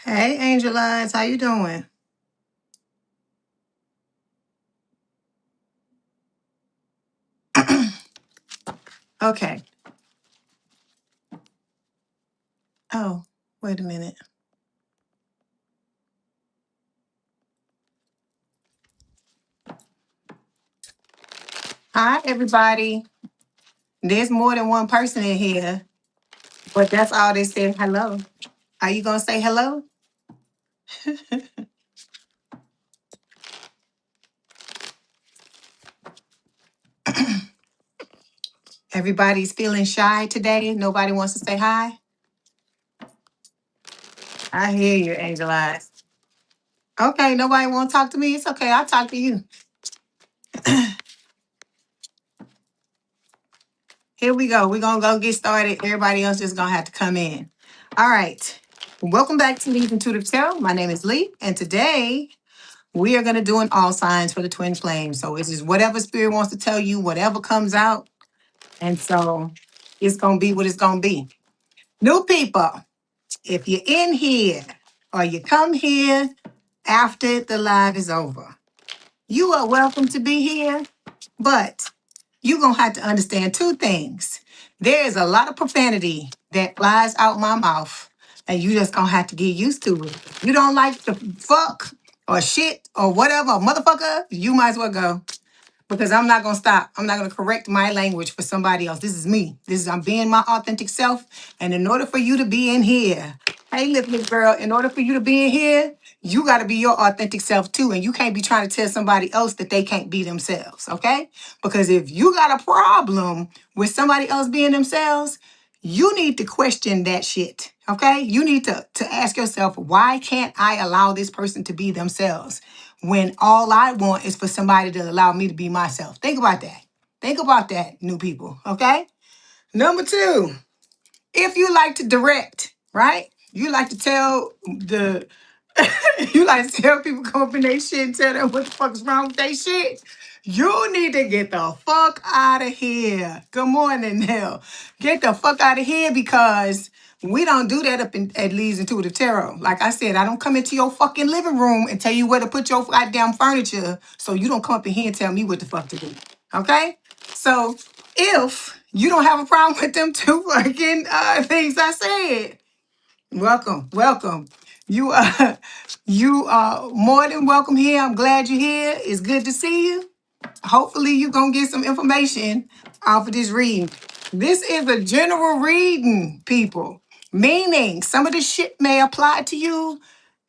Hey, Angel Eyes, how you doing? Okay. Oh, wait a minute. Hi, everybody. There's more than one person in here, but that's all they said. Hello. Are you gonna say hello? Everybody's feeling shy today. Nobody wants to say hi. I hear you, Angel Eyes. Okay, nobody want to talk to me. It's okay. I'll talk to you. Here we go. We're gonna go get started. Everybody else just gonna have to come in. All right. Welcome back to Lee's Intuitive Tarot. My name is Leigh, and today we are gonna do an all signs for the twin flame. So it's just whatever spirit wants to tell you, whatever comes out, and so it's gonna be what it's gonna be. New people, if you're in here or you come here after the live is over, you are welcome to be here, but you're going to have to understand two things. There is a lot of profanity that flies out my mouth, and you just going to have to get used to it. If you don't like the fuck or shit or whatever, motherfucker, you might as well go. Because I'm not gonna stop. I'm not gonna correct my language for somebody else. This is me. I'm being my authentic self. And in order for you to be in here, hey, little girl, in order for you to be in here, you gotta be your authentic self too. And you can't be trying to tell somebody else that they can't be themselves, okay? Because if you got a problem with somebody else being themselves, you need to question that shit, okay? You need to ask yourself, why can't I allow this person to be themselves when all I want is for somebody to allow me to be myself? Think about that. Think about that, new people, okay? Number two, if you like to direct, right? You like to tell the you like to tell people come up in their shit and tell them what the fuck is wrong with their shit. You need to get the fuck out of here. Good morning, Nell. Get the fuck out of here because we don't do that up at Lee's Intuitive Tarot. Like I said, I don't come into your fucking living room and tell you where to put your goddamn furniture, so you don't come up in here and tell me what the fuck to do. Okay? So if you don't have a problem with them two fucking things I said, welcome, welcome. You you are more than welcome here. I'm glad you're here. It's good to see you. Hopefully you're gonna get some information off of this reading. This is a general reading, people. Meaning some of the shit may apply to you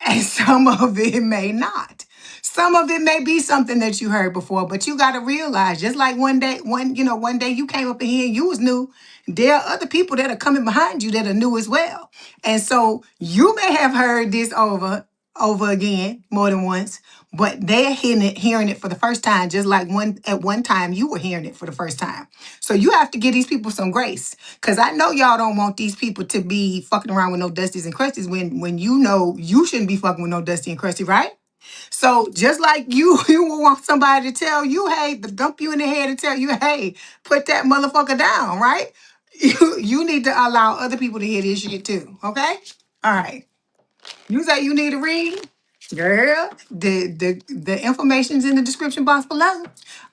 and some of it may not. Some of it may be something that you heard before, but you gotta realize, just like one day you came up in here and you was new, there are other people that are coming behind you that are new as well. And so you may have heard this over again more than once, but they're hearing it for the first time, just like at one time you were hearing it for the first time. So you have to give these people some grace, because I know y'all don't want these people to be fucking around with no Dusties and Crusties when you know you shouldn't be fucking with no Dusty and Crusty, right? So just like you will want somebody to tell you, hey, to dump you in the head and tell you, hey, put that motherfucker down, right? You need to allow other people to hear this shit too, okay? All right. You say you need to read? Girl, the information's in the description box below.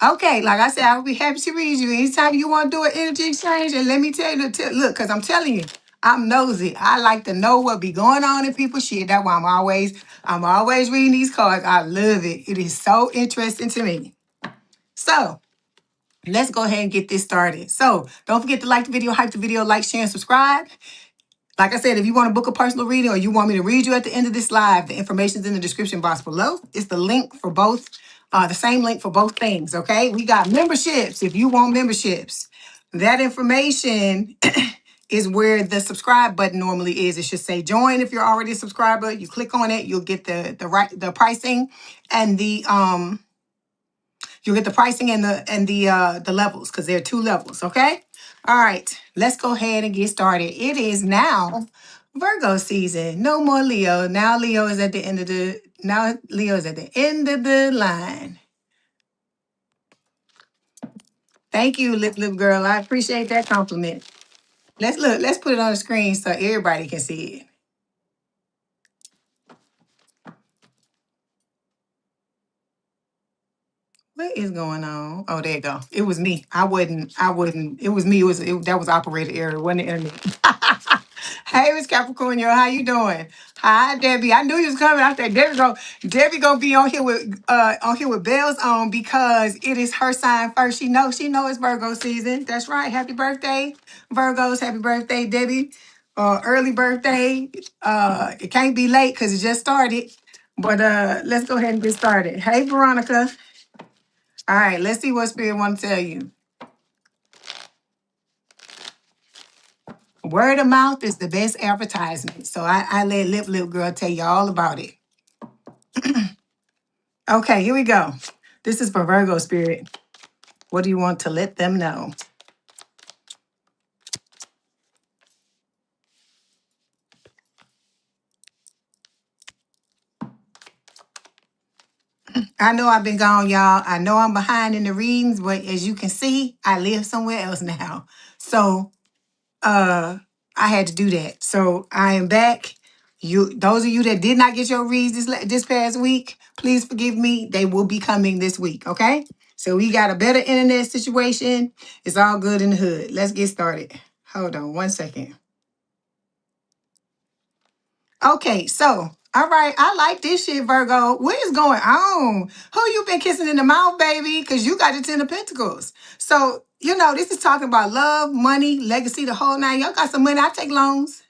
Okay, like I said, I'll be happy to read you anytime you want to do an energy exchange. And let me tell you, look, because I'm telling you, I'm nosy. I like to know what be going on in people's shit. That's why I'm always reading these cards. I love it. It is so interesting to me. So let's go ahead and get this started. So don't forget to like the video, hype the video, like, share, and subscribe. Like I said, if you want to book a personal reading or you want me to read you at the end of this live, the information's in the description box below. It's the link for both, the same link for both things, okay? We got memberships if you want memberships. That information is where the subscribe button normally is. It should say join if you're already a subscriber. You click on it, you'll get the pricing and you'll get the pricing and the levels, because there are 2 levels, okay? All right, let's go ahead and get started. It is now Virgo season. No more Leo. Now Leo is at the end of the line. Thank you, lip girl. I appreciate that compliment. Let's put it on the screen so everybody can see it. What is going on? Oh, there you go. It was me. I wouldn't. It was me. That was operator error. It wasn't the internet. Hey, Miss Capricornio, how you doing? Hi, Debbie. I knew you was coming. I said Debbie gonna be on here with bells on because it is her sign first. She knows it's Virgo season. That's right. Happy birthday, Virgos. Happy birthday, Debbie. Early birthday. It can't be late because it just started. But let's go ahead and get started. Hey, Veronica. All right, let's see what Spirit want to tell you. Word of mouth is the best advertisement. So I let Lip Girl tell you all about it. Okay, here we go. This is for Virgo Spirit. What do you want to let them know? I know I've been gone, y'all. I know I'm behind in the readings, but as you can see, I live somewhere else now. So I had to do that. So I am back. Those of you that did not get your reads this past week, please forgive me. They will be coming this week, okay? So we got a better internet situation. It's all good in the hood. Let's get started. Hold on one second. Okay, so all right, I like this shit, Virgo. What is going on? Who you been kissing in the mouth, baby? Because you got the 10 of Pentacles. So, this is talking about love, money, legacy, the whole nine. Y'all got some money. I take loans.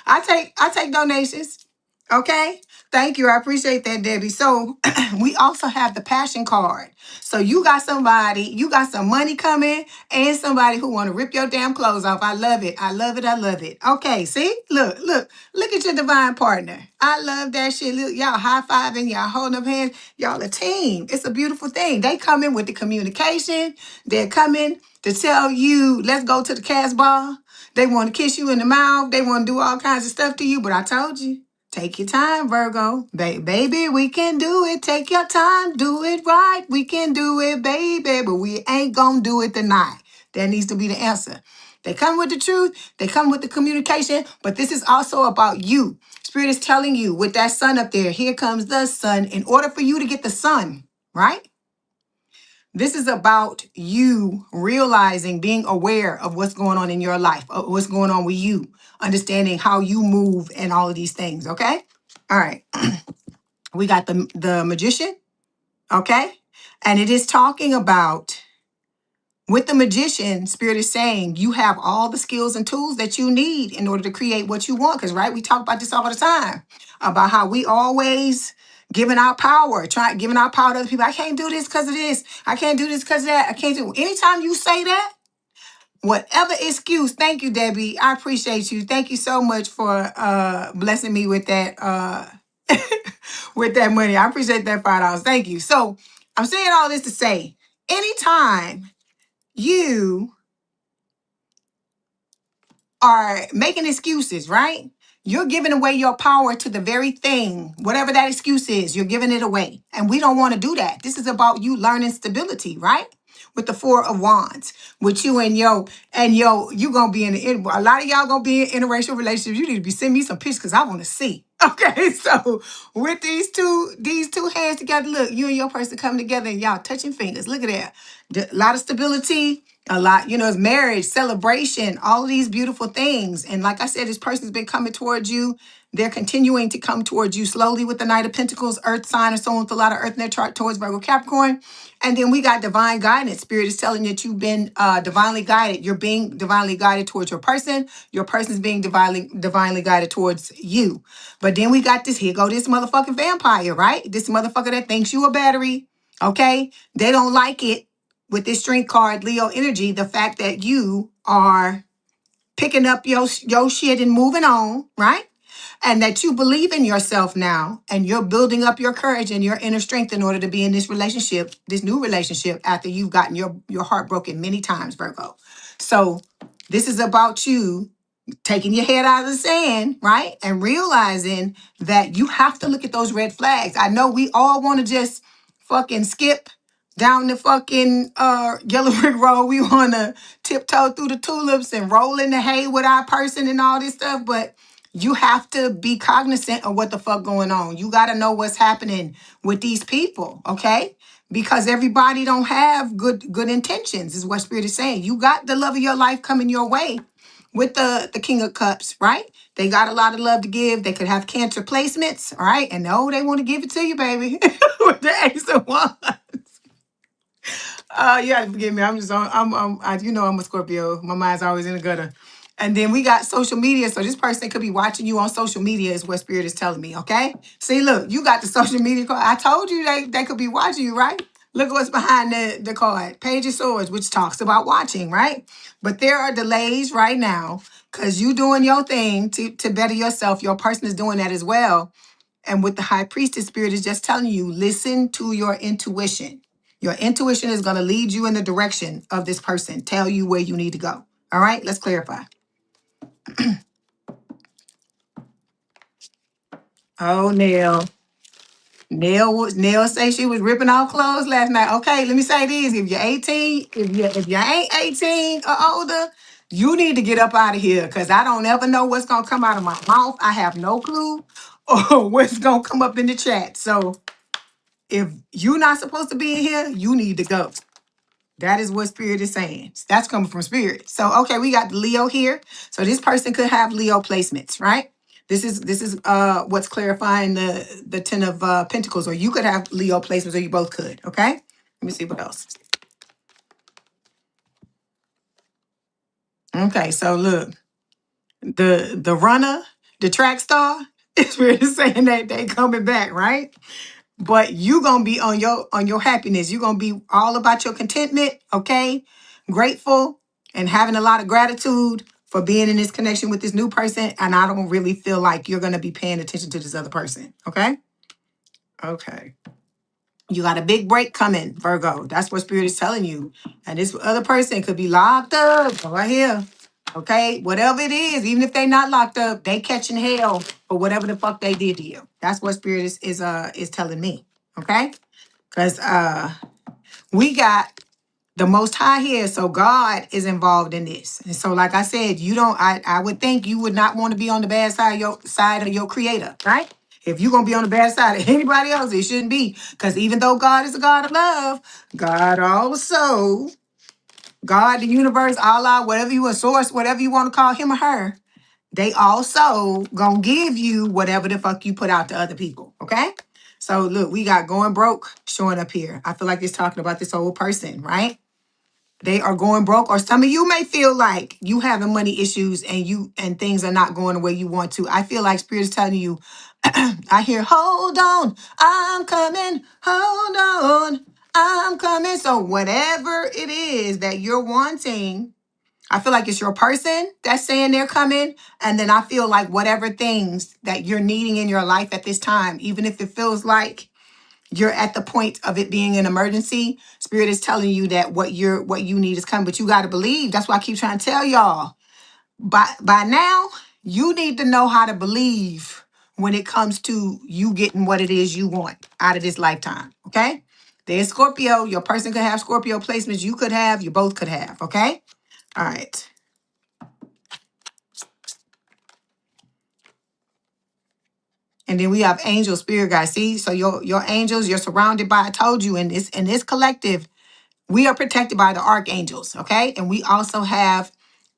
I take donations. Okay. Thank you. I appreciate that, Debbie. So we also have the passion card. So you got some money coming and somebody who want to rip your damn clothes off. I love it. I love it. I love it. Okay. See, look at your divine partner. I love that shit. Look, y'all high-fiving, y'all holding up hands. Y'all a team. It's a beautiful thing. They come in with the communication. They're coming to tell you, let's go to the Casbah. They want to kiss you in the mouth. They want to do all kinds of stuff to you. But I told you, take your time, Virgo. Baby, we can do it. Take your time. Do it right. We can do it, baby. But we ain't going to do it tonight. That needs to be the answer. They come with the truth. They come with the communication. But this is also about you. Spirit is telling you with that sun up there, here comes the sun. In order for you to get the sun, right? This is about you realizing, being aware of what's going on in your life, of what's going on with you, understanding how you move and all of these things, okay? All right. We got the magician, okay? And it is talking about, with the magician, Spirit is saying you have all the skills and tools that you need in order to create what you want. Because, right, we talk about this all the time, about how we always giving our power to other people. I can't do this because of this. I can't do this because of that. I can't do. Anytime you say that, whatever excuse, thank you, Debbie. I appreciate you. Thank you so much for blessing me with that with that money. I appreciate that $5. Thank you. So I'm saying all this to say, anytime you are making excuses, right? You're giving away your power to the very thing, whatever that excuse is, you're giving it away. And we don't want to do that. This is about you learning stability, right? With the 4 of Wands, with you and you gonna be a lot of y'all gonna be in interracial relationships. You need to be sending me some pictures because I want to see. Okay, so with these two hands together, look, you and your person coming together and y'all touching fingers. Look at that. A lot of stability A lot, you know, it's marriage, celebration, all of these beautiful things. And like I said, this person's been coming towards you. They're continuing to come towards you slowly with the Knight of Pentacles, Earth sign, or someone with a lot of Earth in their chart towards Virgo, Capricorn. And then we got divine guidance. Spirit is telling you that you've been divinely guided. You're being divinely guided towards your person. Your person's being divinely guided towards you. But then we got this, here go this motherfucking vampire, right? This motherfucker that thinks you a battery, okay? They don't like it with this strength card, Leo energy, the fact that you are picking up your shit and moving on, right? And that you believe in yourself now and you're building up your courage and your inner strength in order to be in this relationship, this new relationship, after you've gotten your heart broken many times, Virgo. So this is about you taking your head out of the sand, right? And realizing that you have to look at those red flags. I know we all want to just fucking skip down the fucking yellow brick road. We want to tiptoe through the tulips and roll in the hay with our person and all this stuff, but you have to be cognizant of what the fuck going on. You got to know what's happening with these people, okay? Because everybody don't have good intentions, is what Spirit is saying. You got the love of your life coming your way with the King of Cups, right? They got a lot of love to give. They could have Cancer placements, all right? And no, they want to give it to you, baby, with the Ace of Wands. You have to forgive me. I'm just on. You know, I'm a Scorpio. My mind's always in the gutter. And then we got social media. So this person could be watching you on social media, is what Spirit is telling me. Okay. See, look, you got the social media card. I told you they could be watching you, right? Look what's behind the card. Page of Swords, which talks about watching, right? But there are delays right now because you doing your thing to better yourself. Your person is doing that as well. And with the High Priestess, Spirit is just telling you, listen to your intuition. Your intuition is going to lead you in the direction of this person, tell you where you need to go. All right, let's clarify. Oh, Neil say she was ripping off clothes last night. Okay, let me say this. If you're 18, if you ain't 18 or older, you need to get up out of here because I don't ever know what's going to come out of my mouth. I have no clue or what's going to come up in the chat. So if you're not supposed to be in here, you need to go. That is what Spirit is saying. That's coming from Spirit. So, okay, we got the Leo here. So this person could have Leo placements, right? This is what's clarifying the Ten of Pentacles, or you could have Leo placements, or you both could. Okay, let me see what else. Okay, so look, the runner, the track star, is really saying that they coming back, right? But you gonna be on your happiness. You're gonna be all about your contentment, okay? Grateful and having a lot of gratitude for being in this connection with this new person. And I don't really feel like you're gonna be paying attention to this other person. Okay? Okay. You got a big break coming, Virgo. That's what Spirit is telling you. And this other person could be locked up right here. Okay, whatever it is, even if they not locked up, they catching hell for whatever the fuck they did to you. That's what Spirit is telling me. Okay, because we got the Most High here, so God is involved in this. And so, like I said, you don't. I would think you would not want to be on the bad side of your Creator, right? If you're gonna be on the bad side of anybody else, it shouldn't be. Because even though God is a God of love, God also, God, the universe, Allah, whatever you want, source, whatever you want to call him or her, they also gonna give you whatever the fuck you put out to other people. Okay. So look, we got going broke showing up here. I feel like it's talking about this whole person, right? They are going broke, or some of you may feel like you having money issues and things are not going the way you want to. I feel like Spirit is telling you, I hear, hold on, I'm coming, hold on, I'm coming. So whatever it is that you're wanting, I feel like it's your person that's saying they're coming. And then I feel like whatever things that you're needing in your life at this time, even if it feels like you're at the point of it being an emergency, Spirit is telling you that what you need is coming. But you got to believe. That's why I keep trying to tell y'all. By now, you need to know how to believe when it comes to you getting what it is you want out of this lifetime. Okay? There's Scorpio. Your person could have Scorpio placements. You could have. You both could have. Okay? All right. And then we have angel spirit guys. See, so your angels, you're surrounded by. I told you in this collective, We are protected by the archangels, okay? And we also have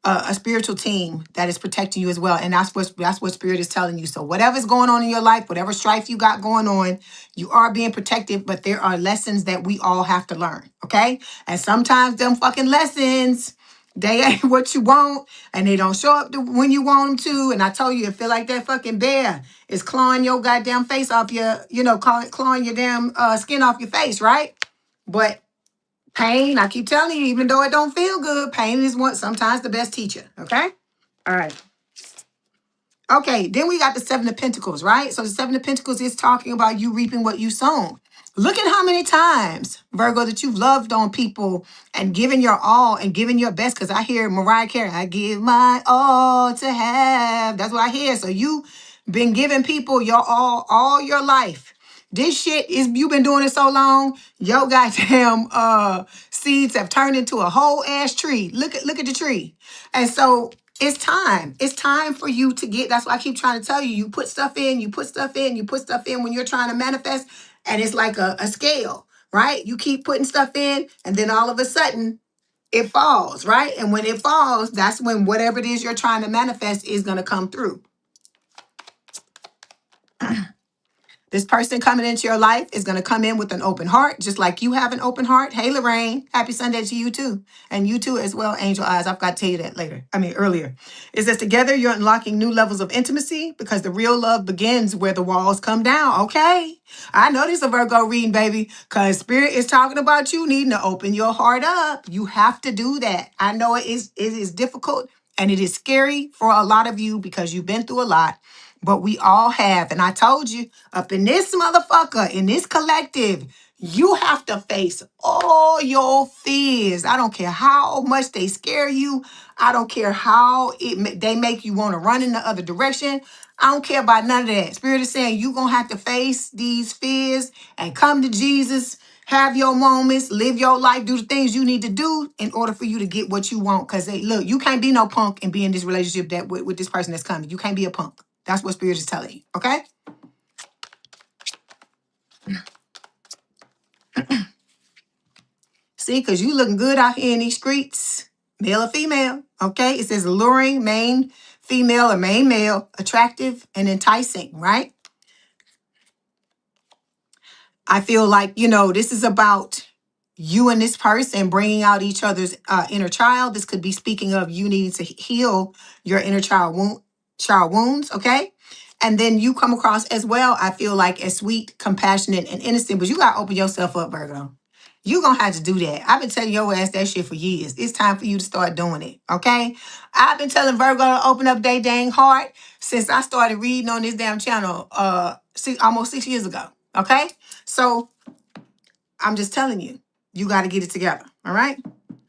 a spiritual team that is protecting you as well. And that's what spirit is telling you. So whatever's going on in your life, whatever strife you got going on, you are being protected, but there are lessons that we all have to learn, okay? And sometimes them fucking lessons, they ain't what you want, and they don't show up when you want them to. And I told you, it feel like that fucking bear is clawing your goddamn face off your, clawing your damn skin off your face, right? But pain, I keep telling you, even though it don't feel good, pain is sometimes the best teacher. Okay? All right. Okay, then we got the Seven of Pentacles, right? So the Seven of Pentacles is talking about you reaping what you sown. Look at how many times, Virgo, that you've loved on people and given your all and given your best. Because I hear Mariah Carey, I give my all to have. That's what I hear. So you've been giving people your all your life. This shit is, you've been doing it so long, your goddamn seeds have turned into a whole ass tree. Look at the tree. And so it's time. It's time for you to get, that's why I keep trying to tell you, you put stuff in, you put stuff in, you put stuff in when you're trying to manifest, and it's like a scale, right? You keep putting stuff in, and then all of a sudden it falls, right? And when it falls, that's when whatever it is you're trying to manifest is going to come through. This person coming into your life is going to come in with an open heart, just like you have an open heart. Hey, Lorraine, happy Sunday to you too. And you too as well, Angel Eyes. I've got to tell you that earlier. It says together you're unlocking new levels of intimacy because the real love begins where the walls come down. Okay. I know this is a Virgo reading, baby, because Spirit is talking about you needing to open your heart up. You have to do that. I know it is difficult and it is scary for a lot of you because you've been through a lot. But we all have. And I told you, up in this motherfucker, in this collective, you have to face all your fears. I don't care how much they scare you. I don't care how they make you want to run in the other direction. I don't care about none of that. Spirit is saying you're going to have to face these fears and come to Jesus, have your moments, live your life, do the things you need to do in order for you to get what you want. Because, look, you can't be no punk and be in this relationship that with this person that's coming. You can't be a punk. That's what Spirit is telling you, okay? See, because you looking good out here in these streets, male or female, okay? It says alluring, main female or main male, attractive and enticing, right? I feel like, this is about you and this person bringing out each other's inner child. This could be speaking of you needing to heal your inner child wounds, okay? And then you come across as well, I feel like, as sweet, compassionate, and innocent. But you got to open yourself up, Virgo. You're going to have to do that. I've been telling your ass that shit for years. It's time for you to start doing it, okay? I've been telling Virgo to open up their dang heart since I started reading on this damn channel almost 6 years ago, okay? So I'm just telling you, you got to get it together, all right?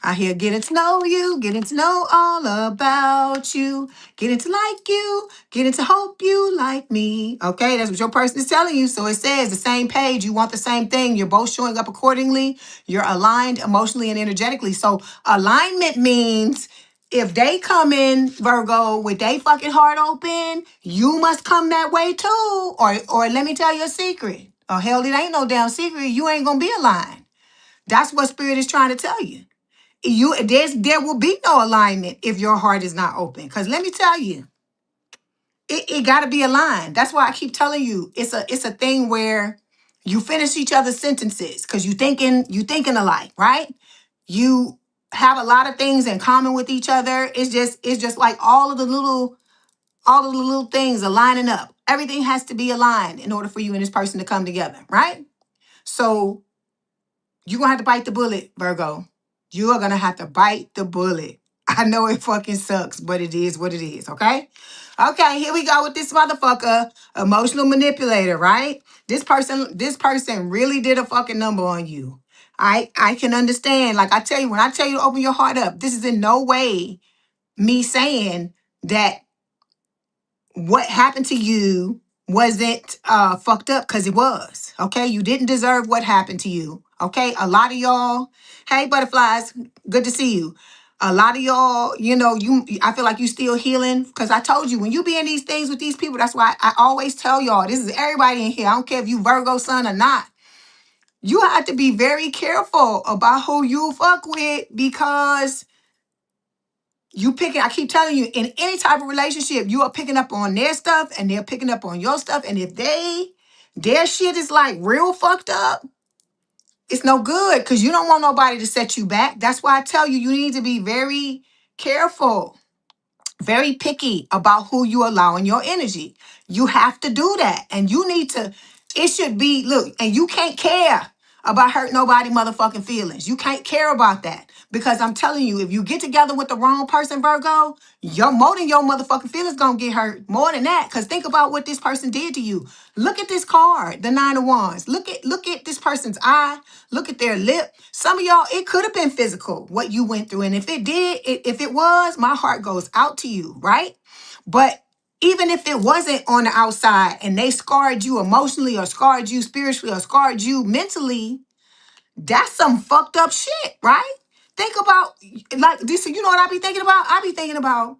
I hear getting to know you, getting to know all about you, getting to like you, getting to hope you like me. Okay, that's what your person is telling you. So it says the same page, you want the same thing. You're both showing up accordingly. You're aligned emotionally and energetically. So alignment means if they come in, Virgo, with they fucking heart open, you must come that way too. Or let me tell you a secret. Oh, hell, it ain't no damn secret. You ain't going to be aligned. That's what Spirit is trying to tell you. There will be no alignment if your heart is not open. Because let me tell you, it got to be aligned. That's why I keep telling you, it's a thing where you finish each other's sentences because you thinking alike, right? You have a lot of things in common with each other. It's just like all of the little things are lining up. Everything has to be aligned in order for you and this person to come together, right? So you're going to have to bite the bullet, Virgo. You are going to have to bite the bullet. I know it fucking sucks, but it is what it is, okay? Okay, here we go with this motherfucker, emotional manipulator, right? This person really did a fucking number on you. I can understand. Like I tell you, when I tell you to open your heart up, this is in no way me saying that what happened to you wasn't fucked up, because it was. Okay, you didn't deserve what happened to you. Okay, a lot of y'all, hey butterflies, good to see you. A lot of y'all, I feel like you still healing, because I told you when you be in these things with these people, that's why I always tell y'all, this is everybody in here. I don't care if you Virgo sun or not. You have to be very careful about who you fuck with, because you picking, I keep telling you, in any type of relationship, you are picking up on their stuff and they're picking up on your stuff. And if their shit is like real fucked up, it's no good, because you don't want nobody to set you back. That's why I tell you, you need to be very careful, very picky about who you allow in your energy. You have to do that. And you need to, it should be, look, and you can't care about hurt nobody motherfucking feelings. You can't care about that. Because I'm telling you, if you get together with the wrong person, Virgo, your more than your motherfucking feelings gonna get hurt. More than that. Because think about what this person did to you. Look at this card, the Nine of Wands. Look at this person's eye. Look at their lip. Some of y'all, it could have been physical, what you went through. And if it did, if it was, my heart goes out to you, right? But even if it wasn't on the outside and they scarred you emotionally or scarred you spiritually or scarred you mentally, that's some fucked up shit, right? Think about, like this, you know what I be thinking about? I be thinking about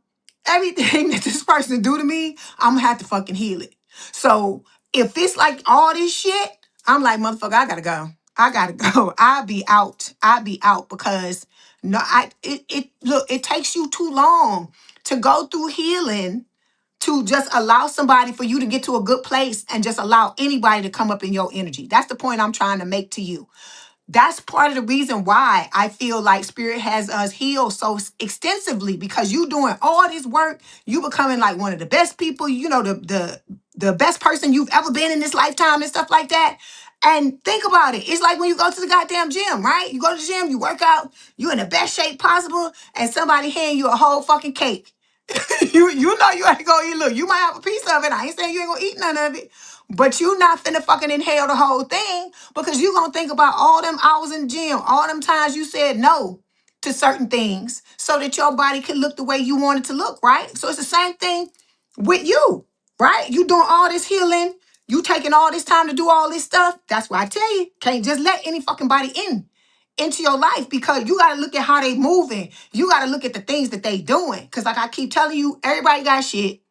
everything that this person do to me, I'm gonna have to fucking heal it. So if it's like all this shit, I'm like, motherfucker, I gotta go. I gotta go. I'll be out. I'll be out, because no, look, it takes you too long to go through healing, to just allow somebody, for you to get to a good place and just allow anybody to come up in your energy. That's the point I'm trying to make to you. That's part of the reason why I feel like Spirit has us healed so extensively, because you doing all this work, you becoming like one of the best people, you know, the best person you've ever been in this lifetime and stuff like that. And think about it. It's like when you go to the goddamn gym, right? You go to the gym, you work out, you in the best shape possible, and somebody hand you a whole fucking cake. You know you ain't gonna eat. Look, you might have a piece of it. I ain't saying you ain't gonna eat none of it. But you not finna fucking inhale the whole thing, because you gonna think about all them hours in the gym, all them times you said no to certain things so that your body can look the way you want it to look, right? So it's the same thing with you, right? You doing all this healing, you taking all this time to do all this stuff. That's why I tell you, can't just let any fucking body into your life, because you got to look at how they moving. You got to look at the things that they doing. Because like I keep telling you, everybody got shit.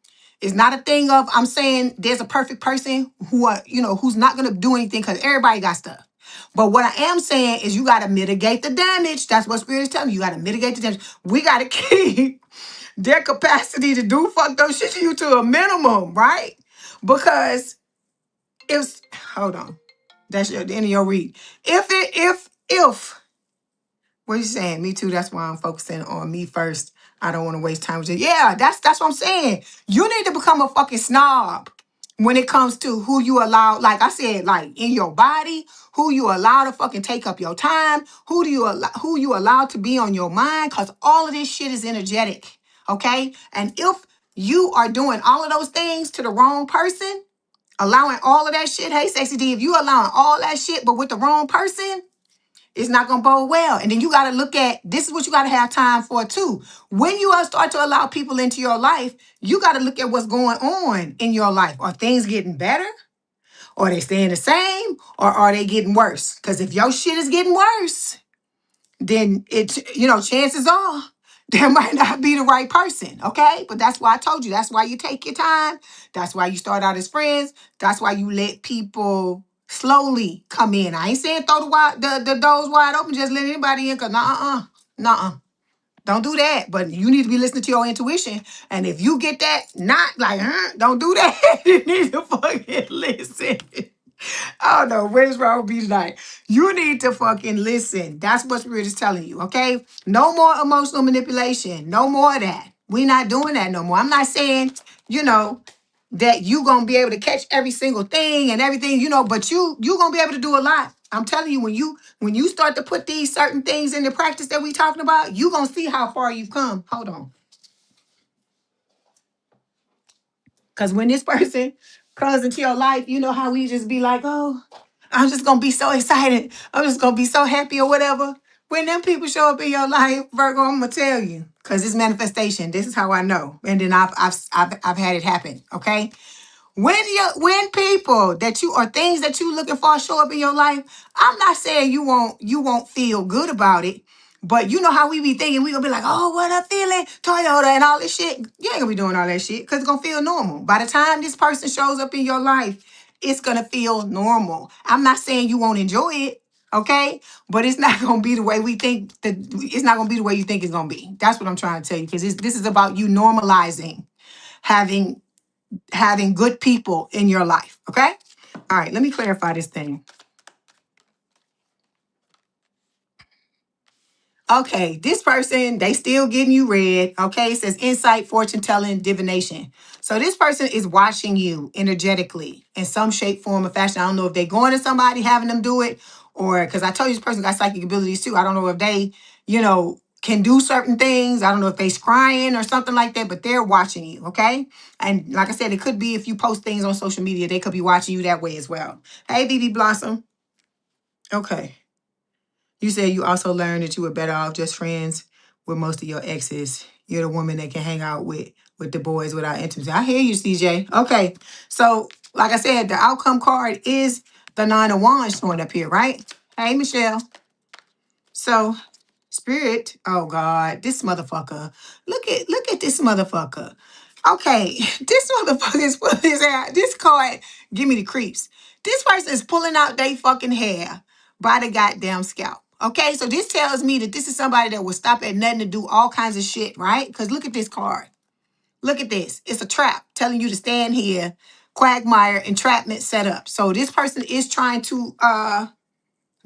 It's not a thing of, I'm saying there's a perfect person who are, you know, who's not going to do anything, because everybody got stuff. But what I am saying is you got to mitigate the damage. That's what Spirit is telling you. You got to mitigate the damage. We got to keep their capacity to do fucked up shit to you to a minimum, right? Because hold on. That's the end of your read. If what you saying? Me too. That's why I'm focusing on me first. I don't want to waste time with you. Yeah, that's what I'm saying. You need to become a fucking snob when it comes to who you allow. Like I said, like in your body, who you allow to fucking take up your time, who you allow to be on your mind, because all of this shit is energetic. Okay, and if you are doing all of those things to the wrong person, allowing all of that shit, hey, Sexy D, if you allowing all that shit, but with the wrong person, it's not going to bode well. And then you got to look at, this is what you got to have time for too. When you start to allow people into your life, you got to look at what's going on in your life. Are things getting better? Or are they staying the same? Or are they getting worse? Because if your shit is getting worse, then chances are there might not be the right person, okay? But that's why I told you. That's why you take your time. That's why you start out as friends. That's why you let people slowly come in. I ain't saying throw the doors wide open, just let anybody in, because nuh-uh. Don't do that. But you need to be listening to your intuition. And if you get that not like, don't do that. You need to fucking listen. I don't know what is wrong with me tonight. You need to fucking listen. That's what Spirit is telling you, okay? No more emotional manipulation. No more of that. We're not doing that no more. I'm not saying, that you gonna be able to catch every single thing and everything, but you gonna be able to do a lot. I'm telling you, when you start to put these certain things into practice that we talking about, you gonna see how far you've come. Hold on. Because when this person comes into your life, you know how we just be like, oh, I'm just going to be so excited. I'm just going to be so happy or whatever. When them people show up in your life, Virgo, I'm going to tell you. Because it's manifestation. This is how I know. And then I've had it happen, okay? When people that you, or things that you looking for show up in your life, I'm not saying you won't feel good about it. But you know how we be thinking, we gonna be like, oh, what a feeling, Toyota and all this shit. You ain't gonna be doing all that shit, because it's gonna feel normal. By the time this person shows up in your life, it's gonna feel normal. I'm not saying you won't enjoy it. Okay, but it's not gonna be the way we think that it's not gonna be the way you think it's gonna be. That's what I'm trying to tell you, because this is about you normalizing having good people in your life. Okay, all right. Let me clarify this thing. Okay, this person, they still getting you read. Okay, it says insight, fortune telling, divination. So this person is watching you energetically in some shape, form, or fashion. I don't know if they're going to somebody, having them do it, or because I told you this person got psychic abilities too. I don't know if they, can do certain things. I don't know if they're scrying or something like that, but they're watching you. Okay, and like I said, it could be if you post things on social media, they could be watching you that way as well. Hey, BB Blossom. Okay. You said you also learned that you were better off just friends with most of your exes. You're the woman that can hang out with the boys without intimacy. I hear you, CJ. Okay. So, like I said, the outcome card is the 9 of Wands showing up here, right? Hey, Michelle. So, Spirit, oh God, this motherfucker. Look at this motherfucker. Okay, this motherfucker is pulling his hair. This card, give me the creeps. This person is pulling out their fucking hair by the goddamn scalp. Okay, so this tells me that this is somebody that will stop at nothing to do all kinds of shit, right? Because look at this card. Look at this. It's a trap telling you to stand here, quagmire, entrapment set up. So this person is trying to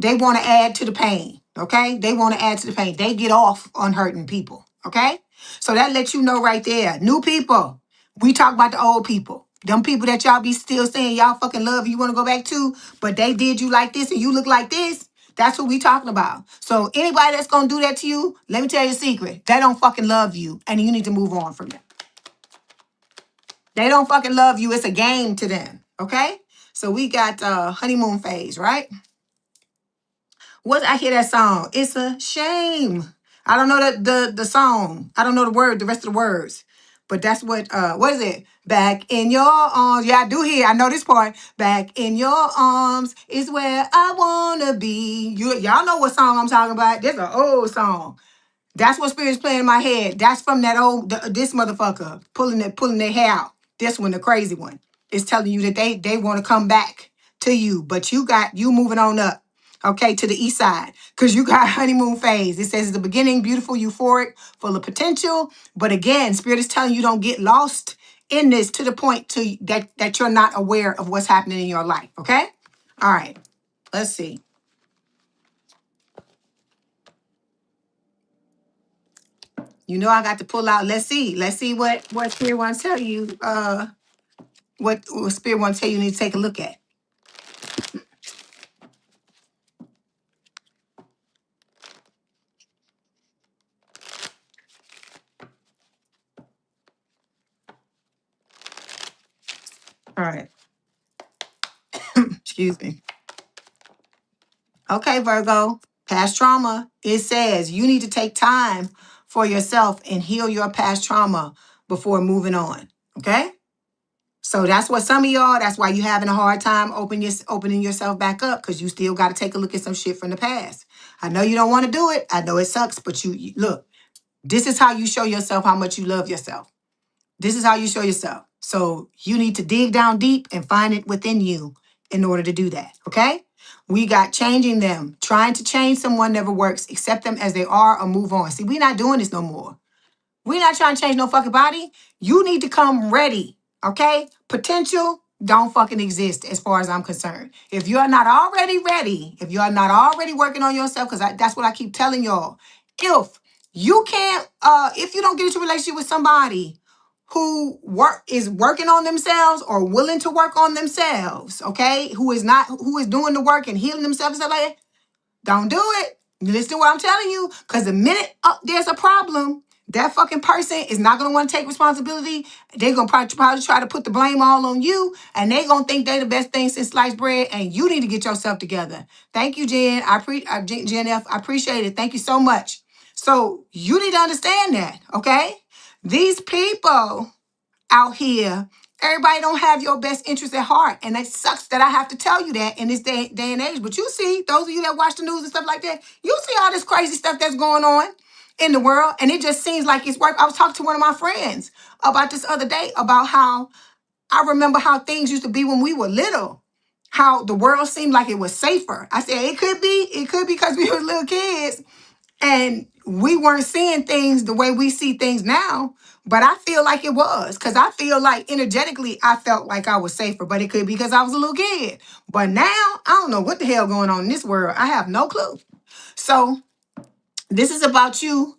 they want to add to the pain, okay? They want to add to the pain. They get off on hurting people, okay? So that lets you know right there. New people. We talk about the old people. Them people that y'all be still saying y'all fucking love, you want to go back to, but they did you like this and you look like this. That's what we talking about. So anybody that's going to do that to you, let me tell you a secret. They don't fucking love you and you need to move on from them. They don't fucking love you. It's a game to them, okay? So we got honeymoon phase, right? What I hear that song? It's a shame. I don't know the song. I don't know the rest of the words. But that's what is it? Back in your arms. Yeah, I do hear. I know this part. Back in your arms is where I wanna be. Y'all know what song I'm talking about. This an old song. That's what Spirit's playing in my head. That's from that this motherfucker pulling their hair out. This one, the crazy one, is telling you that they want to come back to you, but you moving on up, okay, to the east side, because you got honeymoon phase. It says it's the beginning, beautiful, euphoric, full of potential. But again, Spirit is telling you don't get lost in this to the point that you're not aware of what's happening in your life. Okay, all right. Let's see. You know I got to pull out. Let's see. Let's see what Spirit wants to tell you. What Spirit wants to tell you need to take a look at. All right. Excuse me. Okay, Virgo. Past trauma. It says you need to take time for yourself and heal your past trauma before moving on. Okay. So that's what some of y'all, that's why you having a hard time opening yourself back up, because you still got to take a look at some shit from the past. I know you don't want to do it. I know it sucks, but you look, this is how you show yourself how much you love yourself. This is how you show yourself. So you need to dig down deep and find it within you in order to do that. Okay? We got changing them. Trying to change someone never works. Accept them as they are or move on. See, we're not doing this no more. We're not trying to change no fucking body. You need to come ready. Okay? Potential don't fucking exist as far as I'm concerned. If you're not already ready, if you're not already working on yourself, because that's what I keep telling y'all. If you can't, if you don't get into a relationship with somebody who is working on themselves or willing to work on themselves, okay, who is doing the work and healing themselves and stuff like that, don't do it. Listen to what I'm telling you, because the minute there's a problem, that fucking person is not going to want to take responsibility. They're going to probably try to put the blame all on you, and they're going to think they're the best thing since sliced bread, and you need to get yourself together. Thank you, Jen. Jen F. I appreciate it. Thank you so much. So you need to understand that, okay? These people out here, everybody don't have your best interest at heart. And it sucks that I have to tell you that in this day and age. But you see, those of you that watch the news and stuff like that, you see all this crazy stuff that's going on in the world. And it just seems like it's work. I was talking to one of my friends about this other day about how I remember how things used to be when we were little. how the world seemed like it was safer. I said it could be because we were little kids and we weren't seeing things the way we see things now. But I feel like it was, because I feel like energetically I felt like I was safer, but it could be because I was a little kid. But now I don't know what the hell going on in this world. I have no clue. So this is about you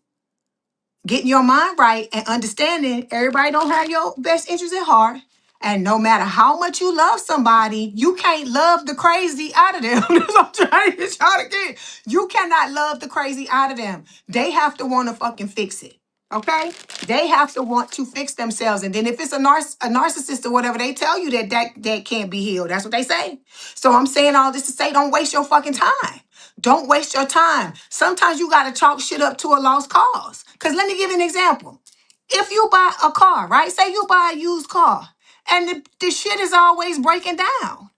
getting your mind right and understanding everybody don't have your best interest at heart. And no matter how much you love somebody, you can't love the crazy out of them. That's what I'm trying to get y'all to get. You cannot love the crazy out of them. They have to want to fucking fix it. Okay? They have to want to fix themselves. And then if it's a narcissist or whatever, they tell you that can't be healed. That's what they say. So I'm saying all this to say, don't waste your fucking time. Don't waste your time. Sometimes you got to chalk shit up to a lost cause. Because let me give you an example. If you buy a car, right? Say you buy a used car and the shit is always breaking down.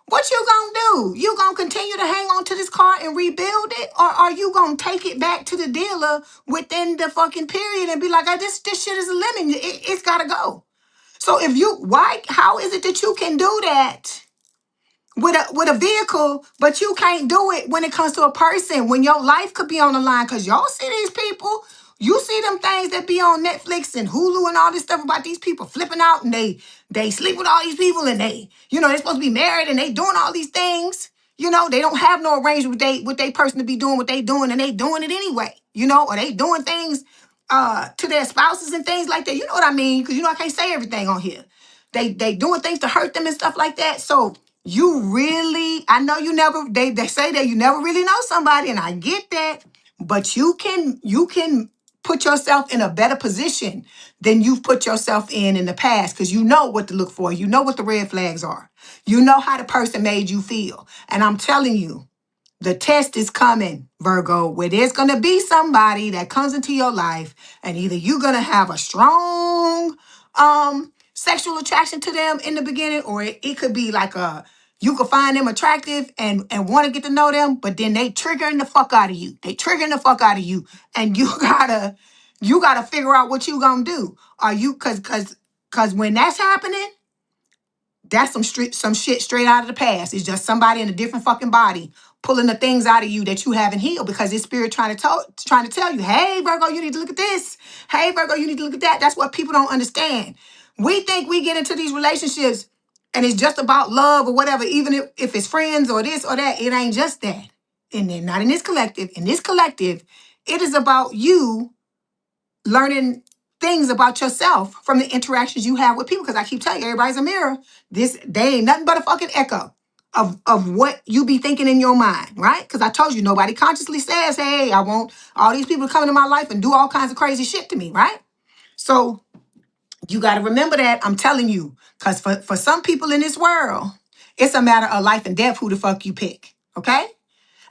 What you gonna do? You gonna continue to hang on to this car and rebuild it? Or are you gonna take it back to the dealer within the fucking period and be like, oh, this shit is a lemon. It's gotta go. So how is it that you can do that with a vehicle, but you can't do it when it comes to a person, when your life could be on the line? Because y'all see these people, you see them things that be on Netflix and Hulu and all this stuff about these people flipping out and they sleep with all these people and they're supposed to be married and they doing all these things. They don't have no arrangement with they person to be doing what they doing, and they doing it anyway, or they doing things to their spouses and things like that. You know what I mean? Because I can't say everything on here. They doing things to hurt them and stuff like that. So I know they say that you never really know somebody, and I get that, but you can put yourself in a better position than you've put yourself in the past, because you know what to look for. You know what the red flags are. You know how the person made you feel. And I'm telling you, the test is coming, Virgo, where there's going to be somebody that comes into your life, and either you're going to have a strong sexual attraction to them in the beginning, or it could be like you could find them attractive and want to get to know them, but then they triggering the fuck out of you. They triggering the fuck out of you, and you gotta figure out what you gonna do. Are you cause when that's happening, that's some shit straight out of the past. It's just somebody in a different fucking body pulling the things out of you that you haven't healed, because it's spirit trying to tell you, hey, Virgo, you need to look at this. Hey, Virgo, you need to look at that. That's what people don't understand. We think we get into these relationships and it's just about love or whatever, even if it's friends or this or that. It ain't just that. And then not in this collective. In this collective, it is about you learning things about yourself from the interactions you have with people. Because I keep telling you, everybody's a mirror. They ain't nothing but a fucking echo of what you be thinking in your mind, right? Because I told you, nobody consciously says, hey, I want all these people to come into my life and do all kinds of crazy shit to me, right? So you got to remember that. I'm telling you, because for some people in this world, it's a matter of life and death who the fuck you pick, okay?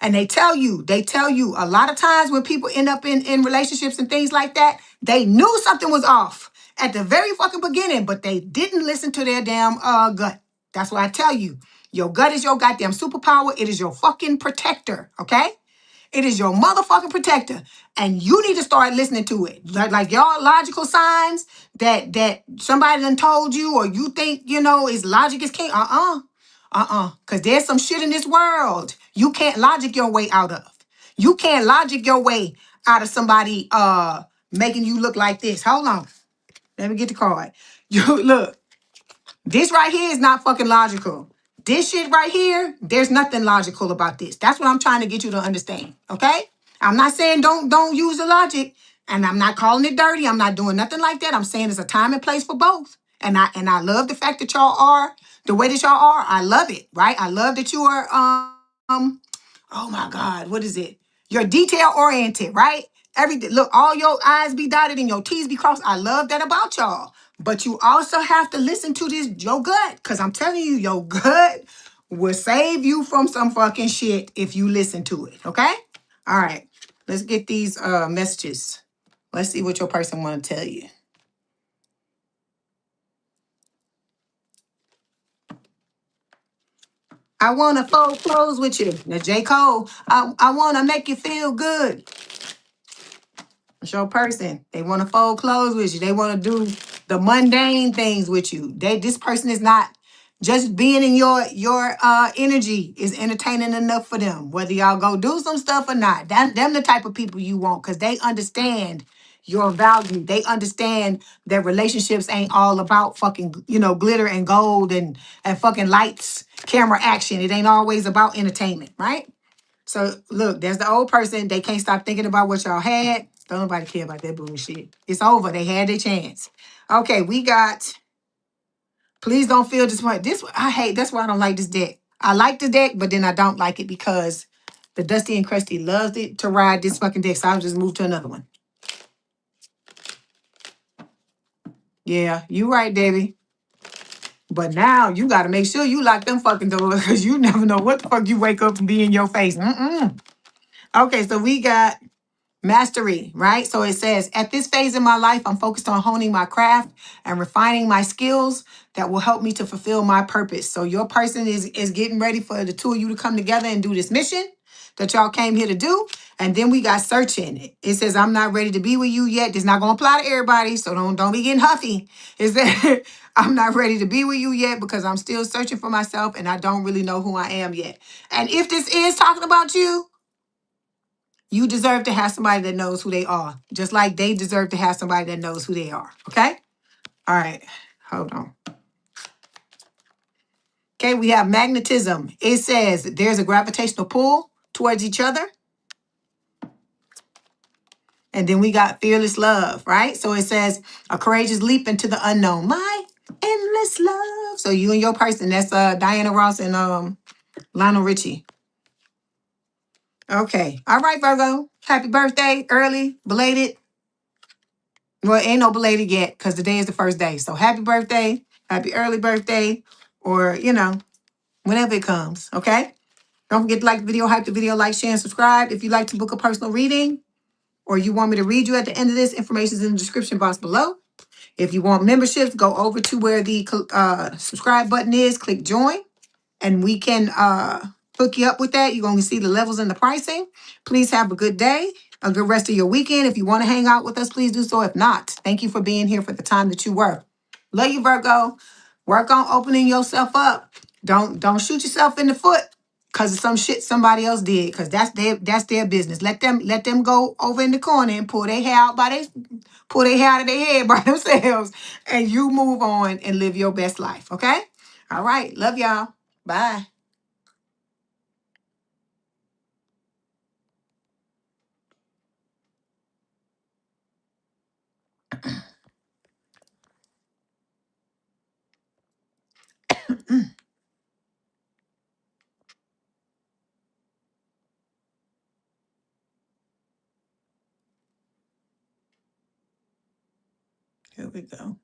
And they tell you a lot of times when people end up in relationships and things like that, they knew something was off at the very fucking beginning, but they didn't listen to their damn gut. That's why I tell you, your gut is your goddamn superpower. It is your fucking protector, okay? It is your motherfucking protector. And you need to start listening to it. Like your logical signs that somebody done told you, or you think, is logic is king. Because there's some shit in this world you can't logic your way out of. You can't logic your way out of somebody making you look like this. Hold on. Let me get the card. You look. This right here is not fucking logical. This shit right here, there's nothing logical about this. That's what I'm trying to get you to understand, okay? I'm not saying don't use the logic, and I'm not calling it dirty. I'm not doing nothing like that. I'm saying there's a time and place for both. And I love the fact that y'all are the way that y'all are. I love it, right? I love that you are oh my God, what is it? You're detail oriented, right? Everything. Look, all your I's be dotted and your T's be crossed. I love that about y'all. But you also have to listen to your gut. Because I'm telling you, your gut will save you from some fucking shit if you listen to it. Okay? All right. Let's get these messages. Let's see what your person want to tell you. I want to fold clothes with you. Now, J. Cole, I want to make you feel good. It's your person. They want to fold clothes with you. They want to do the mundane things with you. This person is not Just being in your energy is entertaining enough for them, whether y'all go do some stuff or not. Them the type of people you want, because they understand your value. They understand that relationships ain't all about fucking, glitter and gold and fucking lights, camera action. It ain't always about entertainment, right? So look, there's the old person. They can't stop thinking about what y'all had. Don't nobody care about that bullshit. It's over. They had their chance. Okay, we got. Please don't feel disappointed. This I hate. That's why I don't like this deck. I like the deck, but then I don't like it because the Dusty and Crusty loves it to ride this fucking deck. So I'll just move to another one. Yeah, you right, Debbie. But now you got to make sure you lock them fucking doors because you never know what the fuck you wake up and be in your face. Okay, so we got mastery, right? So it says, at this phase in my life, I'm focused on honing my craft and refining my skills that will help me to fulfill my purpose. So your person is getting ready for the two of you to come together and do this mission that y'all came here to do. And then we got searching. It says, I'm not ready to be with you yet. This not going to apply to everybody, so don't be getting huffy. It says, I'm not ready to be with you yet because I'm still searching for myself and I don't really know who I am yet. And if this is talking about you, you deserve to have somebody that knows who they are, just like they deserve to have somebody that knows who they are. Okay? All right. Hold on. Okay, we have magnetism. It says there's a gravitational pull towards each other. And then we got fearless love, right? So it says a courageous leap into the unknown. My endless love. So you and your person, that's Diana Ross and Lionel Richie. Okay. All right, Virgo. Happy birthday, early, belated. Well, ain't no belated yet because today is the first day. So happy birthday, happy early birthday, or, whenever it comes, okay? Don't forget to like the video, hype the video, like, share, and subscribe. If you'd like to book a personal reading or you want me to read you at the end of this, information is in the description box below. If you want memberships, go over to where the subscribe button is, click join. And we can hook you up with that. You're going to see the levels and the pricing. Please have a good day, a good rest of your weekend. If you want to hang out with us, please do so. If not, thank you for being here for the time that you were. Love you, Virgo. Work on opening yourself up. Don't shoot yourself in the foot because of some shit somebody else did. Because that's their business. Let them go over in the corner and pull their hair out of their head by themselves, and you move on and live your best life. Okay? All right. Love y'all. Bye. Here we go.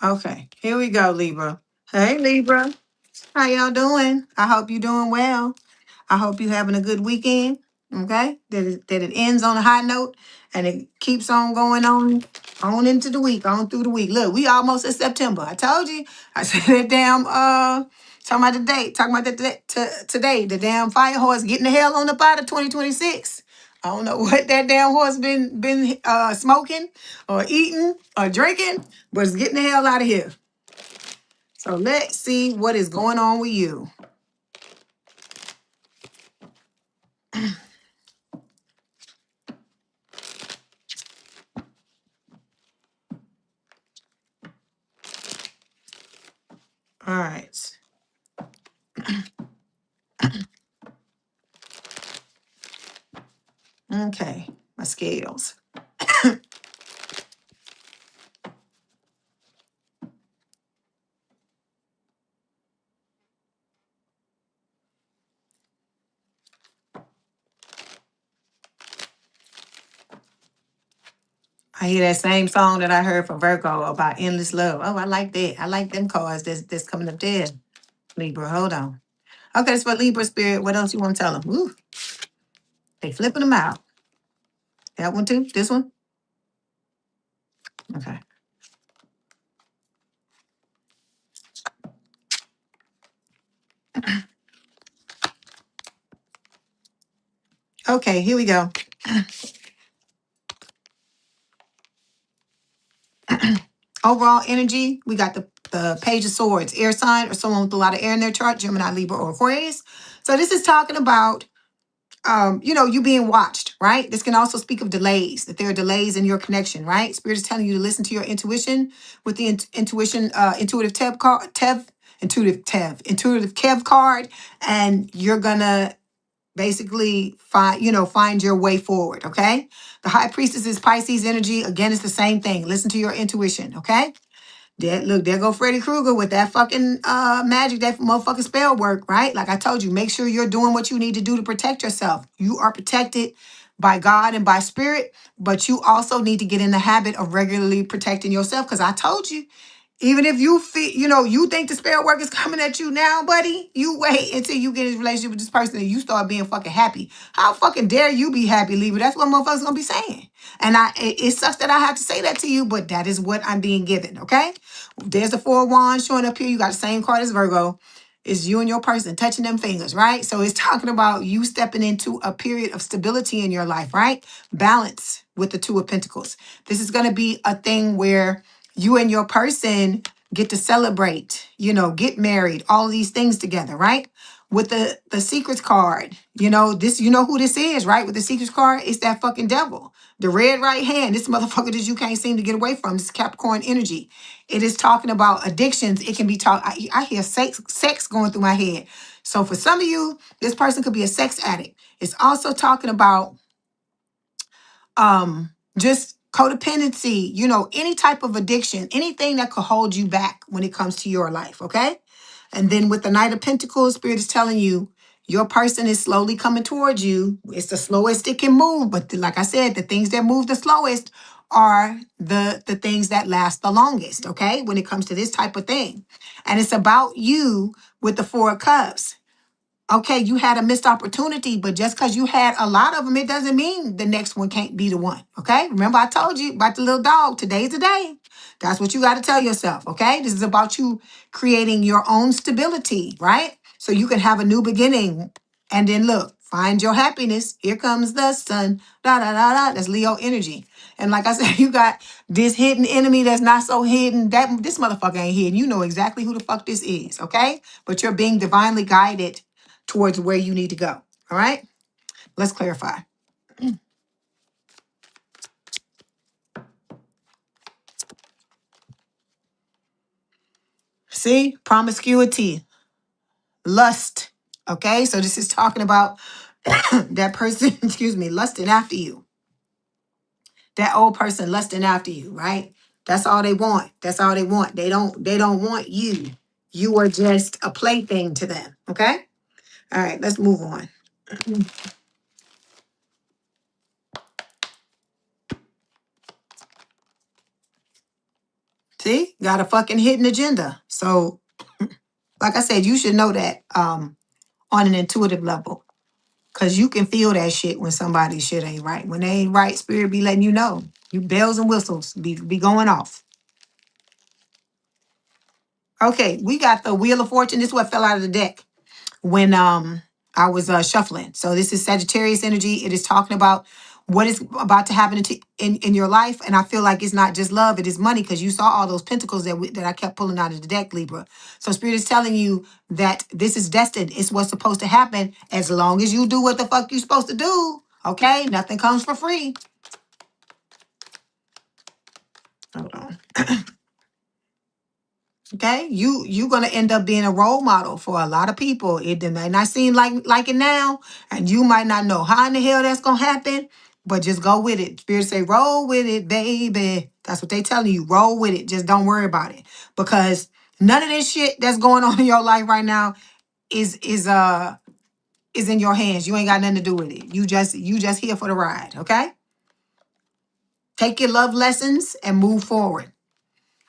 Okay, here we go, Libra. Hey, Libra. How y'all doing? I hope you're doing well. I hope you're having a good weekend. Okay? That it ends on a high note and it keeps on going on into the week, on through the week. Look, we almost in September. I told you. I said that damn talking about today, the damn fire horse getting the hell on up out of 2026. I don't know what that damn horse been smoking or eating or drinking, but it's getting the hell out of here. So let's see what is going on with you. All right. Okay, my scales. I hear that same song that I heard from Virgo about endless love. Oh, I like that. I like them cards that's coming up there. Libra, hold on. Okay, it's for Libra spirit. What else you want to tell them? Ooh, they flipping them out. That one too? This one? Okay. Okay, here we go. Overall energy, we got the Page of Swords, air sign or someone with a lot of air in their chart, Gemini, Libra, or Aquarius. So this is talking about, you being watched, right? This can also speak of delays, that there are delays in your connection, right? Spirit is telling you to listen to your intuition with the intuitive Tev card, intuitive Kev card, and you're gonna basically find your way forward, okay? The High Priestess is Pisces energy. Again, it's the same thing. Listen to your intuition, okay? There go Freddy Krueger with that fucking magic, that motherfucking spell work, right? Like I told you, make sure you're doing what you need to do to protect yourself. You are protected by God and by spirit, but you also need to get in the habit of regularly protecting yourself. Because I told you, even if you feel, you think the spell work is coming at you now, buddy, you wait until you get in a relationship with this person and you start being fucking happy. How fucking dare you be happy, Libra? That's what motherfuckers gonna be saying. And it sucks that I have to say that to you, but that is what I'm being given, okay? There's the Four of Wands showing up here. You got the same card as Virgo. It's you and your person touching them fingers, right? So it's talking about you stepping into a period of stability in your life, right? Balance with the Two of Pentacles. This is going to be a thing where you and your person get to celebrate, get married, all these things together, right? With the Secrets card, who this is, right? With the Secrets card, it's that fucking devil. The red right hand, this motherfucker that you can't seem to get away from. This Capricorn energy. It is talking about addictions. It can be I hear sex going through my head. So for some of you, this person could be a sex addict. It's also talking about just codependency, any type of addiction, anything that could hold you back when it comes to your life, okay? And then with the Knight of Pentacles, Spirit is telling you your person is slowly coming towards you. It's the slowest it can move, but like I said, the things that move the slowest are the things that last the longest, okay? When it comes to this type of thing. And it's about you with the Four of Cups. Okay, you had a missed opportunity, but just because you had a lot of them, it doesn't mean the next one can't be the one. Okay, remember I told you about the little dog. Today's the day. That's what you got to tell yourself. Okay, this is about you creating your own stability, right? So you can have a new beginning. And then look, find your happiness. Here comes the sun. Da da da da. That's Leo energy. And like I said, you got this hidden enemy that's not so hidden. That this motherfucker ain't hidden. You know exactly who the fuck this is. Okay, but you're being divinely guided towards where you need to go. All right, let's clarify. See, promiscuity, lust. Okay, so this is talking about that person, excuse me, lusting after you. That old person lusting after you, right? That's all they want. That's all they want. They don't want you. You are just a plaything to them. Okay? All right, let's move on. See, got a fucking hidden agenda. So, like I said, you should know that on an intuitive level. Cause you can feel that shit when somebody's shit ain't right. When they ain't right, spirit be letting you know. You bells and whistles be going off. Okay, we got the Wheel of Fortune. This is what fell out of the deck when I was shuffling. So this is Sagittarius energy. It is talking about what is about to happen in your life. And I feel like it's not just love, it is money, because you saw all those pentacles that I kept pulling out of the deck, Libra. So Spirit is telling you that this is destined. It's what's supposed to happen as long as you do what the fuck you're supposed to do. Okay? Nothing comes for free. Hold on. Okay, you gonna end up being a role model for a lot of people. It may not seem like it now, and you might not know how in the hell that's gonna happen, but just go with it. Spirit say, roll with it, baby. That's what they telling you. Roll with it. Just don't worry about it, because none of this shit that's going on in your life right now is in your hands. You ain't got nothing to do with it. You just here for the ride. Okay, take your love lessons and move forward.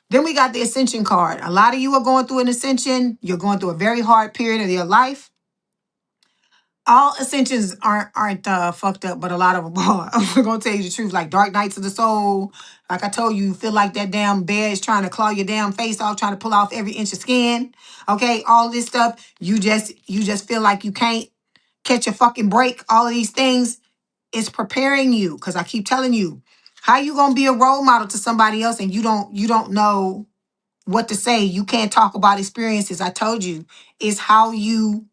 Then we got the Ascension card. A lot of you are going through an ascension. You're going through a very hard period of your life. All ascensions aren't fucked up, but a lot of them are. I'm going to tell you the truth. Like dark nights of the soul. Like I told you, you feel like that damn bear is trying to claw your damn face off, trying to pull off every inch of skin. Okay, all this stuff. You just feel like you can't catch a fucking break. All of these things is preparing you, because I keep telling you, How you gonna be a role model to somebody else and you don't know what to say? You can't talk about experiences. I told you, is how you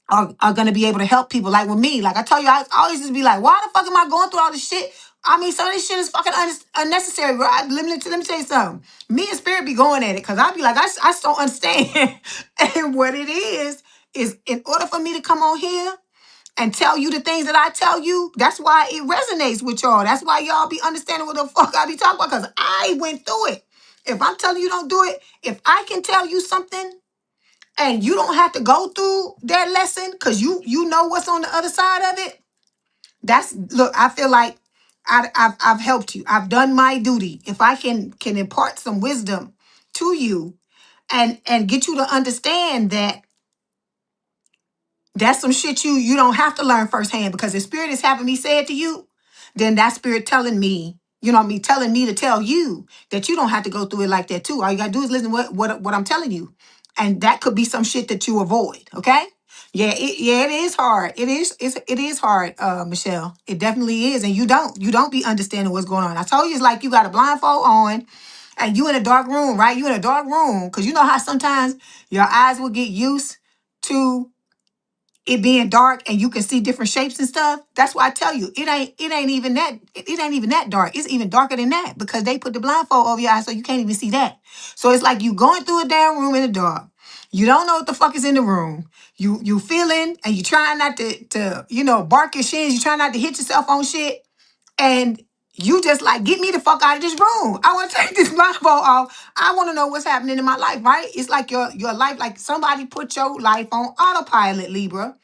are going to be able to help people. Like with me, like I tell you, I always just be like, why the fuck am I going through all this shit? I mean, some of this shit is fucking unnecessary, bro. Let me tell you something. Me and Spirit be going at it because I be like, I just don't understand. And what it is in order for me to come on here and tell you the things that I tell you, that's why it resonates with y'all. That's why y'all be understanding what the fuck I be talking about, because I went through it. If I'm telling you don't do it, if I can tell you something and you don't have to go through that lesson because you know what's on the other side of it. That's look, I feel like I've helped you. I've done my duty. If I can impart some wisdom to you and get you to understand that that's some shit you don't have to learn firsthand, because if Spirit is having me say it to you, then that Spirit telling me, you know me, telling me to tell you that you don't have to go through it like that too. All you gotta do is listen to what I'm telling you. And that could be some shit that you avoid. Okay? It is hard. It is hard, Michelle. It definitely is. And you don't be understanding what's going on. I told you it's like you got a blindfold on and you in a dark room, right? You in a dark room. Because you know how sometimes your eyes will get used to it being dark and you can see different shapes and stuff. That's why I tell you, it ain't even that dark. It's even darker than that because they put the blindfold over your eyes so you can't even see that. So it's like you going through a damn room in the dark. You don't know what the fuck is in the room. You feeling and you trying not to bark your shins. You trying not to hit yourself on shit. And you just like, get me the fuck out of this room. I want to take this blindfold off. I want to know what's happening in my life, right? It's like your life, like somebody put your life on autopilot, Libra.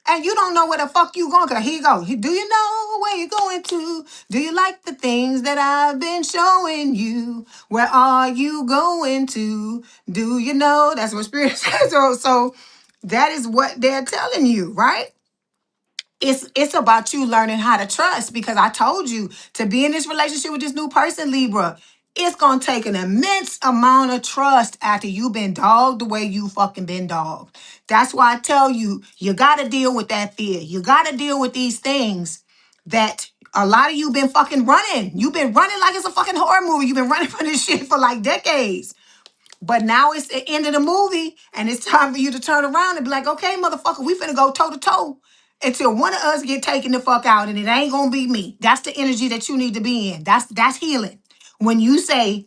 And you don't know where the fuck you going. Cause here you go. Do you know where you're going to? Do you like the things that I've been showing you? Where are you going to? Do you know? That's what Spirit says. So that is what they're telling you, right? It's about you learning how to trust, because I told you to be in this relationship with this new person, Libra. It's gonna take an immense amount of trust after you've been dogged the way you fucking been dogged. That's why I tell you, you gotta deal with that fear. You gotta deal with these things that a lot of you been fucking running. You've been running like it's a fucking horror movie. You've been running from this shit for like decades. But now it's the end of the movie, and it's time for you to turn around and be like, okay, motherfucker, we finna go toe to toe until one of us get taken the fuck out, and it ain't gonna be me. That's the energy that you need to be in. That's healing. When you say,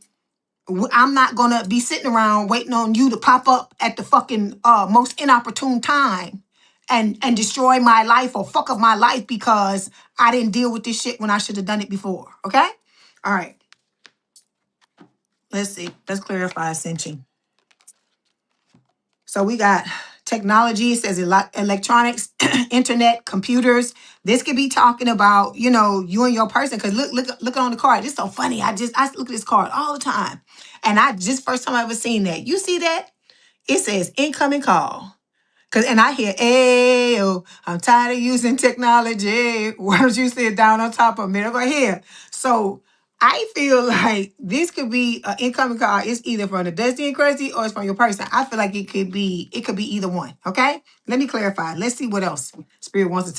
I'm not gonna be sitting around waiting on you to pop up at the fucking most inopportune time and destroy my life or fuck up my life because I didn't deal with this shit when I should have done it before. Okay? All right. Let's see. Let's clarify ascension. So we got technology, it says electronics, internet, computers. This could be talking about, you and your person. Because look on the card. It's so funny. I look at this card all the time. And first time I ever seen that. You see that? It says incoming call. And I hear, "Ayo, I'm tired of using technology. Why don't you sit down on top of me?" Over here. So I feel like this could be an incoming call. It's either from the Dusty and Crazy or it's from your person. I feel like it could be either one. Okay? Let me clarify. Let's see what else Spirit wants to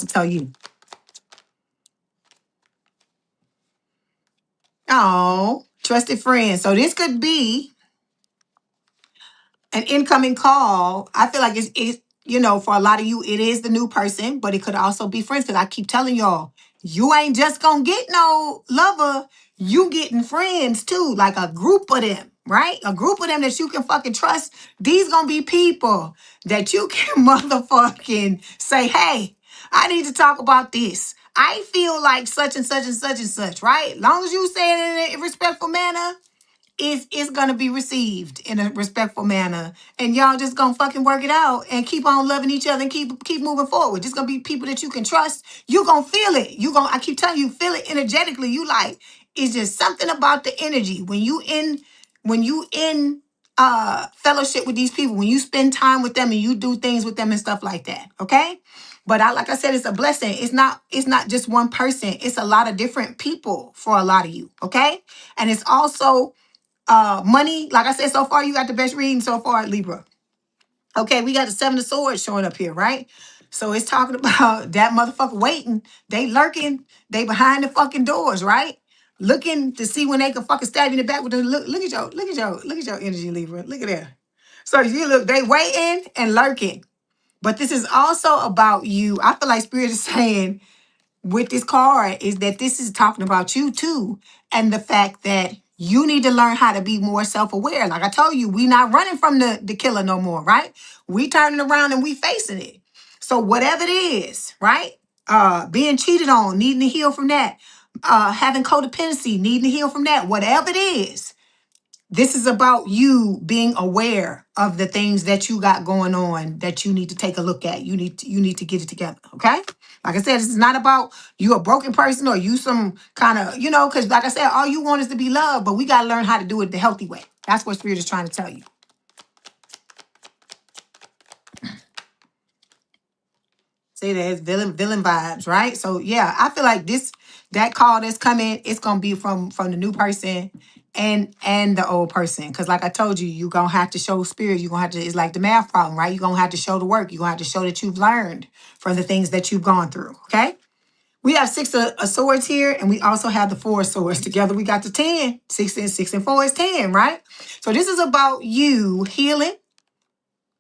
tell you. Oh, trusted friend. So this could be an incoming call. I feel like for a lot of you, it is the new person, but it could also be friends. Because I keep telling y'all, you ain't just gonna get no lover. You getting friends too, like a group of them, right? A group of them that you can fucking trust. These gonna be people that you can motherfucking say, hey, I need to talk about this. I feel like such and such and such and such, right? Long as you say it in a respectful manner, it's gonna be received in a respectful manner, and y'all just gonna fucking work it out and keep on loving each other and keep moving forward. Just gonna be people that you can trust. You gonna feel it. I keep telling you, feel it energetically. You like, it's just something about the energy when you in fellowship with these people, when you spend time with them and you do things with them and stuff like that. Okay. But like I said, it's a blessing. It's not just one person. It's a lot of different people for a lot of you. Okay. And it's also money. Like I said, so far you got the best reading so far, Libra. Okay, we got the Seven of Swords showing up here, right? So it's talking about that motherfucker waiting. They lurking. They behind the fucking doors, right? Looking to see when they can fucking stab you in the back with the look at your energy, Libra. Look at that. So you look, they waiting and lurking. But this is also about you. I feel like Spirit is saying with this card is that this is talking about you too. And the fact that you need to learn how to be more self-aware. Like I told you, we not running from the killer no more, right? We turning around and we facing it. So whatever it is, right? Being cheated on, needing to heal from that. Having codependency, needing to heal from that. Whatever it is, this is about you being aware of the things that you got going on that you need to take a look at. You need to get it together, okay? Like I said, this is not about you a broken person or you some kind of, because like I said, all you want is to be loved, but we got to learn how to do it the healthy way. That's what Spirit is trying to tell you. See, there's villain vibes, right? So yeah, I feel like that call that's coming, it's gonna be from the new person and the old person. Because like I told you, you're gonna have to show Spirit. You're gonna have to, it's like the math problem, right? You're gonna have to show the work. You're gonna have to show that you've learned from the things that you've gone through. Okay. We have six of swords here, and we also have the four of swords. Together we got the 10. Six and four is 10, right? So this is about you healing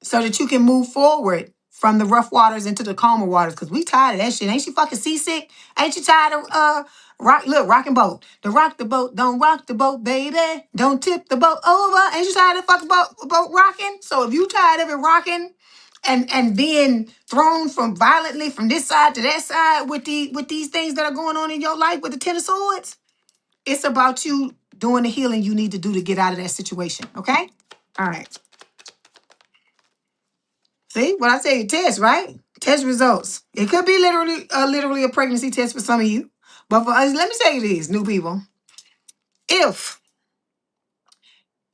so that you can move forward from the rough waters into the calmer waters. Because we tired of that shit. Ain't you fucking seasick? Ain't you tired of rocking boat? Rock the boat, don't rock the boat, baby. Don't tip the boat over. Ain't you tired of fucking boat rocking? So if you tired of it rocking and being thrown from violently from this side to that side with these things that are going on in your life with the 10 of swords, it's about you doing the healing you need to do to get out of that situation. Okay? All right. See what I say? Test, right? Test results. It could be literally a pregnancy test for some of you, but for us, let me tell you this, new people. If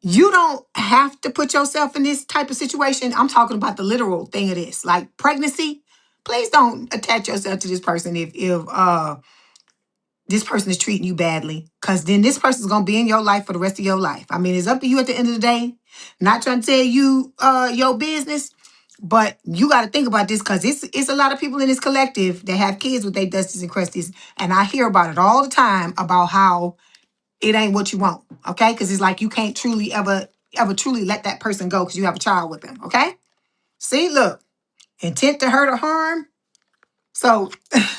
you don't have to put yourself in this type of situation, I'm talking about the literal thing of this, like pregnancy. Please don't attach yourself to this person if this person is treating you badly, because then this person is gonna be in your life for the rest of your life. I mean, it's up to you at the end of the day. Not trying to tell you your business. But you got to think about this because it's a lot of people in this collective that have kids with their Dusties and Crusties. And I hear about it all the time about how it ain't what you want. Okay? Because it's like you can't truly ever truly let that person go because you have a child with them. Okay? See, look, intent to hurt or harm. So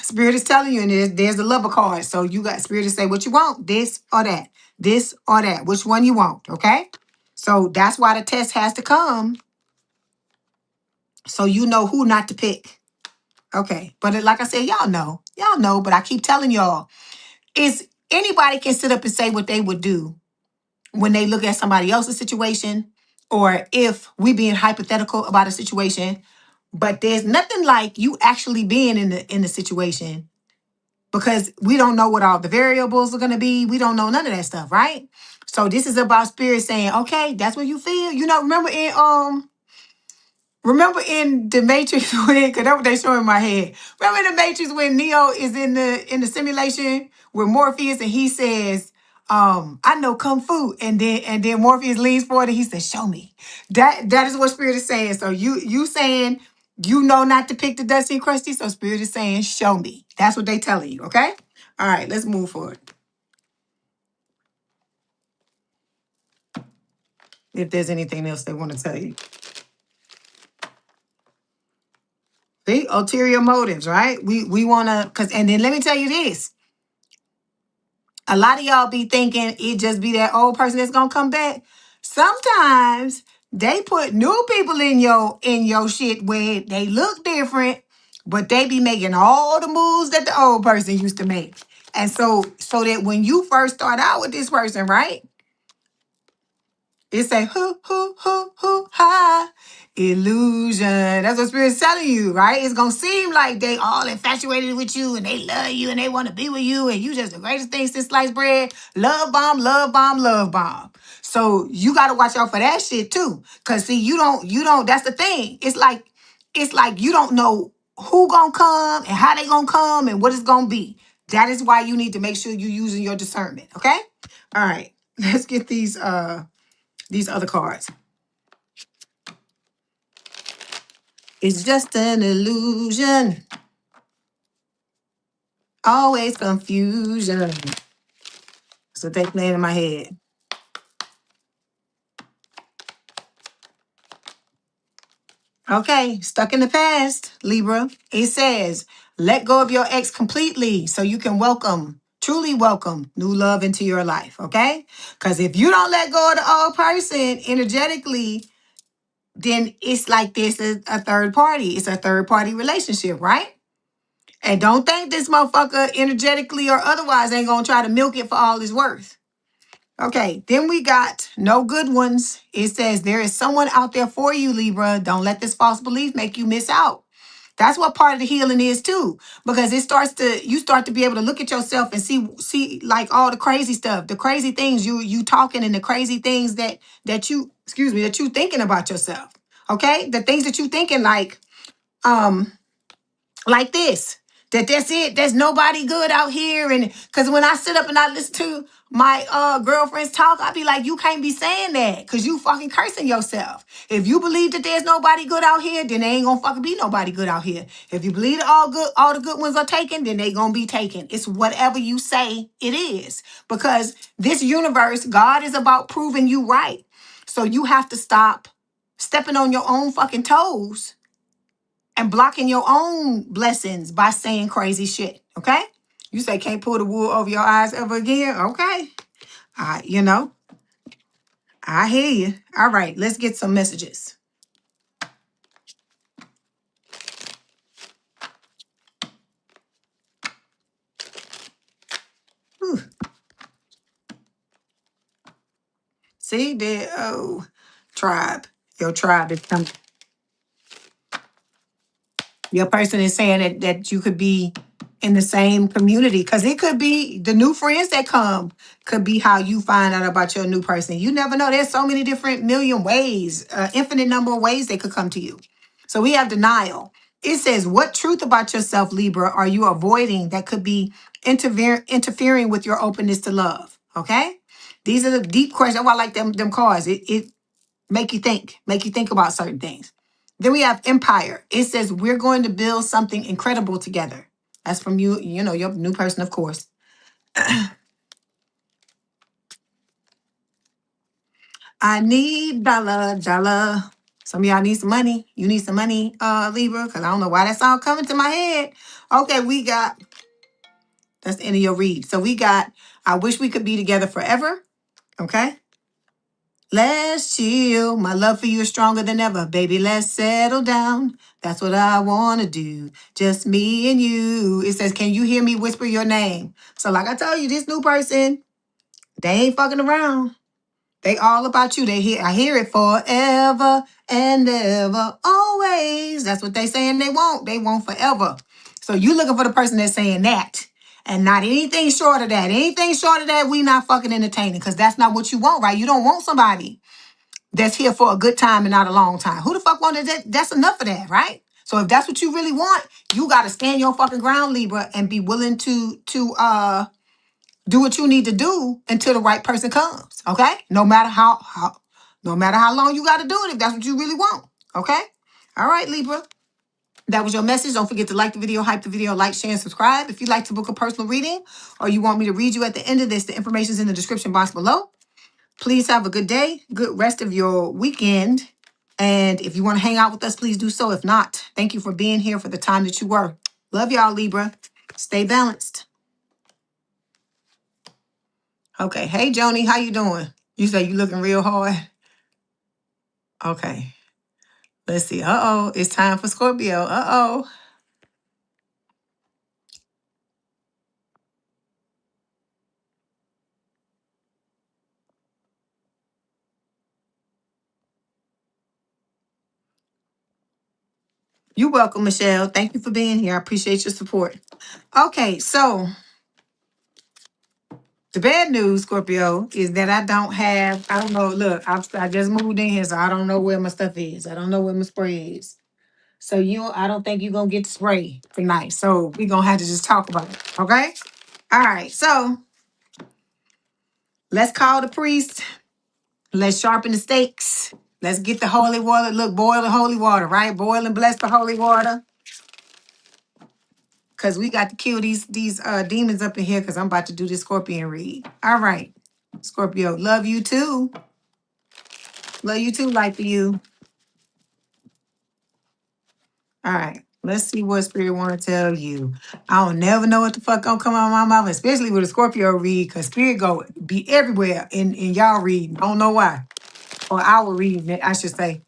Spirit is telling you, and there's the lover card. So you got Spirit to say what you want, this or that, this or that, which one you want. Okay? So that's why the test has to come so you know who not to pick. Okay. But like I said, y'all know, but I keep telling y'all, is anybody can sit up and say what they would do when they look at somebody else's situation, or if we being hypothetical about a situation, but there's nothing like you actually being in the situation, because we don't know what all the variables are going to be. We don't know none of that stuff, right? So this is about Spirit saying, okay, that's what you feel. Remember in the Matrix when, because that's what they show in my head. Remember in the Matrix when Neo is in the simulation with Morpheus and he says, I know Kung Fu. And then Morpheus leans forward and he says, show me. That is what Spirit is saying. So you saying you know not to pick the Dusty and Crusty. So Spirit is saying, show me. That's what they telling you, okay? All right, let's move forward. If there's anything else they want to tell you. See, ulterior motives, right? We want to, and then let me tell you this. A lot of y'all be thinking it just be that old person that's gonna come back. Sometimes they put new people in your shit where they look different, but they be making all the moves that the old person used to make. And so that when you first start out with this person, right? It say ha, illusion. That's what Spirit's telling you, right? It's gonna seem like they all infatuated with you and they love you and they want to be with you and you just the greatest thing since sliced bread. Love bomb, love bomb, love bomb. So you gotta watch out for that shit too. Cause see, you don't, that's the thing. It's like you don't know who gonna come and how they gonna come and what it's gonna be. That is why you need to make sure you're using your discernment. Okay? All right. Let's get these other cards. It's just an illusion. Always confusion. That's what they playing in my head. Okay, stuck in the past, Libra. It says, let go of your ex completely so you can truly welcome new love into your life, okay? Because if you don't let go of the old person energetically, then it's like this is a third party. It's a third party relationship, right? And don't think this motherfucker energetically or otherwise ain't gonna try to milk it for all it's worth. Okay, then we got no good ones. It says there is someone out there for you, Libra. Don't let this false belief make you miss out. That's what part of the healing is too, because you start to be able to look at yourself and see like all the crazy stuff, the crazy things you talking and the crazy things that you that you thinking about yourself. Okay, the things that you thinking um like this. That's it. There's nobody good out here. And because when I sit up and I listen to my girlfriends talk, I be like, you can't be saying that because you fucking cursing yourself. If you believe that there's nobody good out here, then there ain't gonna fucking be nobody good out here. If you believe that all the good ones are taken, then they gonna be taken. It's whatever you say it is. Because this universe, God is about proving you right. So you have to stop stepping on your own fucking toes and blocking your own blessings by saying crazy shit. Okay? You say can't pull the wool over your eyes ever again. Okay. You know, I hear you. All right, let's get some messages. Whew. See there, tribe. Your tribe is coming. Your person is saying that you could be in the same community because it could be the new friends that come could be how you find out about your new person. You never know. There's so many different million ways, infinite number of ways they could come to you. So we have denial. It says, what truth about yourself, Libra, are you avoiding that could be interfering with your openness to love? Okay. These are the deep questions. Oh, I like them cards. It make you think about certain things. Then we have Empire. It says we're going to build something incredible together. That's from you, your new person, of course. I need dollar. Some of y'all need some money. You need some money, Libra, because I don't know why that's all coming to my head. Okay, that's the end of your read. So we got, I wish we could be together forever. Okay. Let's chill. My love for you is stronger than ever. Baby, let's settle down. That's what I want to do. Just me and you. It says, can you hear me whisper your name? So like I told you, this new person, they ain't fucking around. They all about you. I hear it forever and ever, always. That's what they saying they want. They want forever. So you looking for the person that's saying that. And not anything short of that. Anything short of that, we not fucking entertaining. Because that's not what you want, right? You don't want somebody that's here for a good time and not a long time. Who the fuck wanted that? That's enough of that, right? So if that's what you really want, you gotta stand your fucking ground, Libra, and be willing to do what you need to do until the right person comes. Okay? No matter how long you gotta do it, if that's what you really want. Okay? All right, Libra. That was your message. Don't forget to like the video, hype the video, like, share, and subscribe. If you'd like to book a personal reading or you want me to read you at the end of this, the information is in the description box below. Please have a good day, good rest of your weekend. And if you want to hang out with us, please do so. If not, thank you for being here for the time that you were. Love y'all, Libra. Stay balanced. Okay. Hey, Joni, how you doing? You say you looking real hard. Okay. Let's see. Uh-oh. It's time for Scorpio. Uh-oh. You're welcome, Michelle. Thank you for being here. I appreciate your support. Okay, so the bad news, Scorpio, is that I don't know, look, I just moved in here, so I don't know where my stuff is. I don't know where my spray is. So I don't think you're going to get the spray tonight. So we're going to have to just talk about it, okay? All right, so let's call the priest. Let's sharpen the stakes. Let's get the holy water. Look, boil the holy water, right? Boil and bless the holy water. Because we got to kill these demons up in here because I'm about to do this scorpion read. All right. Scorpio, love you too. Love you too, light for you. All right. Let's see what Spirit want to tell you. I don't never know what the fuck gonna come out of my mouth, especially with a Scorpio read, because Spirit go be everywhere in y'all reading. I don't know why. Or our reading, I should say.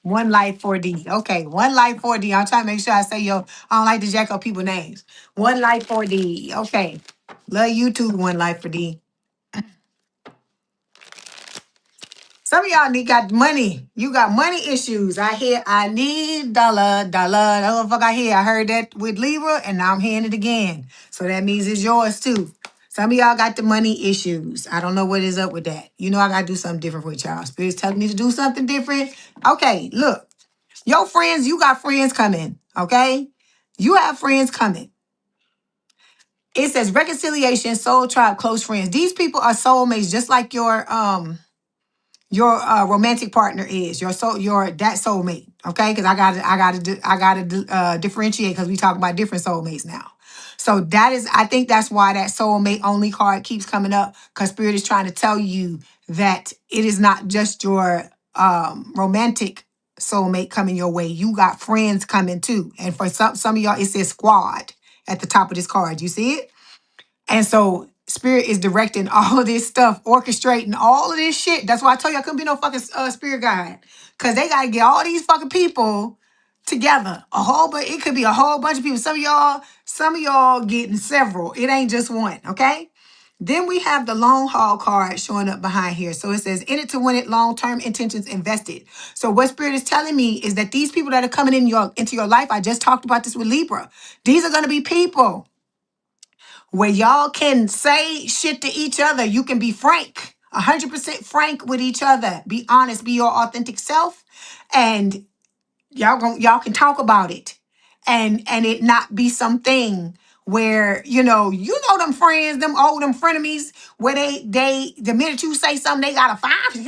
One Life 4D. Okay, One Life 4D. I'm trying to make sure I say I don't like to jack up people's names. One Life 4D. Okay. Love you too, One Life 4D. Some of y'all got money. You got money issues. I hear I need dollar. That's what the fuck I hear. I heard that with Libra and now I'm hearing it again. So that means it's yours too. Some of y'all got the money issues. I don't know what is up with that. You know I gotta do something different with y'all. Spirit's telling me to do something different. Okay, look. Your friends, you got friends coming, okay? You have friends coming. It says reconciliation, soul tribe, close friends. These people are soulmates, just like your romantic partner is your that soulmate, okay? Because I gotta differentiate because we talk about different soulmates now. So that is, I think that's why that soulmate only card keeps coming up, because Spirit is trying to tell you that it is not just your romantic soulmate coming your way. You got friends coming too, and for some of y'all, it says squad at the top of this card. You see it? And so Spirit is directing all of this stuff, orchestrating all of this shit. That's why I told you I couldn't be no fucking spirit guide. Because they got to get all these fucking people together. It could be a whole bunch of people. Some of y'all getting several. It ain't just one, okay? Then we have the long haul card showing up behind here. So it says, in it to win it, long-term intentions invested. So what Spirit is telling me is that these people that are coming into your life, I just talked about this with Libra. These are going to be people where y'all can say shit to each other. You can be frank, 100% frank with each other. Be honest, be your authentic self, and y'all can talk about it, and it not be something where them friends, them frenemies, where they the minute you say something they got a five. They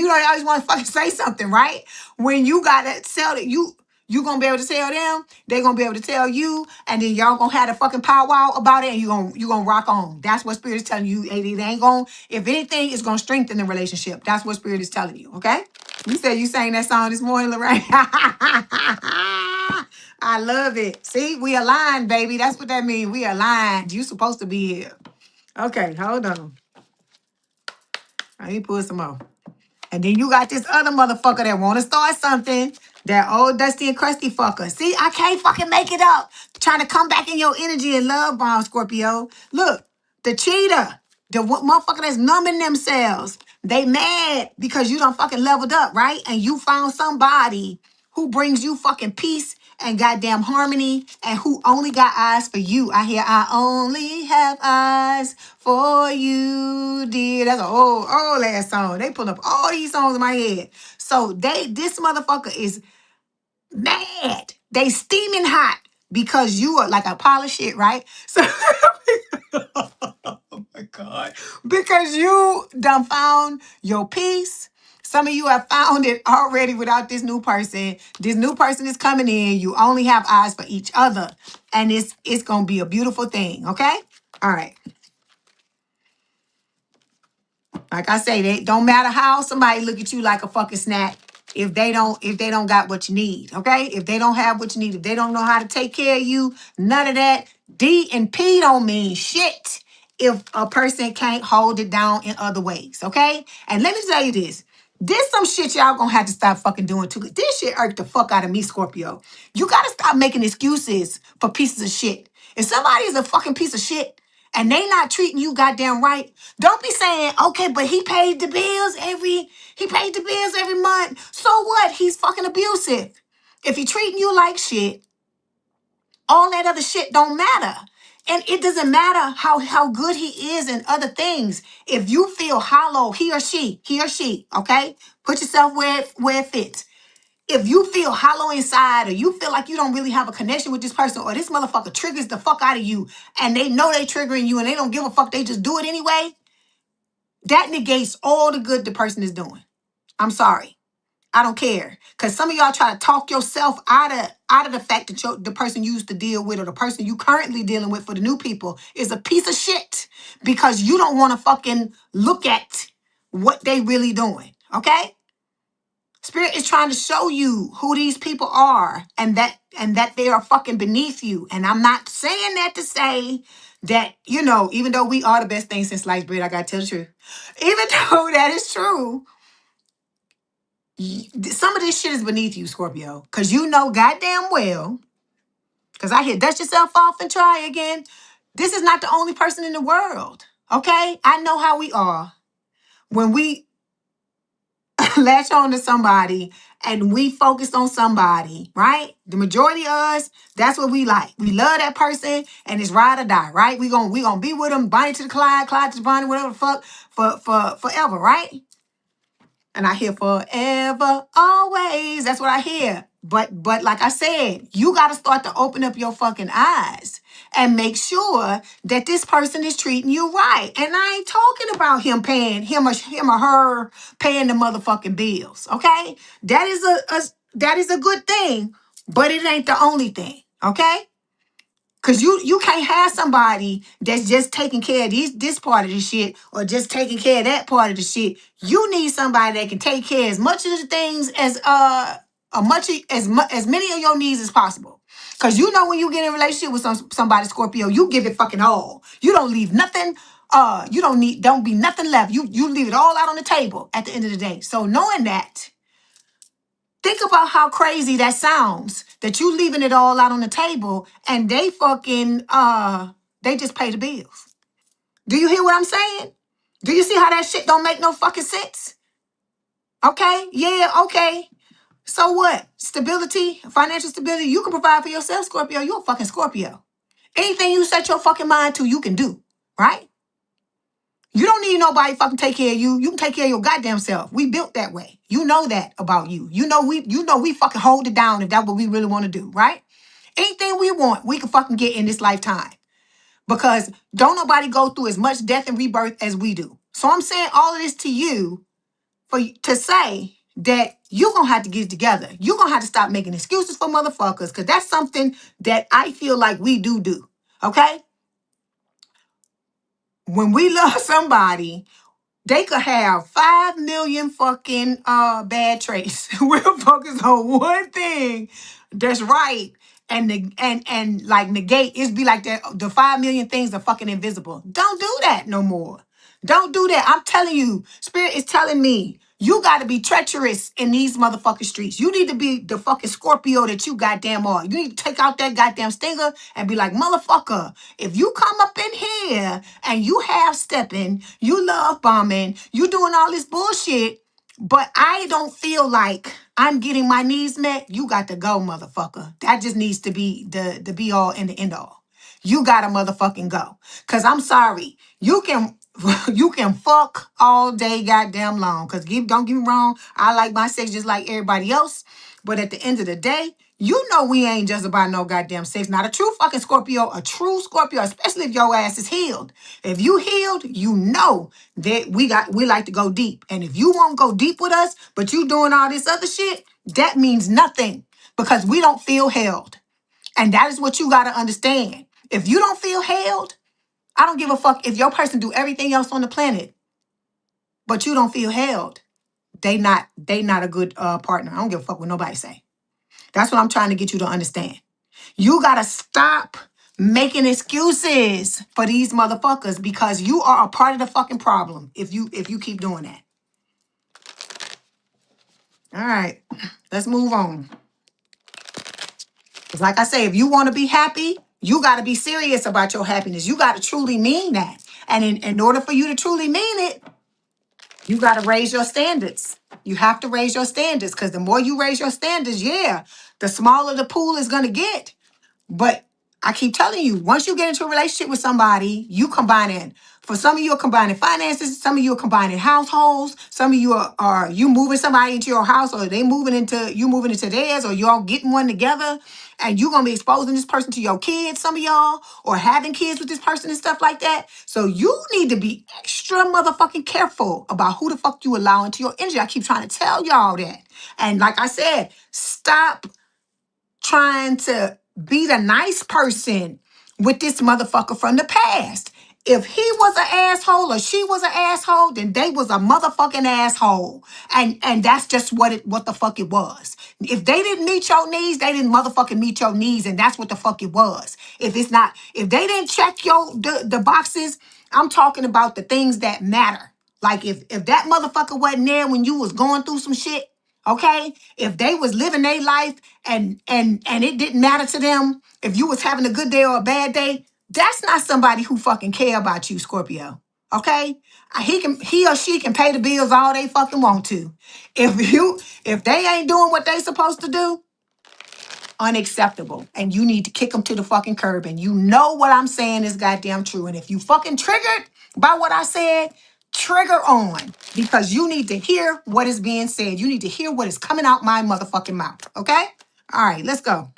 always want to fucking say something, right? When you gotta sell it, you gonna be able to tell them, they gonna be able to tell you, and then y'all gonna have a fucking powwow about it, and you gonna rock on. That's what Spirit is telling you. It ain't gonna, if anything, it's gonna strengthen the relationship. That's what Spirit is telling you, okay? You said you sang that song this morning, Lorraine. I love it. See, we aligned, baby. That's what that means. We aligned. You supposed to be here. Okay, hold on. Let me pull some more. And then you got this other motherfucker that want to start something. That old dusty and crusty fucker. See, I can't fucking make it up. Trying to come back in your energy and love bomb, Scorpio. Look, the cheater. The motherfucker that's numbing themselves. They mad because you done fucking leveled up, right? And you found somebody who brings you fucking peace and goddamn harmony, and who only got eyes for you. I hear, I only have eyes for you, dear. That's an old ass song. They pull up all these songs in my head. So this motherfucker is mad. They steaming hot because you are like a pile of shit, right? So, oh my God. Because you done found your peace. Some of you have found it already without this new person. This new person is coming in. You only have eyes for each other. And it's going to be a beautiful thing, okay? All right. Like I say, they don't matter how somebody look at you like a fucking snack if they don't got what you need, okay? If they don't have what you need, if they don't know how to take care of you, none of that. D and P don't mean shit if a person can't hold it down in other ways, okay? And let me tell you this. This some shit y'all gonna have to stop fucking doing too. This shit irked the fuck out of me, Scorpio. You gotta stop making excuses for pieces of shit. If somebody is a fucking piece of shit, and they not treating you goddamn right, don't be saying, okay, but he paid the bills every month. So what? He's fucking abusive. If he treating you like shit, all that other shit don't matter. And it doesn't matter how good he is and other things. If you feel hollow, he or she, okay? Put yourself where it fits. If you feel hollow inside, or you feel like you don't really have a connection with this person, or this motherfucker triggers the fuck out of you, and they know they triggering you and they don't give a fuck, they just do it anyway, that negates all the good the person is doing. I'm sorry. I don't care. Because some of y'all try to talk yourself out of the fact that the person you used to deal with or the person you currently dealing with for the new people is a piece of shit because you don't want to fucking look at what they really doing. Okay? Spirit is trying to show you who these people are and that they are fucking beneath you. And I'm not saying that to say that, you know, even though we are the best thing since sliced bread, I gotta tell the truth. Even though that is true, some of this shit is beneath you, Scorpio. Because you know goddamn well, because I hear dust yourself off and try again. This is not the only person in the world. Okay? I know how we are. When we latch on to somebody and we focus on somebody, right? The majority of us, that's what we like. We love that person and it's ride or die, right? We gonna be with them, Bonnie to the Clyde, Clyde to the Bonnie, whatever the fuck, for forever, right? And I hear forever, always. That's what I hear. But like I said, you got to start to open up your fucking eyes and make sure that this person is treating you right. And I ain't talking about him or her paying the motherfucking bills. Okay, that is a good thing, but it ain't the only thing. Okay. Cause you can't have somebody that's just taking care of this part of the shit or just taking care of that part of the shit. You need somebody that can take care of as much of the things as as many of your needs as possible. Cause you know when you get in a relationship with somebody, Scorpio, you give it fucking all. You don't leave nothing. You don't be nothing left. You leave it all out on the table at the end of the day. So knowing that. Think about how crazy that sounds, that you leaving it all out on the table and they fucking, they just pay the bills. Do you hear what I'm saying? Do you see how that shit don't make no fucking sense? Okay, yeah, okay. So what? Stability, financial stability, you can provide for yourself, Scorpio. You're a fucking Scorpio. Anything you set your fucking mind to, you can do, right? You don't need nobody fucking take care of you. You can take care of your goddamn self. We built that way. You know that about you. You know we fucking hold it down if that's what we really want to do, right? Anything we want, we can fucking get in this lifetime. Because don't nobody go through as much death and rebirth as we do. So I'm saying all of this to you to say that you're gonna have to get it together. You're gonna have to stop making excuses for motherfuckers, because that's something that I feel like we do. Okay? When we love somebody, they could have 5 million fucking bad traits. We'll focus on one thing that's right and like negate. It's be like that. The 5 million things are fucking invisible. Don't do that no more. Don't do that. I'm telling you, Spirit is telling me you got to be treacherous in these motherfucking streets. You need to be the fucking Scorpio that you goddamn are. You need to take out that goddamn stinger and be like, motherfucker, if you come up in here and you half stepping, you love bombing, you doing all this bullshit, but I don't feel like I'm getting my needs met, you got to go, motherfucker. That just needs to be the be all and the end all. You gotta motherfucking go. Cause I'm sorry. You can you can fuck all day goddamn long. Cause don't get me wrong, I like my sex just like everybody else. But at the end of the day, you know we ain't just about no goddamn sex. Not a true fucking Scorpio, a true Scorpio, especially if your ass is healed. If you healed, you know that we like to go deep. And if you won't go deep with us, but you doing all this other shit, that means nothing. Because we don't feel held. And that is what you gotta understand. If you don't feel held, I don't give a fuck if your person do everything else on the planet, but you don't feel held. They not a good partner. I don't give a fuck what nobody say. That's what I'm trying to get you to understand. You gotta stop making excuses for these motherfuckers because you are a part of the fucking problem if you keep doing that. All right, let's move on. Because like I say, if you want to be happy, you got to be serious about your happiness. You got to truly mean that. And in order for you to truly mean it, you got to raise your standards. You have to raise your standards because the more you raise your standards, yeah, the smaller the pool is going to get. But I keep telling you, once you get into a relationship with somebody, you combining. For some of you are combining finances. Some of you are combining households. Some of you are you moving somebody into your house, or they moving into theirs, or you all getting one together. and you're gonna be exposing this person to your kids, some of y'all, or having kids with this person and stuff like that. So you need to be extra motherfucking careful about who the fuck you allow into your energy. I keep trying to tell y'all that. And like I said, stop trying to be the nice person with this motherfucker from the past. If he was an asshole or she was an asshole, then they was a motherfucking asshole. And that's just what the fuck it was. If they didn't meet your needs, they didn't motherfucking meet your needs, and that's what the fuck it was. If they didn't check the boxes, I'm talking about the things that matter. Like if that motherfucker wasn't there when you was going through some shit, okay? If they was living their life and it didn't matter to them if you was having a good day or a bad day, that's not somebody who fucking care about you, Scorpio. Okay? He or she can pay the bills all they fucking want to. If they ain't doing what they supposed to do, unacceptable. And you need to kick them to the fucking curb. And you know what I'm saying is goddamn true. And if you fucking triggered by what I said, trigger on. Because you need to hear what is being said. You need to hear what is coming out my motherfucking mouth. Okay? All right, let's go.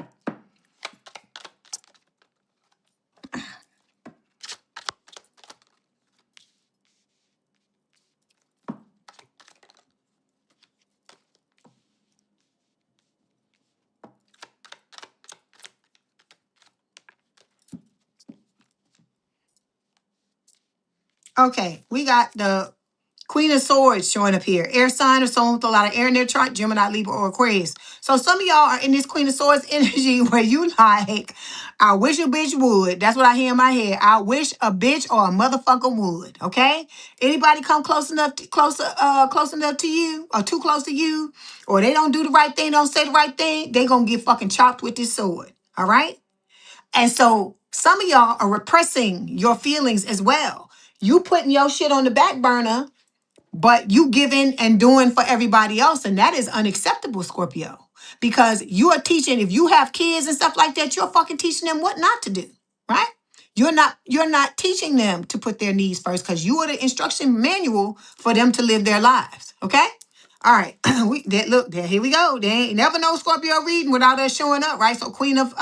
Okay, we got the Queen of Swords showing up here. Air sign or someone with a lot of air in their chart, Gemini, Libra, or Aquarius. So some of y'all are in this Queen of Swords energy where you like, I wish a bitch would. That's what I hear in my head. I wish a bitch or a motherfucker would. Okay? Anybody come close enough to you, or too close to you, or they don't do the right thing, don't say the right thing, they gonna get fucking chopped with this sword. All right? And so some of y'all are repressing your feelings as well. You putting your shit on the back burner, but you giving and doing for everybody else. And that is unacceptable, Scorpio. Because you are teaching, if you have kids and stuff like that, you're fucking teaching them what not to do, right? You're not teaching them to put their needs first because you are the instruction manual for them to live their lives. Okay? All right. Look, there, here we go. They ain't never know Scorpio reading without us showing up, right? So Queen of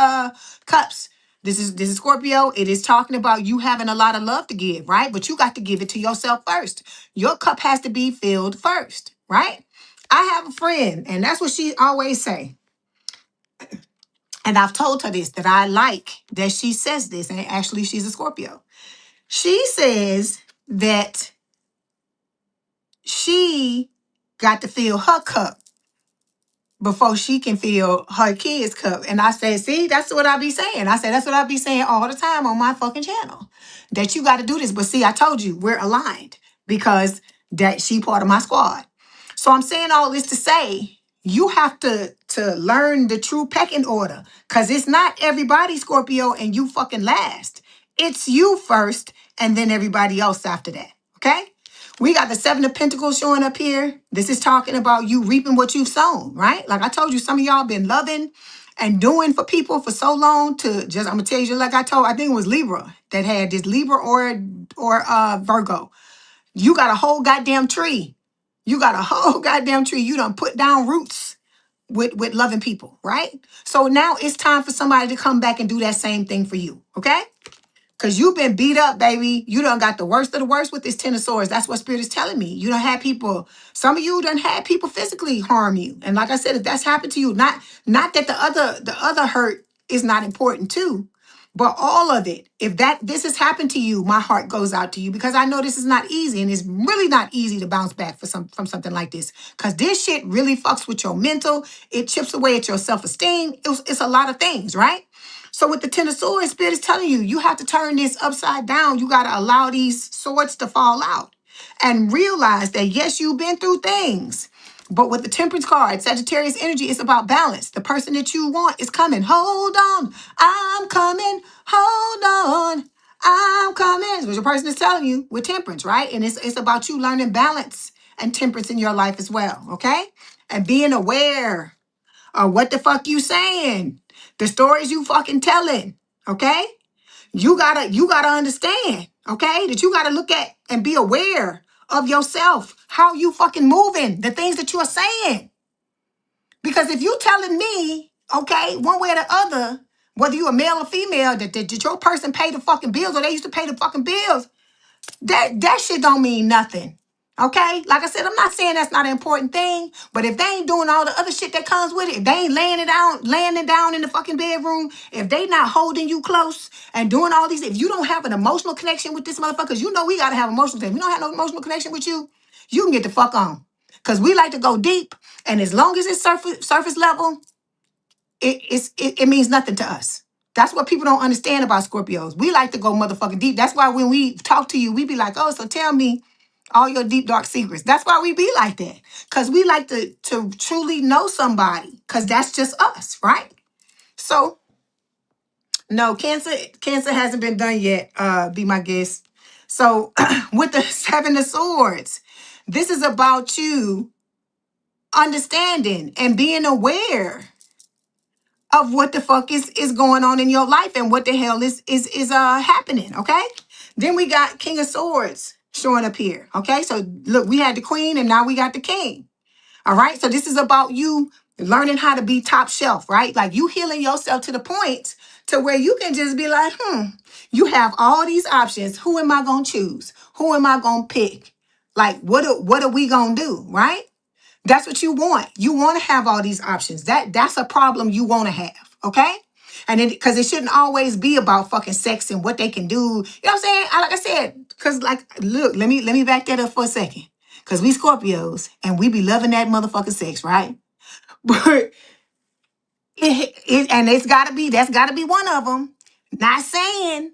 Cups. This is Scorpio. It is talking about you having a lot of love to give, right? But you got to give it to yourself first. Your cup has to be filled first, right? I have a friend, and that's what she always say. And I've told her this, that I like that she says this, and actually she's a Scorpio. She says that she got to fill her cup before she can fill her kids' cup. And I said, see, that's what I be saying. I said, that's what I be saying all the time on my fucking channel. That you got to do this. But see, I told you, we're aligned because that she part of my squad. So I'm saying all this to say, you have to learn the true pecking order. Because it's not everybody, Scorpio, and you fucking last. It's you first, and then everybody else after that. Okay? We got the Seven of Pentacles showing up here. This is talking about you reaping what you've sown, right? Like I told you, some of y'all been loving and doing for people for so long to just, I'm going to tell you, like I think it was Libra that had this, Libra or Virgo. You got a whole goddamn tree. You got a whole goddamn tree. You done put down roots with loving people, right? So now it's time for somebody to come back and do that same thing for you, okay? Because you've been beat up, baby. You done got the worst of the worst with this Ten of Swords. That's what Spirit is telling me. You done had people, some of you done had people physically harm you. And like I said, if that's happened to you, not that the other hurt is not important too, but all of it. If this has happened to you, my heart goes out to you because I know this is not easy, and it's really not easy to bounce back from something like this. Because this shit really fucks with your mental. It chips away at your self-esteem. It's a lot of things, right? So with the Ten of Swords, Spirit is telling you, you have to turn this upside down. You got to allow these swords to fall out and realize that, yes, you've been through things. But with the Temperance card, Sagittarius energy, it's about balance. The person that you want is coming. Hold on. I'm coming. Hold on. I'm coming. That's what your person is telling you with Temperance, right? And it's about you learning balance and temperance in your life as well, okay? And being aware of what the fuck you saying. The stories you fucking telling, okay? You gotta understand, okay? That you gotta look at and be aware of yourself, how you fucking moving, the things that you are saying. Because if you telling me Okay, one way or the other, whether you a male or female, that your person pay the fucking bills or they used to pay the fucking bills, that shit don't mean nothing. Okay? Like I said, I'm not saying that's not an important thing, but if they ain't doing all the other shit that comes with it, if they ain't laying it down in the fucking bedroom, if they not holding you close and doing all these, if you don't have an emotional connection with this motherfucker, 'cause you know we gotta have emotional connection. If we don't have no emotional connection with you, you can get the fuck on. Cause we like to go deep, and as long as it's surface level, it means nothing to us. That's what people don't understand about Scorpios. We like to go motherfucking deep. That's why when we talk to you, we be like, oh, so tell me all your deep, dark secrets. That's why we be like that. Because we like to truly know somebody. Because that's just us, right? So, no, Cancer hasn't been done yet, be my guest. So, with the Seven of Swords, this is about you understanding and being aware of what the fuck is going on in your life and what the hell is happening, okay? Then we got King of Swords showing up here, okay? So look, we had the Queen and now we got the King. All right? So this is about you learning how to be top shelf, right? Like you healing yourself to the point to where you can just be like, you have all these options. Who am I going to choose? Who am I going to pick? Like what are we going to do, right? That's what you want. You want to have all these options. That's a problem you want to have, okay? And then because it shouldn't always be about fucking sex and what they can do. You know what I'm saying? Like I said, because like, look, let me back that up for a second. Because we Scorpios and we be loving that motherfucking sex, right? But and that's gotta be one of them. Not saying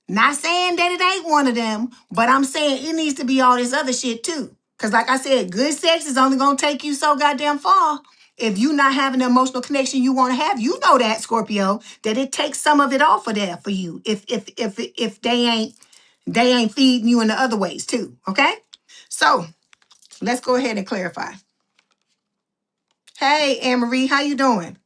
not saying that it ain't one of them, but I'm saying it needs to be all this other shit too. Because like I said, good sex is only going to take you so goddamn far. If you not having the emotional connection you want to have, you know that, Scorpio, that it takes some of it off of there for you. If they ain't feeding you in the other ways too. Okay? So let's go ahead and clarify. Hey, Anne-Marie, how you doing?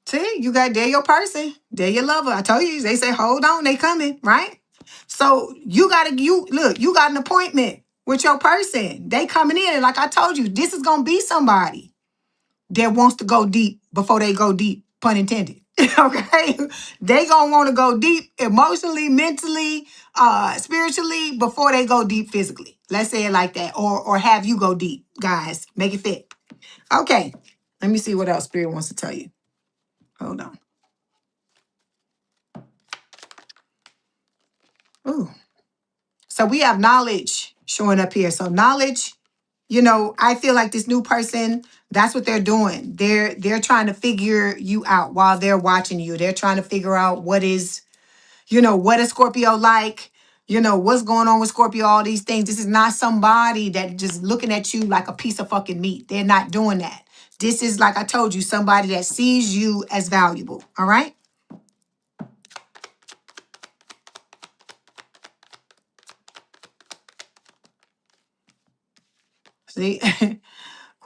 See, you got there your person, there your lover. I told you, they say, hold on, they coming, right? So you got an appointment with your person. They coming in. And like I told you, this is going to be somebody that wants to go deep before they go deep, pun intended. Okay? They going to want to go deep emotionally, mentally, spiritually before they go deep physically. Let's say it like that. Or have you go deep, guys. Make it fit. Okay. Let me see what else Spirit wants to tell you. Hold on. Ooh. So we have knowledge showing up here. So knowledge, I feel like this new person, that's what they're doing. They're trying to figure you out while they're watching you. They're trying to figure out what is Scorpio like, what's going on with Scorpio, all these things. This is not somebody that just looking at you like a piece of fucking meat. They're not doing that. This is, like I told you, somebody that sees you as valuable. All right? See?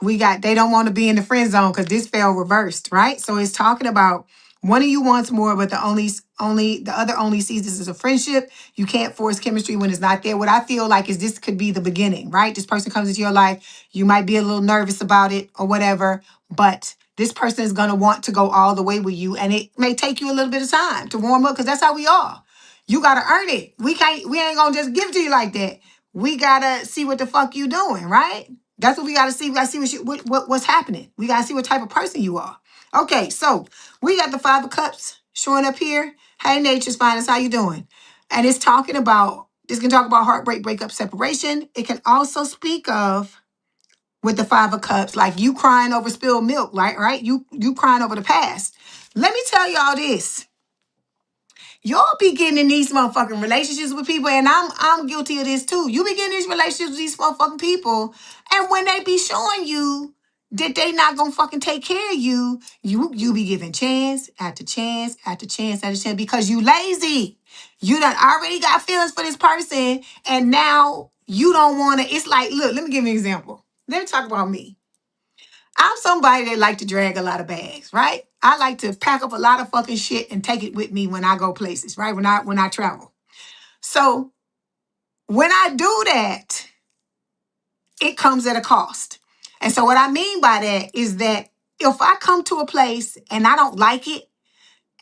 They don't want to be in the friend zone because this fell reversed, right? So it's talking about one of you wants more, but the other only sees this as a friendship. You can't force chemistry when it's not there. What I feel like is this could be the beginning, right? This person comes into your life. You might be a little nervous about it or whatever, but this person is going to want to go all the way with you. And it may take you a little bit of time to warm up because that's how we are. You got to earn it. We ain't going to just give it to you like that. We got to see what the fuck you doing, right? That's what we got to see. We got to see what's happening. We got to see what type of person you are. Okay, so we got the Five of Cups showing up here. Hey, Nature's Finest, how you doing? And this can talk about heartbreak, breakup, separation. It can also speak of, with the Five of Cups, like you crying over spilled milk, right? You crying over the past. Let me tell y'all this. Y'all be getting in these motherfucking relationships with people, and I'm guilty of this too. You be getting these relationships with these motherfucking people, and when they be showing you that they not gonna fucking take care of you, you be giving chance after chance after chance after chance because you lazy. You done already got feelings for this person, and now you don't want to. It's like, look, let me give you an example. Let me talk about me. I'm somebody that like to drag a lot of bags, right? I like to pack up a lot of fucking shit and take it with me when I go places, right? When I travel. So when I do that, it comes at a cost. And so what I mean by that is that if I come to a place and I don't like it,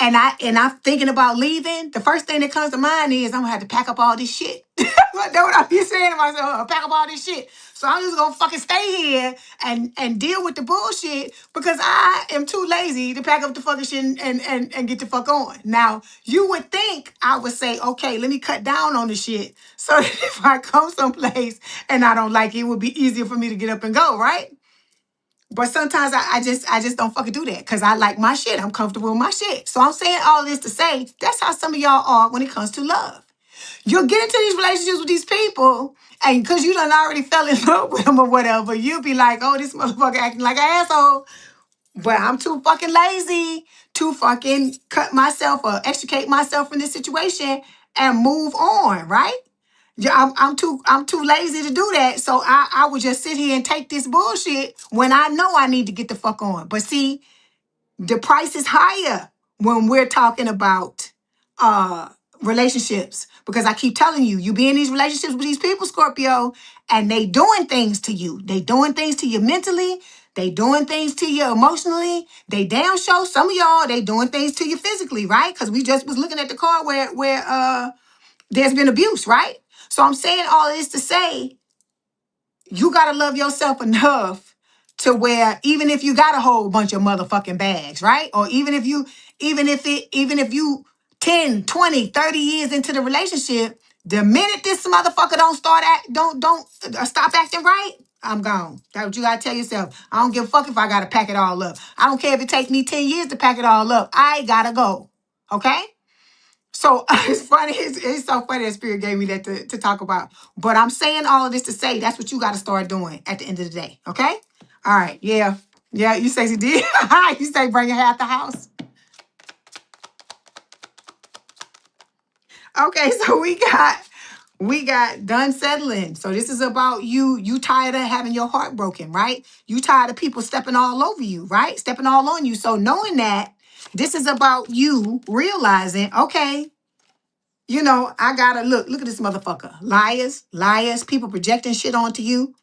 and I'm thinking about leaving, the first thing that comes to mind is I'm gonna have to pack up all this shit. That's what I be saying to myself, pack up all this shit. So I'm just gonna fucking stay here and deal with the bullshit because I am too lazy to pack up the fucking shit and get the fuck on. Now, you would think I would say, okay, let me cut down on the shit so that if I come someplace and I don't like it, it would be easier for me to get up and go, right? But sometimes I just don't fucking do that because I like my shit. I'm comfortable with my shit. So I'm saying all this to say that's how some of y'all are when it comes to love. You'll get into these relationships with these people, and because you done already fell in love with them or whatever, you'll be like, oh, this motherfucker acting like an asshole. But I'm too fucking lazy to fucking cut myself or extricate myself from this situation and move on, right? Yeah, I'm too lazy to do that. So I would just sit here and take this bullshit when I know I need to get the fuck on. But see, the price is higher when we're talking about uh relationships. Because I keep telling you, you be in these relationships with these people, Scorpio, and they doing things to you. They doing things to you mentally, they doing things to you emotionally. They damn sure some of y'all they doing things to you physically, right? Because we just was looking at the card where there's been abuse, right? So I'm saying all this to say you gotta love yourself enough to where even if you got a whole bunch of motherfucking bags, right? Or even if you 10, 20, 30 years into the relationship, the minute this motherfucker don't stop acting right, I'm gone. That's what you gotta tell yourself. I don't give a fuck if I gotta pack it all up. I don't care if it takes me 10 years to pack it all up. I gotta go. Okay? So it's funny. It's so funny that Spirit gave me that to talk about. But I'm saying all of this to say that's what you got to start doing at the end of the day. Okay? All right. Yeah. Yeah. You say you did. You say bring your hat at the house. Okay. So we got done settling. So this is about you. You tired of having your heart broken, right? You tired of people stepping all over you, right? Stepping all on you. So knowing that this is about you realizing, okay. You know, I gotta look at this motherfucker. Liars, people projecting shit onto you.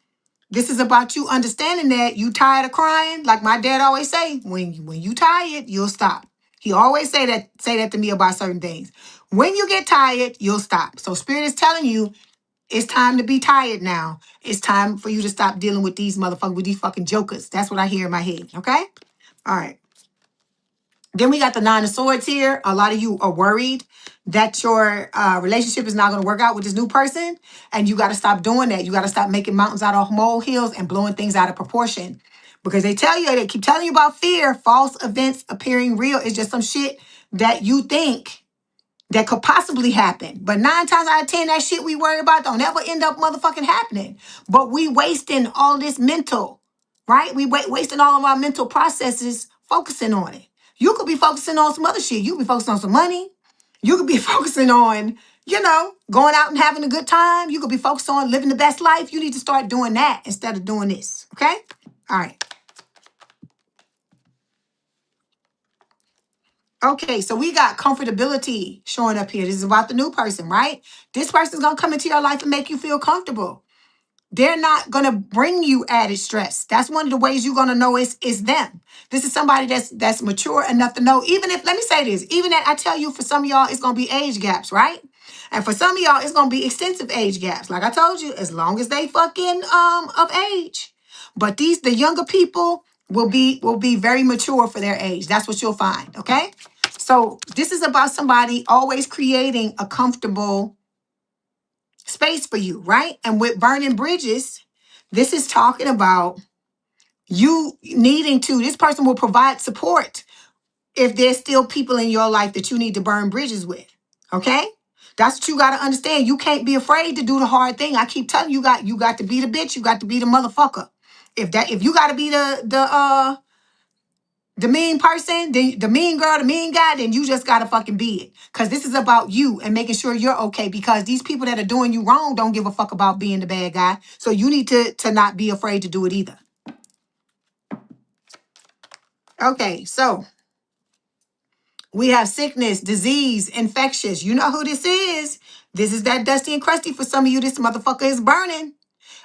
This is about you understanding that you tired of crying. Like my dad always say, when you tired, you'll stop. He always say that to me about certain things. When you get tired, you'll stop. So Spirit is telling you it's time to be tired now. It's time for you to stop dealing with these motherfuckers, with these fucking jokers. That's what I hear in my head. Okay? All right. Then we got the Nine of Swords here. A lot of you are worried that your relationship is not going to work out with this new person. And you got to stop doing that. You got to stop making mountains out of molehills and blowing things out of proportion. Because they keep telling you about fear, false events appearing real. It's just some shit that you think that could possibly happen. But 9 times out of 10, that shit we worry about don't ever end up motherfucking happening. But we wasting all this mental, right? We wasting all of our mental processes focusing on it. You could be focusing on some other shit. You could be focusing on some money. You could be focusing on, going out and having a good time. You could be focused on living the best life. You need to start doing that instead of doing this, okay? All right. Okay, so we got comfortability showing up here. This is about the new person, right? This person's going to come into your life and make you feel comfortable. They're not going to bring you added stress. That's one of the ways you're going to know it's them. This is somebody that's mature enough to know, even if, let me say this, even that I tell you for some of y'all, it's going to be age gaps, right? And for some of y'all, it's going to be extensive age gaps. Like I told you, as long as they fucking of age. But the younger people will be very mature for their age. That's what you'll find, okay? So this is about somebody always creating a comfortable space for you, right? And with burning bridges, this is talking about you needing to, this person will provide support if there's still people in your life that you need to burn bridges with, okay? That's what you got to understand. You can't be afraid to do the hard thing. I keep telling you, you got to be the bitch. You got to be the motherfucker. If you got to be the mean person, the mean girl, the mean guy, then you just gotta fucking be it. Because this is about you and making sure you're okay. Because these people that are doing you wrong don't give a fuck about being the bad guy. So you need to not be afraid to do it either. Okay, so we have sickness, disease, infectious. You know who this is. This is that dusty and crusty for some of you. This motherfucker is burning.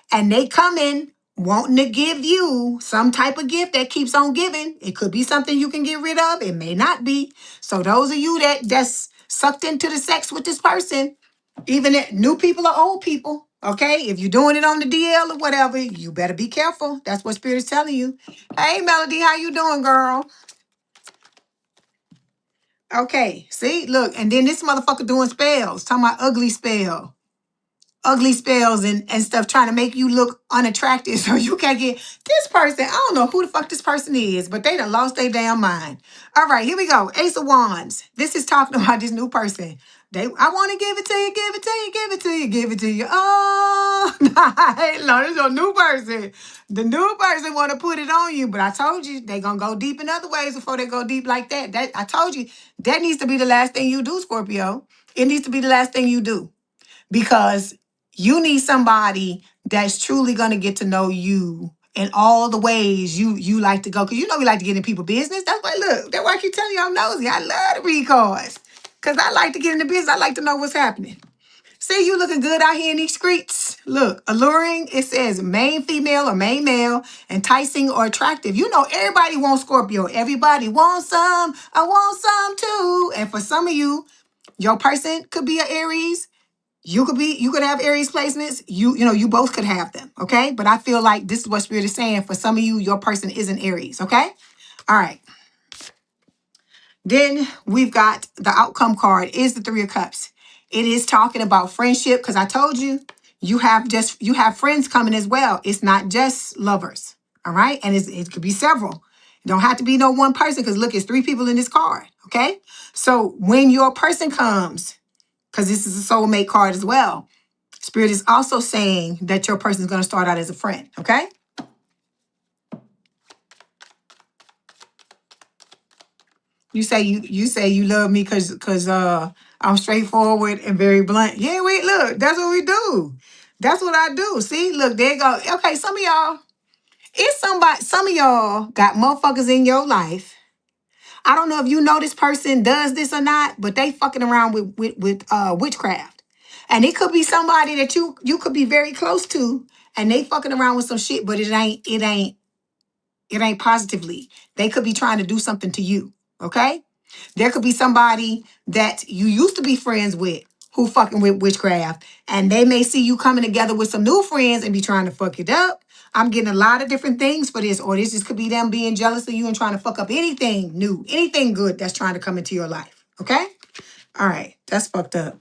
And they coming wanting to give you some type of gift that keeps on giving. It could be something you can get rid of. It may not be. So those of you that's sucked into the sex with this person, even new people or old people, okay? If you're doing it on the DL or whatever, you better be careful. That's what Spirit is telling you. Hey, Melody, how you doing, girl? Okay, see, look, and then this motherfucker doing spells, talking about ugly spells and stuff, trying to make you look unattractive so you can't get this person. I don't know who the fuck this person is, but they done lost their damn mind. All right, here we go. Ace of Wands. This is talking about this new person. I want to give it to you, give it to you, give it to you, give it to you. Oh, no, this is a new person. The new person want to put it on you, but I told you they gonna go deep in other ways before they go deep like that. That I told you that needs to be the last thing you do, Scorpio. It needs to be the last thing you do, because you need somebody that's truly going to get to know you in all the ways you like to go. Because you know we like to get in people's business. That's why, look, that's why I keep telling you I'm nosy. I love to read cards. Because I like to get in the business. I like to know what's happening. See, you looking good out here in these streets. Look, alluring, it says main female or main male, enticing or attractive. You know, everybody wants Scorpio. Everybody wants some. I want some too. And for some of you, your person could be an Aries. You could have Aries placements. You know, you both could have them. Okay. But I feel like this is what Spirit is saying. For some of you, your person isn't Aries. Okay. All right. Then we've got the outcome card is the Three of Cups. It is talking about friendship, because I told you, you have friends coming as well. It's not just lovers. All right. And it could be several. It don't have to be no one person, because look, it's three people in this card. Okay. So when your person comes, because this is a soulmate card as well, Spirit is also saying that your person is going to start out as a friend, okay? You say you love me because I'm straightforward and very blunt. Yeah, wait, look, that's what we do. That's what I do. See, look, there you go. Okay, some of y'all got motherfuckers in your life. I don't know if you know this person does this or not, but they fucking around with witchcraft. And it could be somebody that you could be very close to, and they fucking around with some shit, but it ain't positively. They could be trying to do something to you. Okay? There could be somebody that you used to be friends with who fucking with witchcraft, and they may see you coming together with some new friends and be trying to fuck it up. I'm getting a lot of different things for this, or this just could be them being jealous of you and trying to fuck up anything new, anything good that's trying to come into your life. Okay? All right. That's fucked up.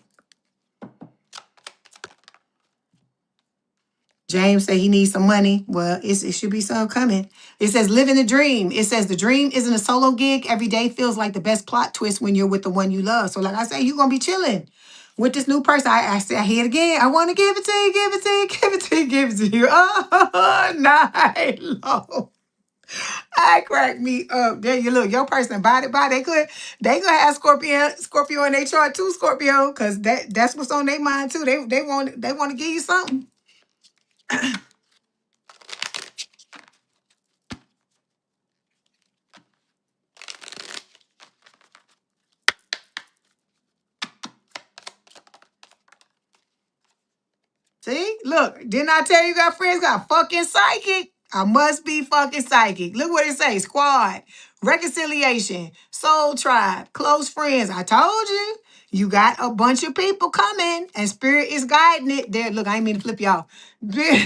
James said he needs some money. Well, it should be some coming. It says living the dream. It says the dream isn't a solo gig. Every day feels like the best plot twist when you're with the one you love. So like I say, you're going to be chilling with this new person. I hear it again. I want to give it to you, give it to you, give it to you, give it to you. Oh, night low. I crack me up. There you look. Your person body. They could have Scorpio in their chart too, Scorpio, because that's what's on their mind too. They want to give you something. See, look, didn't I tell you got friends got fucking psychic? I must be fucking psychic. Look what it says: squad, reconciliation, soul tribe, close friends. I told you, you got a bunch of people coming, and Spirit is guiding it. There, look, I ain't mean to flip y'all.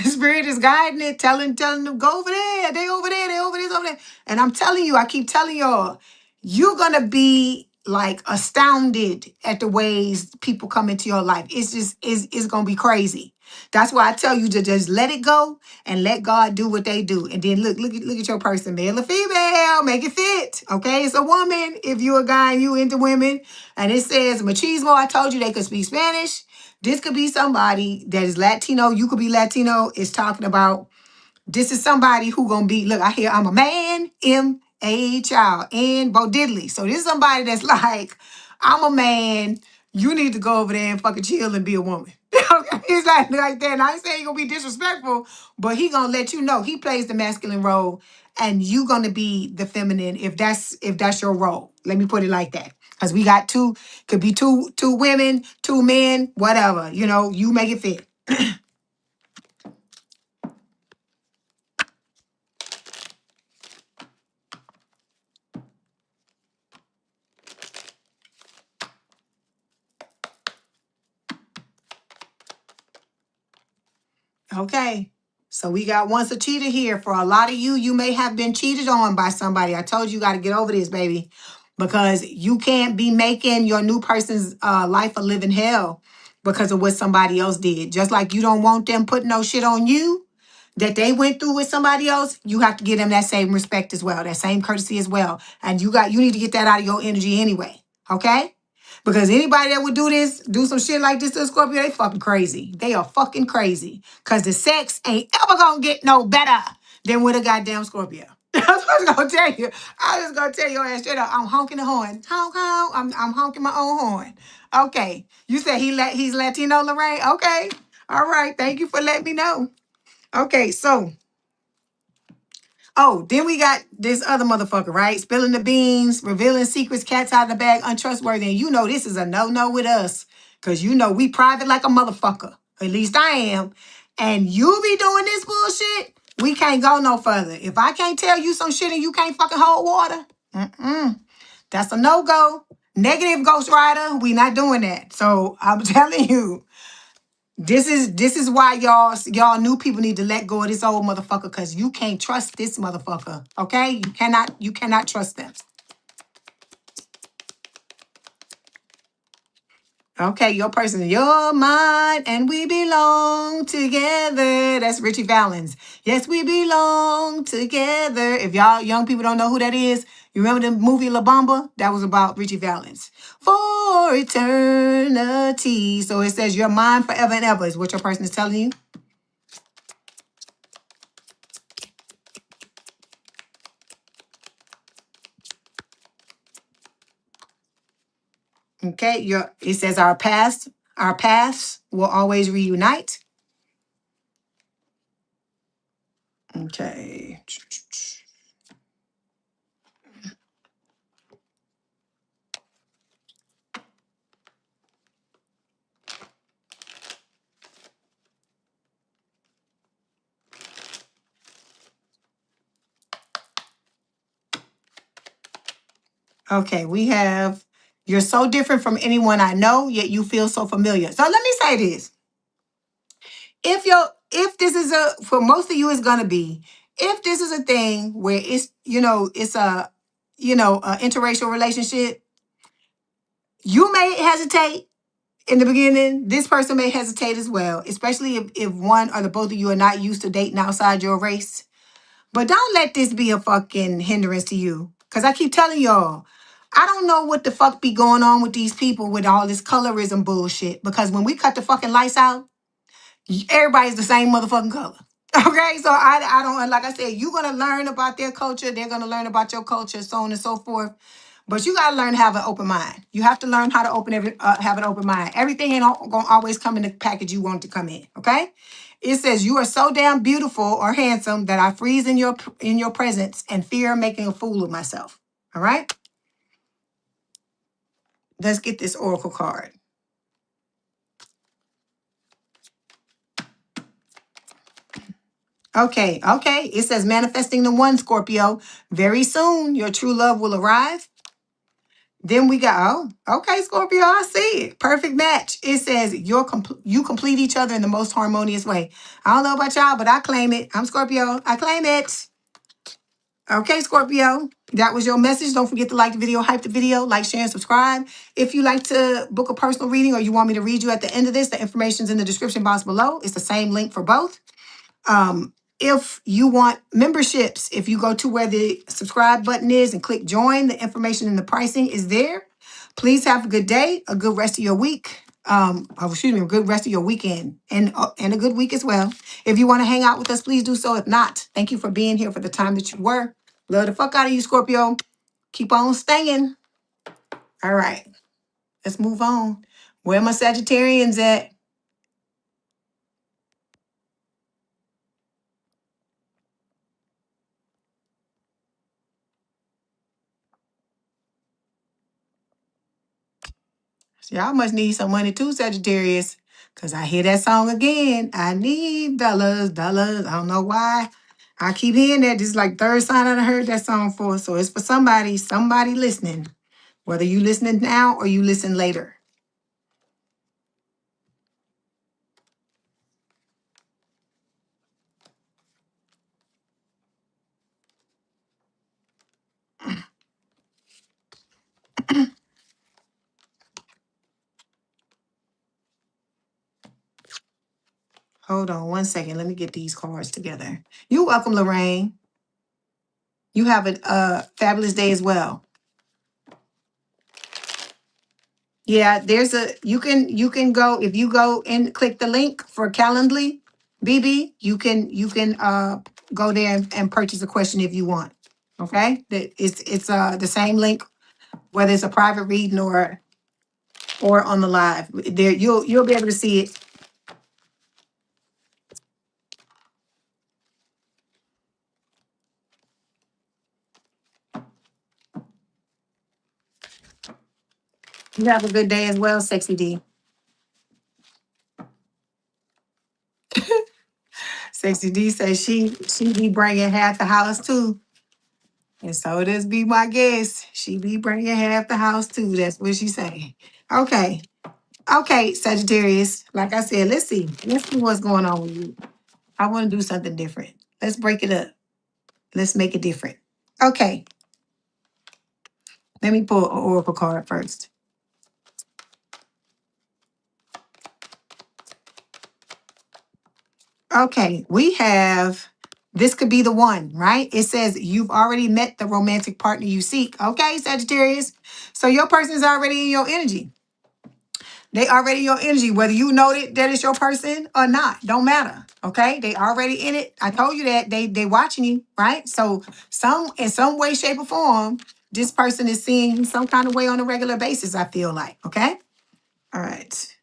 Spirit is guiding it, telling them go over there. They over there. They over there. Over there. And I'm telling you, I keep telling y'all, you're gonna be like astounded at the ways people come into your life. It's gonna be crazy. That's why I tell you to just let it go and let God do what they do. And then look at your person, male or female, make it fit. Okay, it's a woman. If you're a guy and you into women, and it says machismo, I told you they could speak Spanish. This could be somebody that is Latino. You could be Latino. It's talking about this is somebody who gonna be, look, I hear I'm a man, child, and Bo Diddley. So this is somebody that's like, I'm a man, you need to go over there and fucking chill and be a woman. Okay, it's like that. And I ain't saying he gonna be disrespectful, but he gonna let you know he plays the masculine role and you gonna be the feminine if that's your role. Let me put it like that. Because we got could be two women, two men, whatever. You know, you make it fit. Okay. So we got once a cheater here. For a lot of you, you may have been cheated on by somebody. I told you, you got to get over this, baby. Because you can't be making your new person's life a living hell because of what somebody else did. Just like you don't want them putting no shit on you that they went through with somebody else, you have to give them that same respect as well, that same courtesy as well. And you need to get that out of your energy anyway. Okay? Because anybody that would do this, do some shit like this to a Scorpio, they fucking crazy. They are fucking crazy. Because the sex ain't ever gonna get no better than with a goddamn Scorpio. That's what I was gonna tell you. I was gonna tell your ass straight up. I'm honking the horn. Honk, honk. I'm honking my own horn. Okay. You said he's Latino, Lorraine? Okay. All right. Thank you for letting me know. Okay, so then we got this other motherfucker, right? Spilling the beans, revealing secrets, cats out of the bag, untrustworthy. And you know this is a no-no with us. Because you know we private like a motherfucker. At least I am. And you be doing this bullshit, we can't go no further. If I can't tell you some shit and you can't fucking hold water, that's a no-go. Negative Ghost Rider, we not doing that. So I'm telling you, this is why y'all new people need to let go of this old motherfucker because you can't trust this motherfucker. Okay? You cannot trust them. Okay, your person, you're mine, and we belong together. That's Richie Valens. Yes, we belong together. If y'all young people don't know who that is, you remember the movie La Bamba? That was about Richie Valens. For eternity. So it says you're mine forever and ever is what your person is telling you. Okay, it says our paths will always reunite. Okay. Okay, we have you're so different from anyone I know, yet you feel so familiar. So let me say this. If this is for most of you it's gonna be, if this is a thing where it's a interracial relationship, you may hesitate in the beginning. This person may hesitate as well, especially if one or the both of you are not used to dating outside your race. But don't let this be a fucking hindrance to you. Because I keep telling y'all, I don't know what the fuck be going on with these people with all this colorism bullshit. Because when we cut the fucking lights out, everybody's the same motherfucking color. Okay, so I don't, like I said, you're going to learn about their culture. They're going to learn about your culture, so on and so forth. But you got to learn to have an open mind. You have to learn how to have an open mind. Everything ain't going to always come in the package you want to come in, okay? It says, you are so damn beautiful or handsome that I freeze in your presence and fear making a fool of myself, all right? Let's get this oracle card. Okay. It says manifesting the one, Scorpio. Very soon, your true love will arrive. Then we got, okay, Scorpio, I see it. Perfect match. It says you complete each other in the most harmonious way. I don't know about y'all, but I claim it. I'm Scorpio. I claim it. Okay, Scorpio. That was your message. Don't forget to like the video, hype the video, like, share, and subscribe. If you like to book a personal reading or you want me to read you at the end of this, the information's in the description box below. It's the same link for both. If you want memberships, if you go to where the subscribe button is and click join, the information and the pricing is there. Please have a good day, a good rest of your week. A good rest of your weekend and a good week as well. If you want to hang out with us, please do so. If not, thank you for being here for the time that you were. Love the fuck out of you, Scorpio. Keep on staying. All right, let's move on. Where my Sagittarians at? Y'all must need some money too, Sagittarius. Because I hear that song again. I need dollars, dollars. I don't know why. I keep hearing that. This is like third sign I done heard that song for. So it's for somebody listening. Whether you listening now or you listen later. Hold on one second. Let me get these cards together. You're welcome, Lorraine. You have a fabulous day as well. Yeah, there's a you can go if you go and click the link for Calendly, BB. You can go there and purchase a question if you want. Okay, that it's the same link whether it's a private reading or on the live. There you'll be able to see it. You have a good day as well, Sexy D. Sexy D says she be bringing half the house too. And so does be my guest. She be bringing half the house too. That's what she say. Okay. Okay, Sagittarius. Like I said, let's see. Let's see what's going on with you. I want to do something different. Let's break it up. Let's make it different. Okay. Let me pull an oracle card first. Okay, we have this could be the one, right? It says you've already met the romantic partner you seek. Okay, Sagittarius. So your person is already in your energy. They already your energy, whether you know that it's your person or not. Don't matter. Okay. They already in it. I told you that they watching you, right? So in some way, shape, or form, this person is seeing you some kind of way on a regular basis, I feel like. Okay. All right.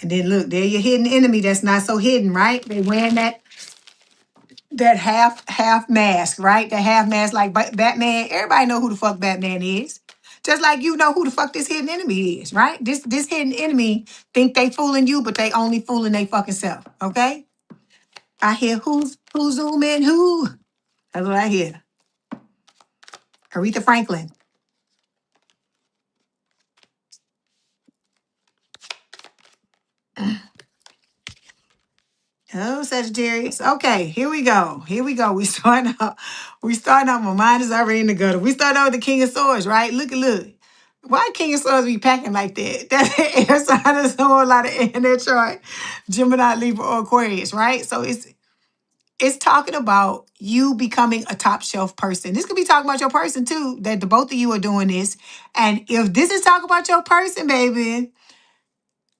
And then look, there your hidden enemy that's not so hidden, right? They wearing that half mask, right? That half mask like Batman. Everybody know who the fuck Batman is. Just like you know who the fuck this hidden enemy is, right? This hidden enemy think they fooling you, but they only fooling they fucking self. Okay? I hear who's zooming who. That's what I hear. Aretha Franklin. Oh, Sagittarius. Okay, here we go. Here we go. We starting out. We starting out. My mind is already in the gutter. We start out with the King of Swords, right? Look. Why King of Swords be packing like that? That's an air sign. There's a whole lot of air in their chart. Gemini, Libra, or Aquarius, right? So it's talking about you becoming a top shelf person. This could be talking about your person too. That the both of you are doing this. And if this is talking about your person, baby,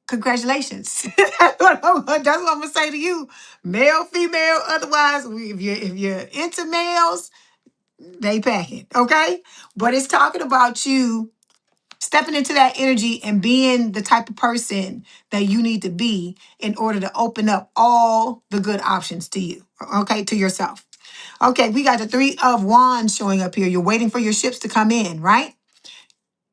congratulations. That's what I'm gonna say to you. Male, female, otherwise, if you're into males, they packing, okay? But it's talking about you stepping into that energy and being the type of person that you need to be in order to open up all the good options to you, okay, to yourself. Okay, we got the Three of Wands showing up here. You're waiting for your ships to come in, right?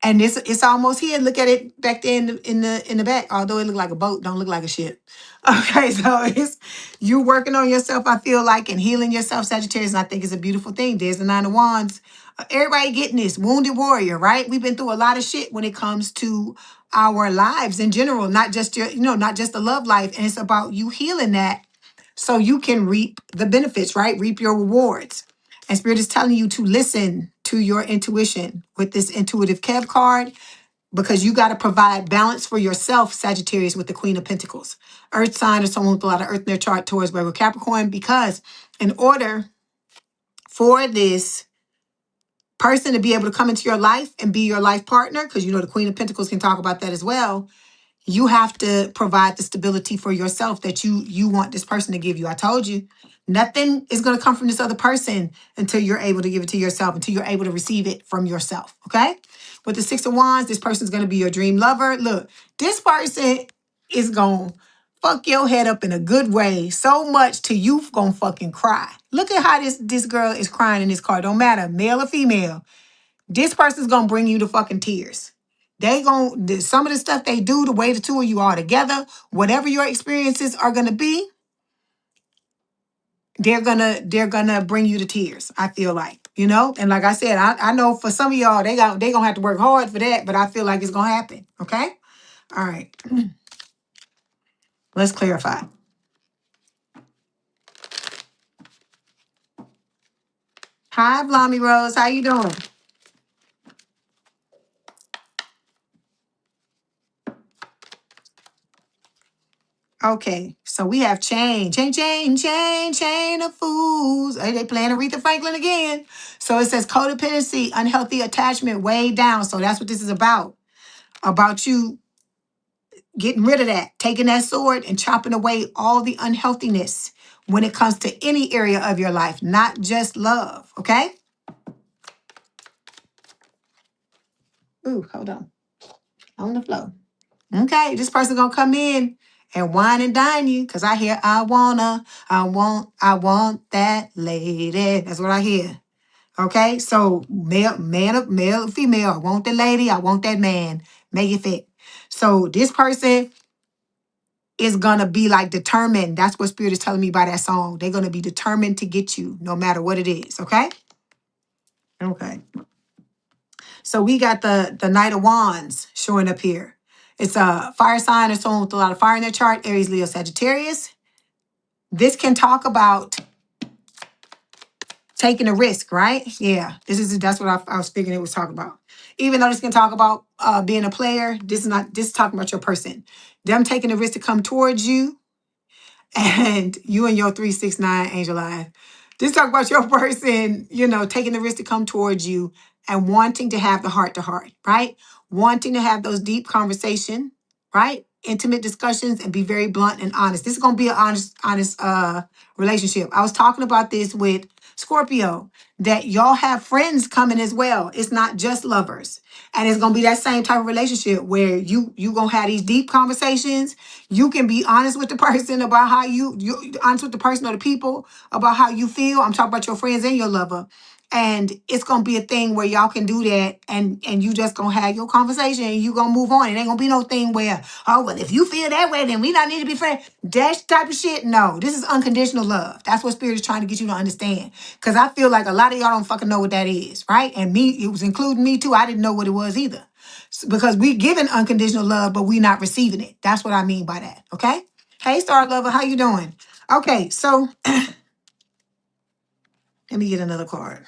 And it's almost here. Look at it back there in the back. Although it looked like a boat, don't look like a ship. Okay, so it's you working on yourself, I feel like, and healing yourself, Sagittarius. And I think it's a beautiful thing. There's the Nine of Wands. Everybody getting this. Wounded warrior, right? We've been through a lot of shit when it comes to our lives in general, not just not just the love life. And it's about you healing that so you can reap the benefits, right? Reap your rewards. And Spirit is telling you to listen to your intuition with this intuitive Kev card because you got to provide balance for yourself, Sagittarius, with the Queen of Pentacles. Earth sign or someone with a lot of earth in their chart towards Virgo Capricorn, because in order for this person to be able to come into your life and be your life partner, because the Queen of Pentacles can talk about that as well, you have to provide the stability for yourself that you want this person to give you. I told you, nothing is going to come from this other person until you're able to give it to yourself, until you're able to receive it from yourself, okay? With the Six of Wands, this person's going to be your dream lover. Look, this person is going to fuck your head up in a good way so much till you going to fucking cry. Look at how this girl is crying in this card. Don't matter, male or female. This person's gonna bring you to fucking tears. Some of the stuff they do, the way the two of you are together, whatever your experiences are gonna be, they're gonna bring you to tears. I feel like, and like I said, I know for some of y'all they gonna have to work hard for that, but I feel like it's gonna happen. Okay, all right. Let's clarify. Hi, Blommy Rose. How you doing? Okay, so we have chain of fools. Hey, they playing Aretha Franklin again. So it says codependency, unhealthy attachment, way down. So that's what this is about. About you getting rid of that, taking that sword and chopping away all the unhealthiness when it comes to any area of your life, not just love. Okay? Ooh, hold on the flow. Okay, this person gonna come in and wine and dine you because I hear I want that lady. That's what I hear. Okay, so male, female. I want the lady. I want that man. Make it fit. So this person is gonna be like determined. That's what Spirit is telling me by that song. They're gonna be determined to get you, no matter what it is. Okay. Okay. So we got the Knight of Wands showing up here. It's a fire sign or someone with a lot of fire in their chart, Aries, Leo, Sagittarius. This can talk about taking a risk, right? Yeah, that's what I was figuring it was talking about. Even though this can talk about being a player, this is talking about your person. Them taking a risk to come towards you, and you and your 369 angel eyes. Just talk about your person, taking the risk to come towards you and wanting to have the heart to heart, right? Wanting to have those deep conversation, right? Intimate discussions and be very blunt and honest. This is going to be an honest relationship. I was talking about this with Scorpio, that y'all have friends coming as well. It's not just lovers. And it's going to be that same type of relationship where you going to have these deep conversations. You can be honest with the person about how you honest with the person or the people about how you feel. I'm talking about your friends and your lover. And it's gonna be a thing where y'all can do that, and you just gonna have your conversation and you gonna move on. It ain't gonna be no thing where, oh well, if you feel that way, then we not need to be friends. That type of shit. No, this is unconditional love. That's what Spirit is trying to get you to understand. Cause I feel like a lot of y'all don't fucking know what that is, right? And me, it was including me too. I didn't know what it was either. Because we giving unconditional love, but we not receiving it. That's what I mean by that. Okay. Hey, Star Lover, how you doing? Okay, so let me get another card.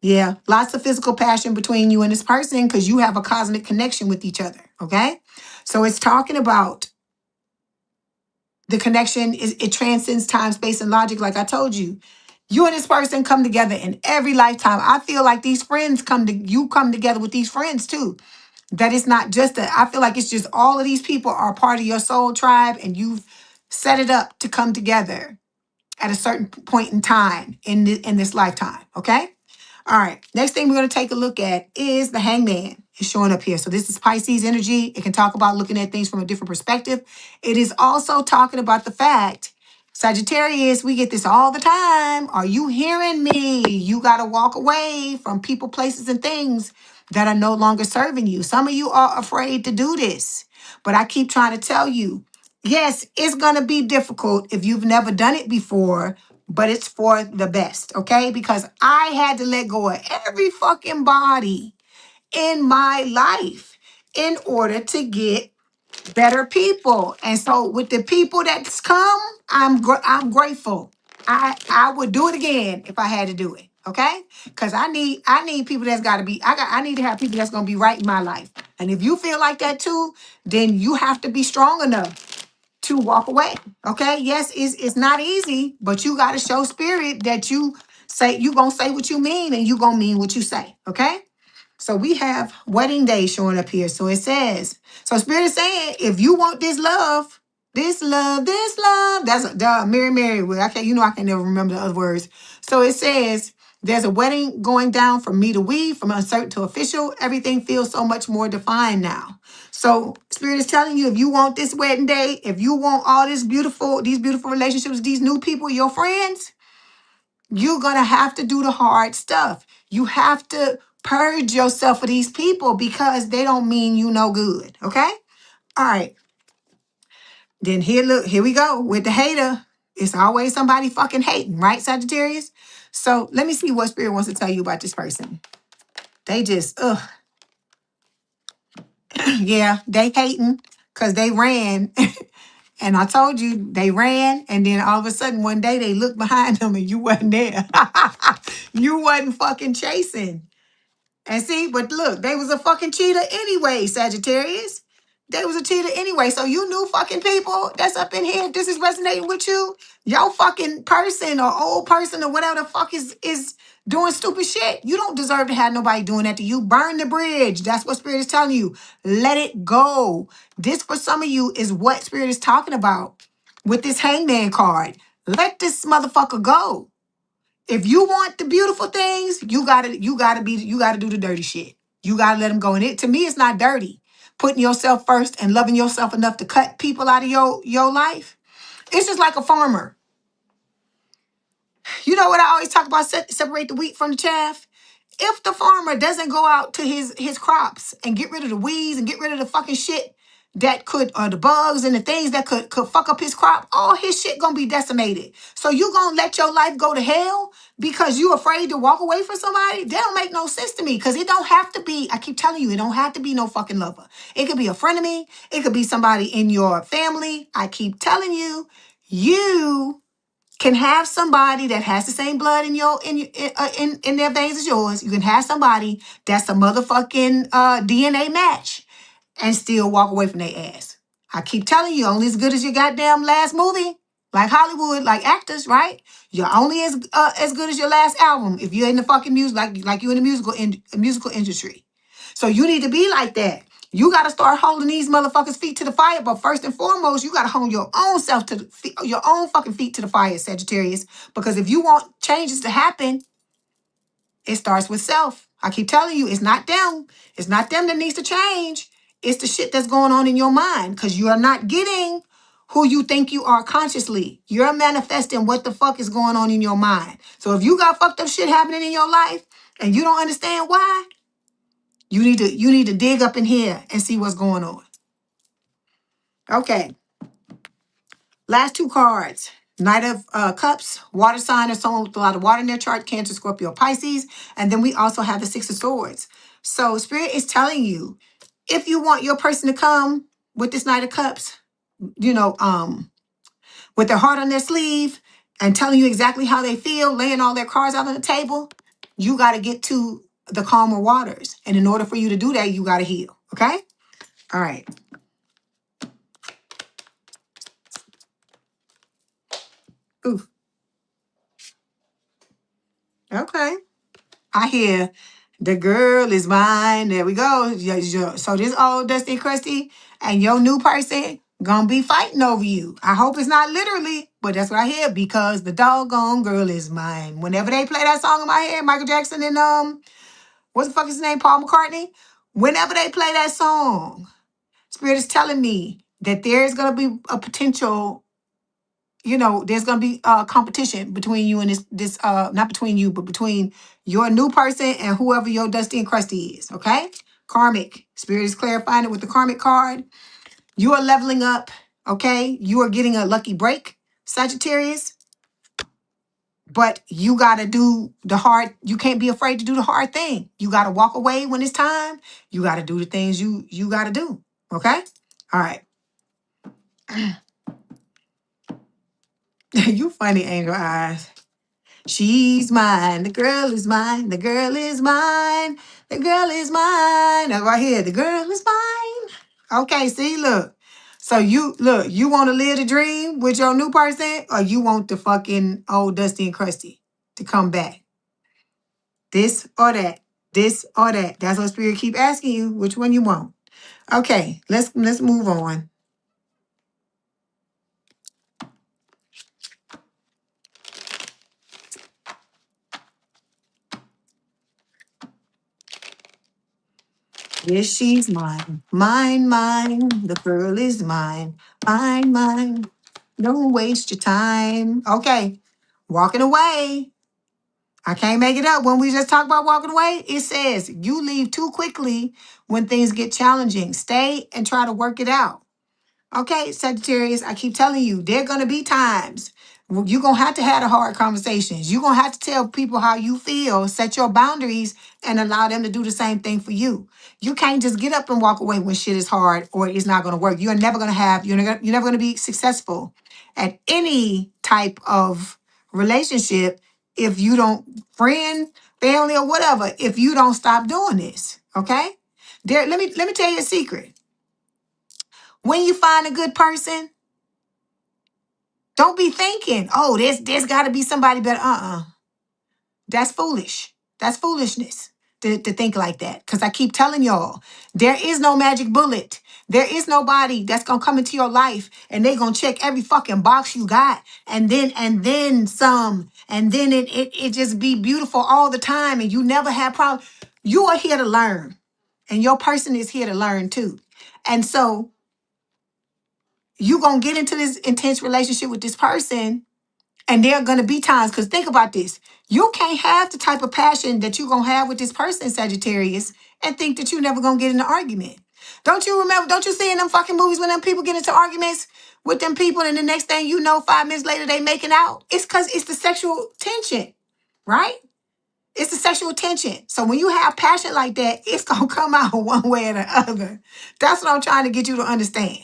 Yeah, lots of physical passion between you and this person because you have a cosmic connection with each other. Okay, so it's talking about the connection. It transcends time, space, and logic. Like I told you, you and this person come together in every lifetime. I feel like these friends come together with these friends too. That it's not just that. I feel like it's just all of these people are part of your soul tribe, and you've set it up to come together at a certain point in time in this lifetime. Okay. All right. Next thing we're going to take a look at is the Hangman. It's showing up here. So this is Pisces energy. It can talk about looking at things from a different perspective. It is also talking about the fact, Sagittarius, we get this all the time. Are you hearing me? You got to walk away from people, places, and things that are no longer serving you. Some of you are afraid to do this, but I keep trying to tell you, yes, it's going to be difficult if you've never done it before, but it's for the best, okay? Because I had to let go of every fucking body in my life in order to get better people. And so with the people that's come, I'm grateful. I would do it again if I had to do it, okay? Because I need people that's got to be I need to have people that's going to be right in my life. And if you feel like that too, then you have to be strong enough to walk away. Okay. Yes, it's not easy, but you got to show Spirit that you gonna say what you mean and you gonna mean what you say. Okay. So we have wedding day showing up here. So it says, so Spirit is saying, if you want this love, that's Mary. Well, I can never remember the other words. So it says, there's a wedding going down from me to we, from uncertain to official. Everything feels so much more defined now. So Spirit is telling you, if you want this wedding day, if you want all these beautiful relationships, these new people, your friends, you're going to have to do the hard stuff. You have to purge yourself of these people because they don't mean you no good. Okay? All right. Then here we go with the hater. It's always somebody fucking hating, right, Sagittarius? So let me see what Spirit wants to tell you about this person. They just, yeah, they hating because they ran. And I told you they ran, and then all of a sudden one day they looked behind them and you wasn't there. You wasn't fucking chasing. And see, but look, they was a fucking cheater anyway, Sagittarius. they was a cheater anyway. So you new fucking people that's up in here, this is resonating with you. Your fucking person or old person or whatever the fuck is doing stupid shit. You don't deserve to have nobody doing that to you. Burn the bridge. That's what Spirit is telling you. Let it go. This for some of you is what Spirit is talking about with this hangman card. Let this motherfucker go. If you want the beautiful things, you gotta do the dirty shit. You gotta let them go. And it to me, it's not dirty. Putting yourself first and loving yourself enough to cut people out of your life. It's just like a farmer. You know what I always talk about? Separate the wheat from the chaff. If the farmer doesn't go out to his crops and get rid of the weeds and get rid of the fucking shit that could, or the bugs and the things that could fuck up his crop, all his shit gonna be decimated. So you gonna let your life go to hell because you afraid to walk away from somebody? That don't make no sense to me, because it don't have to be, I keep telling you, it don't have to be no fucking lover. It could be a friend of me. It could be somebody in your family. I keep telling you, you can have somebody that has the same blood in their veins as yours. You can have somebody that's a motherfucking DNA match and still walk away from their ass. I keep telling you, only as good as your goddamn last movie. Like Hollywood, like actors, right? You're only as good as your last album if you're in the fucking music, like you in the musical industry. So you need to be like that. You got to start holding these motherfuckers' feet to the fire. But first and foremost, you got to hold your own self to your own fucking feet to the fire, Sagittarius. Because if you want changes to happen, it starts with self. I keep telling you, it's not them. It's not them that needs to change. It's the shit that's going on in your mind, because you are not getting who you think you are consciously. You're manifesting what the fuck is going on in your mind. So if you got fucked up shit happening in your life and you don't understand why, you need to dig up in here and see what's going on. Okay. Last two cards. Knight of Cups, water sign or someone with a lot of water in their chart, Cancer, Scorpio, Pisces. And then we also have the Six of Swords. So Spirit is telling you, if you want your person to come with this Knight of Cups, you know, with their heart on their sleeve and telling you exactly how they feel, laying all their cards out on the table, you got to get to the calmer waters. And in order for you to do that, you got to heal. Okay? All right. Ooh. Okay. I hear the girl is mine. There we go. So this old Dusty Crusty and your new person gonna be fighting over you. I hope it's not literally, but that's what I hear, because the doggone girl is mine. Whenever they play that song in my head, Michael Jackson and what's the fuck his name? Paul McCartney. Whenever they play that song, Spirit is telling me that there's gonna be a potential, you know, there's gonna be competition between you and this not between you, but between your new person and whoever your Dusty and Crusty is. Okay, karmic. Spirit is clarifying it with the karmic card. You are leveling up. Okay, you are getting a lucky break, Sagittarius. But you gotta do the hard. You can't be afraid to do the hard thing. You gotta walk away when it's time. You gotta do the things you gotta do. Okay, all right. You funny, Angel Eyes. She's mine. The girl is mine. The girl is mine. The girl is mine. Now right here, the girl is mine. Okay, see, look. So you want to live the dream with your new person, or you want the fucking old Dusty and Crusty to come back? This or that. This or that. That's what Spirit keep asking you. Which one you want? Okay, let's move on. Yes, she's mine. Mine, mine. The girl is mine. Mine, mine. Don't waste your time. Okay. Walking away. I can't make it up. When we just talk about walking away, it says you leave too quickly when things get challenging. Stay and try to work it out. Okay, Sagittarius, I keep telling you, there are going to be times you're going to have the hard conversations. You're going to have to tell people how you feel, set your boundaries, and allow them to do the same thing for you. You can't just get up and walk away when shit is hard or it's not going to work. You're never going to you're never going to be successful at any type of relationship if you don't, friend, family, or whatever, if you don't stop doing this. Okay? Let me tell you a secret. When you find a good person, don't be thinking, oh, there's got to be somebody better. That's foolish. That's foolishness to think like that. Because I keep telling y'all, there is no magic bullet. There is nobody that's going to come into your life and they're going to check every fucking box you got. And then some. And then it just be beautiful all the time. And you never have problems. You are here to learn. And your person is here to learn too. And so you going to get into this intense relationship with this person. And there are going to be times, because think about this. You can't have the type of passion that you're going to have with this person, Sagittarius, and think that you're never going to get in an argument. Don't you remember, don't you see in them fucking movies when them people get into arguments with them people and the next thing you know, 5 minutes later, they making out? It's because it's the sexual tension, right? It's the sexual tension. So when you have passion like that, it's going to come out one way or the other. That's what I'm trying to get you to understand.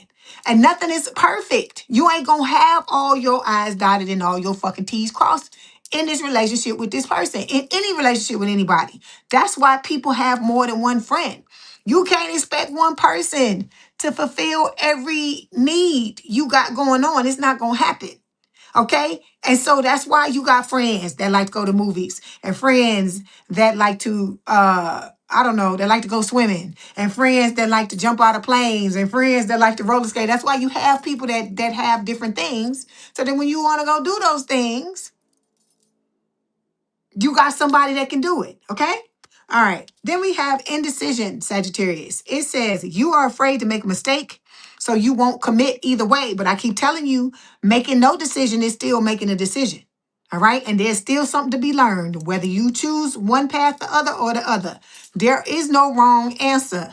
And nothing is perfect. You ain't going to have all your I's dotted and all your fucking T's crossed in this relationship with this person, in any relationship with anybody. That's why people have more than one friend. You can't expect one person to fulfill every need you got going on. It's not going to happen. Okay? And so that's why you got friends that like to go to movies and friends that like to I don't know, that like to go swimming and friends that like to jump out of planes and friends that like to roller skate. That's why you have people that have different things. So then when you want to go do those things, you got somebody that can do it. Okay? All right. Then we have indecision, Sagittarius. It says you are afraid to make a mistake, so you won't commit either way. But I keep telling you, making no decision is still making a decision. All right. And there's still something to be learned, whether you choose one path, the other, or the other. There is no wrong answer.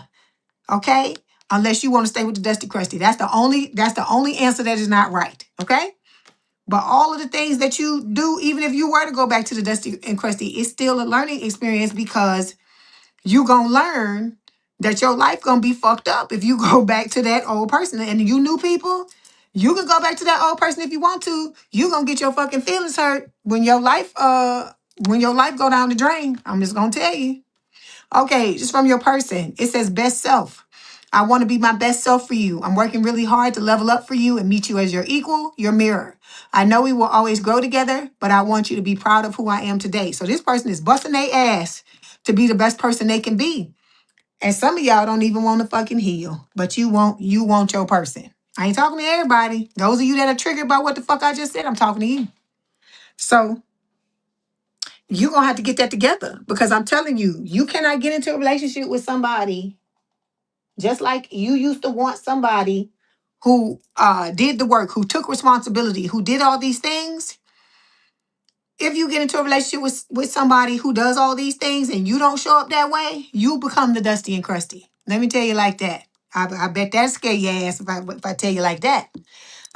Okay. Unless you want to stay with the Dusty Crusty. That's the only answer that is not right. Okay. But all of the things that you do, even if you were to go back to the Dusty and Crusty, it's still a learning experience because you gonna learn that your life gonna be fucked up if you go back to that old person. And you new people, you can go back to that old person if you want to. You gonna get your fucking feelings hurt when your life go down the drain. I'm just gonna tell you. Okay, just from your person. It says best self. I want to be my best self for you. I'm working really hard to level up for you and meet you as your equal, your mirror. I know we will always grow together, but I want you to be proud of who I am today. So this person is busting their ass to be the best person they can be. And some of y'all don't even want to fucking heal, but you want your person. I ain't talking to everybody. Those of you that are triggered by what the fuck I just said, I'm talking to you. So you're going to have to get that together because I'm telling you, you cannot get into a relationship with somebody just like you used to want somebody who did the work, who took responsibility, who did all these things. If you get into a relationship with somebody who does all these things and you don't show up that way, you become the Dusty and Crusty. Let me tell you like that. I bet that scare your ass if I tell you like that.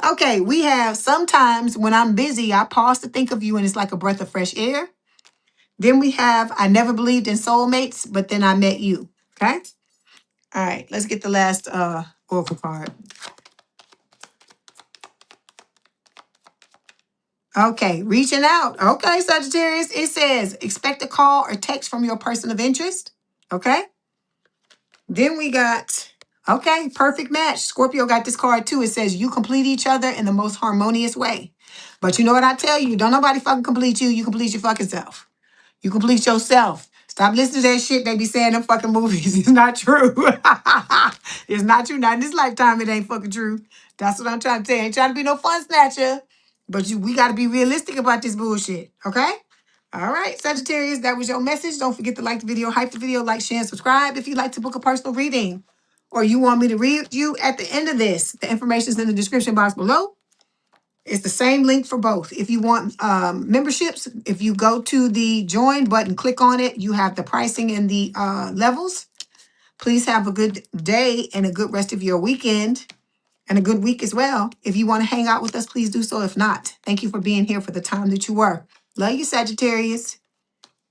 Okay, we have sometimes when I'm busy, I pause to think of you and it's like a breath of fresh air. Then we have I never believed in soulmates, but then I met you. Okay? All right, let's get the last oracle card. Okay, reaching out. Okay, Sagittarius, it says expect a call or text from your person of interest. Okay. Then we got, okay, perfect match. Scorpio got this card too. It says you complete each other in the most harmonious way. But you know what I tell you? Don't nobody fucking complete you. You complete your fucking self. You complete yourself. Stop listening to that shit they be saying in them fucking movies. It's not true. It's not true. Not in this lifetime, it ain't fucking true. That's what I'm trying to tell you. Ain't trying to be no fun snatcher. But we got to be realistic about this bullshit. Okay? All right, Sagittarius, that was your message. Don't forget to like the video, hype the video, like, share, and subscribe if you'd like to book a personal reading or you want me to read you at the end of this. The information is in the description box below. It's the same link for both. If you want memberships, if you go to the join button, click on it, you have the pricing and the levels. Please have a good day and a good rest of your weekend and a good week as well. If you want to hang out with us, please do so. If not, thank you for being here for the time that you were. Love you, Sagittarius.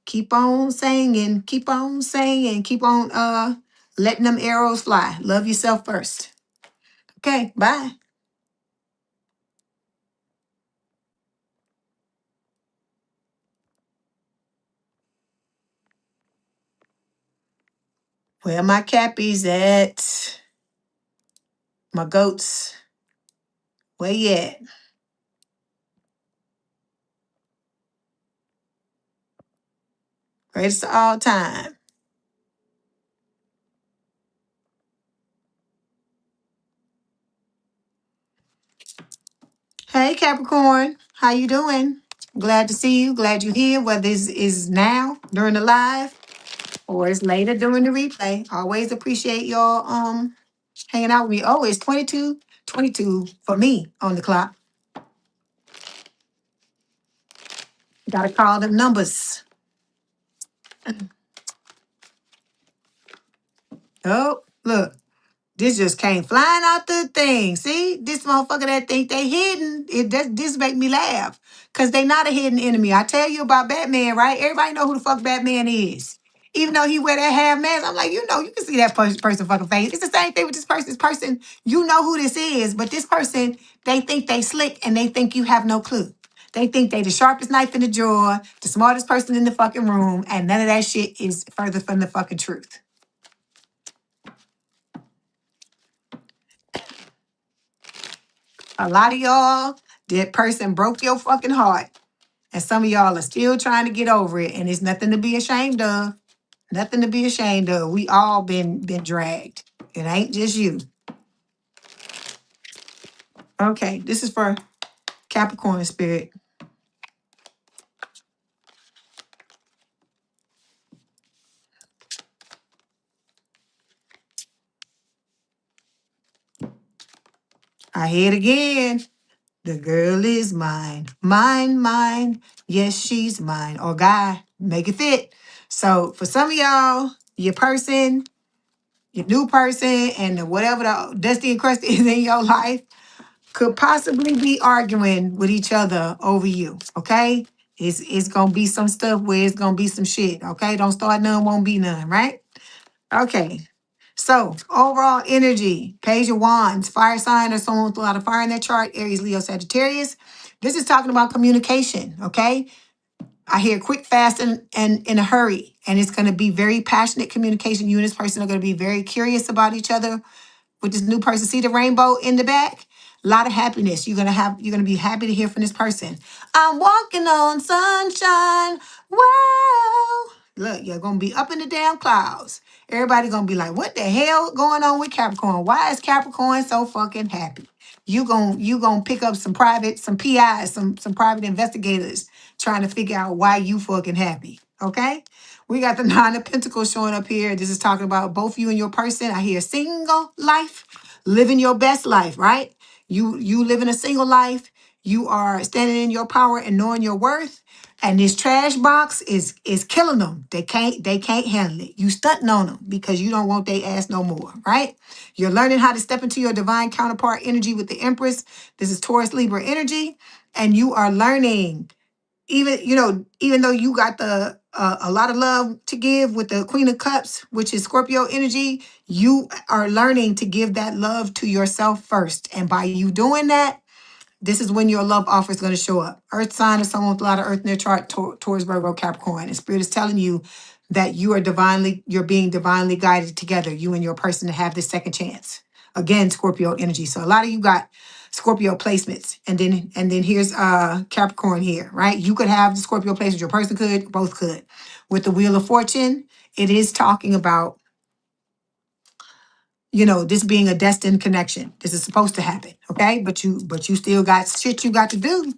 Keep on saying, keep on saying, keep on letting them arrows fly. Love yourself first. Okay, bye. Where my cappies at? My goats, where you at? Greatest of all time. Hey Capricorn, how you doing? Glad to see you. Glad you're here. Whether this is now during the live or it's later during the replay. Always appreciate y'all hanging out with me. Oh, it's 22 for me on the clock. Gotta call them numbers. Oh, look. This just came flying out the thing. See, this motherfucker that think they hidden, this make me laugh. Cause they not a hidden enemy. I tell you about Batman, right? Everybody know who the fuck Batman is. Even though he wear that half mask, I'm like, you can see that person fucking face. It's the same thing with this person. This person, you know who this is, but this person, they think they slick and they think you have no clue. They think they the sharpest knife in the drawer, the smartest person in the fucking room, and none of that shit is further from the fucking truth. A lot of y'all, that person broke your fucking heart. And some of y'all are still trying to get over it. And it's nothing to be ashamed of. Nothing to be ashamed of. We all been dragged. It ain't just you. Okay, this is for Capricorn spirit. I hear it again. The girl is mine. Mine, mine. Yes, she's mine. Or guy, make it fit. So for some of y'all, your person, your new person, and whatever the dusty and crusty is in your life, could possibly be arguing with each other over you, okay? It's gonna be some stuff where it's gonna be some shit, okay? Don't start none, won't be none, right? Okay. So overall energy, Page of Wands, fire sign or someone with a lot of fire in their chart, Aries, Leo, Sagittarius. This is talking about communication, okay? I hear quick, fast, and in a hurry. And it's gonna be very passionate communication. You and this person are gonna be very curious about each other with this new person. See the rainbow in the back? A lot of happiness. You're gonna be happy to hear from this person. I'm walking on sunshine. Wow. Look, you're gonna be up in the damn clouds. Everybody gonna be like, what the hell going on with Capricorn? Why is Capricorn so fucking happy? You gonna pick up some PIs, some private investigators trying to figure out why you fucking happy. Okay? We got the Nine of Pentacles showing up here. This is talking about both you and your person. I hear single life, living your best life, right? You living a single life. You are standing in your power and knowing your worth. And this trash box is killing them. They can't handle it. You stunting on them because you don't want their ass no more, right? You're learning how to step into your divine counterpart energy with the Empress. This is Taurus Libra energy, and you are learning. Even though you got the a lot of love to give with the Queen of Cups, which is Scorpio energy, you are learning to give that love to yourself first. And by you doing that, this is when your love offer is going to show up. Earth sign is someone with a lot of earth in their chart, Taurus, Virgo, Capricorn. And Spirit is telling you that you're being divinely guided together, you and your person, to have this second chance. Again, Scorpio energy. So a lot of you got Scorpio placements. And then here's Capricorn here, right? You could have the Scorpio placements, your person could, both could. With the Wheel of Fortune, it is talking about this being a destined connection. This is supposed to happen, okay? But you still got shit you got to do,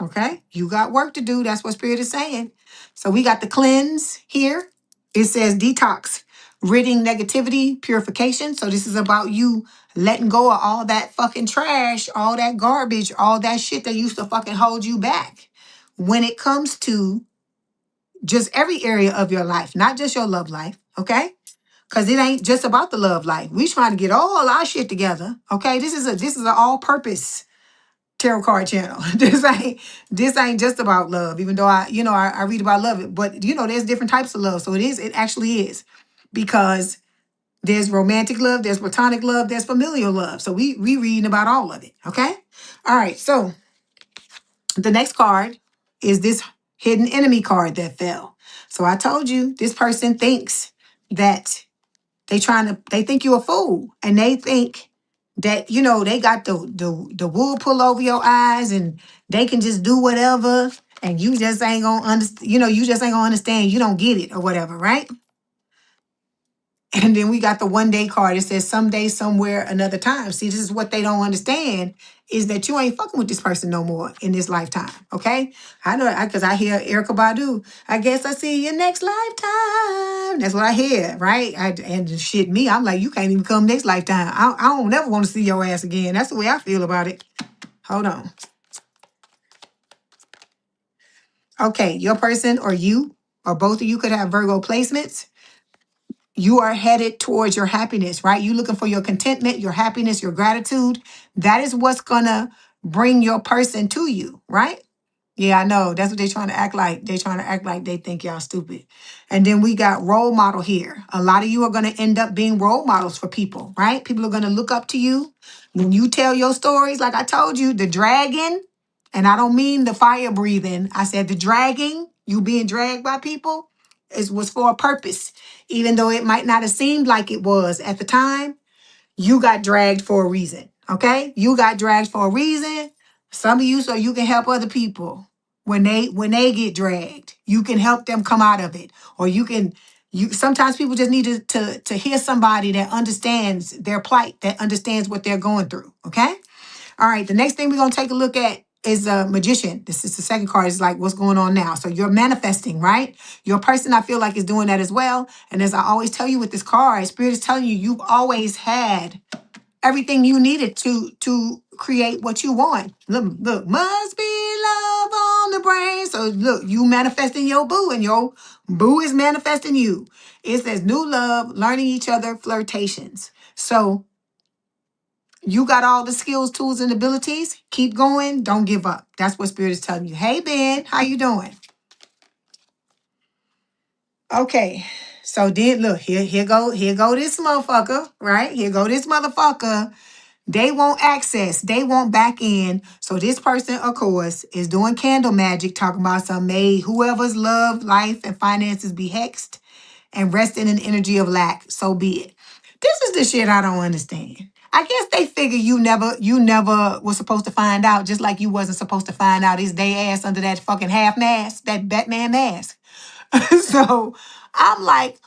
okay? You got work to do. That's what Spirit is saying. So we got the cleanse here. It says detox, ridding negativity, purification. So this is about you letting go of all that fucking trash, all that garbage, all that shit that used to fucking hold you back. When it comes to just every area of your life, not just your love life, okay? Because it ain't just about the love life. We trying to get all our shit together. Okay. This is an all-purpose tarot card channel. This ain't just about love, even though I read about love. But there's different types of love. So it actually is. Because there's romantic love, there's platonic love, there's familial love. So we reading about all of it. Okay. All right. So the next card is this hidden enemy card that fell. So I told you this person thinks that they think you a fool, and they think that, you know, they got the wool pull over your eyes and they can just do whatever and you just ain't gonna understand, you know, you just ain't gonna understand, you don't get it or whatever, right? And then we got the 1 day card. It says someday, somewhere, another time. See, this is what they don't understand is that you ain't fucking with this person no more in this lifetime. Okay. I know because I hear Erica Badu. I guess I see you next lifetime. That's what I hear, right? And shit, me, I'm like, you can't even come next lifetime. I don't never want to see your ass again. That's the way I feel about it. Hold on. Okay, your person or you or both of you could have Virgo placements. You are headed towards your happiness, right? You looking for your contentment, your happiness, your gratitude. That is what's gonna bring your person to you, right? Yeah, I know. That's what they're trying to act like. They're trying to act like they think y'all stupid. And then we got role model here. A lot of you are gonna end up being role models for people, right? People are gonna look up to you. When you tell your stories, like I told you, the dragon, and I don't mean the fire breathing. I said the dragging, you being dragged by people, was for a purpose. Even though it might not have seemed like it was at the time, you got dragged for a reason. Okay? You got dragged for a reason. Some of you so you can help other people when they get dragged. You can help them come out of it. Or you sometimes people just need to hear somebody that understands their plight, that understands what they're going through. Okay? All right, the next thing we're going to take a look at is a magician. This is the second card. It's like what's going on now. So you're manifesting, right? Your person, I feel like, is doing that as well. And as I always tell you with this card, Spirit is telling you you've always had everything you needed to create what you want. Look, must be love on the brain. So look, you manifesting your boo and your boo is manifesting you. It says new love, learning each other, flirtations. So you got all the skills, tools, and abilities. Keep going. Don't give up. That's what Spirit is telling you. Hey, Ben, how you doing? Okay. So then look, here go this motherfucker, right? Here go this motherfucker. They want access. They want back in. So this person, of course, is doing candle magic, talking about some may whoever's love, life, and finances be hexed and rest in an energy of lack. So be it. This is the shit I don't understand. I guess they figure you never was supposed to find out, just like you wasn't supposed to find out his day ass under that fucking half mask, that Batman mask. So I'm like,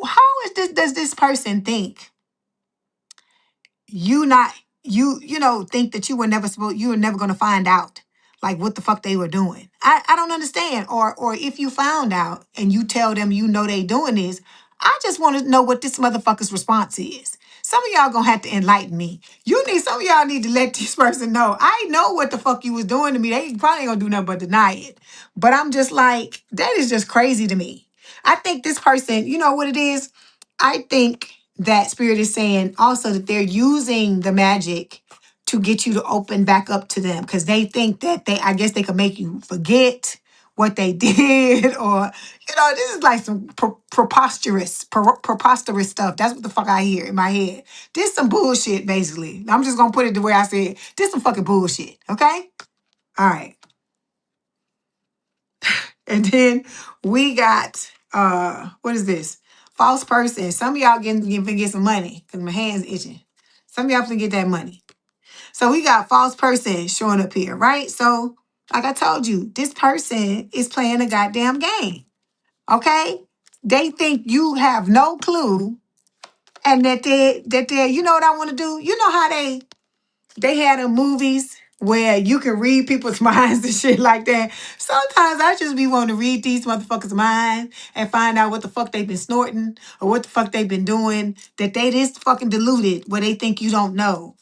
how is this? Does this person think you not you know think that you were never gonna find out like what the fuck they were doing? I don't understand. Or if you found out and you tell them you know they doing this, I just want to know what this motherfucker's response is. Some of y'all gonna have to enlighten me. Some of y'all need to let this person know. I know what the fuck you was doing to me. They probably ain't gonna do nothing but deny it. But I'm just like, that is just crazy to me. I think this person, you know what it is? I think that Spirit is saying also that they're using the magic to get you to open back up to them because they think that I guess they could make you forget what they did, or this is like some preposterous stuff. That's what the fuck I hear in my head. This some bullshit, basically. I'm just gonna put it the way I said. This some fucking bullshit. Okay. All right. And then we got what is this? False person. Some of y'all finna get some money because my hand's itching. Some of y'all finna get that money. So we got false person showing up here, right? So like I told you, this person is playing a goddamn game. Okay? They think you have no clue and that they're you know what I want to do? You know how they had in movies where you can read people's minds and shit like that. Sometimes I just be wanting to read these motherfuckers' minds and find out what the fuck they been snorting or what the fuck they been doing, that they this fucking deluded where they think you don't know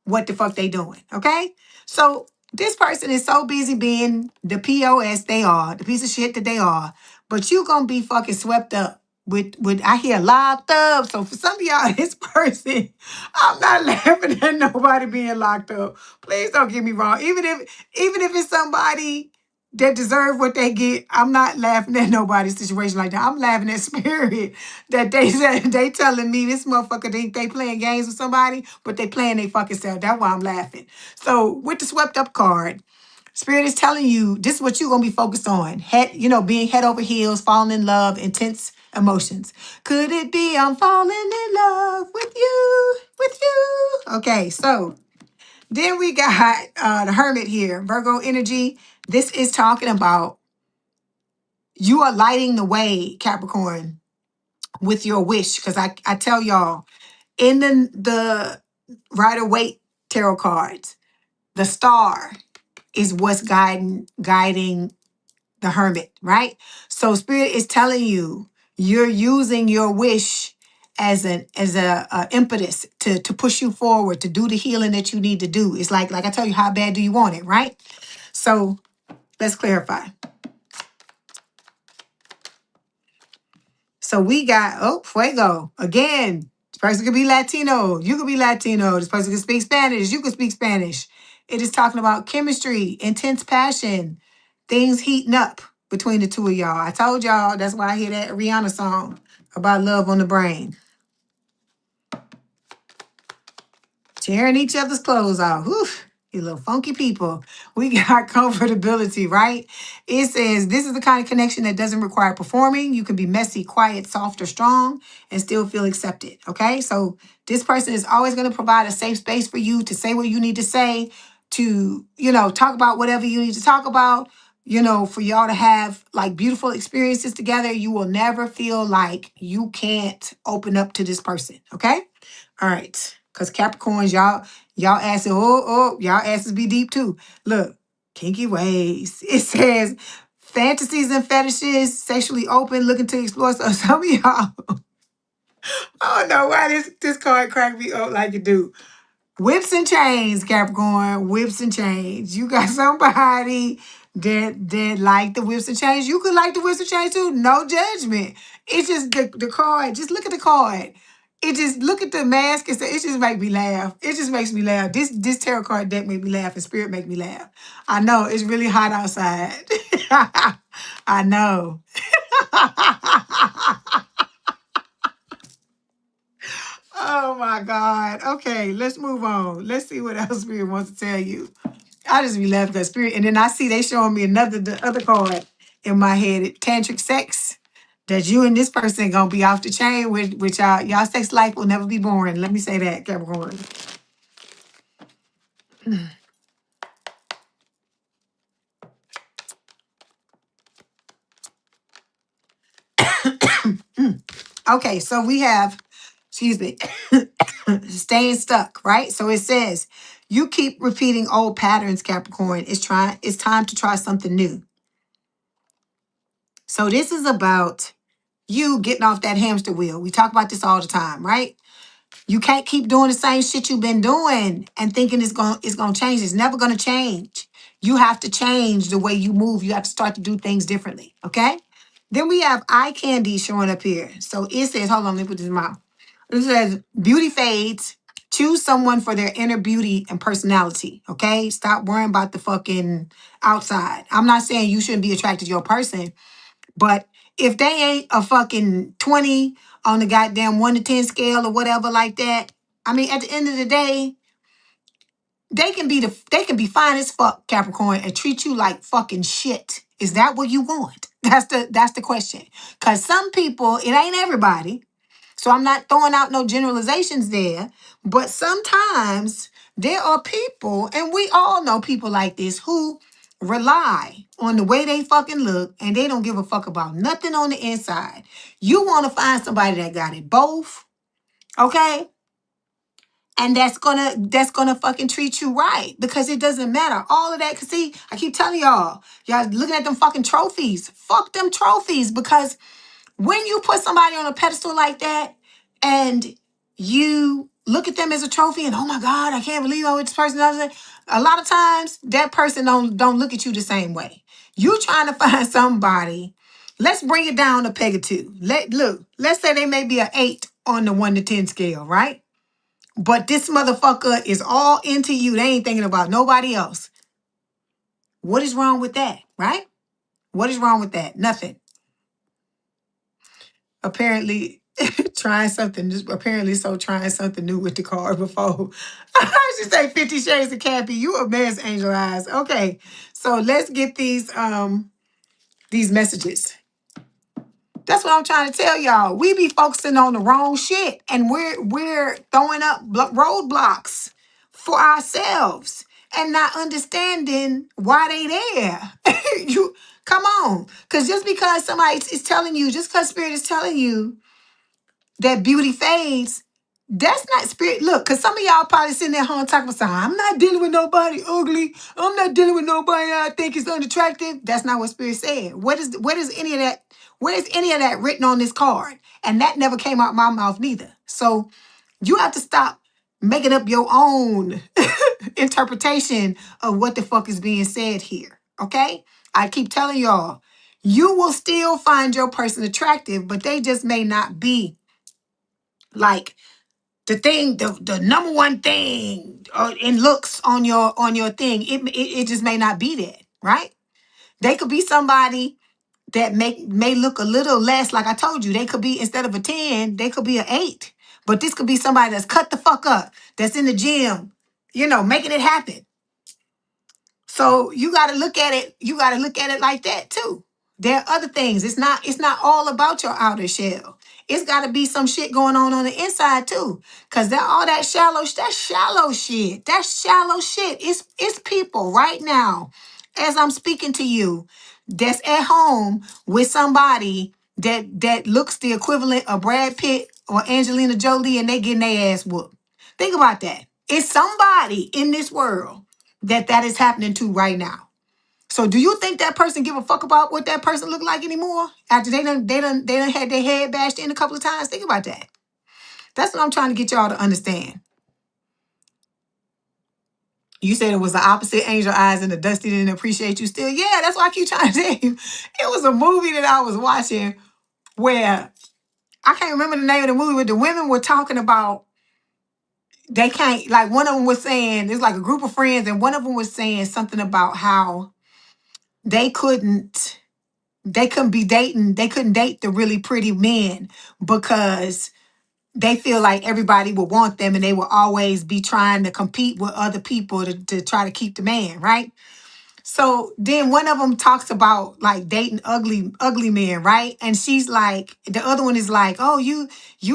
what the fuck they doing. Okay? So this person is so busy being the POS they are, the piece of shit that they are, but you gonna be fucking swept up with I hear locked up. So for some of y'all, this person, I'm not laughing at nobody being locked up. Please don't get me wrong. Even if it's somebody that deserve what they get, I'm not laughing at nobody's situation like that. I'm laughing at Spirit that they said they telling me this motherfucker think they playing games with somebody, but they playing they fucking self. That's why I'm laughing. So with the swept up card, Spirit is telling you this is what you're gonna be focused on. Being head over heels, falling in love, intense emotions. Could it be I'm falling in love with you? With you? Okay, so then we got the Hermit here, Virgo energy. This is talking about you are lighting the way, Capricorn, with your wish. Because I tell y'all, in the Rider-Waite tarot cards, the star is what's guiding the Hermit, right? So Spirit is telling you you're using your wish as a impetus to push you forward, to do the healing that you need to do. It's like I tell you, how bad do you want it, right? So let's clarify. So we got, oh, fuego. Again, this person could be Latino. You could be Latino. This person could speak Spanish. You could speak Spanish. It is talking about chemistry, intense passion, things heating up between the two of y'all. I told y'all, that's why I hear that Rihanna song about love on the brain. Tearing each other's clothes off. Whew, you little funky people. We got comfortability, right? It says this is the kind of connection that doesn't require performing. You can be messy, quiet, soft, or strong and still feel accepted. Okay. So this person is always going to provide a safe space for you to say what you need to say, to, talk about whatever you need to talk about, for y'all to have like beautiful experiences together. You will never feel like you can't open up to this person. Okay. All right. Because Capricorns, y'all asses, y'all asses be deep too. Look, kinky ways. It says fantasies and fetishes, sexually open, looking to explore. So some of y'all, I don't know why this card cracked me up like it do. Whips and chains, Capricorn. Whips and chains. You got somebody that like the whips and chains. You could like the whips and chains too. No judgment. It's just the card. Just look at the card. It just look at the mask and say, it just make me laugh. It just makes me laugh. This tarot card deck make me laugh and Spirit make me laugh. I know it's really hot outside. I know. Oh my God. Okay, let's move on. Let's see what else Spirit wants to tell you. I just be laughing because Spirit, and then I see they showing me the other card in my head, tantric sex. That you and this person gonna be off the chain with y'all sex life will never be boring. Let me say that, Capricorn. Okay, so we have, excuse me, staying stuck, right? So it says you keep repeating old patterns, Capricorn. It's time to try something new. So this is about you getting off that hamster wheel. We talk about this all the time, right? You can't keep doing the same shit you've been doing and thinking it's gonna change. It's never gonna change. You have to change the way you move. You have to start to do things differently. Okay? Then we have eye candy showing up here. So it says, hold on, let me put this in my mouth. It says beauty fades. Choose someone for their inner beauty and personality. Okay? Stop worrying about the fucking outside. I'm not saying you shouldn't be attracted to your person. But if they ain't a fucking 20 on the goddamn 1 to 10 scale or whatever like that, I mean, at the end of the day, they can be fine as fuck, Capricorn, and treat you like fucking shit. Is that what you want? That's the question. Cause some people, it ain't everybody. So I'm not throwing out no generalizations there, but sometimes there are people, and we all know people like this, who rely on the way they fucking look and they don't give a fuck about nothing on the inside. You want to find somebody that got it both, okay? And that's gonna fucking treat you right, because it doesn't matter. All of that, cause see, I keep telling y'all looking at them fucking trophies. Fuck them trophies, because when you put somebody on a pedestal like that and you look at them as a trophy and, oh my God, I can't believe this person does it. A lot of times that person don't look at you the same way. You trying to find somebody. Let's bring it down a peg or two. Let's say they may be an 8 on the 1 to 10 scale, right? But this motherfucker is all into you. They ain't thinking about nobody else. What is wrong with that, right? What is wrong with that? Nothing. Apparently trying something new with the card before. I should say 50 Shades of Cappy. You a mess, Angel Eyes. Okay, so let's get these messages. That's what I'm trying to tell y'all. We be focusing on the wrong shit, and we're throwing up roadblocks for ourselves and not understanding why they there. You come on, because just because somebody is telling you, just because spirit is telling you that beauty fades, that's not spirit. Look, because some of y'all probably sitting there home talking about, I'm not dealing with nobody ugly. I'm not dealing with nobody I think is unattractive. That's not what spirit said. What is any of that? Where is any of that written on this card? And that never came out my mouth neither. So you have to stop making up your own interpretation of what the fuck is being said here. Okay? I keep telling y'all, you will still find your person attractive, but they just may not be like the thing, the number one thing in looks on your thing. It just may not be that, right? They could be somebody that may look a little less, like I told you. They could be, instead of a 10, they could be an 8. But this could be somebody that's cut the fuck up, that's in the gym, making it happen. So you got to look at it. You got to look at it like that too. There are other things. It's not all about your outer shell. It's got to be some shit going on the inside too. Cause all that's shallow shit. That's shallow shit. It's people right now, as I'm speaking to you, that's at home with somebody that looks the equivalent of Brad Pitt or Angelina Jolie, and they getting their ass whooped. Think about that. It's somebody in this world that is happening to right now. So do you think that person give a fuck about what that person look like anymore? After they done had their head bashed in a couple of times? Think about that. That's what I'm trying to get y'all to understand. You said it was the opposite, angel eyes, and the dusty didn't appreciate you still. Yeah, that's why I keep trying to tell you. It was a movie that I was watching where I can't remember the name of the movie, but the women were talking about they can't, like one of them was saying, there's like a group of friends, and one of them was saying something about how they couldn't they couldn't date the really pretty men because they feel like everybody would want them and they will always be trying to compete with other people to try to keep the man, right? So then one of them talks about like dating ugly men, right? And she's like, the other one is like, oh, you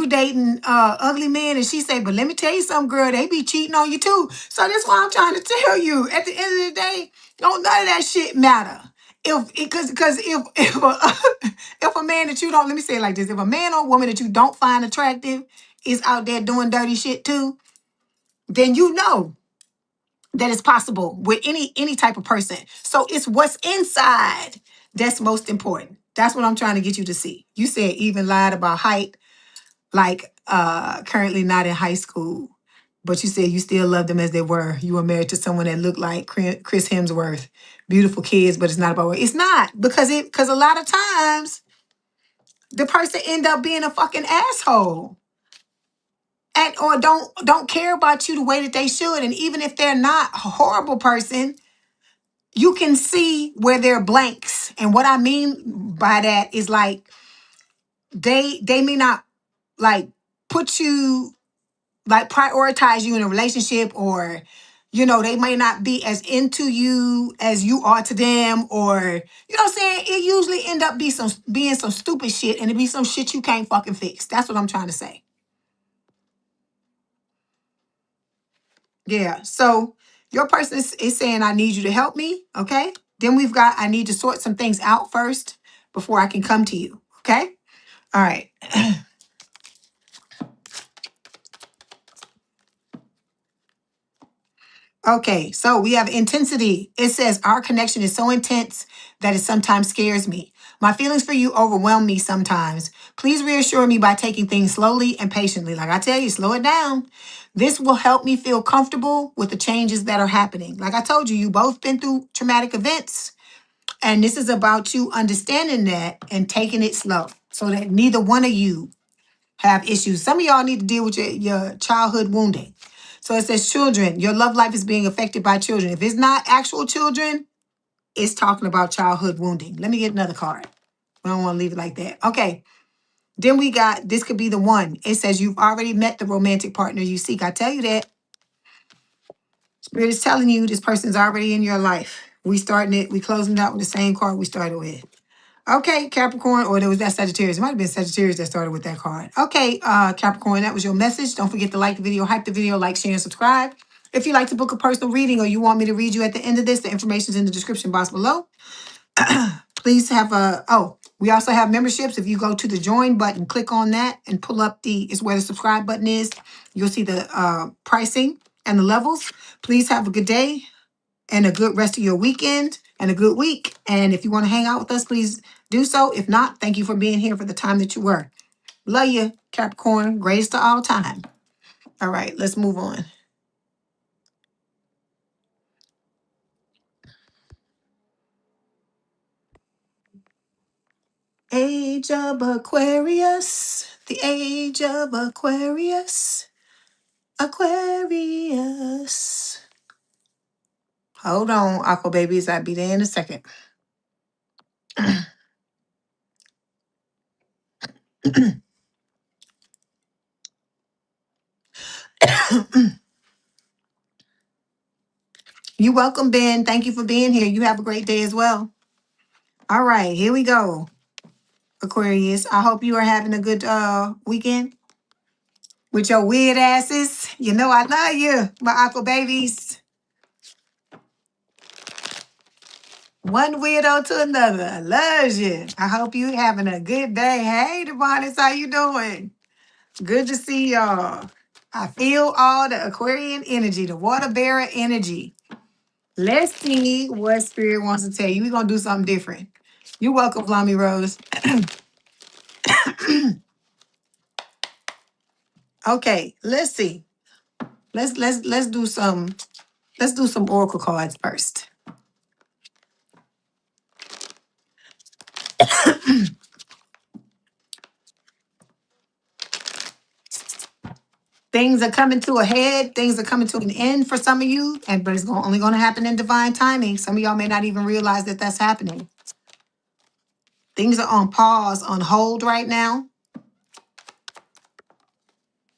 dating ugly men, and she say, but let me tell you something, girl, they be cheating on you too. So that's why I'm trying to tell you. At the end of the day, don't none of that shit matter. Because if if a man that you don't, let me say it like this, if a man or woman that you don't find attractive is out there doing dirty shit too, then you know that is possible with any type of person. So it's what's inside that's most important. That's what I'm trying to get you to see. You said even lied about height, like currently not in high school, but you said you still love them as they were. You were married to someone that looked like Chris Hemsworth. Beautiful kids, but it's not about what. It's not because a lot of times the person end up being a fucking asshole. And or don't care about you the way that they should. And even if they're not a horrible person, you can see where there are blanks. And what I mean by that is like they may not like put you, like prioritize you in a relationship, or they may not be as into you as you are to them, or what I'm saying, it usually end up being some stupid shit, and it be some shit you can't fucking fix. That's what I'm trying to say. Yeah. So your person is saying, I need you to help me. Okay. Then we've got, I need to sort some things out first before I can come to you. Okay. All right. Okay. So we have intensity. It says our connection is so intense that it sometimes scares me. My feelings for you overwhelm me sometimes. Please reassure me by taking things slowly and patiently. Like I tell you, slow it down. This will help me feel comfortable with the changes that are happening. Like I told you, you both been through traumatic events. And this is about you understanding that and taking it slow so that neither one of you have issues. Some of y'all need to deal with your childhood wounding. So it says children, your love life is being affected by children. If it's not actual children, it's talking about childhood wounding. Let me get another card. I don't want to leave it like that. Okay. Then we got, this could be the one. It says you've already met the romantic partner you seek. I tell you that. Spirit is telling you this person's already in your life. We closing it out with the same card we started with. Okay, Capricorn, or there was that Sagittarius. It might have been Sagittarius that started with that card. Okay, Capricorn, that was your message. Don't forget to like the video, hype the video, like, share, and subscribe. If you'd like to book a personal reading or you want me to read you at the end of this, the information is in the description box below. Please have we also have memberships. If you go to the join button, click on that and pull up it's where the subscribe button is. You'll see the pricing and the levels. Please have a good day and a good rest of your weekend and a good week. And if you want to hang out with us, please do so. If not, thank you for being here for the time that you were. Love you, Capricorn. Greatest to all time. All right, let's move on. Age of Aquarius. The age of Aquarius. Aquarius. Hold on, Aqua babies. I'll be there in a second. You're welcome, Ben. Thank you for being here. You have a great day as well. All right, here we go. Aquarius, I hope you are having a good weekend with your weird asses. You know I love you, my Aqua babies. One weirdo to another. Loves you. I hope you having a good day. Hey, Devonus, how you doing? Good to see y'all. I feel all the Aquarian energy, the water bearer energy. Let's see what Spirit wants to tell you. We're going to do something different. You're welcome, Flami Rose. Okay, let's see. Let's do some oracle cards first. Things are coming to a head. Things are coming to an end for some of you, but it's only going to happen in divine timing. Some of y'all may not even realize that that's happening. Things are on pause, on hold right now.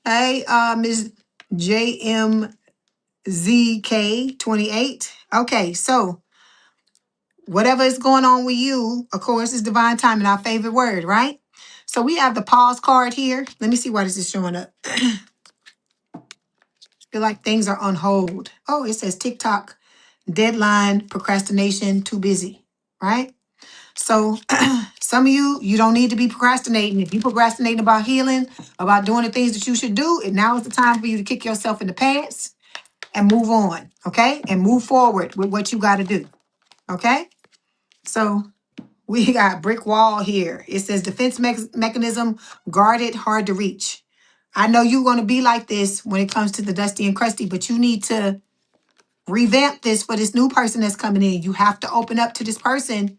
Hey, Ms. JMZK28. Okay, so whatever is going on with you, of course, is divine timing, our favorite word, right? So we have the pause card here. Let me see why this is showing up. Feel like things are on hold. Oh, it says TikTok, deadline, procrastination, too busy, right? So some of you don't need to be procrastinating. If you procrastinating about healing, about doing the things that you should do, and now is the time for you to kick yourself in the pants and move on, okay? And move forward with what you got to do, okay? So we got brick wall here. It says defense mechanism, guarded, hard to reach. I know you're going to be like this when it comes to the dusty and crusty, but you need to revamp this for this new person that's coming in. You have to open up to this person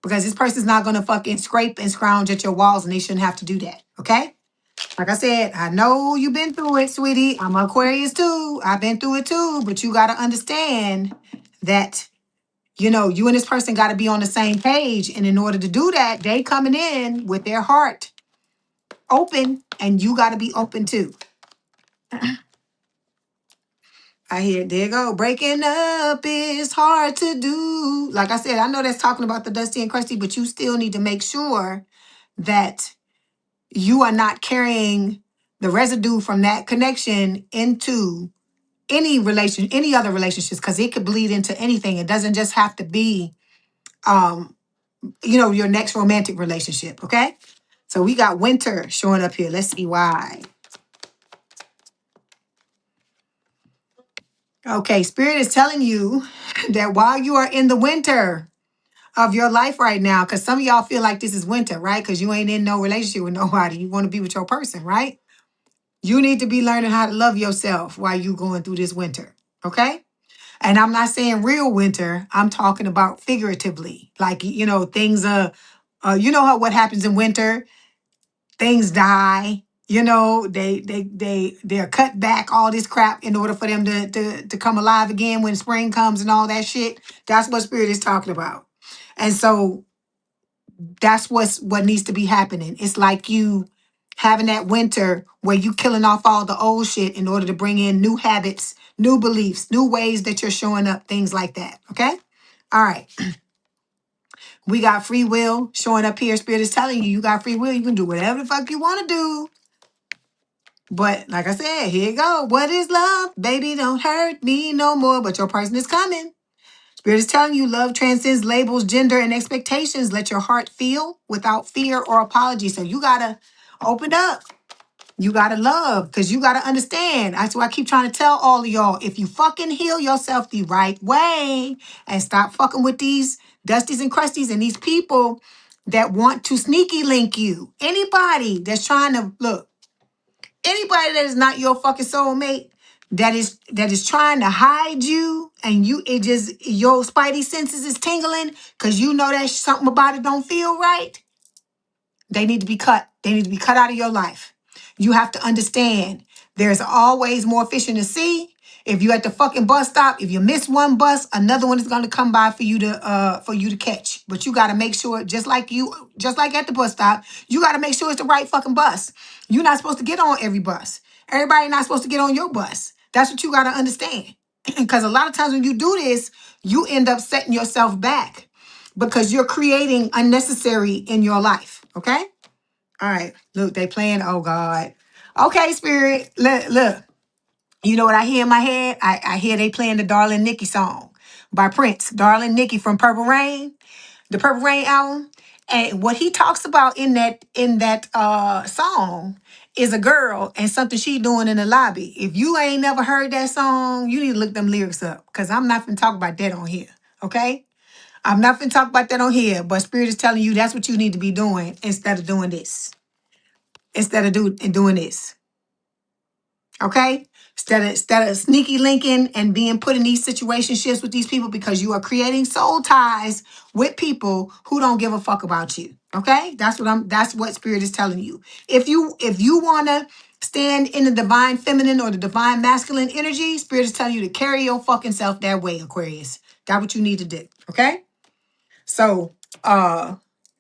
because this person's not going to fucking scrape and scrounge at your walls and they shouldn't have to do that. Okay? Like I said, I know you've been through it, sweetie. I'm Aquarius too. I've been through it too. But you got to understand that, you and this person got to be on the same page. And in order to do that, they coming in with their heart open and you got to be open too. I hear, there you go. Breaking up is hard to do. Like I said, I know that's talking about the dusty and crusty, but you still need to make sure that you are not carrying the residue from that connection into any other relationships, because it could bleed into anything. It doesn't just have to be, your next romantic relationship. Okay. So we got winter showing up here. Let's see why. Okay. Spirit is telling you that while you are in the winter of your life right now, because some of y'all feel like this is winter, right? Because you ain't in no relationship with nobody. You want to be with your person, right? You need to be learning how to love yourself while you going through this winter, okay? And I'm not saying real winter. I'm talking about figuratively. Like, things are, what happens in winter? Things die. They're cut back, all this crap in order for them to come alive again when spring comes and all that shit. That's what Spirit is talking about. And so that's what needs to be happening. It's like you having that winter where you killing off all the old shit in order to bring in new habits, new beliefs, new ways that you're showing up, things like that. Okay? All right. We got free will showing up here. Spirit is telling you, you got free will. You can do whatever the fuck you want to do. But like I said, here you go. What is love? Baby, don't hurt me no more. But your person is coming. Spirit is telling you love transcends labels, gender, and expectations. Let your heart feel without fear or apology. So you got to open up. You got to love because you got to understand. That's why I keep trying to tell all of y'all. If you fucking heal yourself the right way and stop fucking with these dusties and crusties and these people that want to sneaky link you. Anybody that's trying to, look, anybody that is not your fucking soulmate, that is trying to hide you and you, it just, your spidey senses is tingling because you know that something about it don't feel right. They need to be cut. They need to be cut out of your life. You have to understand there's always more fish in the sea. If you at the fucking bus stop, if you miss one bus, another one is going to come by for you to catch. But you got to make sure, just like at the bus stop, you got to make sure it's the right fucking bus. You're not supposed to get on every bus. Everybody not supposed to get on your bus. That's what you got to understand. Because a lot of times when you do this, you end up setting yourself back because you're creating unnecessary in your life. Okay? All right. Look, they playing. Oh, God. Okay, Spirit. Look. You know what I hear in my head? I hear they playing the Darling Nikki song by Prince. Darling Nikki from Purple Rain, the Purple Rain album. And what he talks about in that song is a girl and something she doing in the lobby. If you ain't never heard that song, you need to look them lyrics up because I'm not going to talk about that on here. Okay? I'm not going to talk about that on here, but Spirit is telling you that's what you need to be doing instead of doing this. Instead of doing this. Okay? Instead of sneaky linking and being put in these situationships with these people because you are creating soul ties with people who don't give a fuck about you. Okay? That's what Spirit is telling you. If you want to stand in the divine feminine or the divine masculine energy, Spirit is telling you to carry your fucking self that way, Aquarius. That's what you need to do. Okay? So,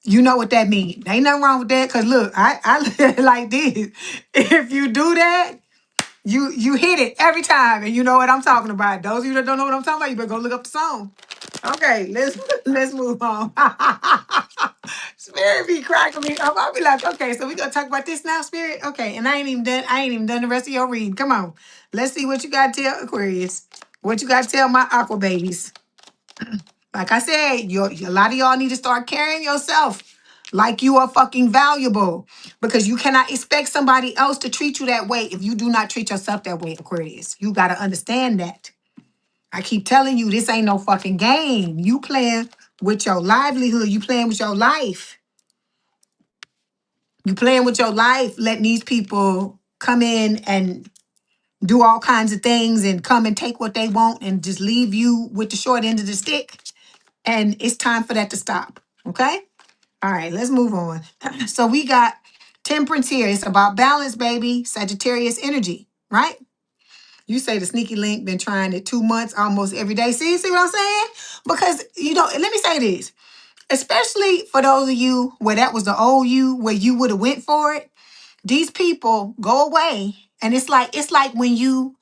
you know what that means. Ain't nothing wrong with that. Cause look, I live like this. If you do that, you hit it every time, and you know what I'm talking about. Those of you that don't know what I'm talking about, you better go look up the song. Okay, let's move on. Spirit be cracking me up. I'll be like, okay, so we gonna talk about this now, Spirit. Okay, and I ain't even done the rest of your reading. Come on, let's see what you got to tell Aquarius. What you got to tell my aqua babies. Like I said, a lot of y'all need to start carrying yourself like you are fucking valuable because you cannot expect somebody else to treat you that way if you do not treat yourself that way, Aquarius. You got to understand that. I keep telling you, this ain't no fucking game. You playing with your livelihood. You playing with your life. You playing with your life, letting these people come in and do all kinds of things and come and take what they want and just leave you with the short end of the stick. And it's time for that to stop. Okay? All right, let's move on. So we got temperance here. It's about balance, baby. Sagittarius energy, right? You say the sneaky link been trying it 2 months almost every day. See what I'm saying? Because, let me say this. Especially for those of you where that was the old you, where you would have went for it. These people go away. And it's like when you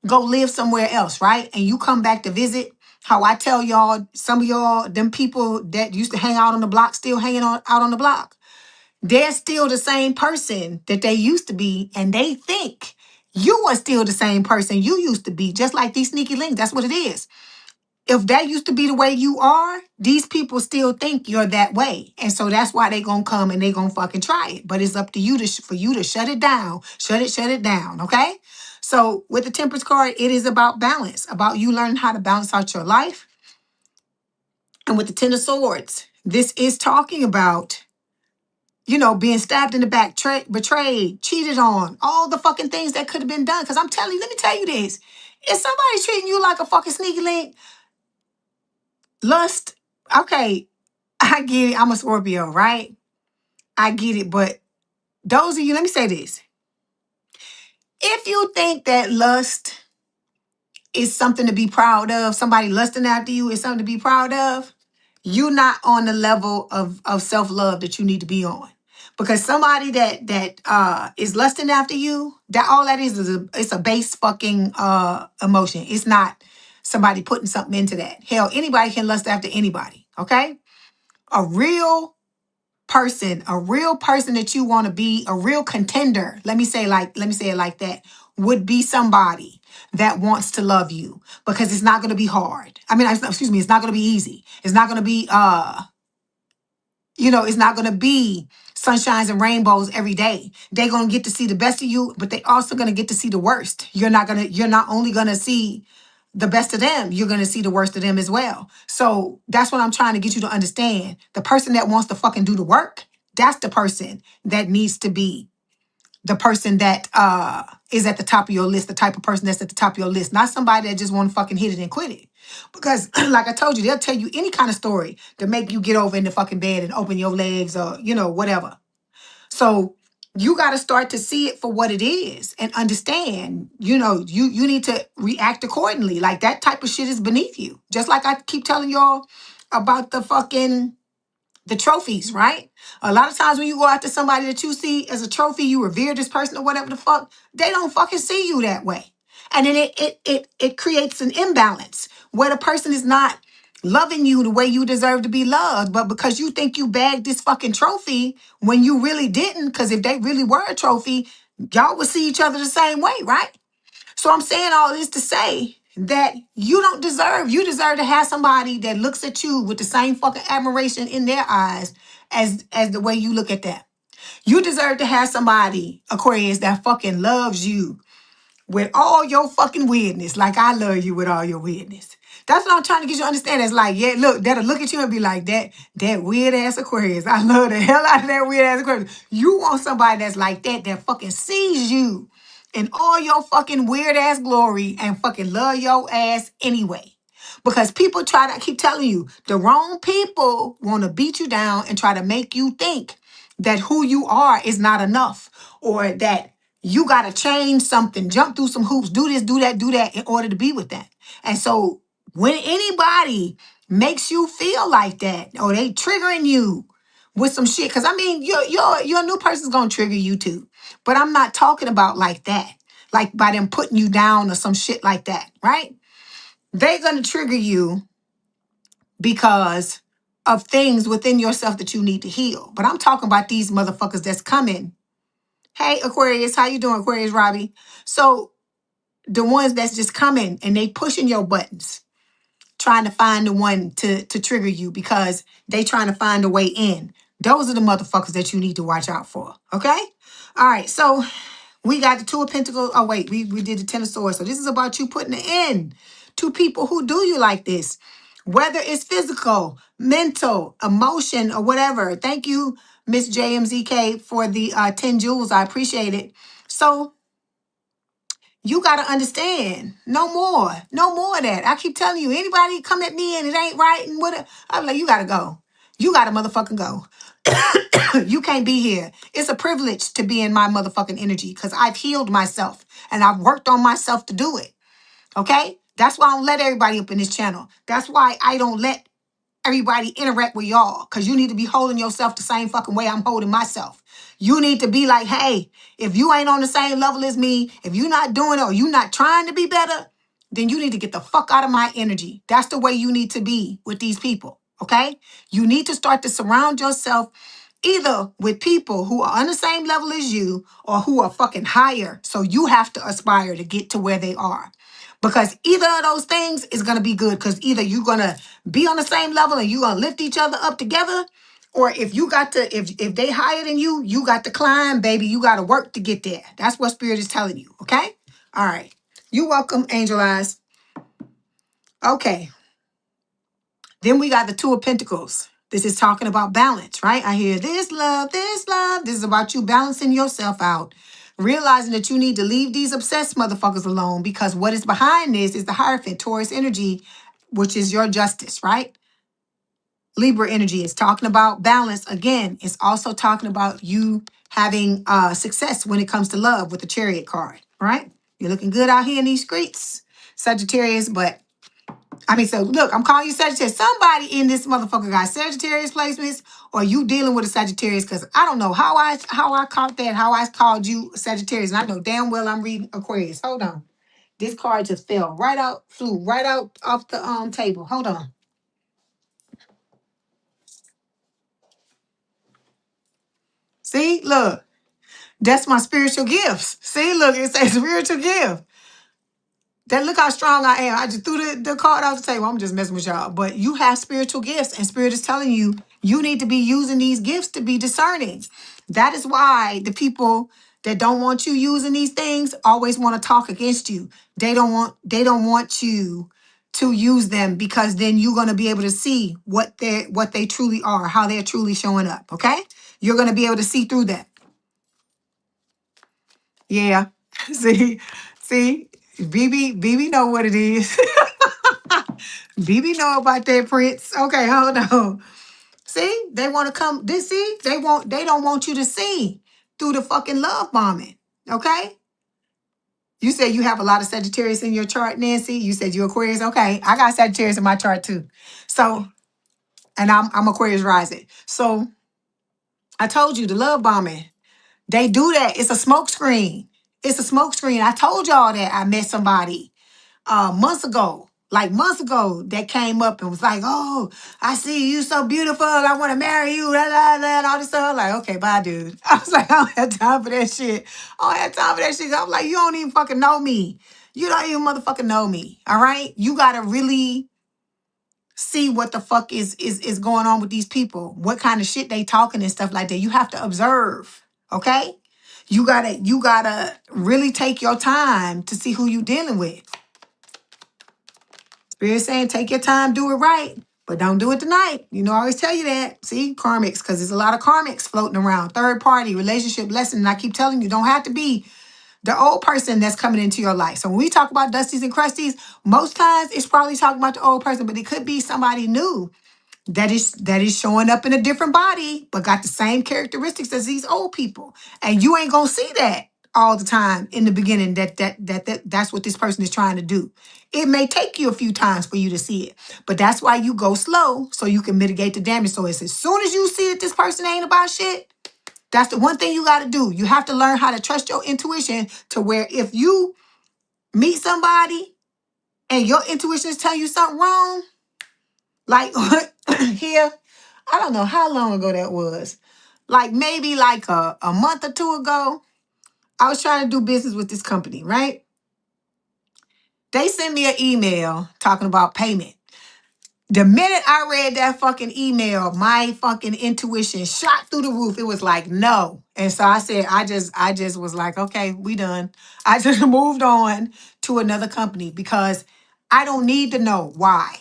go live somewhere else, right? And you come back to visit. How I tell y'all, some of y'all, them people that used to hang out on the block, still hanging out on the block. They're still the same person that they used to be, and they think you are still the same person you used to be, just like these sneaky links. That's what it is. If that used to be the way you are, these people still think you're that way. And so that's why they gonna come and they gonna fucking try it. But it's up to you for you to shut it down. Shut it down, okay? So with the Temperance card, it is about balance, about you learning how to balance out your life. And with the Ten of Swords, this is talking about, being stabbed in the back, betrayed, cheated on, all the fucking things that could have been done. Because I'm telling you, let me tell you this. If somebody's treating you like a fucking sneaky link, lust, okay, I get it. I'm a Scorpio, right? I get it. But those of you, let me say this. If you think that lust is something to be proud of, somebody lusting after you is something to be proud of, you're not on the level of self-love that you need to be on. Because somebody that is lusting after you, that all that is it's a base fucking emotion. It's not somebody putting something into that. Hell, anybody can lust after anybody, okay? A real person that you want to be, a real contender. Let me say it like that, would be somebody that wants to love you, because it's not going to be hard. I mean, excuse me, it's not going to be easy. It's not going to be it's not going to be sunshines and rainbows every day. They're going to get to see the best of you, but they also going to get to see the worst. You're not only going to see the best of them, you're going to see the worst of them as well. So that's what I'm trying to get you to understand. The person that wants to fucking do the work, that's the person that needs to be the person that is at the top of your list, the type of person that's at the top of your list, not somebody that just want to fucking hit it and quit it. Because like I told you, they'll tell you any kind of story to make you get over in the fucking bed and open your legs or, whatever. So you got to start to see it for what it is and understand, you need to react accordingly. Like that type of shit is beneath you. Just like I keep telling y'all about the trophies, right? A lot of times when you go after somebody that you see as a trophy, you revere this person or whatever the fuck, they don't fucking see you that way. And then it creates an imbalance where the person is not loving you the way you deserve to be loved, but because you think you bagged this fucking trophy when you really didn't, because if they really were a trophy, y'all would see each other the same way, right? So I'm saying all this to say that you deserve to have somebody that looks at you with the same fucking admiration in their eyes as the way you look at them. You deserve to have somebody, Aquarius, that fucking loves you with all your fucking weirdness, like I love you with all your weirdness. That's what I'm trying to get you to understand. It's like, yeah, look, that'll look at you and be like, that weird ass Aquarius. I love the hell out of that weird ass Aquarius. You want somebody that's like that fucking sees you in all your fucking weird ass glory and fucking love your ass anyway. Because people I keep telling you, the wrong people want to beat you down and try to make you think that who you are is not enough, or that you got to change something, jump through some hoops, do this, do that in order to be with that. And so when anybody makes you feel like that, or they triggering you with some shit, because I mean, your new person's going to trigger you too. But I'm not talking about like that, like by them putting you down or some shit like that, right? They're going to trigger you because of things within yourself that you need to heal. But I'm talking about these motherfuckers that's coming. Hey, Aquarius, how you doing, Aquarius Robbie? So the ones that's just coming and they pushing your buttons, trying to find the one to trigger you because they trying to find a way in. Those are the motherfuckers that you need to watch out for, okay? All right, so we got the Two of Pentacles. Oh, wait, we did the Ten of Swords. So this is about you putting an end to people who do you like this, whether it's physical, mental, emotion, or whatever. Thank you, Miss JMZK, for the 10 jewels. I appreciate it. So you got to understand, no more of that. I keep telling you, anybody come at me and it ain't right and whatever, I'm like, you got to go. You got to motherfucking go. You can't be here. It's a privilege to be in my motherfucking energy because I've healed myself and I've worked on myself to do it. Okay? That's why I don't let everybody up in this channel. That's why I don't let everybody interact with y'all, because you need to be holding yourself the same fucking way I'm holding myself. You need to be like, hey, if you ain't on the same level as me, if you're not doing it or you're not trying to be better, then you need to get the fuck out of my energy. That's the way you need to be with these people, okay? You need to start to surround yourself either with people who are on the same level as you or who are fucking higher. So you have to aspire to get to where they are. Because either of those things is going to be good, because either you're going to be on the same level and you're going to lift each other up together, or if you got to, if they higher than you got to climb, baby. You got to work to get there. That's what Spirit is telling you, okay? All right. You're welcome, Angel Eyes. Okay. Then we got the Two of Pentacles. This is talking about balance, right? I hear this love, this love. This is about you balancing yourself out, realizing that you need to leave these obsessed motherfuckers alone, because what is behind this is the Hierophant, Taurus energy, which is your justice, right? Libra energy is talking about balance. Again, it's also talking about you having success when it comes to love with the Chariot card, right? You're looking good out here in these streets, Sagittarius, but so look, I'm calling you Sagittarius. Somebody in this motherfucker got Sagittarius placements, or you dealing with a Sagittarius, because I don't know how I caught that, how I called you Sagittarius, and I know damn well I'm reading Aquarius. Hold on. This card just flew right out off the table. Hold on. See, look, that's my spiritual gifts. See, look, it says spiritual gift. That look how strong I am. I just threw the card off the table. I'm just messing with y'all. But you have spiritual gifts, and Spirit is telling you you need to be using these gifts to be discerning. That is why the people that don't want you using these things always want to talk against you. They don't want you to use them, because then you're going to be able to see what they truly are, how they're truly showing up. Okay? You're going to be able to see through that. Yeah. See, BB know what it is. BB know about that, Prince. Okay, hold on. See, they want to come. They don't want you to see through the fucking love bombing. Okay? You said you have a lot of Sagittarius in your chart, Nancy. You said you're Aquarius. Okay, I got Sagittarius in my chart too. So, and I'm Aquarius rising. So I told you the love bombing. They do that. It's a smoke screen. It's a smoke screen. I told y'all that I met somebody months ago, that came up and was like, "Oh, I see you so beautiful. I want to marry you." Blah, blah, blah, and all this stuff. I'm like, okay, bye, dude. I was like, I don't have time for that shit. I don't have time for that shit. I'm like, you don't even fucking know me. You don't even motherfucking know me. All right? You gotta really see what the fuck is going on with these people. What kind of shit they talking and stuff like that. You have to observe. Okay? You gotta really take your time to see who you dealing with. Spirit saying, take your time, do it right, but don't do it tonight. You know, I always tell you that. See, karmics, because there's a lot of karmics floating around. Third party, relationship lesson. And I keep telling you, don't have to be the old person that's coming into your life. So when we talk about dusties and crusties, most times it's probably talking about the old person, but it could be somebody new that is showing up in a different body, but got the same characteristics as these old people. And you ain't gonna see that all the time in the beginning. That's what this person is trying to do. It may take you a few times for you to see it, but that's why you go slow, so you can mitigate the damage. So it's as soon as you see that this person ain't about shit, that's the one thing you got to do. You have to learn how to trust your intuition, to where if you meet somebody and your intuition is telling you something wrong, like here, I don't know how long ago that was. Like maybe like a month or two ago, I was trying to do business with this company, right? They sent me an email talking about payment. The minute I read that fucking email, my fucking intuition shot through the roof. It was like, no. And so I said, I just was like, okay, we done. I just moved on to another company, because I don't need to know why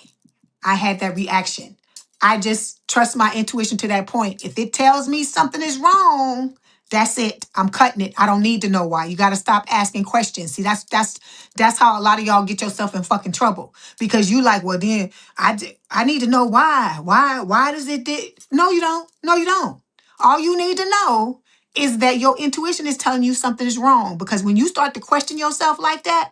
I had that reaction. I just trust my intuition to that point. If it tells me something is wrong, that's it. I'm cutting it. I don't need to know why. You got to stop asking questions. See, that's how a lot of y'all get yourself in fucking trouble, because you like, well, then I need to know why. Why does it No, you don't. No, you don't. All you need to know is that your intuition is telling you something is wrong, because when you start to question yourself like that,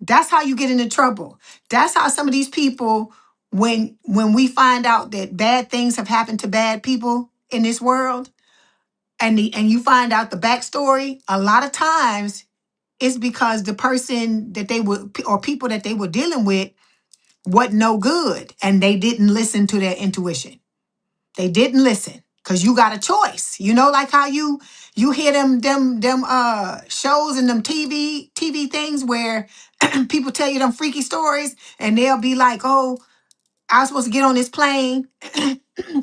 that's how you get into trouble. That's how some of these people, when we find out that bad things have happened to bad people in this world, and you find out the backstory, a lot of times it's because the person that they were, or people that they were dealing with, wasn't no good, and they didn't listen to their intuition. They didn't listen, because you got a choice. You know, like how you hear them shows and them TV things where people tell you them freaky stories, and they'll be like, "Oh, I was supposed to get on this plane,"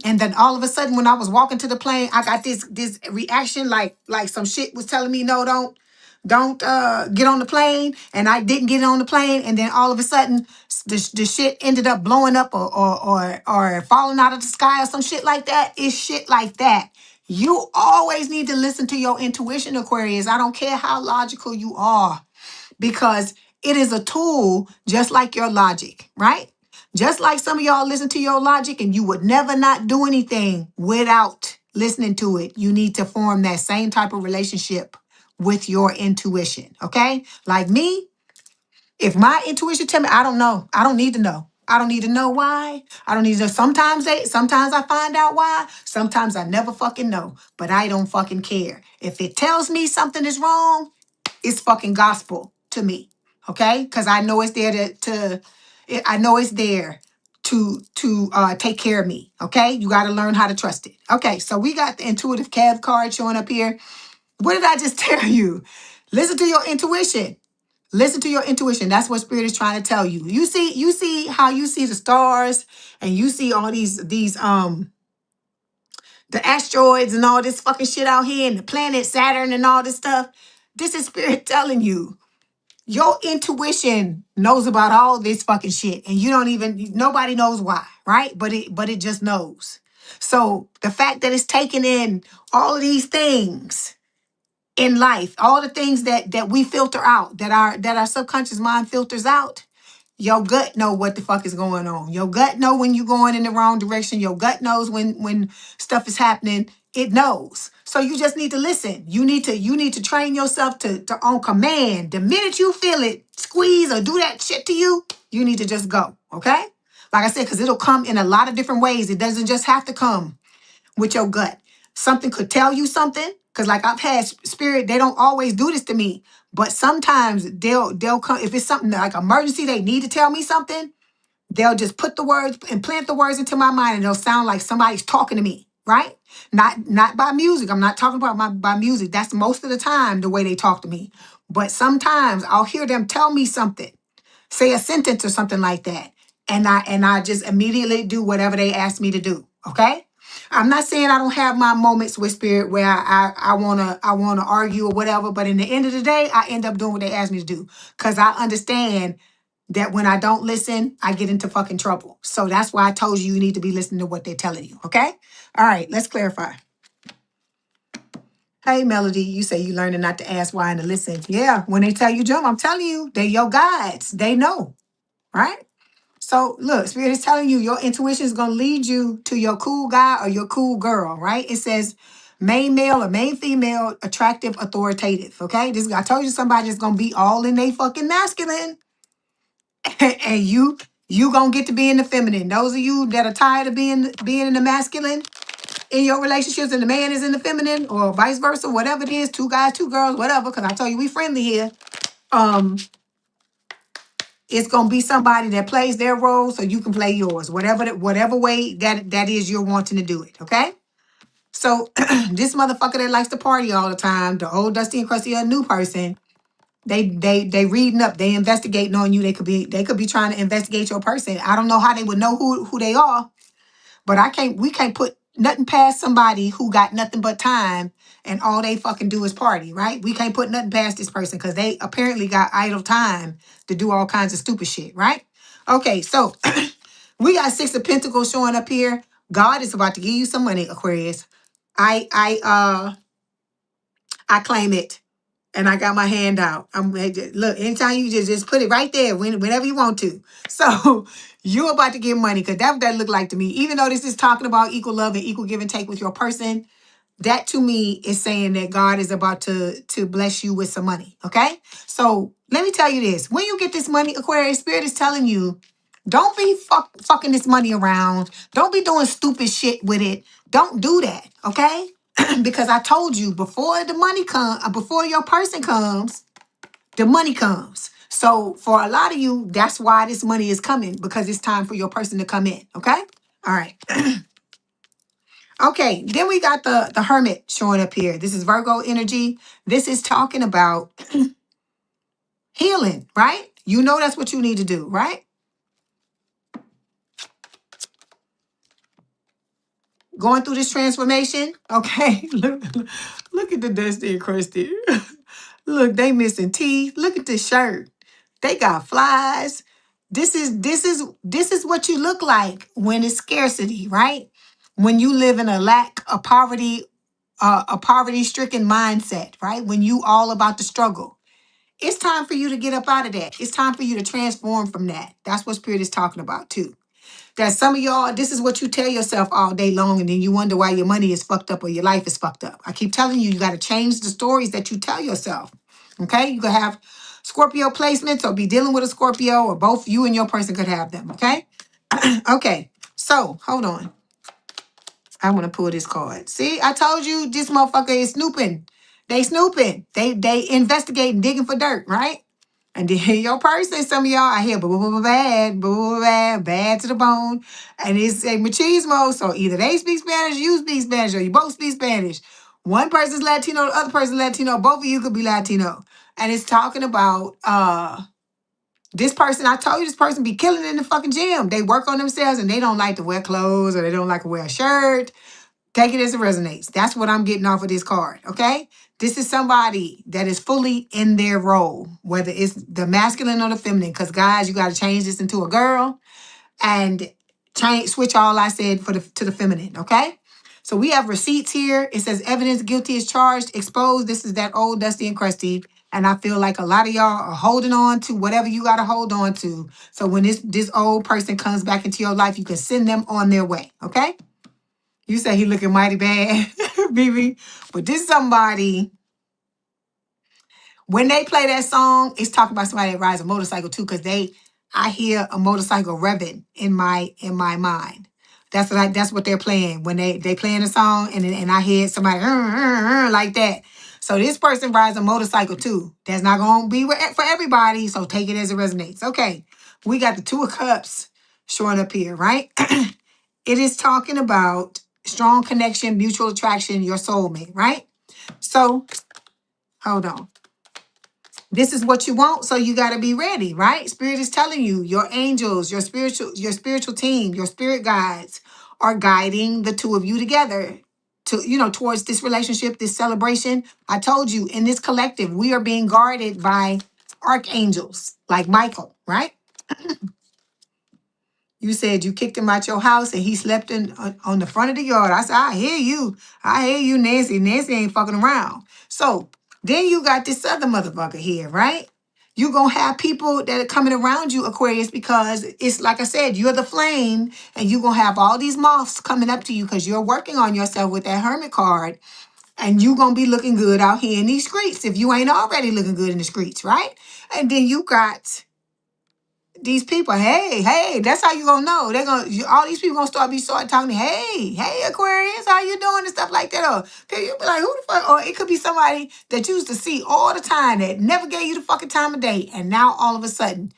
and then all of a sudden, when I was walking to the plane, I got this reaction, like some shit was telling me, "No, don't get on the plane," and I didn't get on the plane, and then all of a sudden the shit ended up blowing up, or falling out of the sky or some shit like that. It's shit like that. You always need to listen to your intuition, Aquarius. I don't care how logical you are, because it is a tool, just like your logic, right? Just like some of y'all listen to your logic and you would never not do anything without listening to it. You need to form that same type of relationship with your intuition, okay? Like me, if my intuition tell me, I don't know. I don't need to know. I don't need to know why. I don't need to know. Sometimes I find out why. Sometimes I never fucking know. But I don't fucking care. If it tells me something is wrong, it's fucking gospel to me. Okay? Because I know it's there I know it's there to take care of me. Okay, you got to learn how to trust it. Okay, so we got the intuitive Cav card showing up here. What did I just tell you? Listen to your intuition. Listen to your intuition. That's what spirit is trying to tell you. You see how you see the stars and you see all these the asteroids and all this fucking shit out here and the planet Saturn and all this stuff. This is spirit telling you. Your intuition knows about all this fucking shit and you don't even, nobody knows why, right? But it just knows. So the fact that it's taking in all of these things in life, all the things that we filter out, that our subconscious mind filters out, your gut know what the fuck is going on. Your gut know when you're going in the wrong direction. Your gut knows when stuff is happening. It knows. So you just need to listen. You need to train yourself to on command. The minute you feel it squeeze or do that shit to you, you need to just go. Okay? Like I said, because it'll come in a lot of different ways. It doesn't just have to come with your gut. Something could tell you something. Because like I've had spirit, they don't always do this to me. But sometimes they'll come, if it's something like emergency, they need to tell me something, they'll just put the words and plant the words into my mind and they'll sound like somebody's talking to me, right? Not by music. I'm not talking about by music. That's most of the time the way they talk to me. But sometimes I'll hear them tell me something, say a sentence or something like that. And I just immediately do whatever they ask me to do. Okay? I'm not saying I don't have my moments with spirit where I wanna argue or whatever, but in the end of the day, I end up doing what they ask me to do. Cause I understand that when I don't listen, I get into fucking trouble. So that's why I told you need to be listening to what they're telling you. Okay? All right, let's clarify. Hey, Melody, you say you learning not to ask why and to listen. Yeah, when they tell you jump, I'm telling you, they're your guides. They know, right? So look, spirit is telling you your intuition is going to lead you to your cool guy or your cool girl, right? It says main male or main female, attractive, authoritative. Okay, this I told you somebody is going to be all in they fucking masculine, and you gonna get to be in the feminine. Those of you that are tired of being in the masculine in your relationships, and the man is in the feminine, or vice versa, whatever it is, two guys, two girls, whatever. Because I told you we friendly here. Um, It's gonna be somebody that plays their role so you can play yours. Whatever way that is you're wanting to do it. Okay. So this motherfucker that likes to party all the time, the old dusty and crusty a new person, they reading up, they investigating on you. They could be trying to investigate your person. I don't know how they would know who they are, but we can't put nothing past somebody who got nothing but time and all they fucking do is party, right? We can't put nothing past this person because they apparently got idle time to do all kinds of stupid shit, right? Okay, so we got Six of Pentacles showing up here. God is about to give you some money, Aquarius. I claim it. And I got my hand out. Look, anytime you just put it right there whenever you want to. So you're about to get money because that's what that look like to me. Even though this is talking about equal love and equal give and take with your person, that to me is saying that God is about to bless you with some money. Okay? So let me tell you this. When you get this money, Aquarius, Spirit is telling you, don't be fucking this money around. Don't be doing stupid shit with it. Don't do that. Okay? Because I told you before the money comes, before your person comes, the money comes. So for a lot of you, that's why this money is coming, because it's time for your person to come in. Okay? All right. Okay, then we got the Hermit showing up here. This is Virgo energy. This is talking about healing, right? You know that's what you need to do, right? Going through this transformation. Okay, look at the dusty and crusty. Look, they missing teeth. Look at this shirt. They got flies. This is what you look like when it's scarcity, right? When you live in a poverty-stricken mindset, right? When you all about the struggle. It's time for you to get up out of that. It's time for you to transform from that. That's what Spirit is talking about too. That some of y'all, this is what you tell yourself all day long, and then you wonder why your money is fucked up or your life is fucked up. I keep telling you, you got to change the stories that you tell yourself. Okay? You could have Scorpio placements or be dealing with a Scorpio, or both you and your person could have them. Okay? Okay. So, hold on. I want to pull this card. See, I told you this motherfucker is snooping. They snooping. They investigating, digging for dirt, right? And then your person, some of y'all, I hear bad to the bone. And it's a machismo. So either they speak Spanish, you speak Spanish, or you both speak Spanish. One person's Latino, the other person's Latino. Both of you could be Latino. And it's talking about this person, I told you this person be killing it in the fucking gym. They work on themselves and they don't like to wear clothes or they don't like to wear a shirt. Take it as it resonates. That's what I'm getting off of this card, okay? This is somebody that is fully in their role, whether it's the masculine or the feminine. Because guys, you got to change this into a girl and switch all I said to the feminine, okay? So we have receipts here. It says evidence guilty is charged, exposed. This is that old dusty and crusty. And I feel like a lot of y'all are holding on to whatever you got to hold on to. So when this old person comes back into your life, you can send them on their way, okay? You say he looking mighty bad, BB. But this somebody, when they play that song, it's talking about somebody that rides a motorcycle too, because I hear a motorcycle revving in my mind. That's what they're playing when they playing a song, and I hear somebody like that. So this person rides a motorcycle too. That's not gonna be for everybody. So take it as it resonates. Okay, we got the Two of Cups showing up here, right? It is talking about strong connection, mutual attraction, your soulmate, right? So hold on. This is what you want, so you got to be ready, right? Spirit is telling you, your angels, your spiritual team, your spirit guides are guiding the two of you together to, towards this relationship, this celebration. I told you, in this collective, we are being guarded by archangels like Michael, right? You said you kicked him out your house and he slept on the front of the yard. I said, I hear you. I hear you, Nancy. Nancy ain't fucking around. So then you got this other motherfucker here, right? You gonna have people that are coming around you, Aquarius, because it's like I said, you're the flame, and you gonna have all these moths coming up to you because you're working on yourself with that hermit card, and you gonna be looking good out here in these streets if you ain't already looking good in the streets, right? And then you got these people, hey, that's how you gonna know. All these people gonna start talking to, hey, Aquarius, how you doing and stuff like that. Or you'll be like, who the fuck? Or it could be somebody that you used to see all the time that never gave you the fucking time of day, and now all of a sudden,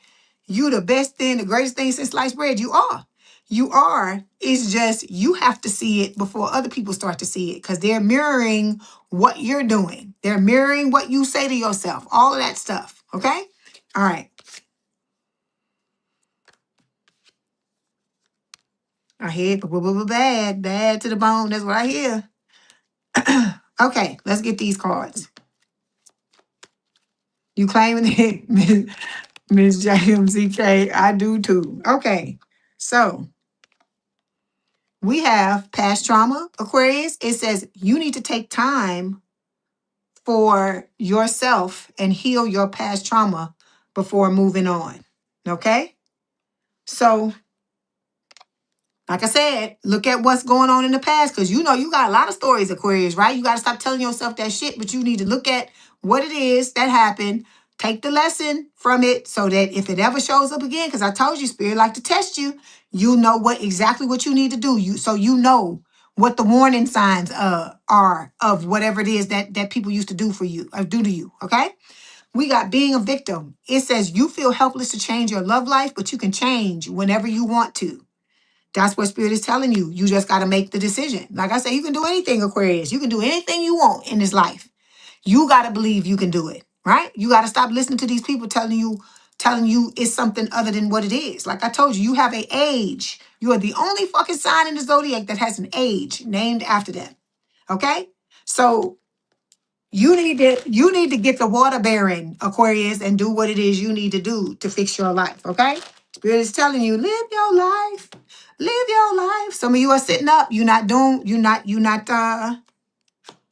you the best thing, the greatest thing since sliced bread. You are. You are. It's just you have to see it before other people start to see it, because they're mirroring what you're doing. They're mirroring what you say to yourself. All of that stuff. Okay. All right. I hear bad to the bone. That's what I hear. Okay, let's get these cards. You claiming it, Miss JMCK? I do too. Okay, so we have past trauma, Aquarius. It says you need to take time for yourself and heal your past trauma before moving on. Okay, so like I said, look at what's going on in the past, because you got a lot of stories, Aquarius, right? You got to stop telling yourself that shit, but you need to look at what it is that happened, take the lesson from it, so that if it ever shows up again, because I told you, Spirit like to test you, you know exactly what you need to do. So you know what the warning signs are of whatever it is that people used to do for you or do to you, okay? We got being a victim. It says you feel helpless to change your love life, but you can change whenever you want to. That's what Spirit is telling you. You just got to make the decision. Like I said, you can do anything, Aquarius. You can do anything you want in this life. You got to believe you can do it, right? You got to stop listening to these people telling you it's something other than what it is. Like I told you, you have an age. You are the only fucking sign in the zodiac that has an age named after them. Okay? So you need to get the water bearing, Aquarius, and do what it is you need to do to fix your life. Okay? Spirit is telling you, live your life. Live your life. Some of you are sitting up. You're not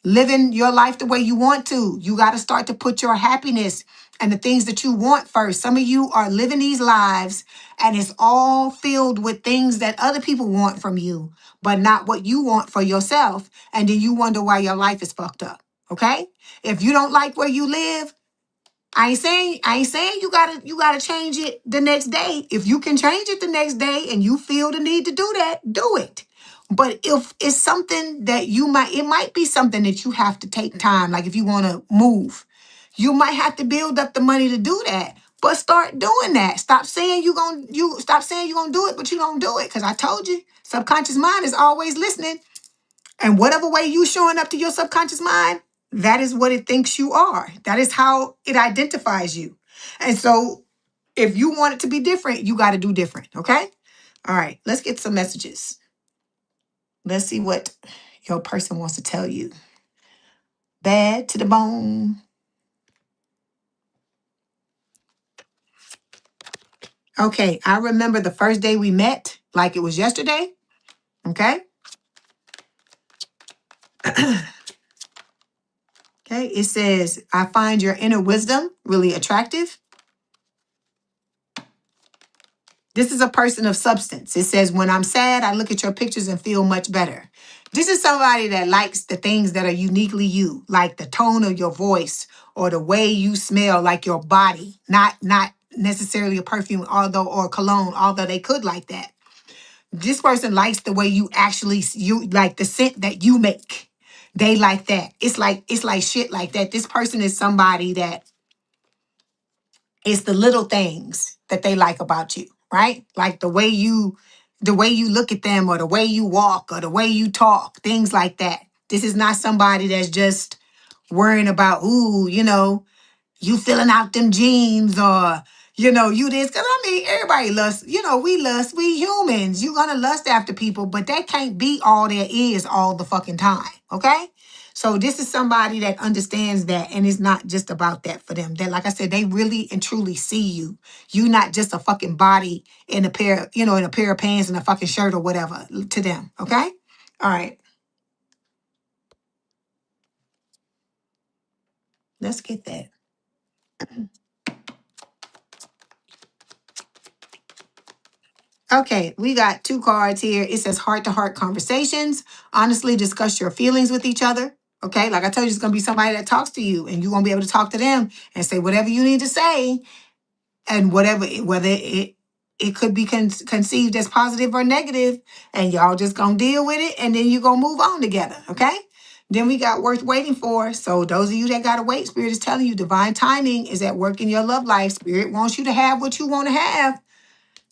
living your life the way you want to. You got to start to put your happiness and the things that you want first. Some of you are living these lives and it's all filled with things that other people want from you, but not what you want for yourself. And then you wonder why your life is fucked up. Okay? If you don't like where you live, I ain't saying you gotta change it the next day. If you can change it the next day and you feel the need to do that, do it. But if it's something that it might be something that you have to take time. Like if you want to move, you might have to build up the money to do that. But start doing that. Stop saying stop saying you're gonna do it, but you don't do it. Because I told you, subconscious mind is always listening. And whatever way you showing up to your subconscious mind, that is what it thinks you are. That is how it identifies you. And so if you want it to be different, you got to do different. Okay. All right. Let's get some messages. Let's see what your person wants to tell you. Bad to the bone. Okay. I remember the first day we met like it was yesterday. Okay. Okay. It says, I find your inner wisdom really attractive. This is a person of substance. It says, when I'm sad, I look at your pictures and feel much better. This is somebody that likes the things that are uniquely you, like the tone of your voice or the way you smell, like your body, not necessarily a perfume, or cologne, although they could like that. This person likes the way you actually, you like the scent that you make. They like that. It's like shit like that. This person is somebody that it's the little things that they like about you, right? Like the way you look at them or the way you walk or the way you talk, things like that. This is not somebody that's just worrying about, ooh, you filling out them jeans or, you this. Because, I mean, everybody lusts. We lust. We humans. You're going to lust after people, but that can't be all there is all the fucking time. Okay? So this is somebody that understands that, and it's not just about that for them. That, like I said, they really and truly see you. You not just a fucking body in a pair, in a pair of pants and a fucking shirt or whatever to them. Okay? All right. Let's get that. Okay, we got two cards here. It says heart-to-heart conversations. Honestly, discuss your feelings with each other. Okay, like I told you, it's gonna be somebody that talks to you, and you're gonna be able to talk to them and say whatever you need to say, and whether it could be conceived as positive or negative, and y'all just gonna deal with it, and then you're gonna move on together. Okay. Then we got worth waiting for. So those of you that gotta wait, Spirit is telling you divine timing is at work in your love life. Spirit wants you to have what you want to have.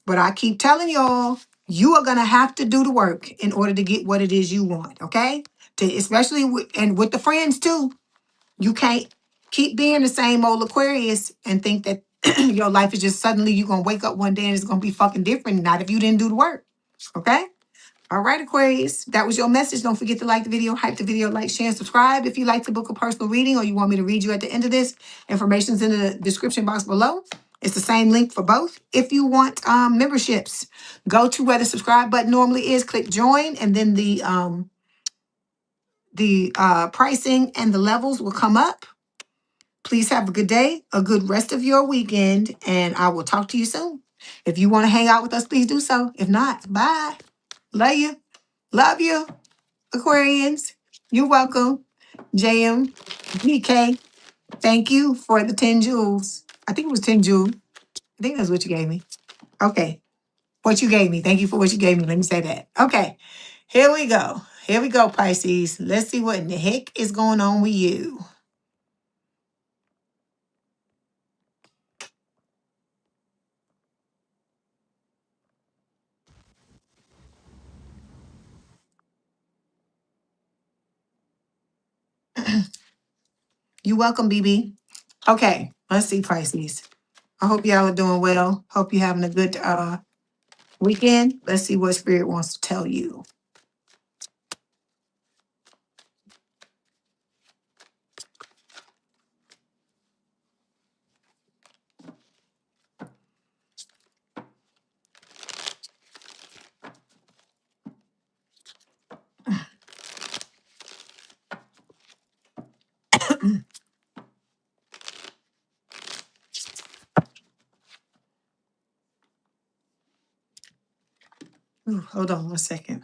But I keep telling y'all, you are gonna have to do the work in order to get what it is you want, okay? Especially with the friends too. You can't keep being the same old Aquarius and think that your life is just suddenly you're gonna wake up one day and it's gonna be fucking different. Not if you didn't do the work, okay? All right, Aquarius, that was your message. Don't forget to like the video, hype the video, like, share, and subscribe. If you'd like to book a personal reading or you want me to read you at the end of this, information's in the description box below. It's the same link for both. If you want memberships, go to where the subscribe button normally is, click join, and then the pricing and the levels will come up. Please have a good day, a good rest of your weekend, and I will talk to you soon. If you want to hang out with us, please do so. If not, bye. Love you. Love you. Aquarians, you're welcome. JM, DK, thank you for the 10 jewels. I think it was 10 jewels. I think that's what you gave me. Okay. What you gave me. Thank you for what you gave me. Let me say that. Okay. Here we go. Here we go, Pisces. Let's see what in the heck is going on with you. You welcome, BB. Okay. Let's see, Pisces. I hope y'all are doing well. Hope you're having a good weekend. Let's see what Spirit wants to tell you. Ooh, hold on one second.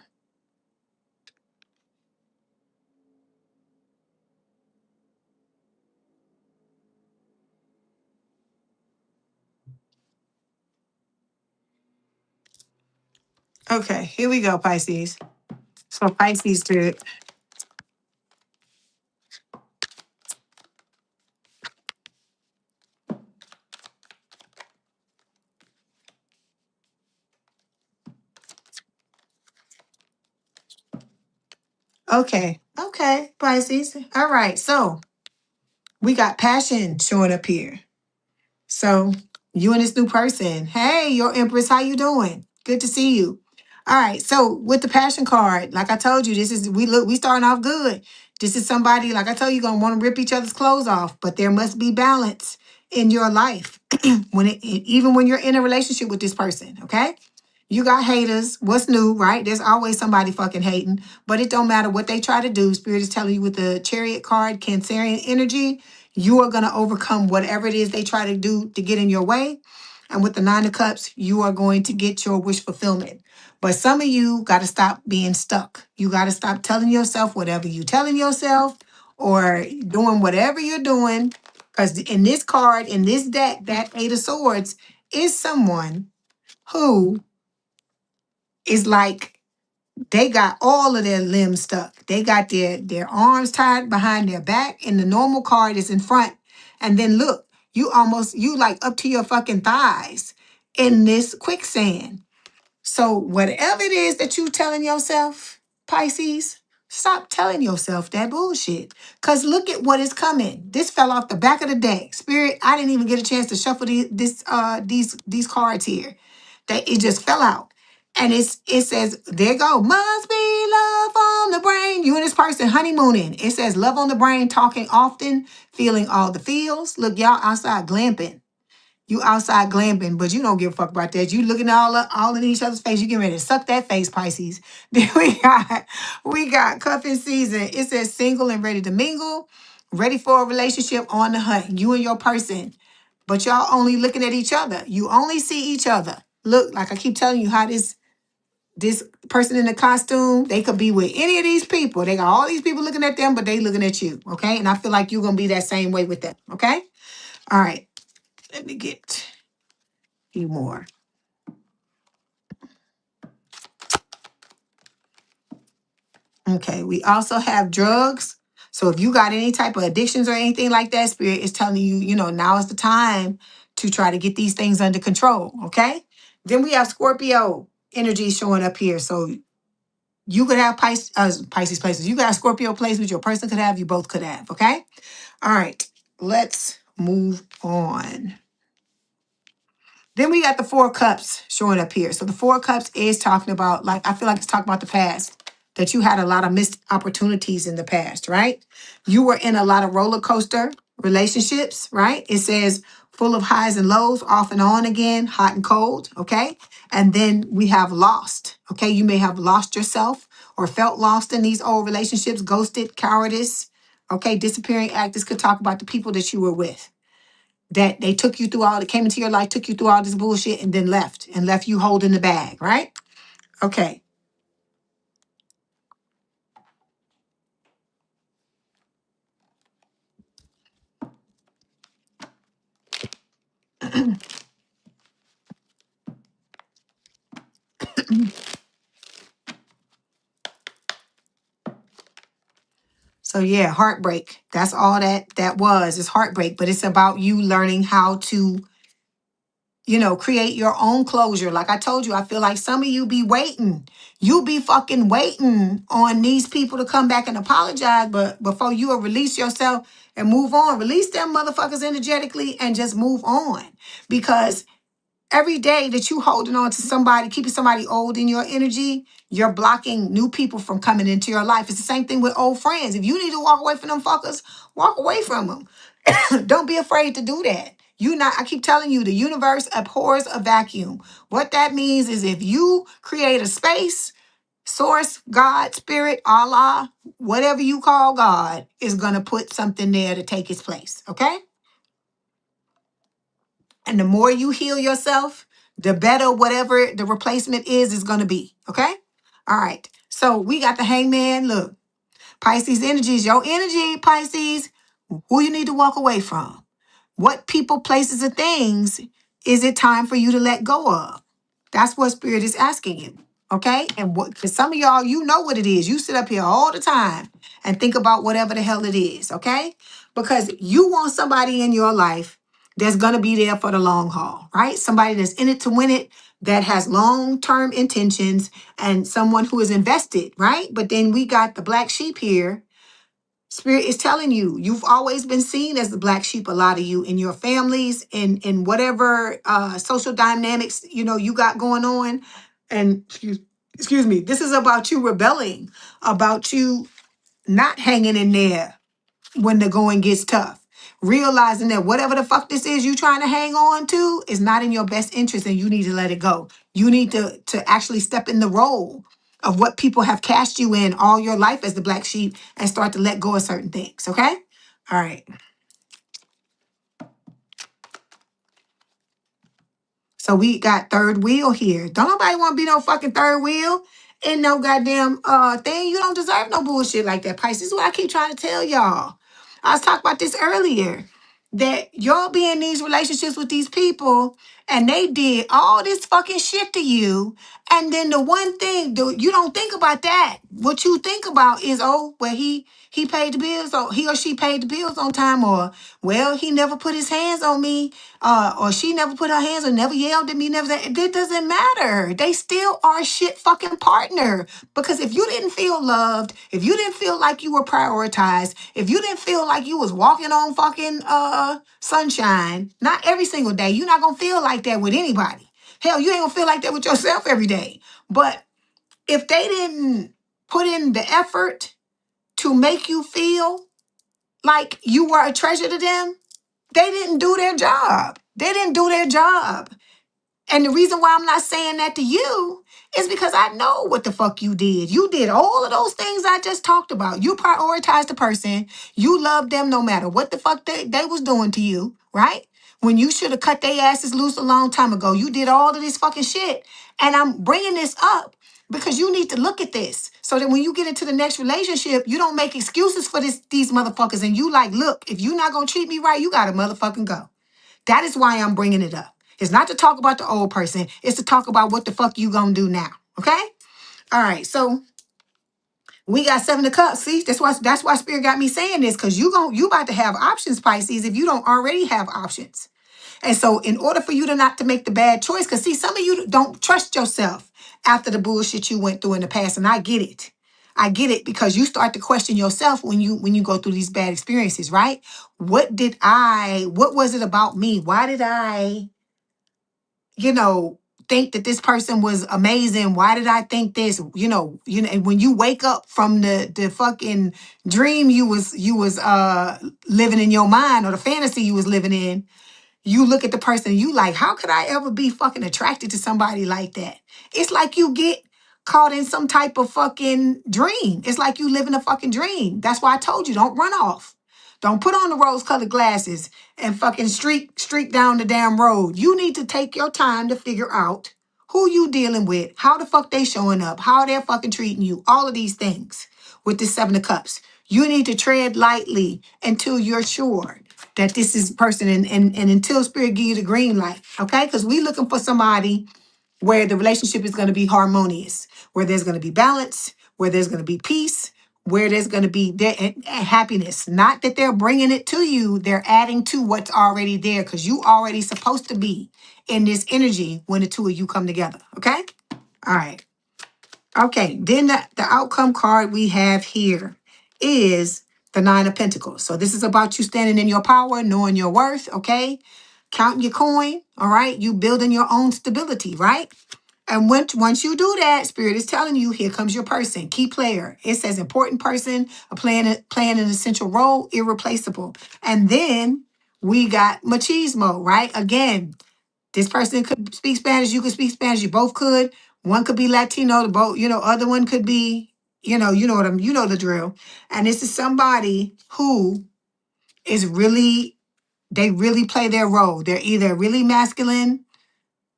Okay, here we go, Pisces. So Pisces Spirit. Okay. Okay, Pisces. All right. So we got passion showing up here. So you and this new person. Hey, your Empress, how you doing? Good to see you. All right. So with the passion card, like I told you, this is we starting off good. This is somebody, like I told you, gonna want to rip each other's clothes off, but there must be balance in your life even when you're in a relationship with this person. Okay. You got haters. What's new, right? There's always somebody fucking hating, but it don't matter what they try to do. Spirit is telling you with the Chariot card, Cancerian energy, you are going to overcome whatever it is they try to do to get in your way. And with the Nine of Cups, you are going to get your wish fulfillment. But some of you got to stop being stuck. You got to stop telling yourself whatever you telling yourself or doing whatever you're doing. Because in this card, in this deck, that Eight of Swords is someone who is like they got all of their limbs stuck. They got their arms tied behind their back, and the normal card is in front. And then look, you like up to your fucking thighs in this quicksand. So whatever it is that you telling yourself, Pisces, stop telling yourself that bullshit. Cause look at what is coming. This fell off the back of the deck. Spirit, I didn't even get a chance to shuffle these cards here. That it just fell out. And it says, there you go. Must be love on the brain. You and this person honeymooning. It says love on the brain, talking often, feeling all the feels. Look, y'all outside glamping. You outside glamping, but you don't give a fuck about that. You looking all in each other's face. You getting ready to suck that face, Pisces. Then we got cuffing season. It says single and ready to mingle, ready for a relationship on the hunt. You and your person, but y'all only looking at each other. You only see each other. Look, like I keep telling you, how this person in the costume, they could be with any of these people. They got all these people looking at them, but they looking at you. Okay, and I feel like you're gonna be that same way with them. Okay, all right. Let me get few more. Okay, we also have drugs. So if you got any type of addictions or anything like that, Spirit is telling you, now is the time to try to get these things under control. Okay. Then we have Scorpio energy showing up here. So you could have Pisces places. You got Scorpio placements. Your person could have. You both could have. Okay. All right. Let's move on. Then we got the Four Cups showing up here. So the Four Cups is talking about, like, I feel like it's talking about the past, that you had a lot of missed opportunities in the past, right? You were in a lot of roller coaster relationships, right? It says full of highs and lows, off and on again, hot and cold, okay? And then we have lost, okay? You may have lost yourself or felt lost in these old relationships, ghosted, cowardice, okay? Disappearing act. This could talk about the people that you were with, that they took you through all that came into your life, took you through all this bullshit and then left you holding the bag, right? Okay. So yeah, heartbreak. That's all that was. It's heartbreak, but it's about you learning how to, create your own closure. Like I told you, I feel like some of you be waiting. You be fucking waiting on these people to come back and apologize, but before you will release yourself and move on, release them motherfuckers energetically and just move on. Because every day that you holding on to somebody, keeping somebody old in your energy, you're blocking new people from coming into your life. It's the same thing with old friends. If you need to walk away from them fuckers, walk away from them. Don't be afraid to do that. I keep telling you, the universe abhors a vacuum. What that means is if you create a space, source, God, spirit, Allah, whatever you call God, is going to put something there to take its place. Okay? And the more you heal yourself, the better whatever the replacement is going to be. Okay? All right. So we got the hangman. Look, Pisces energy is your energy, Pisces. Who you need to walk away from? What people, places, or things is it time for you to let go of? That's what Spirit is asking you. Okay? And for some of y'all, you know what it is. You sit up here all the time and think about whatever the hell it is. Okay? Because you want somebody in your life that's going to be there for the long haul, right? Somebody that's in it to win it, that has long-term intentions, and someone who is invested, right? But then we got the black sheep here. Spirit is telling you, you've always been seen as the black sheep, a lot of you, in your families, in whatever social dynamics, you got going on. And excuse me, this is about you rebelling, about you not hanging in there when the going gets tough. Realizing that whatever the fuck this is you trying to hang on to is not in your best interest, and you need to let it go. You need to actually step in the role of what people have cast you in all your life as the black sheep and start to let go of certain things. Okay? All right. So we got third wheel here. Don't nobody want to be no fucking third wheel in no goddamn thing. You don't deserve no bullshit like that, Pisces. This is what I keep trying to tell y'all. I was talking about this earlier. That y'all be in these relationships with these people and they did all this fucking shit to you. And then the one thing, you don't think about that. What you think about is, oh, well, he paid the bills, or he or she paid the bills on time, or well, he never put his hands on me, or she never put her hands or never yelled at me, never that. It doesn't matter. They still are a shit fucking partner. Because if you didn't feel loved, if you didn't feel like you were prioritized, if you didn't feel like you was walking on fucking sunshine, not every single day, you're not gonna feel like that with anybody. Hell, you ain't gonna feel like that with yourself every day. But if they didn't put in the effort to make you feel like you were a treasure to them, they didn't do their job. They didn't do their job. And the reason why I'm not saying that to you is because I know what the fuck you did. You did all of those things I just talked about. You prioritized the person. You loved them no matter what the fuck they was doing to you, right? When you should have cut their asses loose a long time ago. You did all of this fucking shit. And I'm bringing this up because you need to look at this so that when you get into the next relationship, you don't make excuses for these motherfuckers. And you like, look, if you're not going to treat me right, you got to motherfucking go. That is why I'm bringing it up. It's not to talk about the old person. It's to talk about what the fuck you gonna do now. Okay? All right. So we got 7 of Cups. See, that's why Spirit got me saying this, because you about to have options, Pisces, if you don't already have options. And so in order for you to not to make the bad choice, because see, some of you don't trust yourself after the bullshit you went through in the past, and I get it. I get it, because you start to question yourself when you go through these bad experiences, right? What was it about me? Why did I think that this person was amazing? Why did I think this? And when you wake up from the fucking dream you was living in your mind, or the fantasy you was living in, you look at the person and you like, how could I ever be fucking attracted to somebody like that? It's like you get caught in some type of fucking dream. It's like you live in a fucking dream. That's why I told you, don't run off. Don't put on the rose-colored glasses and fucking streak down the damn road. You need to take your time to figure out who you dealing with, how the fuck they showing up, how they're fucking treating you, all of these things with this 7 of Cups. You need to tread lightly until you're sure that this is the person, and until Spirit give you the green light, okay? Because we looking for somebody where the relationship is going to be harmonious, where there's going to be balance, where there's going to be peace, where there's going to be happiness. Not that they're bringing it to you, they're adding to what's already there, because you already supposed to be in this energy when the two of you come together, okay? All right. Okay, then the outcome card we have here is the 9 of Pentacles. So this is about you standing in your power, knowing your worth, okay? Counting your coin, all right? You building your own stability, right? And once you do that, Spirit is telling you, here comes your person, key player. It says important person, playing an essential role, irreplaceable. And then we got machismo, right? Again, this person could speak Spanish, you could speak Spanish, you both could. One could be Latino, the both, other one could be, you know the drill. And this is somebody who is they really play their role. They're either really masculine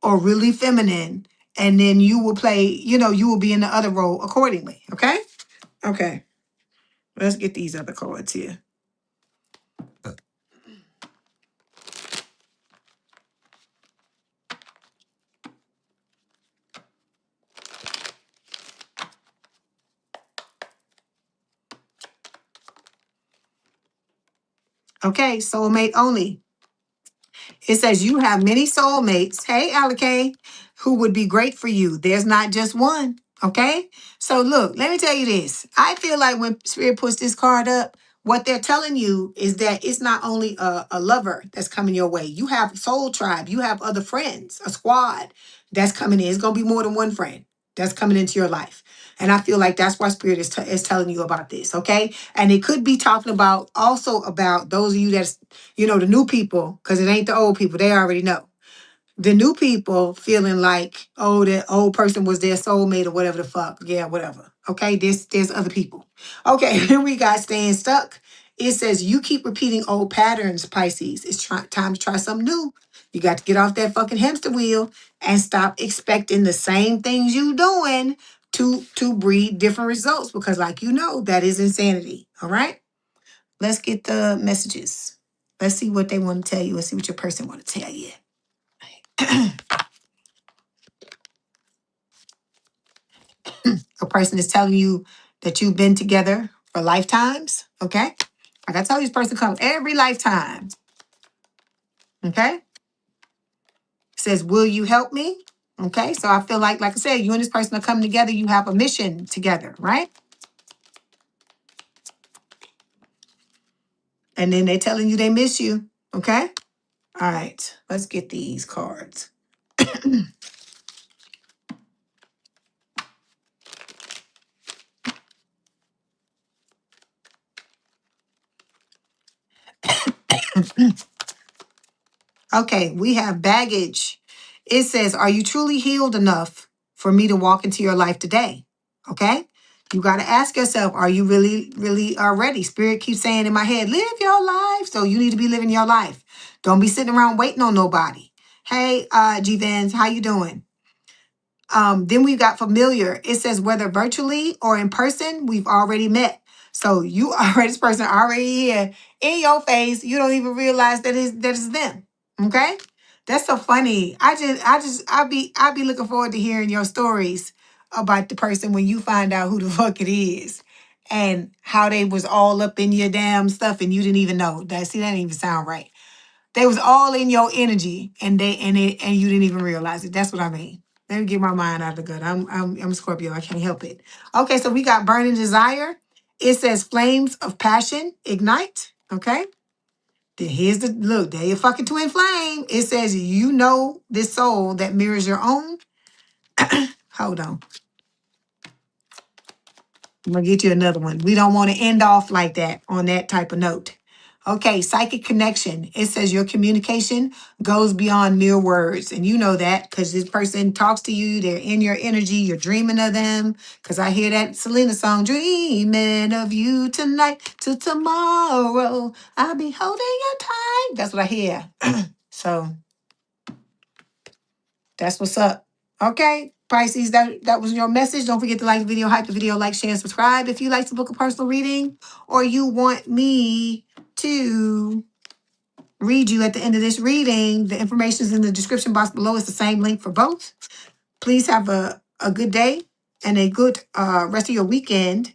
or really feminine. And then you will play, you will be in the other role accordingly. Okay? Okay. Let's get these other cards here. Okay, soulmate only. It says you have many soulmates. Hey, Alakay, who would be great for you. There's not just one. Okay. So look, let me tell you this. I feel like when Spirit puts this card up, what they're telling you is that it's not only a lover that's coming your way. You have soul tribe. You have other friends, a squad that's coming in. It's going to be more than one friend that's coming into your life. And I feel like that's why Spirit is telling you about this. Okay. And it could be talking about also about those of you that's, the new people, because it ain't the old people. They already know. The new people feeling like, oh, that old person was their soulmate or whatever the fuck. Yeah, whatever. Okay, there's other people. Okay, then we got staying stuck. It says you keep repeating old patterns, Pisces. It's time to try something new. You got to get off that fucking hamster wheel and stop expecting the same things you doing to breed different results, because like that is insanity. All right? Let's get the messages. Let's see what they want to tell you. Let's see what your person want to tell you. A person is telling you that you've been together for lifetimes. Okay. Like I told you, this person comes every lifetime. Okay. It says, will you help me? Okay. So I feel like I said, you and this person are coming together. You have a mission together, right? And then they're telling you they miss you. Okay. All right. Let's get these cards. Okay, we have baggage. It says, are you truly healed enough for me to walk into your life today? Okay. You got to ask yourself, are you really, really ready? Spirit keeps saying in my head, live your life. So you need to be living your life. Don't be sitting around waiting on nobody. Hey, G Vans, how you doing? Then we've got familiar. It says whether virtually or in person, we've already met. So you already, this person already here in your face. You don't even realize that it's them. Okay? That's so funny. I'll be looking forward to hearing your stories about the person when you find out who the fuck it is and how they was all up in your damn stuff and you didn't even know. That didn't even sound right. They was all in your energy and you didn't even realize it. That's what I mean. Let me get my mind out of the gut. I'm Scorpio. I can't help it. Okay, so we got burning desire. It says flames of passion ignite. Okay. Then here's the look. There your fucking twin flame. It says this soul that mirrors your own. Hold on. I'm gonna get you another one. We don't want to end off like that on that type of note. Okay, psychic connection. It says your communication goes beyond mere words. And you know that because this person talks to you, they're in your energy, you're dreaming of them. Because I hear that Selena song, dreaming of you tonight till tomorrow. I'll be holding you tight. That's what I hear. So that's what's up. Okay, Pisces, that was your message. Don't forget to like the video, hype the video, like, share, and subscribe. If you like to book a personal reading or you want me to read you at the end of this reading, the information is in the description box below. It's the same link for both. Please have a good day and a good rest of your weekend.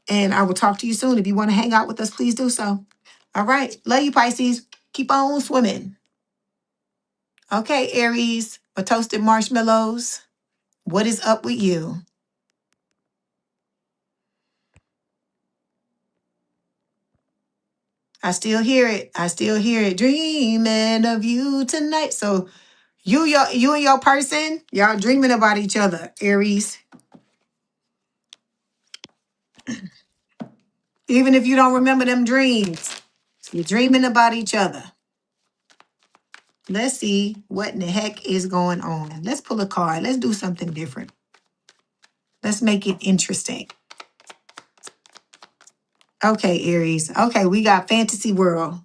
And I will talk to you soon. If you want to hang out with us, please do so. All right. Love you, Pisces. Keep on swimming. Okay, Aries, my toasted marshmallows. What is up with you? I still hear it. I still hear it. Dreaming of you tonight. So you and your person, y'all dreaming about each other, Aries. Even if you don't remember them dreams, you're dreaming about each other. Let's see what in the heck is going on. Let's pull a card. Let's do something different. Let's make it interesting. Okay, Aries. Okay, we got Fantasy World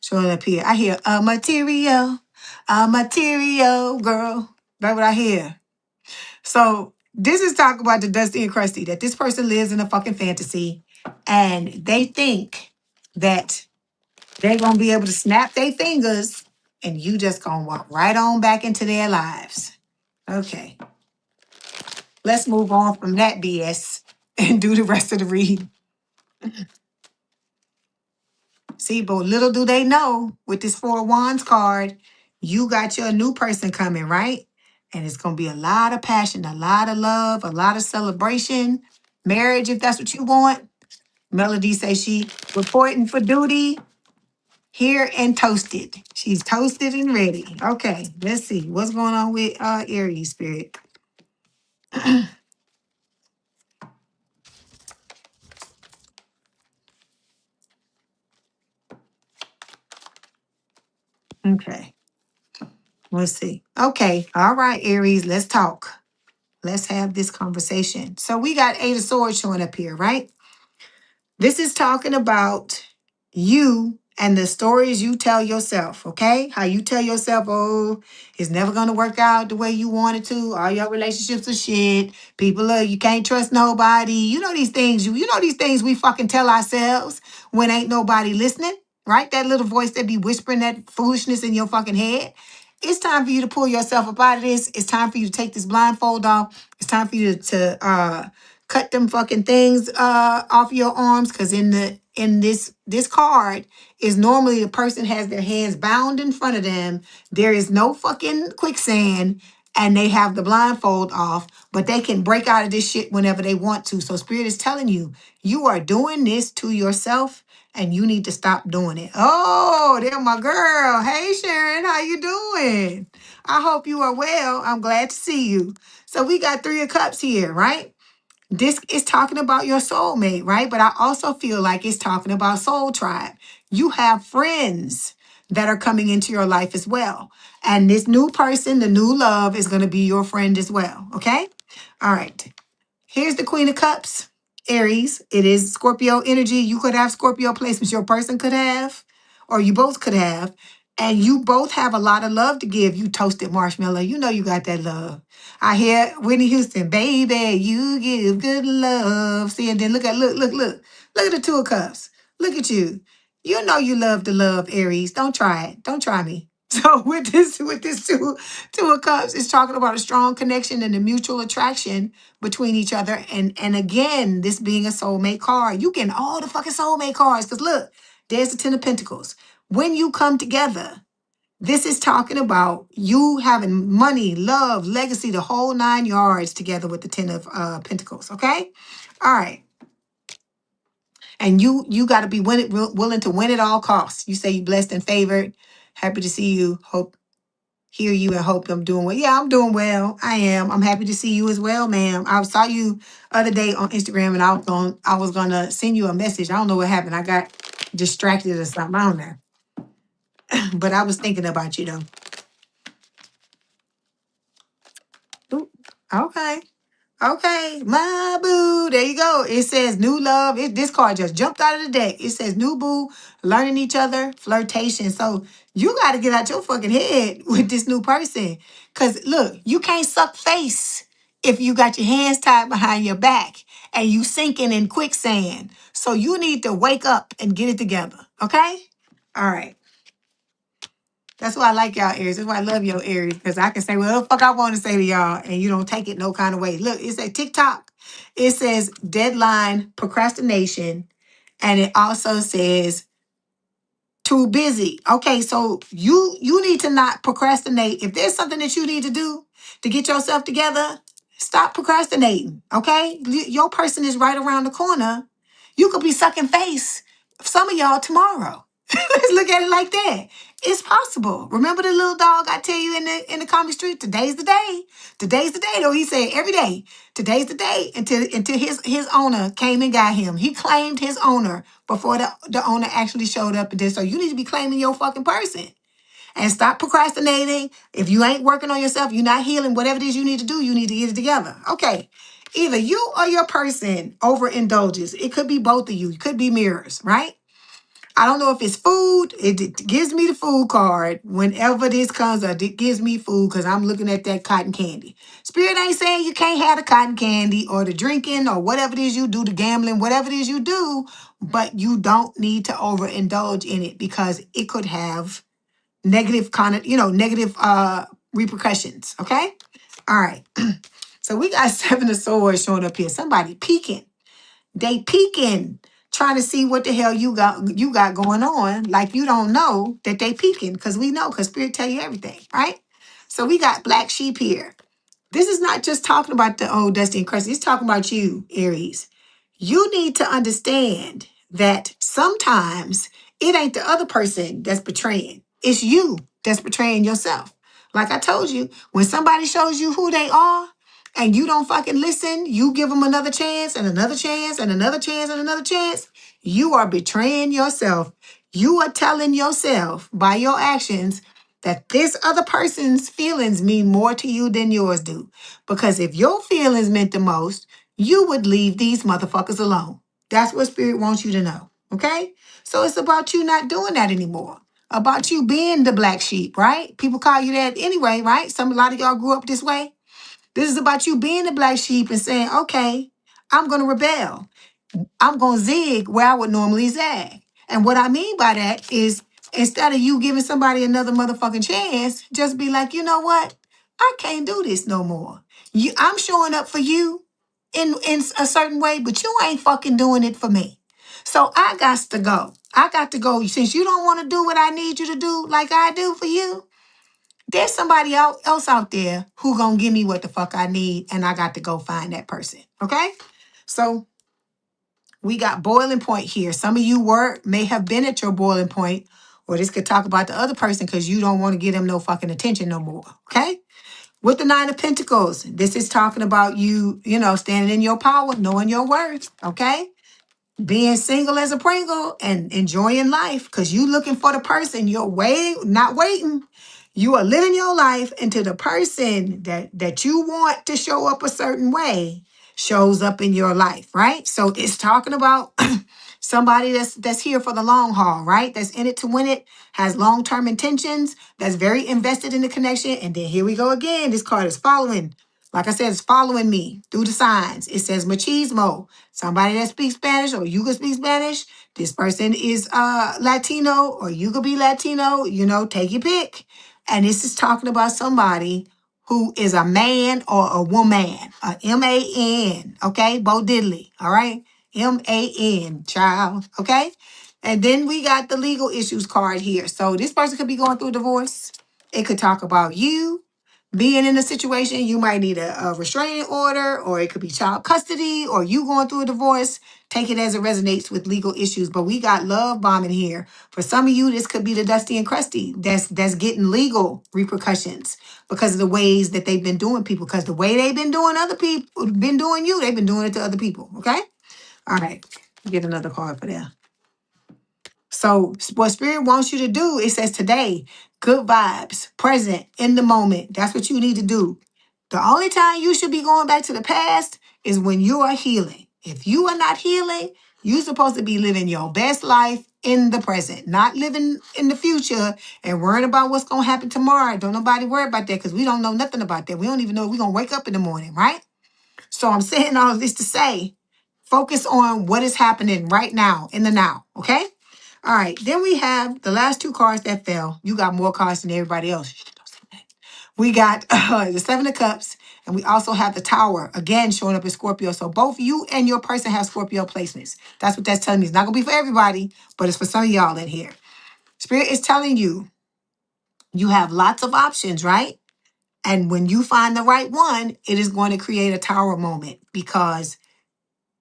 showing up here. I hear a material girl. That's what I hear. So this is talking about the Dusty and Krusty, that this person lives in a fucking fantasy and they think that they're going to be able to snap their fingers and you just going to walk right on back into their lives. Okay. Let's move on from that BS and do the rest of the read. See, but little do they know with this Four of Wands card, you got your new person coming, right? And it's going to be a lot of passion, a lot of love, a lot of celebration, marriage, if that's what you want. Melody says she reporting for duty here and toasted. She's toasted and ready. Okay, let's see what's going on with Aries spirit. Okay, let's see. Okay, all right, Aries, let's talk. Let's have this conversation. So we got Eight of Swords showing up here, right? This is talking about you and the stories you tell yourself, okay? How you tell yourself, oh, it's never gonna work out the way you want it to. All your relationships are shit. People are, you can't trust nobody. You know these things, you know these things we fucking tell ourselves when ain't nobody listening, right? That little voice that be whispering that foolishness in your fucking head. It's time for you to pull yourself up out of this. It's time for you to take this blindfold off. It's time for you to cut them fucking things off your arms, because in this card is normally the person has their hands bound in front of them. There is no fucking quicksand, and they have the blindfold off, but they can break out of this shit whenever they want to. So spirit is telling you, you are doing this to yourself and you need to stop doing it. Oh, there my girl. Hey Sharon, how you doing? I hope you are well. I'm glad to see you. So we got Three of Cups here, right? This is talking about your soulmate, right? But I also feel like it's talking about soul tribe. You have friends that are coming into your life as well. And this new person, the new love, is going to be your friend as well. Okay? All right. Here's the Queen of Cups, Aries. It is Scorpio energy. You could have Scorpio placements. Your person could have, or you both could have. And you both have a lot of love to give. You toasted marshmallow. You know you got that love. I hear Whitney Houston, baby, you give good love. See, and then look. Look at the Two of Cups. Look at you. You know you love to love, Aries. Don't try it. Don't try me. So with this two of Cups, it's talking about a strong connection and a mutual attraction between each other. And again, this being a soulmate card, you getting all the fucking soulmate cards. Because look, there's the Ten of Pentacles. When you come together, this is talking about you having money, love, legacy, the whole 9 yards together with the Ten of Pentacles. Okay? All right. And you got to be willing to win at all costs. You say you blessed and favored. Happy to see you. Hope hear you and hope I'm doing well. Yeah, I'm doing well. I am. I'm happy to see you as well, ma'am. I saw you other day on Instagram, and I was gonna send you a message. I don't know what happened. I got distracted or something. I don't know. But I was thinking about you though. Ooh, okay. Okay, my boo. There you go. It says new love. This card just jumped out of the deck. It says new boo, learning each other, flirtation. So you got to get out your fucking head with this new person. Because look, you can't suck face if you got your hands tied behind your back and you sinking in quicksand. So you need to wake up and get it together. Okay? All right. That's why I like y'all Aries. That's why I love your Aries. Because I can say whatever the fuck I want to say to y'all and you don't take it no kind of way. Look, it says TikTok. It says deadline, procrastination. And it also says too busy. Okay, so you need to not procrastinate. If there's something that you need to do to get yourself together, stop procrastinating. Okay? Your person is right around the corner. You could be sucking face some of y'all tomorrow. Let's look at it like that. It's possible. Remember the little dog I tell you in the comic street? Today's the day. Today's the day, though. He said every day. Today's the day until his owner came and got him. He claimed his owner before the owner actually showed up and did. So you need to be claiming your fucking person. And stop procrastinating. If you ain't working on yourself, you're not healing, whatever it is you need to do, you need to get it together. Okay. Either you or your person overindulges. It could be both of you. It could be mirrors, right? I don't know if it's food. It gives me the food card. Whenever this comes up, it gives me food because I'm looking at that cotton candy. Spirit ain't saying you can't have the cotton candy or the drinking or whatever it is you do, the gambling, whatever it is you do, but you don't need to overindulge in it because it could have negative negative repercussions. Okay? All right. So we got Seven of Swords showing up here. Somebody peeking. They peeking, trying to see what the hell you got going on. Like you don't know that they peeking, because we know, because Spirit tell you everything, right? So we got black sheep here. This is not just talking about the old Dusty and Crusty. It's talking about you, Aries. You need to understand that sometimes it ain't the other person that's betraying. It's you that's betraying yourself. Like I told you, when somebody shows you who they are and you don't fucking listen, you give them another chance and another chance and another chance and another chance, you are betraying yourself. You are telling yourself by your actions that this other person's feelings mean more to you than yours do. Because if your feelings meant the most, you would leave these motherfuckers alone. That's what Spirit wants you to know. Okay? So it's about you not doing that anymore. About you being the black sheep, right? People call you that anyway, right? A lot of y'all grew up this way. This is about you being the black sheep and saying, okay, I'm going to rebel. I'm going to zig where I would normally zag. And what I mean by that is, instead of you giving somebody another motherfucking chance, just be like, you know what? I can't do this no more. I'm showing up for you in a certain way, but you ain't fucking doing it for me. So I got to go. I got to go. Since you don't want to do what I need you to do like I do for you, there's somebody else out there who gonna give me what the fuck I need, and I got to go find that person. Okay? So we got boiling point here. Some of you may have been at your boiling point, or this could talk about the other person because you don't want to give them no fucking attention no more. Okay? With the Nine of Pentacles, this is talking about you, standing in your power, knowing your worth. Okay? Being single as a Pringle and enjoying life, because you looking for the person. You're waiting, not waiting. You are living your life until the person that you want to show up a certain way shows up in your life, right? So it's talking about somebody that's here for the long haul, right? That's in it to win it, has long-term intentions, that's very invested in the connection. And then here we go again. This card is following. Like I said, it's following me through the signs. It says machismo. Somebody that speaks Spanish, or you can speak Spanish. This person is Latino, or you could be Latino. Take your pick. And this is talking about somebody who is a man or a woman, a M-A-N, okay? Bo Diddley, all right? M-A-N, child, okay? And then we got the legal issues card here. So this person could be going through a divorce. It could talk about you being in a situation. You might need a restraining order, or it could be child custody, or you going through a divorce. Take it as it resonates with legal issues. But we got love bombing here. For some of you, this could be the Dusty and Crusty that's getting legal repercussions because of the ways that they've been doing people. Because the way they've been doing other people, been doing you, they've been doing it to other people. Okay? All right. Get another card for that. So what Spirit wants you to do, it says today, good vibes, present, in the moment. That's what you need to do. The only time you should be going back to the past is when you are healing. If you are not healing, you're supposed to be living your best life in the present, not living in the future and worrying about what's going to happen tomorrow. Don't nobody worry about that, because we don't know nothing about that. We don't even know if we're going to wake up in the morning, right? So I'm saying all of this to say, focus on what is happening right now, in the now, okay? All right, then we have the last two cards that fell. You got more cards than everybody else. Shh, don't say that. We got the Seven of Cups, and we also have the Tower, again, showing up in Scorpio. So both you and your person have Scorpio placements. That's what that's telling me. It's not going to be for everybody, but it's for some of y'all in here. Spirit is telling you, you have lots of options, right? And when you find the right one, it is going to create a Tower moment, because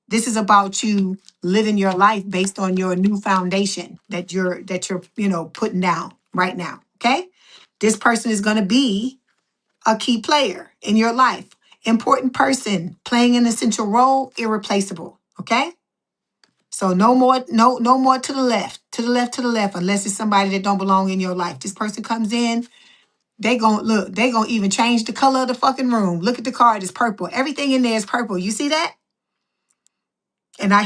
this is about you living your life based on your new foundation that you're putting down right now. Okay? This person is going to be a key player in your life. Important person, playing an essential role, irreplaceable. Okay? So no more to the left, to the left, unless it's somebody that don't belong in your life. This person comes in, they gonna even change the color of the fucking room. Look at the card, it's purple. Everything in there is purple. You see that? And I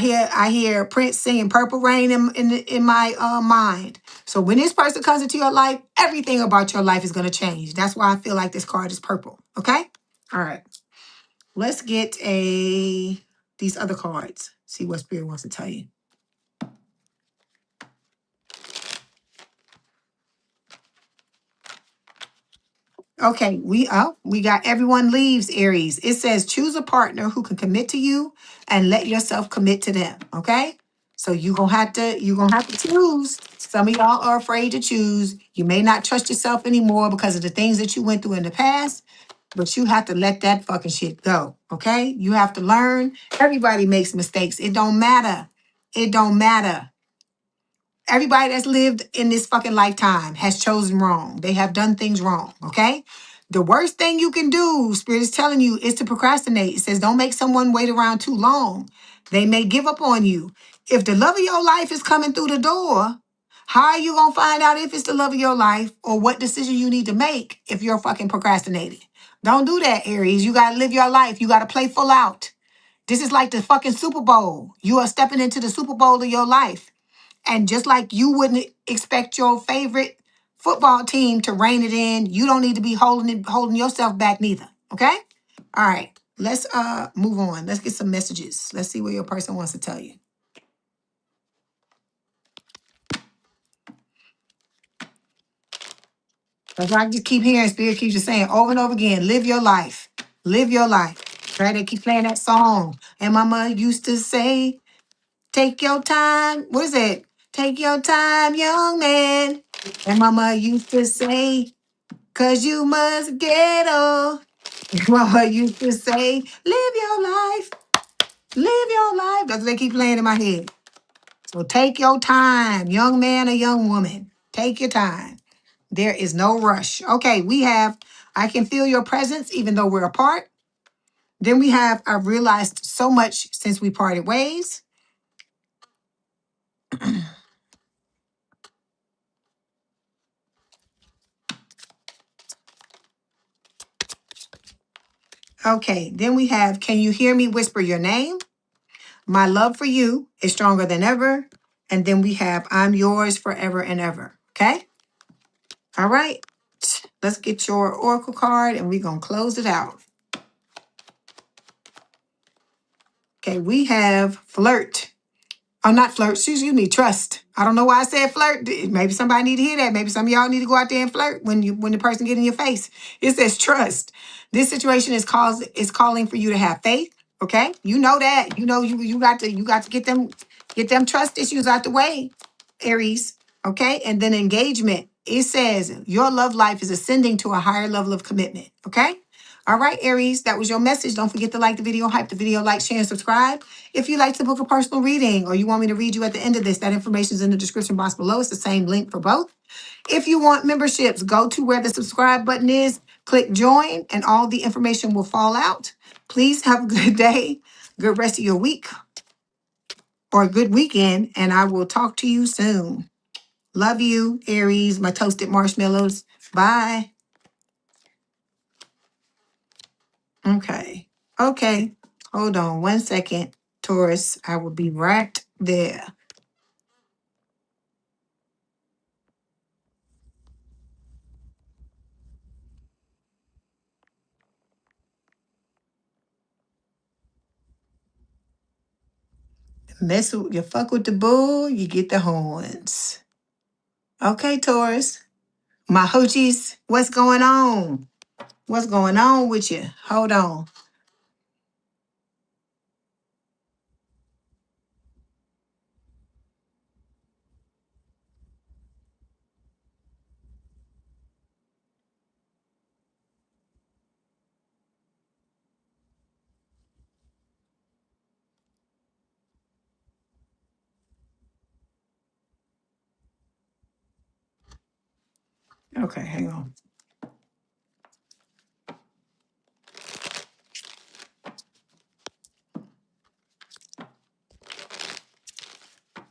hear Prince singing "Purple Rain" in my mind. So when this person comes into your life, everything about your life is going to change. That's why I feel like this card is purple. Okay? All right. Let's get these other cards. See what Spirit wants to tell you. Okay, we got everyone leaves, Aries. It says choose a partner who can commit to you and let yourself commit to them. Okay? So you're gonna have to choose. Some of y'all are afraid to choose. You may not trust yourself anymore because of the things that you went through in the past, but you have to let that fucking shit go. Okay? You have to learn. Everybody makes mistakes. It don't matter. It don't matter. Everybody that's lived in this fucking lifetime has chosen wrong. They have done things wrong. Okay? The worst thing you can do, Spirit is telling you, is to procrastinate. It says, don't make someone wait around too long. They may give up on you. If the love of your life is coming through the door, how are you going to find out if it's the love of your life or what decision you need to make if you're fucking procrastinating? Don't do that, Aries. You got to live your life. You got to play full out. This is like the fucking Super Bowl. You are stepping into the Super Bowl of your life. And just like you wouldn't expect your favorite football team to rein it in, you don't need to be holding yourself back neither. Okay? All right. Let's move on. Let's get some messages. Let's see what your person wants to tell you. Because I just keep hearing Spirit keeps just saying over and over again, live your life. Live your life. Right? They keep playing that song. And mama used to say, take your time. What is it? Take your time, young man. And mama used to say, cause you must get old. Mama used to say, live your life. Live your life. That's what they keep playing in my head. So take your time, young man or young woman. Take your time. There is no rush. Okay, we have, I can feel your presence even though we're apart. Then we have, I've realized so much since we parted ways. Okay, then we have, can you hear me whisper your name? My love for you is stronger than ever. And then we have, I'm yours forever and ever. Okay? All right. Let's get your oracle card and we're going to close it out. Okay, we have flirt. Oh, not flirt. Excuse me, trust. I don't know why I said flirt. Maybe somebody need to hear that. Maybe some of y'all need to go out there and flirt when the person get in your face. It says trust. This situation is calling for you to have faith. Okay, you know that. You know you got to get them trust issues out the way, Aries. Okay, and then engagement. It says your love life is ascending to a higher level of commitment. Okay. All right, Aries, that was your message. Don't forget to like the video, hype the video, like, share, and subscribe. If you'd like to book a personal reading or you want me to read you at the end of this, that information is in the description box below. It's the same link for both. If you want memberships, go to where the subscribe button is, click join, and all the information will fall out. Please have a good day, good rest of your week, or a good weekend, and I will talk to you soon. Love you, Aries, my toasted marshmallows. Bye. Okay. Okay. Hold on 1 second, Taurus. I will be right there. You fuck with the bull, you get the horns. Okay, Taurus. My hoochies, what's going on? What's going on with you? Hold on. Okay, hang on.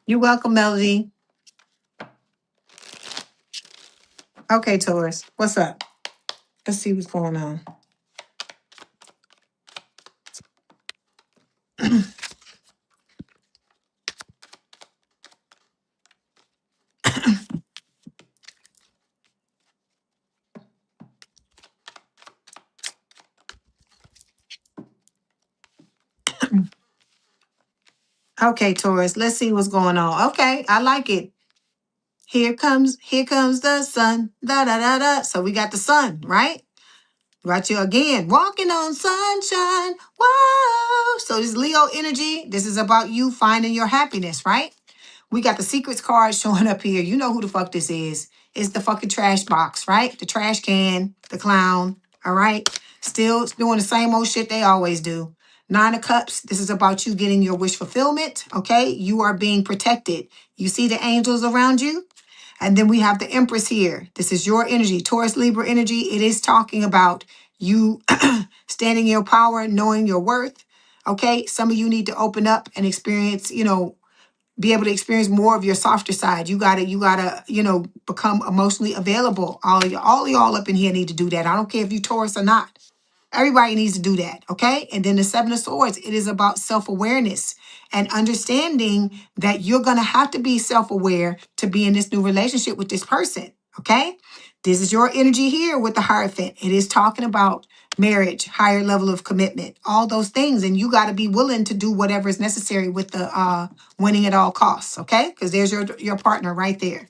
You're welcome, Melody. Okay, Taurus. What's up? Let's see what's going on. Okay, Taurus. Let's see what's going on. Okay, I like it. Here comes the sun. Da da da da. So we got the sun, right? Right here again, walking on sunshine. Whoa. So this Leo energy, this is about you finding your happiness, right? We got the secrets card showing up here. You know who the fuck this is. It's the fucking trash box, right? The trash can, the clown, all right? Still doing the same old shit they always do. Nine of Cups, this is about you getting your wish fulfillment, okay? You are being protected. You see the angels around you? And then we have the Empress here. This is your energy, Taurus, Libra energy. It is talking about you standing in your power, knowing your worth, okay? Some of you need to open up and experience, be able to experience more of your softer side. You gotta, become emotionally available. All of y'all up in here need to do that. I don't care if you Taurus or not. Everybody needs to do that, okay? And then the Seven of Swords, it is about self-awareness and understanding that you're going to have to be self-aware to be in this new relationship with this person, okay? This is your energy here with the Hierophant. It is talking about marriage, higher level of commitment, all those things. And you got to be willing to do whatever is necessary with the winning at all costs, okay? Because there's your partner right there.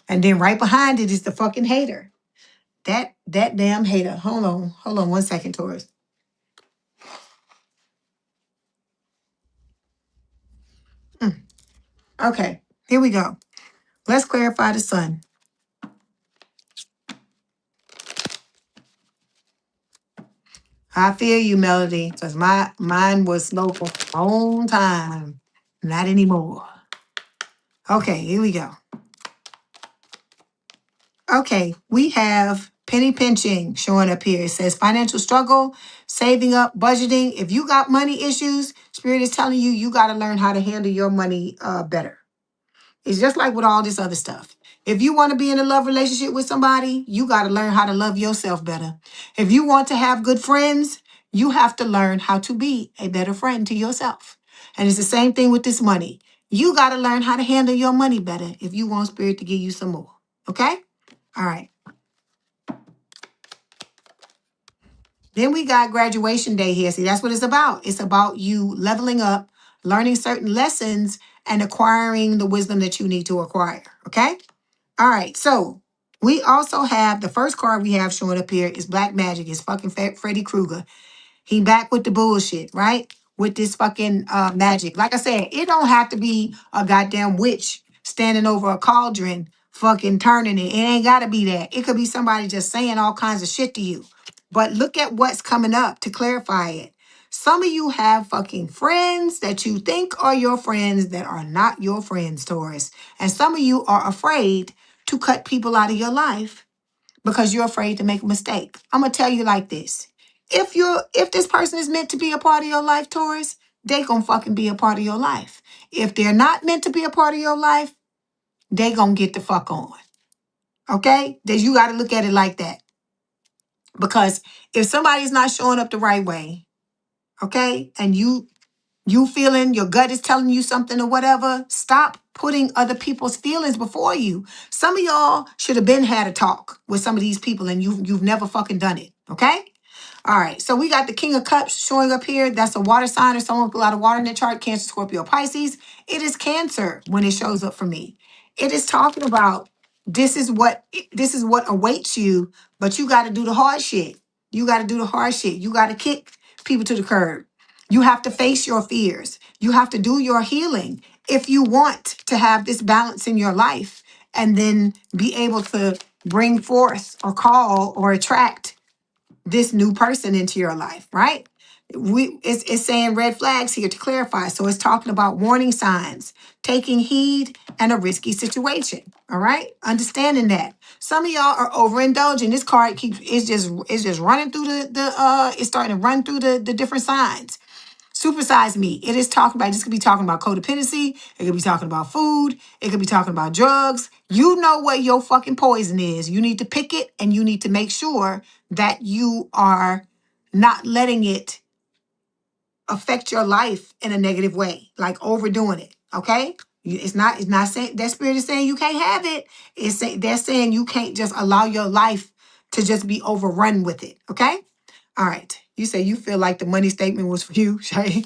And then right behind it is the fucking hater. That damn hater. Hold on 1 second, Taurus. Okay, here we go. Let's clarify the sun. I feel you, Melody, because mine was slow for a long time. Not anymore. Okay, here we go. Okay, we have penny pinching showing up here. It says financial struggle, saving up, budgeting. If you got money issues, Spirit is telling you, you got to learn how to handle your money better. It's just like with all this other stuff. If you want to be in a love relationship with somebody, you got to learn how to love yourself better. If you want to have good friends, you have to learn how to be a better friend to yourself. And it's the same thing with this money. You got to learn how to handle your money better if you want Spirit to give you some more. Okay? All right. Then we got graduation day here. See, that's what it's about. It's about you leveling up, learning certain lessons, and acquiring the wisdom that you need to acquire. Okay? All right, so we also have the first card we have showing up here is Black Magic. It's fucking Freddy Krueger. He back with the bullshit, right? With this fucking magic. Like I said, it don't have to be a goddamn witch standing over a cauldron fucking turning it. It ain't got to be that. It could be somebody just saying all kinds of shit to you. But look at what's coming up to clarify it. Some of you have fucking friends that you think are your friends that are not your friends, Taurus. And some of you are afraid to cut people out of your life because you're afraid to make a mistake. I'm gonna tell you like this. If this person is meant to be a part of your life, Taurus, they gonna fucking be a part of your life. If they're not meant to be a part of your life, they gonna get the fuck on. Okay? That you gotta look at it like that. Because if somebody's not showing up the right way, okay, and you feeling your gut is telling you something or whatever, stop putting other people's feelings before you. Some of y'all should have been had a talk with some of these people and you've never fucking done it. Okay? All right. So we got the King of Cups showing up here. That's a water sign or someone with a lot of water in their chart, Cancer, Scorpio, Pisces. It is Cancer when it shows up for me. It is talking about this is what awaits you, but you got to do the hard shit. You got to do the hard shit. You got to kick people to the curb. You have to face your fears. You have to do your healing if you want to have this balance in your life and then be able to bring forth or call or attract this new person into your life, right? It's saying red flags here to clarify. So it's talking about warning signs, taking heed, and a risky situation. All right, understanding that some of y'all are overindulging. This card it's just running through it's starting to run through the different signs. Supersize me. It is talking about, this could be talking about codependency. It could be talking about food. It could be talking about drugs. You know what your fucking poison is. You need to pick it and you need to make sure that you are not letting it affect your life in a negative way, like overdoing it. Okay? It's not saying that spirit is saying you can't have it. They're saying you can't just allow your life to just be overrun with it. Okay? All right. You say you feel like the money statement was for you, Shay.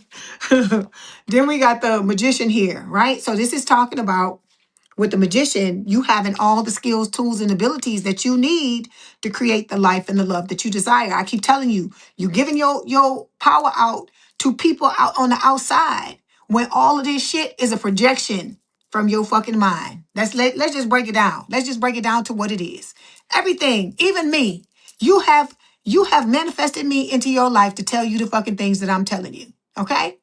Then we got the magician here, right? So this is talking about with the magician, you having all the skills, tools, and abilities that you need to create the life and the love that you desire. I keep telling you, you giving your power out to people out on the outside when all of this shit is a projection from your fucking mind. Let's just break it down. Let's just break it down to what it is. Everything, even me, you have manifested me into your life to tell you the fucking things that I'm telling you. Okay?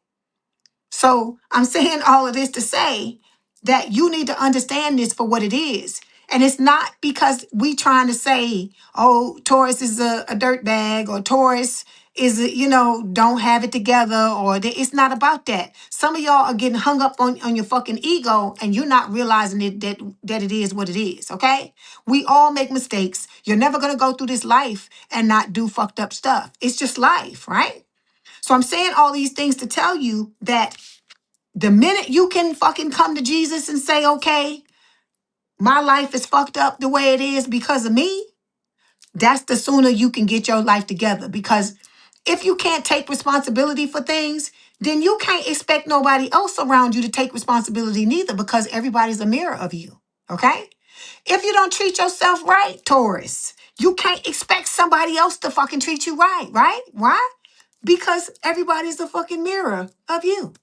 So I'm saying all of this to say that you need to understand this for what it is. And it's not because we trying to say, oh, Taurus is a dirt bag, or Taurus is, don't have it together, or it's not about that. Some of y'all are getting hung up on your fucking ego, and you're not realizing that it is what it is, okay? We all make mistakes. You're never going to go through this life and not do fucked up stuff. It's just life, right? So I'm saying all these things to tell you that the minute you can fucking come to Jesus and say, okay, my life is fucked up the way it is because of me, that's the sooner you can get your life together. Because if you can't take responsibility for things, then you can't expect nobody else around you to take responsibility neither, because everybody's a mirror of you. Okay? If you don't treat yourself right, Taurus, you can't expect somebody else to fucking treat you right, right? Why? Because everybody's a fucking mirror of you.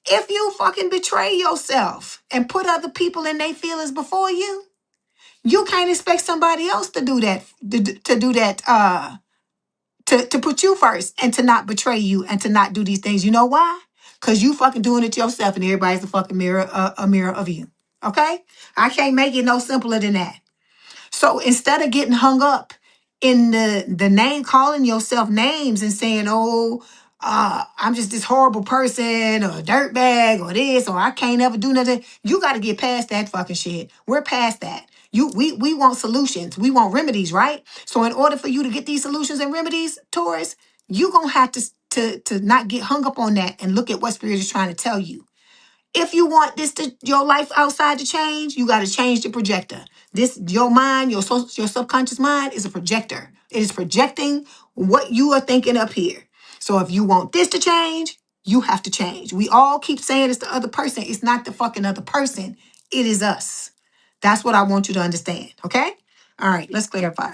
If you fucking betray yourself and put other people in their feelings before you, you can't expect somebody else to do that, to do that, to put you first and to not betray you and to not do these things. You know why? Because you fucking doing it yourself, and everybody's a fucking mirror, a mirror of you. Okay? I can't make it no simpler than that. So instead of getting hung up in the name, calling yourself names and saying, oh, I'm just this horrible person, or a dirtbag, or this, or I can't ever do nothing. You got to get past that fucking shit. We're past that. We want solutions. We want remedies, right? So in order for you to get these solutions and remedies, Taurus, you're going to have to not get hung up on that and look at what Spirit is trying to tell you. If you want your life outside to change, you got to change the projector. Your mind, your subconscious mind is a projector. It is projecting what you are thinking up here. So if you want this to change, you have to change. We all keep saying it's the other person. It's not the fucking other person. It is us. That's what I want you to understand. Okay? All right, let's clarify.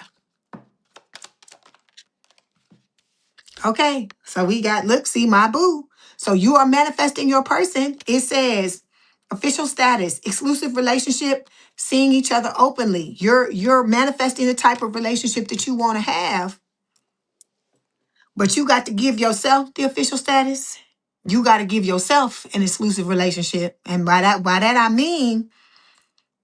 Okay, so we got, look, see my boo. So you are manifesting your person. It says official status, exclusive relationship, seeing each other openly. You're manifesting the type of relationship that you want to have, but you got to give yourself the official status. You got to give yourself an exclusive relationship. And by that I mean,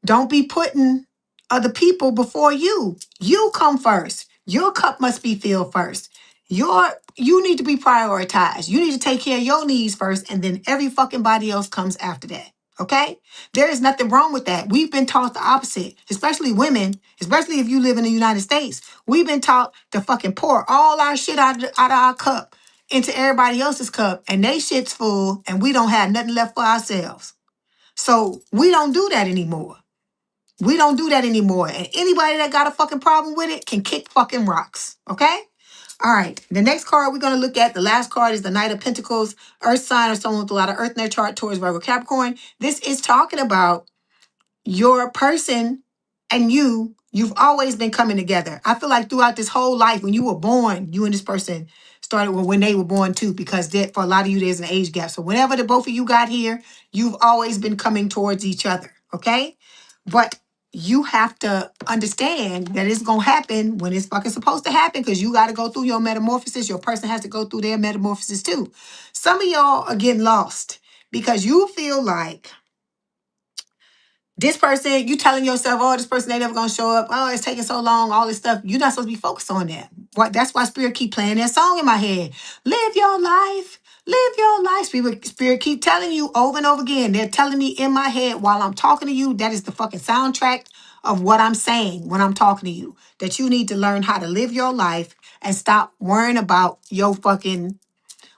don't be putting other people before you. You come first. Your cup must be filled first. You need to be prioritized. You need to take care of your needs first, and then every fucking body else comes after that. Okay? There is nothing wrong with that. We've been taught the opposite, especially women, especially if you live in the United States. We've been taught to fucking pour all our shit out of our cup into everybody else's cup, and they shit's full, and we don't have nothing left for ourselves. So we don't do that anymore. We don't do that anymore. And anybody that got a fucking problem with it can kick fucking rocks. Okay? All right. The next card we're going to look at, the last card, is the Knight of Pentacles, Earth sign, or someone with a lot of earth in their chart, Taurus, Virgo, Capricorn. This is talking about your person and you've always been coming together. I feel like throughout this whole life, when you were born, you and this person started when they were born too, because for a lot of you, there's an age gap. So whenever the both of you got here, you've always been coming towards each other. Okay? But you have to understand that it's going to happen when it's fucking supposed to happen, because you got to go through your metamorphosis. Your person has to go through their metamorphosis too. Some of y'all are getting lost because you feel like this person, you telling yourself, oh, this person ain't never going to show up. Oh, it's taking so long, all this stuff. You're not supposed to be focused on that. That's why Spirit keep playing that song in my head. Live your life. Live your life. Spirit keep telling you over and over again. They're telling me in my head while I'm talking to you. That is the fucking soundtrack of what I'm saying when I'm talking to you. That you need to learn how to live your life and stop worrying about your fucking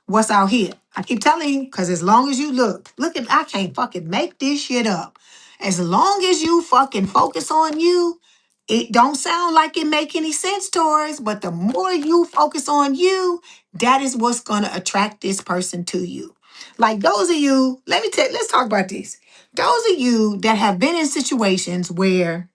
what's out here. I keep telling you, because as long as you I can't fucking make this shit up. As long as you fucking focus on you, it don't sound like it make any sense, Taurus, but the more you focus on you, that is what's going to attract this person to you. Like those of you, let's talk about this. Those of you that have been in situations where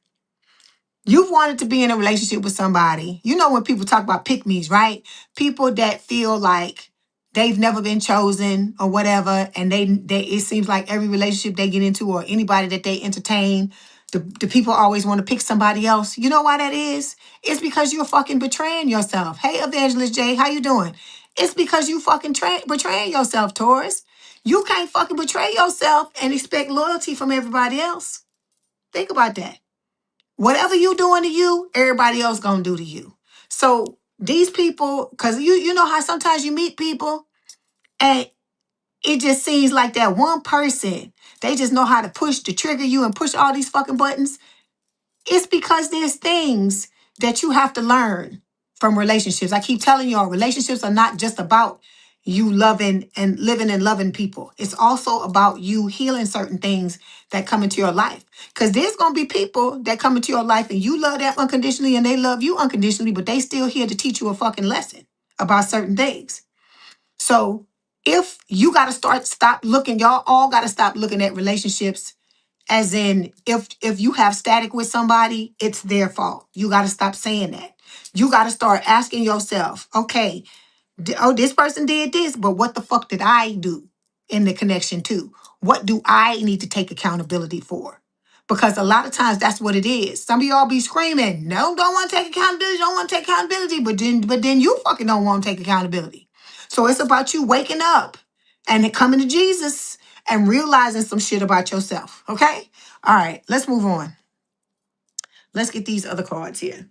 you've wanted to be in a relationship with somebody. You know when people talk about pick-me's, right? People that feel like they've never been chosen or whatever, and they it seems like every relationship they get into or anybody that they entertain, the people always want to pick somebody else. You know why that is? It's because you're fucking betraying yourself. Hey, Evangelist J, how you doing? It's because you fucking betraying yourself, Taurus. You can't fucking betray yourself and expect loyalty from everybody else. Think about that. Whatever you doing to you, everybody else gonna do to you. So these people, because you know how sometimes you meet people and it just seems like that one person, they just know how to push to trigger you and push all these fucking buttons. It's because there's things that you have to learn from relationships. I keep telling y'all, relationships are not just about you loving and living and loving people. It's also about you healing certain things that come into your life. Because there's going to be people that come into your life and you love them unconditionally and they love you unconditionally, but they still here to teach you a fucking lesson about certain things. So if you got to stop looking, y'all all got to stop looking at relationships as in, if you have static with somebody, it's their fault. You got to stop saying that. You got to start asking yourself, okay, oh, this person did this, but what the fuck did I do in the connection to? What do I need to take accountability for? Because a lot of times that's what it is. Some of y'all be screaming, no, don't want to take accountability, don't want to take accountability, but then you fucking don't want to take accountability. So it's about you waking up and then coming to Jesus and realizing some shit about yourself. Okay? All right, let's move on. Let's get these other cards here.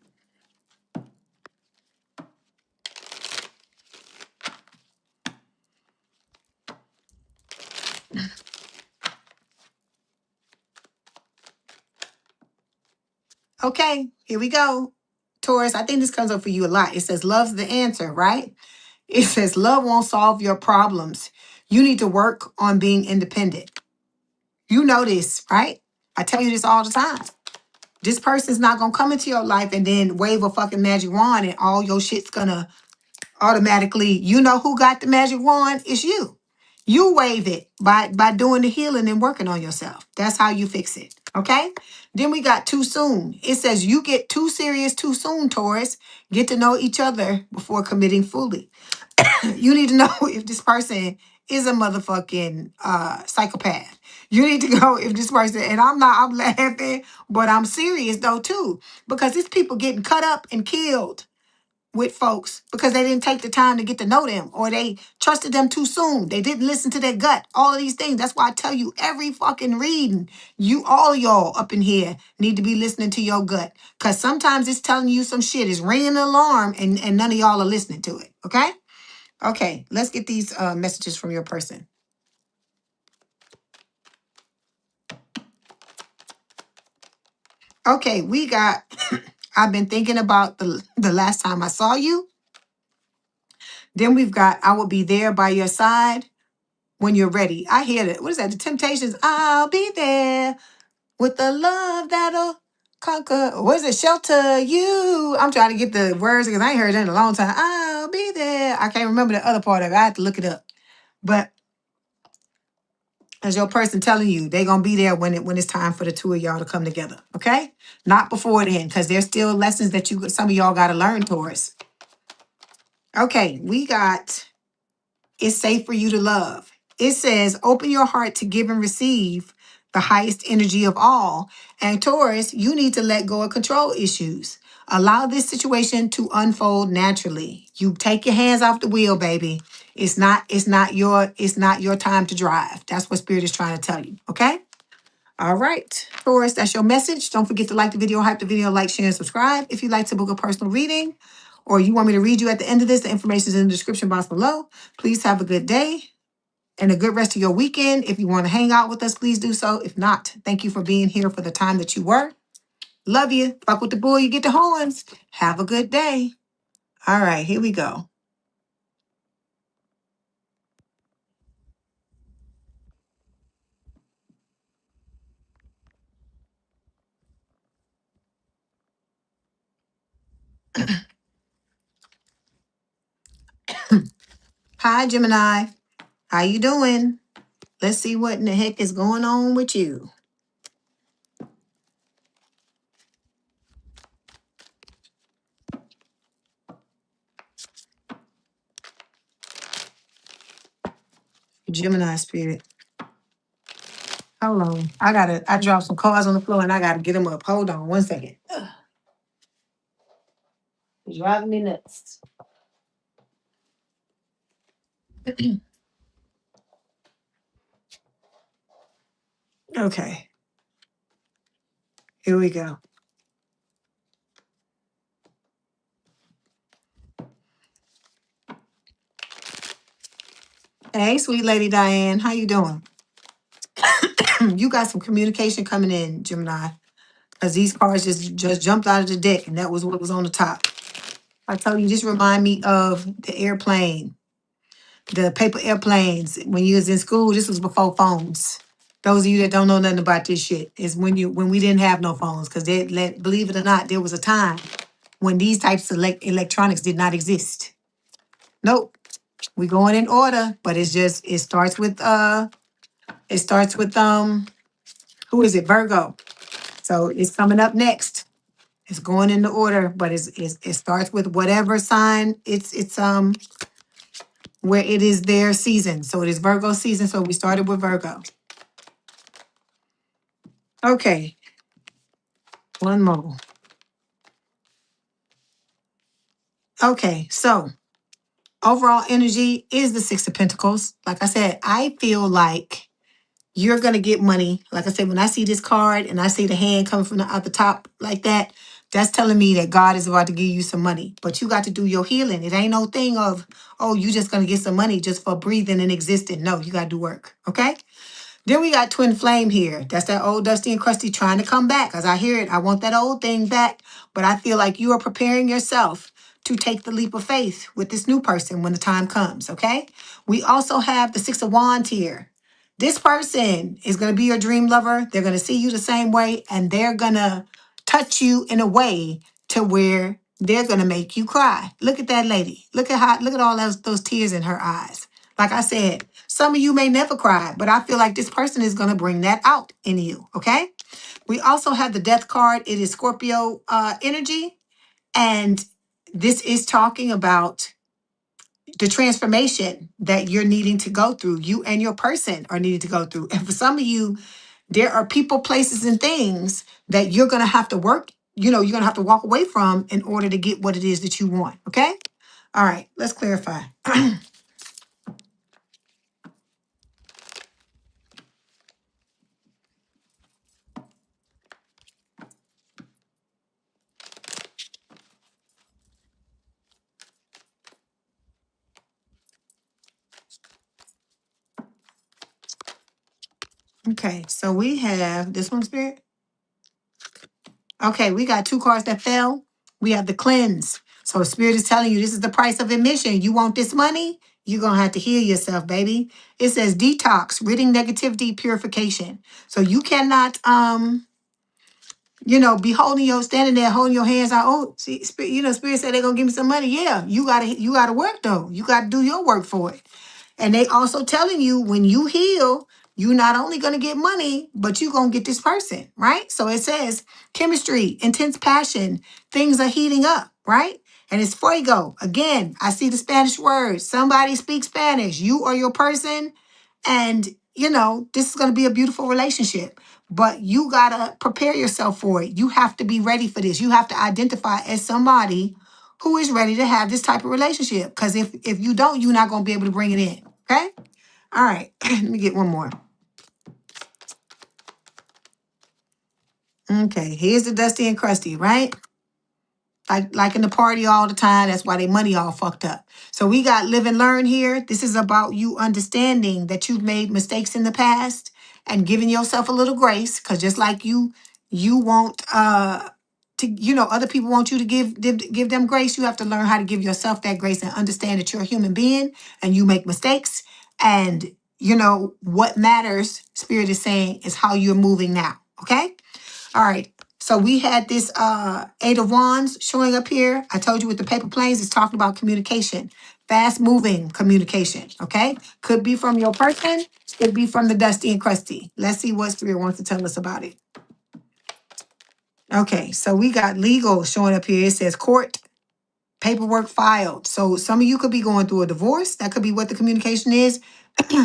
Okay, here we go. Taurus, I think this comes up for you a lot. It says love's the answer, right? It says love won't solve your problems. You need to work on being independent. You know this, right? I tell you this all the time. This person's not going to come into your life and then wave a fucking magic wand and all your shit's going to automatically, you know who got the magic wand? It's you. You wave it by doing the healing and working on yourself. That's how you fix it. Okay? Then we got too soon. It says you get too serious too soon, Taurus. Get to know each other before committing fully. You need to know if this person is a motherfucking psychopath. You need to know if this person, and I'm laughing, but I'm serious though too. Because these people getting cut up and killed with folks because they didn't take the time to get to know them or they trusted them too soon. They didn't listen to their gut. All of these things. That's why I tell you every fucking reading, you all y'all up in here need to be listening to your gut. Because sometimes it's telling you some shit. It's ringing an alarm and none of y'all are listening to it. Okay? Okay, let's get these messages from your person. Okay, we got, I've been thinking about the last time I saw you. Then we've got, I will be there by your side when you're ready. I hear that. What is that? The Temptations. I'll be there with the love that'll conquer. What is it? Shelter you. I'm trying to get the words because I ain't heard that in a long time. I'll be there. I can't remember the other part of it. I have to look it up. But as your person telling you, they're gonna be there when it's time for the two of y'all to come together. Okay? Not before then, because there's still lessons that some of y'all gotta learn, Taurus. Okay, we got it's safe for you to love. It says, open your heart to give and receive the highest energy of all. And Taurus, you need to let go of control issues. Allow this situation to unfold naturally. You take your hands off the wheel, baby. It's not your time to drive. That's what Spirit is trying to tell you. Okay? All right. Taurus, that's your message. Don't forget to like the video, hype the video, like, share, and subscribe. If you'd like to book a personal reading or you want me to read you at the end of this, the information is in the description box below. Please have a good day and a good rest of your weekend. If you want to hang out with us, please do so. If not, thank you for being here for the time that you were. Love you. Fuck with the bull, you get the horns. Have a good day. All right, here we go. Hi, Gemini. How you doing? Let's see what in the heck is going on with you. Gemini spirit. Hold on. I dropped some cards on the floor and I gotta get them up. Hold on 1 second. It's driving me nuts. Okay, here we go. Hey, sweet lady Diane, how you doing? You got some communication coming in, Gemini, because these cards just jumped out of the deck, and that was what was on the top. I told you, this remind me of the airplane, the paper airplanes. When you was in school, this was before phones. Those of you that don't know nothing about this shit, is when we didn't have no phones, because believe it or not, there was a time when these types of electronics did not exist. Nope, we going in order, but it starts with who is it? Virgo. So it's coming up next. It's going in the order, but it starts with whatever sign it's where it is their season. So it is Virgo season. So we started with Virgo. Okay, one more. Okay, so overall energy is the Six of Pentacles. Like I said, I feel like you're gonna get money. Like I said, when I see this card and I see the hand coming from out the top like that, that's telling me that God is about to give you some money. But you got to do your healing. It ain't no thing of, oh, you just gonna get some money just for breathing and existing. No, you gotta do work. Okay? Then we got Twin Flame here. That's that old Dusty and Crusty trying to come back. As I hear it, I want that old thing back. But I feel like you are preparing yourself to take the leap of faith with this new person when the time comes, okay? We also have the Six of Wands here. This person is going to be your dream lover. They're going to see you the same way, and they're going to touch you in a way to where they're going to make you cry. Look at that lady. Look at all those tears in her eyes. Like I said, some of you may never cry, but I feel like this person is going to bring that out in you, okay? We also have the Death card. It is Scorpio energy, and this is talking about the transformation that you're needing to go through. You and your person are needing to go through. And for some of you, there are people, places, and things that you're going to have to work, you're going to have to walk away from in order to get what it is that you want, okay? All right, let's clarify. Okay, so we have this one, Spirit. Okay, we got two cards that fell. We have the cleanse. So Spirit is telling you this is the price of admission. You want this money? You're going to have to heal yourself, baby. It says detox, ridding negativity, purification. So you cannot, be standing there holding your hands out. Oh, see, Spirit, Spirit said they're going to give me some money. Yeah, you gotta work though. You got to do your work for it. And they also telling you when you heal, you're not only going to get money, but you're going to get this person, right? So it says chemistry, intense passion, things are heating up, right? And it's fuego. Again, I see the Spanish word. Somebody speaks Spanish. You or your person. And, this is going to be a beautiful relationship. But you got to prepare yourself for it. You have to be ready for this. You have to identify as somebody who is ready to have this type of relationship. Because if you don't, you're not going to be able to bring it in. Okay? All right. Let me get one more. Okay. Here's the Dusty and Crusty, right? Like in the party all the time. That's why they money all fucked up. So we got live and learn here. This is about you understanding that you've made mistakes in the past and giving yourself a little grace. Because just like you want other people want you to give them grace. You have to learn how to give yourself that grace and understand that you're a human being and you make mistakes. And what matters, Spirit is saying, is how you're moving now. Okay? All right. So we had this Eight of Wands showing up here. I told you with the paper planes, it's talking about communication, fast moving communication. Okay. Could be from your person. Could be from the Dusty and Crusty. Let's see what Spirit wants to tell us about it. Okay. So we got legal showing up here. It says court, paperwork filed. So some of you could be going through a divorce. That could be what the communication is.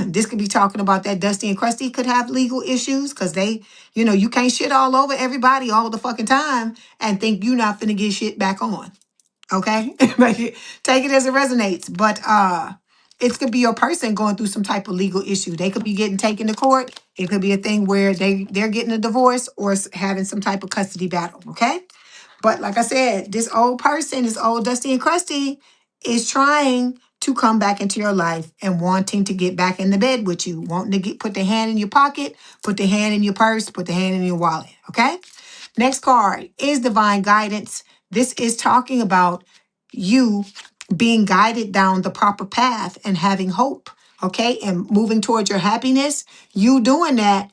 This could be talking about that Dusty and Crusty could have legal issues because they, you can't shit all over everybody all the fucking time and think you're not finna get shit back on. Okay? But take it as it resonates. But it could be your person going through some type of legal issue. They could be getting taken to court. It could be a thing where they're getting a divorce or having some type of custody battle. Okay? But like I said, this old person, this old Dusty and Crusty, is trying to come back into your life and wanting to get back in the bed with you, wanting to put the hand in your pocket, put the hand in your purse, put the hand in your wallet. Okay? Next card is divine guidance. This is talking about you being guided down the proper path and having hope. Okay? And moving towards your happiness. You doing that,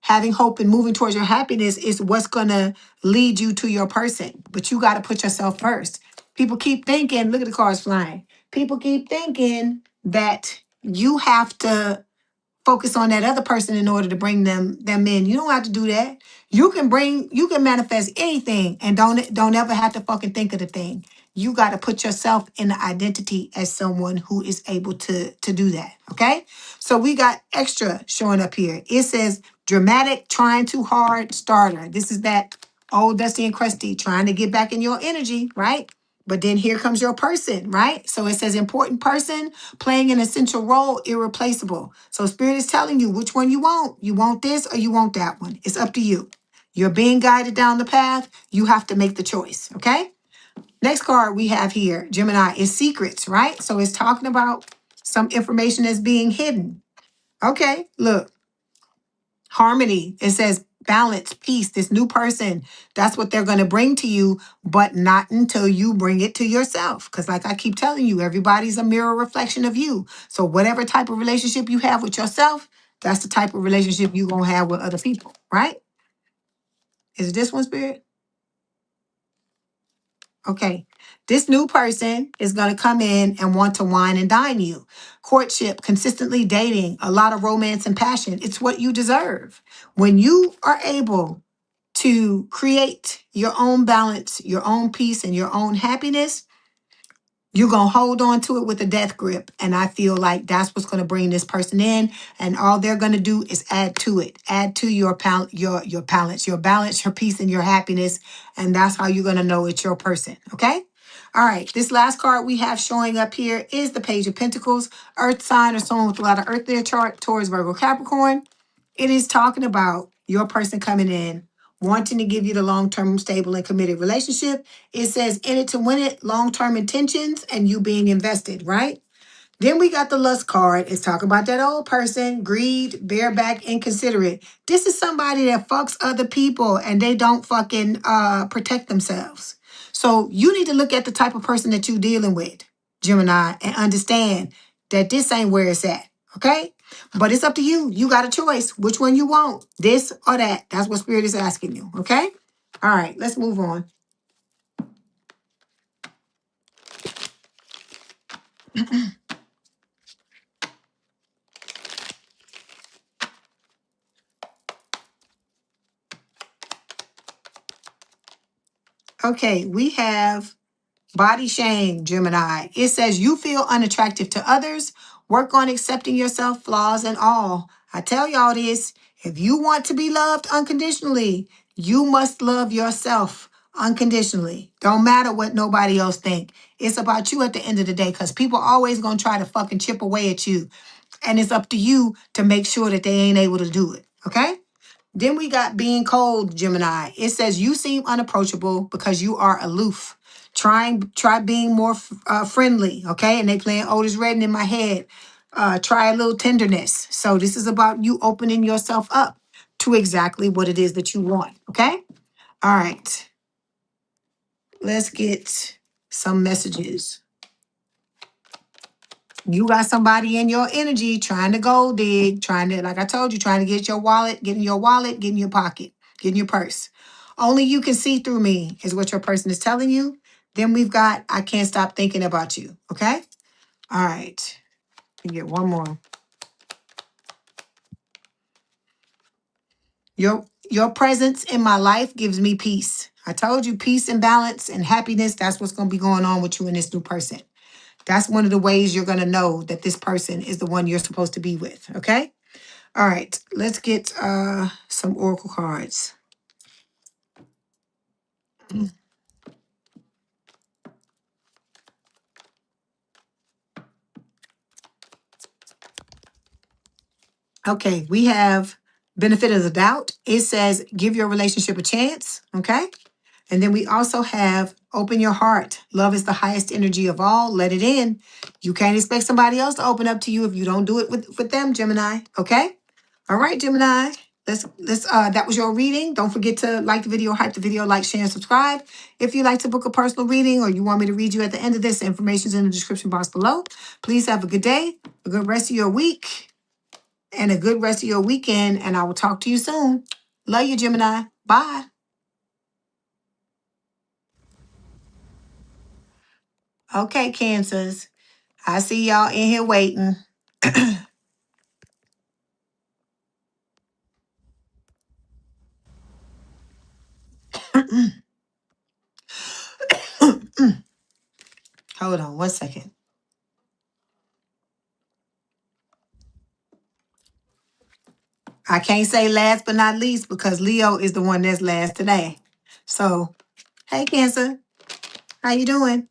having hope and moving towards your happiness is what's going to lead you to your person. But you got to put yourself first. People keep thinking, look at the cards flying. People keep thinking that you have to focus on that other person in order to bring them in. You don't have to do that. You can manifest anything and don't ever have to fucking think of the thing. You got to put yourself in the identity as someone who is able to do that. Okay? So we got extra showing up here. It says dramatic, trying too hard, starter. This is that old Dusty and Crusty trying to get back in your energy, right? But then here comes your person, right? So it says important person, playing an essential role, irreplaceable. So Spirit is telling you which one you want. You want this or you want that one. It's up to you. You're being guided down the path. You have to make the choice, okay? Next card we have here, Gemini, is secrets, right? So it's talking about some information that's being hidden. Okay, look, harmony. It says balance, peace, this new person. That's what they're going to bring to you, but not until you bring it to yourself. Because like I keep telling you, everybody's a mirror reflection of you. So whatever type of relationship you have with yourself, that's the type of relationship you're going to have with other people, right? Is it this one, Spirit? Okay. This new person is going to come in and want to wine and dine you. Courtship, consistently dating, a lot of romance and passion. It's what you deserve. When you are able to create your own balance, your own peace, and your own happiness, you're going to hold on to it with a death grip. And I feel like that's what's going to bring this person in. And all they're going to do is add to it, add to your balance, your peace, and your happiness. And that's how you're going to know it's your person. Okay? All right. This last card we have showing up here is the Page of Pentacles, Earth sign or someone with a lot of Earth in their chart, Taurus, Virgo, Capricorn. It is talking about your person coming in, wanting to give you the long-term, stable, and committed relationship. It says in it to win it, long-term intentions, and you being invested, right? Then we got the lust card. It's talking about that old person, greed, bareback, inconsiderate. This is somebody that fucks other people and they don't fucking protect themselves. So you need to look at the type of person that you're dealing with, Gemini, and understand that this ain't where it's at, okay? But it's up to you. You got a choice. Which one you want, this or that. That's what Spirit is asking you, okay? All right, let's move on. Okay, we have body shame, Gemini. It says you feel unattractive to others. Work on accepting yourself, flaws and all. I tell y'all this, if you want to be loved unconditionally, you must love yourself unconditionally. Don't matter what nobody else think. It's about you at the end of the day because people always going to try to fucking chip away at you. And it's up to you to make sure that they ain't able to do it. Okay? Then we got being cold, Gemini. It says you seem unapproachable because you are aloof. Try being more friendly, okay? And they playing Otis Redding in my head. Try a little tenderness. So this is about you opening yourself up to exactly what it is that you want, okay? All right. Let's get some messages. You got somebody in your energy trying to gold dig, trying to, like I told you, trying to get your wallet, get in your wallet, get in your pocket, get in your purse. Only you can see through me is what your person is telling you. Then we've got, I can't stop thinking about you. Okay? All right. You get one more. Your presence in my life gives me peace. I told you peace and balance and happiness. That's what's going to be going on with you and this new person. That's one of the ways you're going to know that this person is the one you're supposed to be with. Okay. All right. Let's get some oracle cards. Okay. We have benefit of the doubt. It says give your relationship a chance. Okay. And then we also have open your heart. Love is the highest energy of all. Let it in. You can't expect somebody else to open up to you if you don't do it with them, Gemini. Okay? All right, Gemini. Let's that was your reading. Don't forget to like the video, hype the video, like, share, and subscribe. If you'd like to book a personal reading or you want me to read you at the end of this, information is in the description box below. Please have a good day, a good rest of your week, and a good rest of your weekend. And I will talk to you soon. Love you, Gemini. Bye. Okay, Cancers. I see y'all in here waiting. Hold on one second. I can't say last but not least because Leo is the one that's last today. So, hey Cancer, how you doing?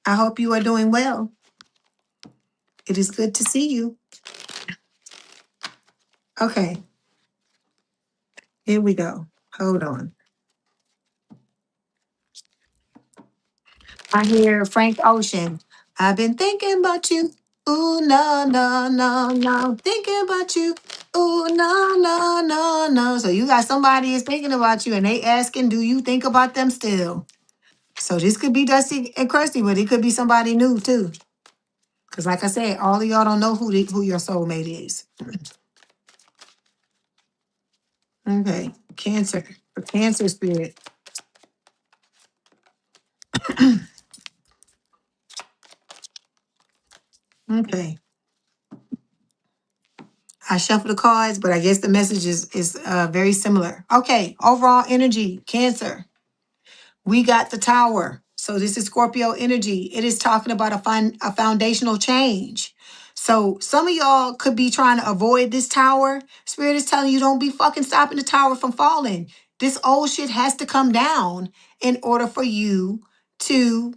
I hope you are doing well. It is good to see you. Okay, here we go. Hold on. I hear Frank Ocean. I've been thinking about you. Ooh, no, no, no, no. Thinking about you. Ooh, no, no, no, no. So you got somebody is thinking about you and they asking, do you think about them still? So this could be Dusty and Kirsty, but it could be somebody new too. Because like I said, all of y'all don't know who your soulmate is. Okay. Cancer. The Cancer spirit. Okay. I shuffle the cards, but I guess the message is very similar. Okay. Overall energy, Cancer. We got the Tower. So this is Scorpio energy. It is talking about a foundational change. So some of y'all could be trying to avoid this tower. Spirit is telling you don't be fucking stopping the tower from falling. This old shit has to come down in order for you to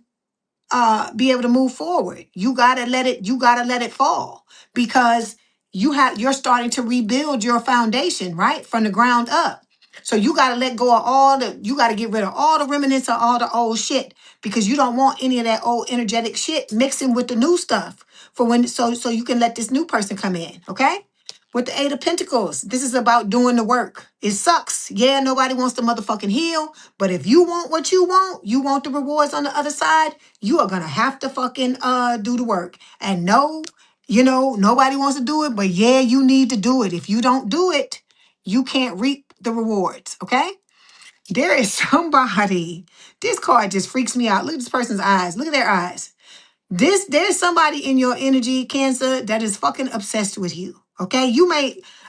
be able to move forward. You gotta let it fall because you're starting to rebuild your foundation, right? From the ground up. So you gotta let go of you gotta get rid of all the remnants of all the old shit because you don't want any of that old energetic shit mixing with the new stuff for when so you can let this new person come in, okay? With the Eight of Pentacles, this is about doing the work. It sucks. Yeah, nobody wants to motherfucking heal. But if you want what you want the rewards on the other side, you are gonna have to fucking do the work. And no, nobody wants to do it, but yeah, you need to do it. If you don't do it, you can't reap the rewards. Okay? There is somebody. This card just freaks me out. Look at this person's eyes. Look at their eyes. There's somebody in your energy, Cancer, that is fucking obsessed with you. Okay,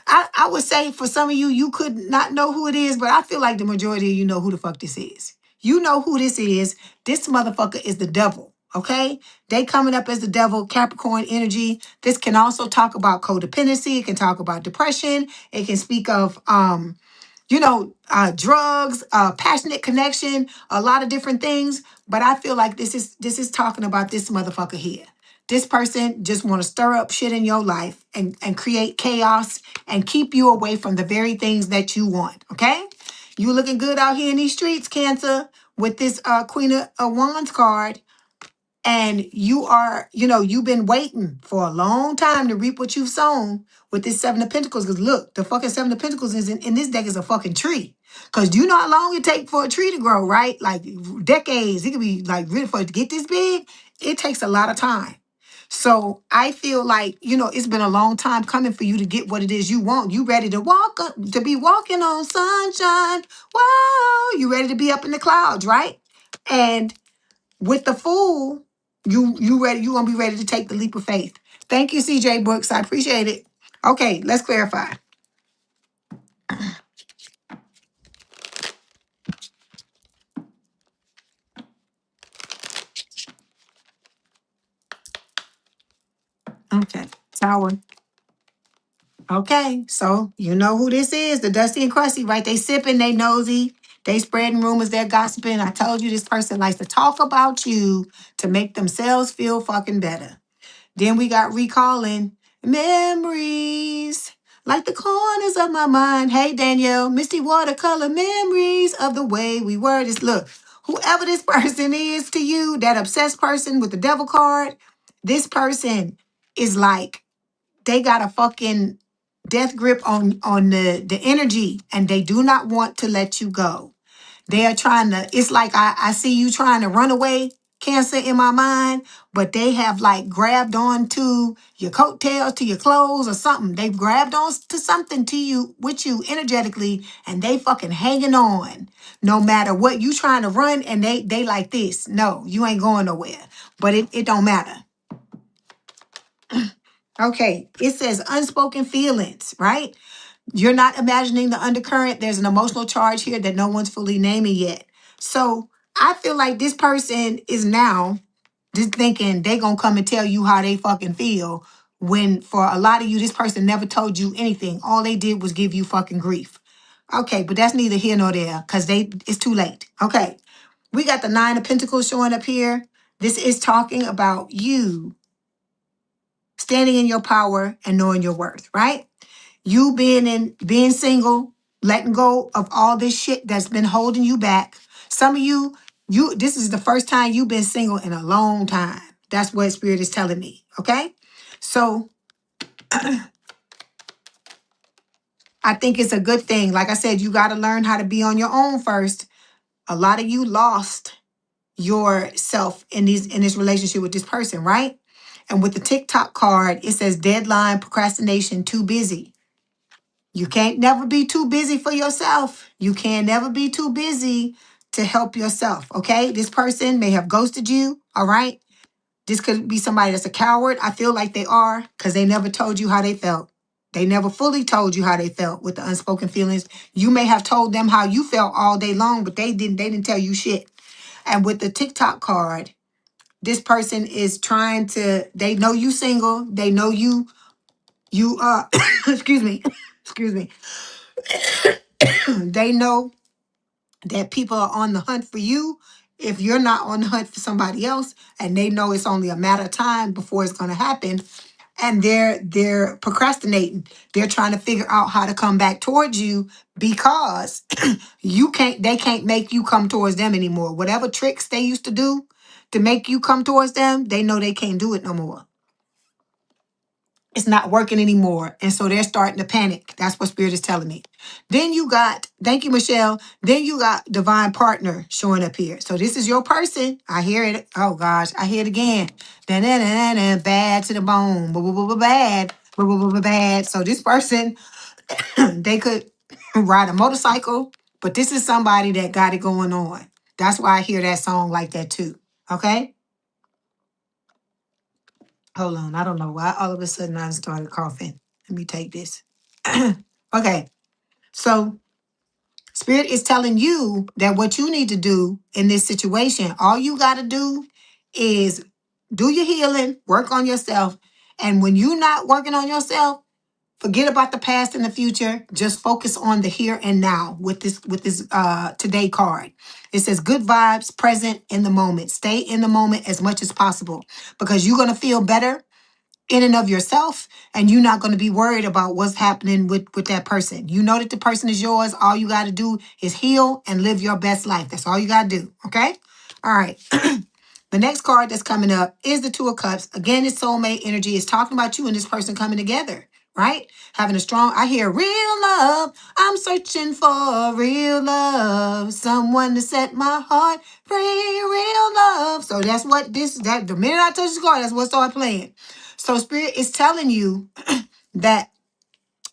I would say for some of you, you could not know who it is, but I feel like the majority of you know who the fuck this is. You know who this is. This motherfucker is the devil. Okay, they coming up as the devil, Capricorn energy. This can also talk about codependency. It can talk about depression. It can speak of drugs, passionate connection, a lot of different things. But I feel like this is talking about this motherfucker here. This person just want to stir up shit in your life and create chaos and keep you away from the very things that you want. Okay? You looking good out here in these streets, Cancer, with this Queen of Wands card. And you've been waiting for a long time to reap what you've sown with this Seven of Pentacles. Because look, the fucking Seven of Pentacles is in this deck is a fucking tree. Because do you know how long it takes for a tree to grow, right? Like decades. It could be like really for it to get this big. It takes a lot of time. So I feel like, it's been a long time coming for you to get what it is you want. You ready to to be walking on sunshine. Wow. You ready to be up in the clouds, right? And with the Fool, you ready? You gonna be ready to take the leap of faith. Thank you, CJ Books. I appreciate it. Okay, let's clarify. Tower. Okay, so you know who this is, the Dusty and Crusty, right? They sipping, they nosy, they spreading rumors, they're gossiping. I told you this person likes to talk about you to make themselves feel fucking better. Then we got recalling memories, like the corners of my mind. Hey, Danielle, misty watercolor memories of the way we were. Just look, whoever this person is to you, that obsessed person with the devil card, this person is like, they got a fucking death grip on the energy, and they do not want to let you go. They are trying to, it's like I see you trying to run away, Cancer, in my mind, but they have like grabbed on to your coattails, to your clothes or something. They've grabbed on to something to you, with you energetically, and they fucking hanging on. No matter what you trying to run, and they like this. No, you ain't going nowhere. But it don't matter. Okay, it says unspoken feelings, right? You're not imagining the undercurrent. There's an emotional charge here that no one's fully naming yet. So I feel like this person is now just thinking they gonna come and tell you how they fucking feel, when for a lot of you, this person never told you anything. All they did was give you fucking grief. Okay, but that's neither here nor there, because it's too late. Okay, we got the Nine of Pentacles showing up here. This is talking about you standing in your power and knowing your worth, right? You being single, letting go of all this shit that's been holding you back. Some of you, this is the first time you've been single in a long time. That's what Spirit is telling me. Okay? So I think it's a good thing. Like I said, you got to learn how to be on your own first. A lot of you lost yourself in this relationship with this person, right? And with the TikTok card, it says deadline, procrastination, too busy. You can't never be too busy for yourself. You can never be too busy to help yourself, okay? This person may have ghosted you, all right? This could be somebody that's a coward. I feel like they are, because they never told you how they felt. They never fully told you how they felt with the unspoken feelings. You may have told them how you felt all day long, but they didn't tell you shit. And with the TikTok card, this person is trying to, they know you single. They know you excuse me, excuse me. They know that people are on the hunt for you if you're not on the hunt for somebody else, and they know it's only a matter of time before it's going to happen, and they're procrastinating. They're trying to figure out how to come back towards you, because they can't make you come towards them anymore. Whatever tricks they used to do to make you come towards them, they know they can't do it no more. It's not working anymore. And so they're starting to panic. That's what Spirit is telling me. Then you got, thank you, Michelle. Then you got divine partner showing up here. So this is your person. I hear it. Oh gosh, I hear it again. Da-da-da-da-da, bad to the bone. Bad. Bad. So this person, they could ride a motorcycle, but this is somebody that got it going on. That's why I hear that song like that too. Okay? Hold on. I don't know why all of a sudden I started coughing. Let me take this. Okay. So Spirit is telling you that what you need to do in this situation, all you got to do is do your healing, work on yourself. And when you're not working on yourself, forget about the past and the future. Just focus on the here and now with this today card. It says good vibes, present in the moment. Stay in the moment as much as possible, because you're going to feel better in and of yourself, and you're not going to be worried about what's happening with that person. You know that the person is yours. All you got to do is heal and live your best life. That's all you got to do. Okay? All right. The next card that's coming up is the Two of Cups. Again, it's soulmate energy. It's talking about you and this person coming together, right? Having a strong, I hear real love. I'm searching for real love. Someone to set my heart free, real love. So that's what the minute I touch this card, that's what started playing. So Spirit is telling you that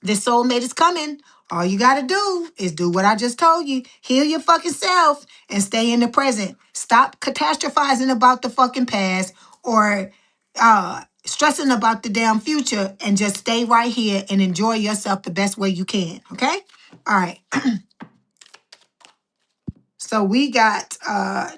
this soulmate is coming. All you got to do is do what I just told you. Heal your fucking self and stay in the present. Stop catastrophizing about the fucking past, or stressing about the damn future, and just stay right here and enjoy yourself the best way you can. Okay? All right. So we got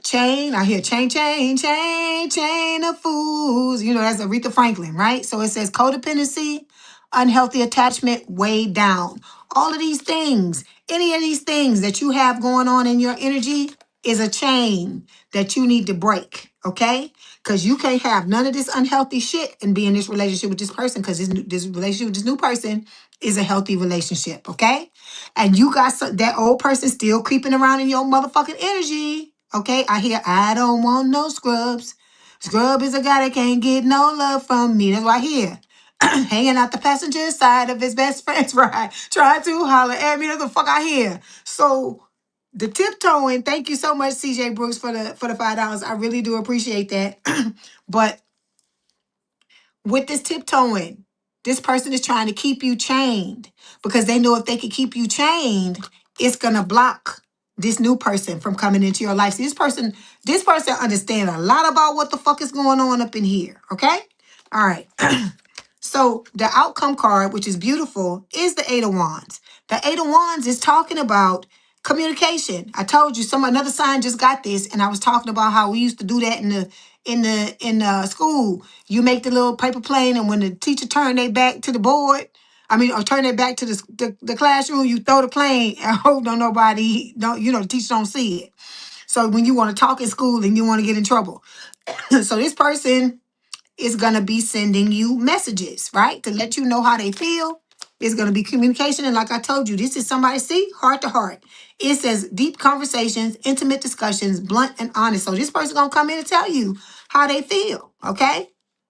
chain. I hear chain, chain, chain, chain of fools. You know, that's Aretha Franklin, right? So it says codependency, unhealthy attachment, weighed down. All of these things, any of these things that you have going on in your energy is a chain that you need to break, okay? Because you can't have none of this unhealthy shit and be in this relationship with this person, because this relationship with this new person is a healthy relationship, okay? And you got that old person still creeping around in your motherfucking energy. Okay, I hear I don't want no scrubs. Scrub is a guy that can't get no love from me. That's what I hear. Hanging out the passenger side of his best friend's ride, trying to holler at me. That's the fuck I hear. So the tiptoeing. Thank you so much, CJ Brooks, for the $5. I really do appreciate that. But with this tiptoeing, this person is trying to keep you chained because they know if they can keep you chained, it's gonna block this new person from coming into your life. See, this person understands a lot about what the fuck is going on up in here. Okay, all right. So the outcome card, which is beautiful, is the Eight of Wands. The Eight of Wands is talking about communication. I told you another sign just got this, and I was talking about how we used to do that in school. You make the little paper plane, and when the teacher turned their back to the board, or turn their back to the classroom, you throw the plane and hope the teacher don't see it. So when you want to talk in school and you want to get in trouble. So this person is going to be sending you messages, right? To let you know how they feel. It's going to be communication. And like I told you, this is somebody, see, heart to heart. It says deep conversations, intimate discussions, blunt and honest. So this person going to come in and tell you how they feel, okay?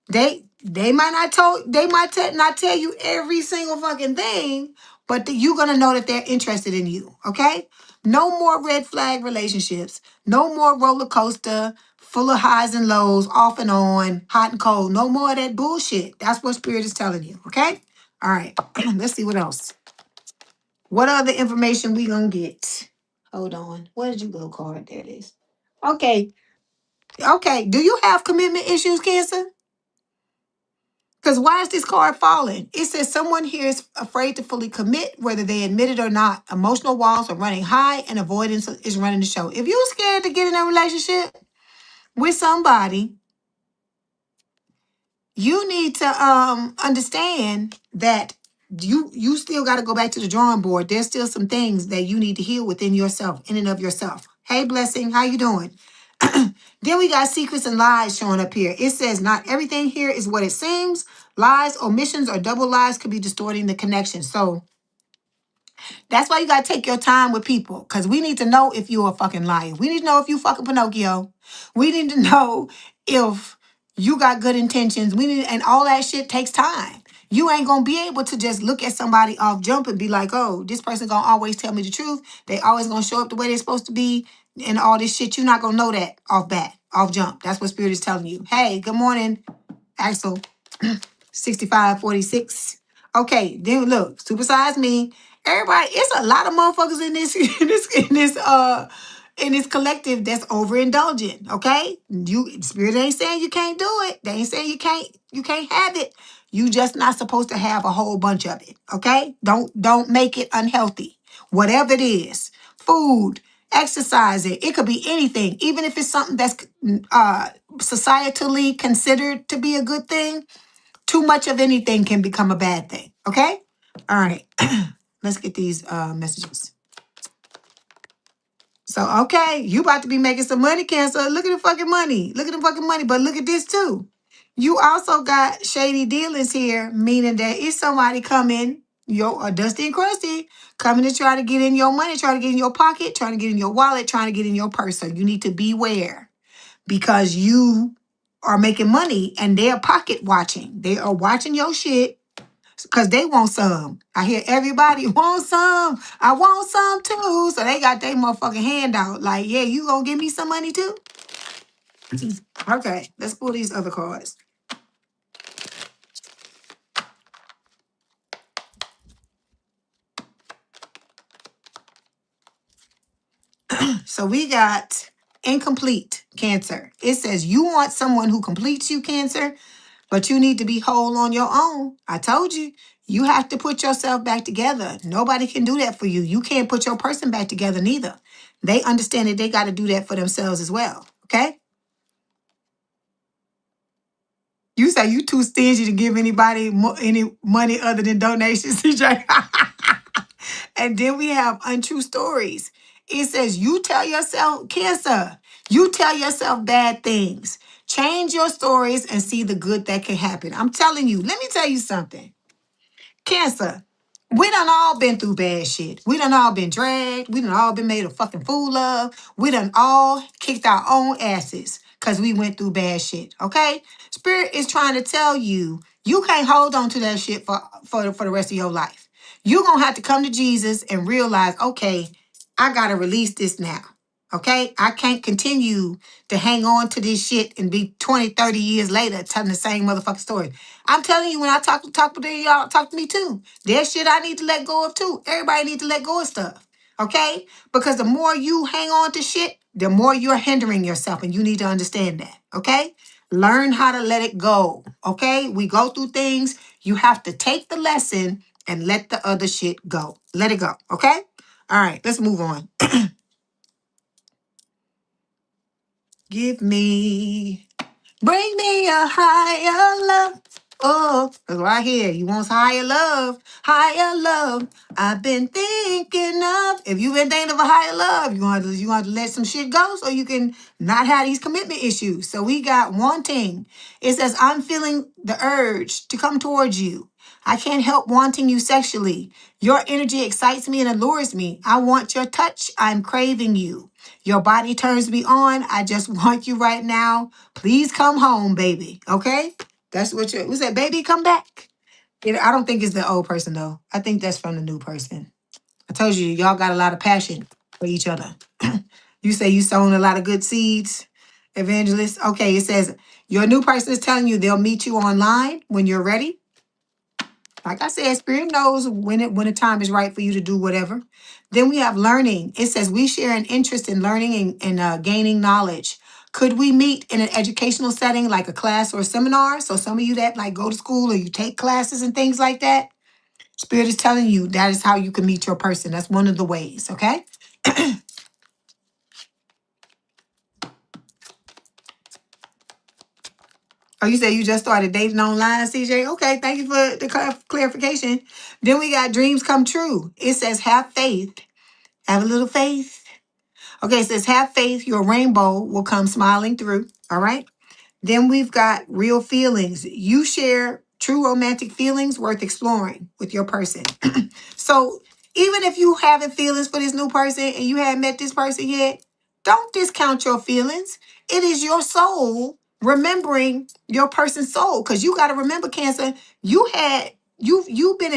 They might not tell you every single fucking thing, but you're going to know that they're interested in you, okay? No more red flag relationships. No more roller coaster, full of highs and lows, off and on, hot and cold. No more of that bullshit. That's what Spirit is telling you, okay? All right, let's see what else. What other information we gonna get? Hold on. Where did you go, card? There it is. Okay. Okay. Do you have commitment issues, Cancer? Because why is this card falling? It says someone here is afraid to fully commit, whether they admit it or not. Emotional walls are running high and avoidance is running the show. If you're scared to get in a relationship with somebody, you need to understand that you still got to go back to the drawing board. There's still some things that you need to heal within yourself, in and of yourself. Hey, Blessing, how you doing? Then we got secrets and lies showing up here. It says not everything here is what it seems. Lies, omissions, or double lies could be distorting the connection. So that's why you gotta take your time with people, because we need to know if you're a fucking liar. We need to know if you fucking Pinocchio. We need to know if you got good intentions. And all that shit takes time. You ain't gonna be able to just look at somebody off jump and be like, oh, this person gonna always tell me the truth. They always gonna show up the way they're supposed to be, and all this shit. You're not gonna know that off jump. That's what Spirit is telling you. Hey, good morning, Axel. 6546. Okay, then look, supersize me. Everybody, it's a lot of motherfuckers in this in this collective that's overindulgent. Okay, Spirit ain't saying you can't do it. They ain't saying you can't have it. You just not supposed to have a whole bunch of it. Okay, don't make it unhealthy. Whatever it is, food, exercising, it could be anything. Even if it's something that's societally considered to be a good thing, too much of anything can become a bad thing. Okay? All right. Let's get these messages. So, okay, you about to be making some money, Cancer. Look at the fucking money. Look at the fucking money. But look at this too. You also got shady dealings here, meaning that it's somebody coming, Dusty and Crusty, coming to try to get in your money, trying to get in your pocket, trying to get in your wallet, trying to get in your purse. So you need to beware, because you are making money and they're pocket watching. They are watching your shit because they want some. I hear everybody want some. I want some too. So they got their motherfucking hand out. Like, yeah, you gonna give me some money too? Okay, let's pull these other cards. So we got incomplete, Cancer. It says you want someone who completes you, Cancer, but you need to be whole on your own. I told you. You have to put yourself back together. Nobody can do that for you. You can't put your person back together neither. They understand that they got to do that for themselves as well. Okay? You say you too stingy to give anybody any money other than donations, CJ. And then we have untrue stories. It says you tell yourself, Cancer, you tell yourself bad things. Change your stories and see the good that can happen. I'm telling you, let me tell you something. Cancer, we done all been through bad shit. We done all been dragged. We done all been made a fucking fool of. We done all kicked our own asses because we went through bad shit. Okay? Spirit is trying to tell you, you can't hold on to that shit for the rest of your life. You're going to have to come to Jesus and realize, okay, I got to release this now. Okay? I can't continue to hang on to this shit and be 20, 30 years later telling the same motherfucking story. I'm telling you, when I talk to y'all, talk to me too. There's shit I need to let go of too. Everybody needs to let go of stuff. Okay? Because the more you hang on to shit, the more you're hindering yourself. And you need to understand that. Okay? Learn how to let it go. Okay? We go through things. You have to take the lesson and let the other shit go. Let it go. Okay? All right, let's move on. Bring me a higher love. Oh, that's right here. You want higher love, higher love. I've been thinking of. If you've been thinking of a higher love, you want to let some shit go so you can not have these commitment issues. So we got wanting. It says, I'm feeling the urge to come towards you. I can't help wanting you sexually. Your energy excites me and allures me. I want your touch. I'm craving you. Your body turns me on. I just want you right now. Please come home, baby. Okay? That's what you said, baby, come back. I don't think it's the old person though. I think that's from the new person. I told you, y'all got a lot of passion for each other. You say you sown a lot of good seeds, evangelist. Okay, it says your new person is telling you they'll meet you online when you're ready. Like I said, Spirit knows when the time is right for you to do whatever. Then we have learning. It says we share an interest in learning and gaining knowledge. Could we meet in an educational setting like a class or a seminar? So some of you that like go to school or you take classes and things like that, Spirit is telling you that is how you can meet your person. That's one of the ways, okay? Oh, you say you just started dating online, CJ? Okay, thank you for the clarification. Then we got dreams come true. It says have faith. Have a little faith. Okay, it says, have faith, your rainbow will come smiling through. All right. Then we've got real feelings. You share true romantic feelings worth exploring with your person. So even if you having feelings for this new person and you haven't met this person yet, don't discount your feelings. It is your soul remembering your person's soul. Because you got to remember, Cancer, you've been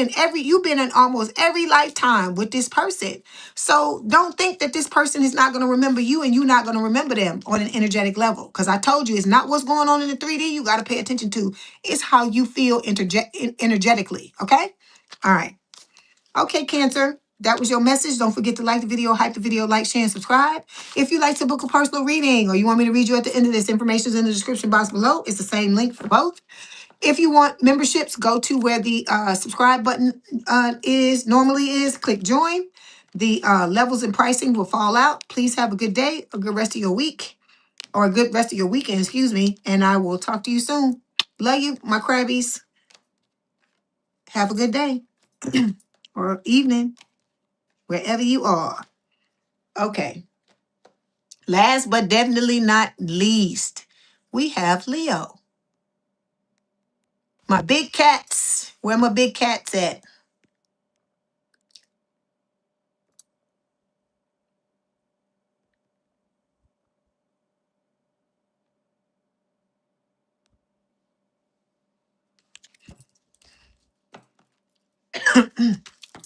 in almost every lifetime with this person. So don't think that this person is not going to remember you and you're not going to remember them on an energetic level. Because I told you, it's not what's going on in the 3D you got to pay attention to. It's how you feel energetically. Okay? All right. Okay, Cancer. That was your message. Don't forget to like the video, hype the video, like, share, and subscribe. If you'd like to book a personal reading or you want me to read you at the end of this, information is in the description box below. It's the same link for both. If you want memberships, go to where the subscribe button normally is. Click join. The levels and pricing will fall out. Please have a good day, a good rest of your week, or a good rest of your weekend, excuse me. And I will talk to you soon. Love you, my crabbies. Have a good day or evening, wherever you are. Okay. Last but definitely not least, we have Leo. My big cats. Where my big cats at?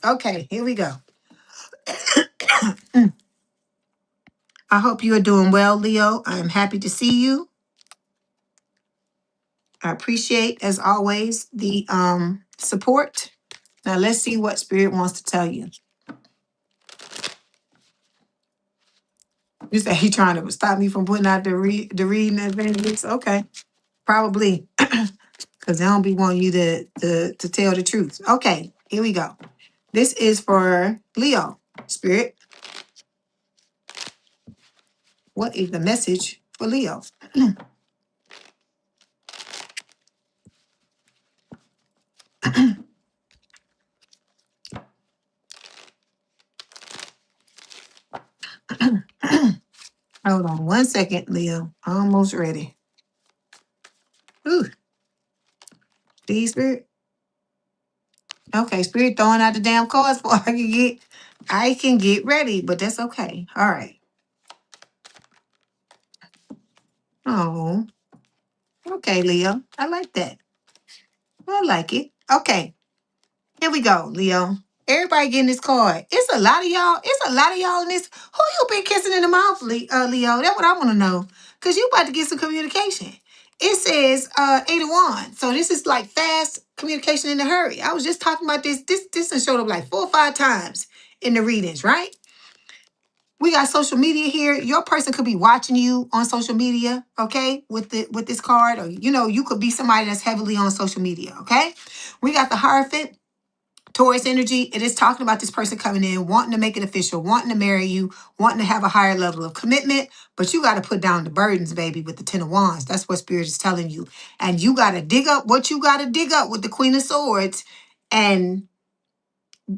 Okay, here we go. I hope you are doing well, Leo. I am happy to see you. I appreciate, as always, the support. Now let's see what Spirit wants to tell you. You say he trying to stop me from putting out the reading advantage. Okay, probably. Because they don't be wanting you to tell the truth. Okay, here we go. This is for Leo. Spirit, what is the message for Leo? Hold on one second, Leo. Almost ready. Ooh, these Spirit. Okay, Spirit throwing out the damn cards for I can get ready, but that's okay. All right. Oh, okay, Leo. I like that. I like it. Okay, here we go, Leo. Everybody getting this card. It's a lot of y'all. It's a lot of y'all in this. Who you been kissing in the mouth, Leo? That's what I want to know. Cause you about to get some communication. It says 81. So this is like fast communication in a hurry. I was just talking about this. This has showed up like 4 or 5 times in the readings, right? We got social media here. Your person could be watching you on social media, okay, with this card, or you could be somebody that's heavily on social media, okay? We got the Hierophant, Taurus energy. It is talking about this person coming in, wanting to make it official, wanting to marry you, wanting to have a higher level of commitment, but you got to put down the burdens, baby, with the Ten of Wands. That's what Spirit is telling you. And you got to dig up what you got to dig up with the Queen of Swords and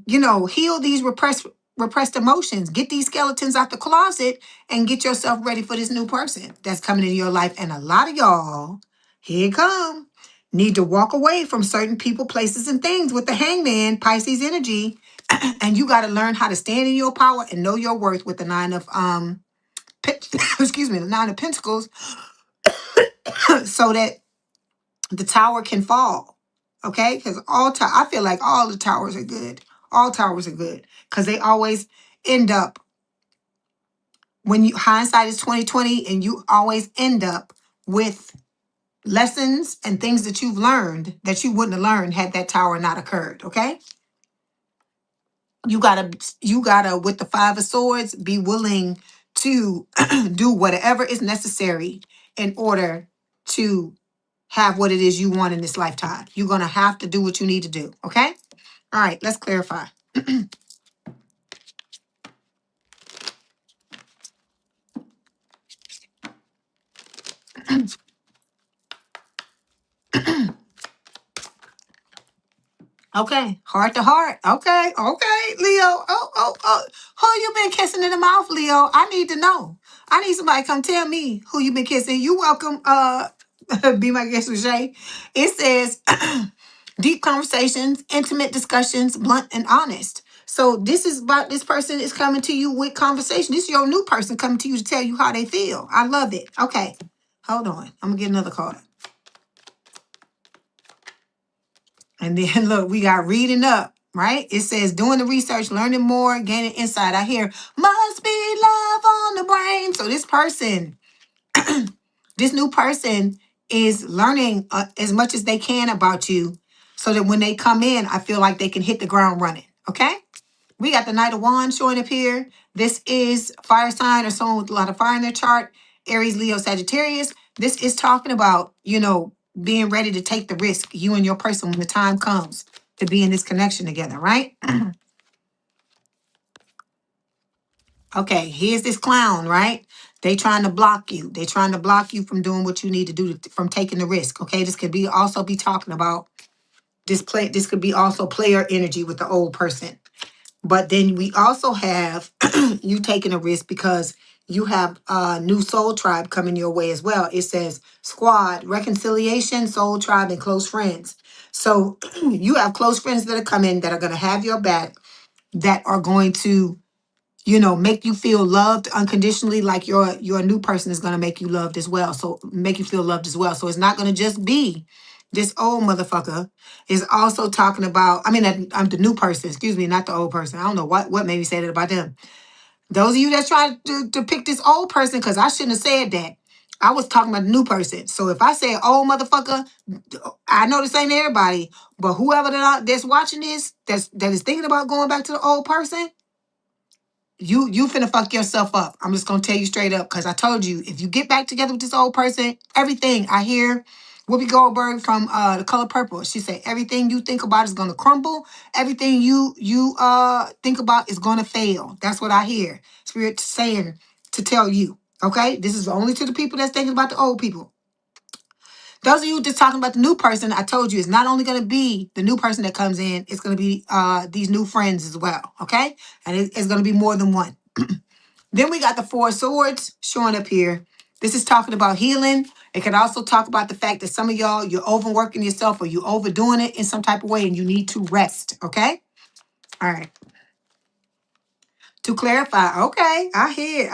heal these repressed emotions. Get these skeletons out the closet and get yourself ready for this new person that's coming into your life. And a lot of y'all, here it come, need to walk away from certain people, places, and things with the Hangman, Pisces energy. And you got to learn how to stand in your power and know your worth with the Nine of excuse me, the Nine of Pentacles, so that the tower can fall. Okay? Because I feel like all the towers are good. All towers are good. Because they always end up, when you hindsight is 2020, and you always end up with lessons and things that you've learned that you wouldn't have learned had that tower not occurred. Okay? You gotta, with the Five of Swords, be willing to do whatever is necessary in order to have what it is you want in this lifetime. You're going to have to do what you need to do. Okay? All right, let's clarify. Okay, heart to heart. Okay, Leo. Oh. Who you been kissing in the mouth, Leo? I need to know. I need somebody to come tell me who you been kissing. You welcome, be my guest with Shay. It says deep conversations, intimate discussions, blunt and honest. So this is about this person is coming to you with conversation. This is your new person coming to you to tell you how they feel. I love it. Okay, hold on. I'm gonna get another card. And then look, we got reading up, right? It says doing the research, learning more, gaining insight. I hear must be love on the brain. So this person, this new person is learning as much as they can about you, so that when they come in, I feel like they can hit the ground running. Okay? We got the Knight of Wands showing up here. This is fire sign or someone with a lot of fire in their chart. Aries, Leo, Sagittarius. This is talking about, being ready to take the risk, you and your person, when the time comes to be in this connection together, right? Okay, here's this clown, right? They trying to block you. They trying to block you from doing what you need to do, from taking the risk. Okay, this could be also be talking about this play. This could be also player energy with the old person. But then we also have you taking a risk because you have a new soul tribe coming your way as well. It says squad, reconciliation, soul tribe, and close friends. So you have close friends that are coming that are going to have your back, that are going to, make you feel loved unconditionally, like your new person is going to make you loved as well. So make you feel loved as well. So it's not going to just be this old motherfucker. Is also talking about, I'm the new person, excuse me, not the old person. I don't know what made me say that about them. Those of you that's trying to pick this old person, because I shouldn't have said that. I was talking about the new person. So if I say old motherfucker, I know this ain't everybody, but whoever that's watching this, that is thinking about going back to the old person, you finna fuck yourself up. I'm just gonna tell you straight up, because I told you, if you get back together with this old person, everything I hear Whoopi Goldberg from The Color Purple. She said, everything you think about is gonna crumble. Everything you think about is gonna fail. That's what I hear Spirit saying to tell you. Okay? This is only to the people that's thinking about the old people. Those of you just talking about the new person, I told you it's not only gonna be the new person that comes in, it's gonna be these new friends as well. Okay? And it's gonna be more than one. Then we got the Four of Swords showing up here. This is talking about healing. It can also talk about the fact that some of y'all, you're overworking yourself or you're overdoing it in some type of way and you need to rest, okay? All right. To clarify, okay, I hear.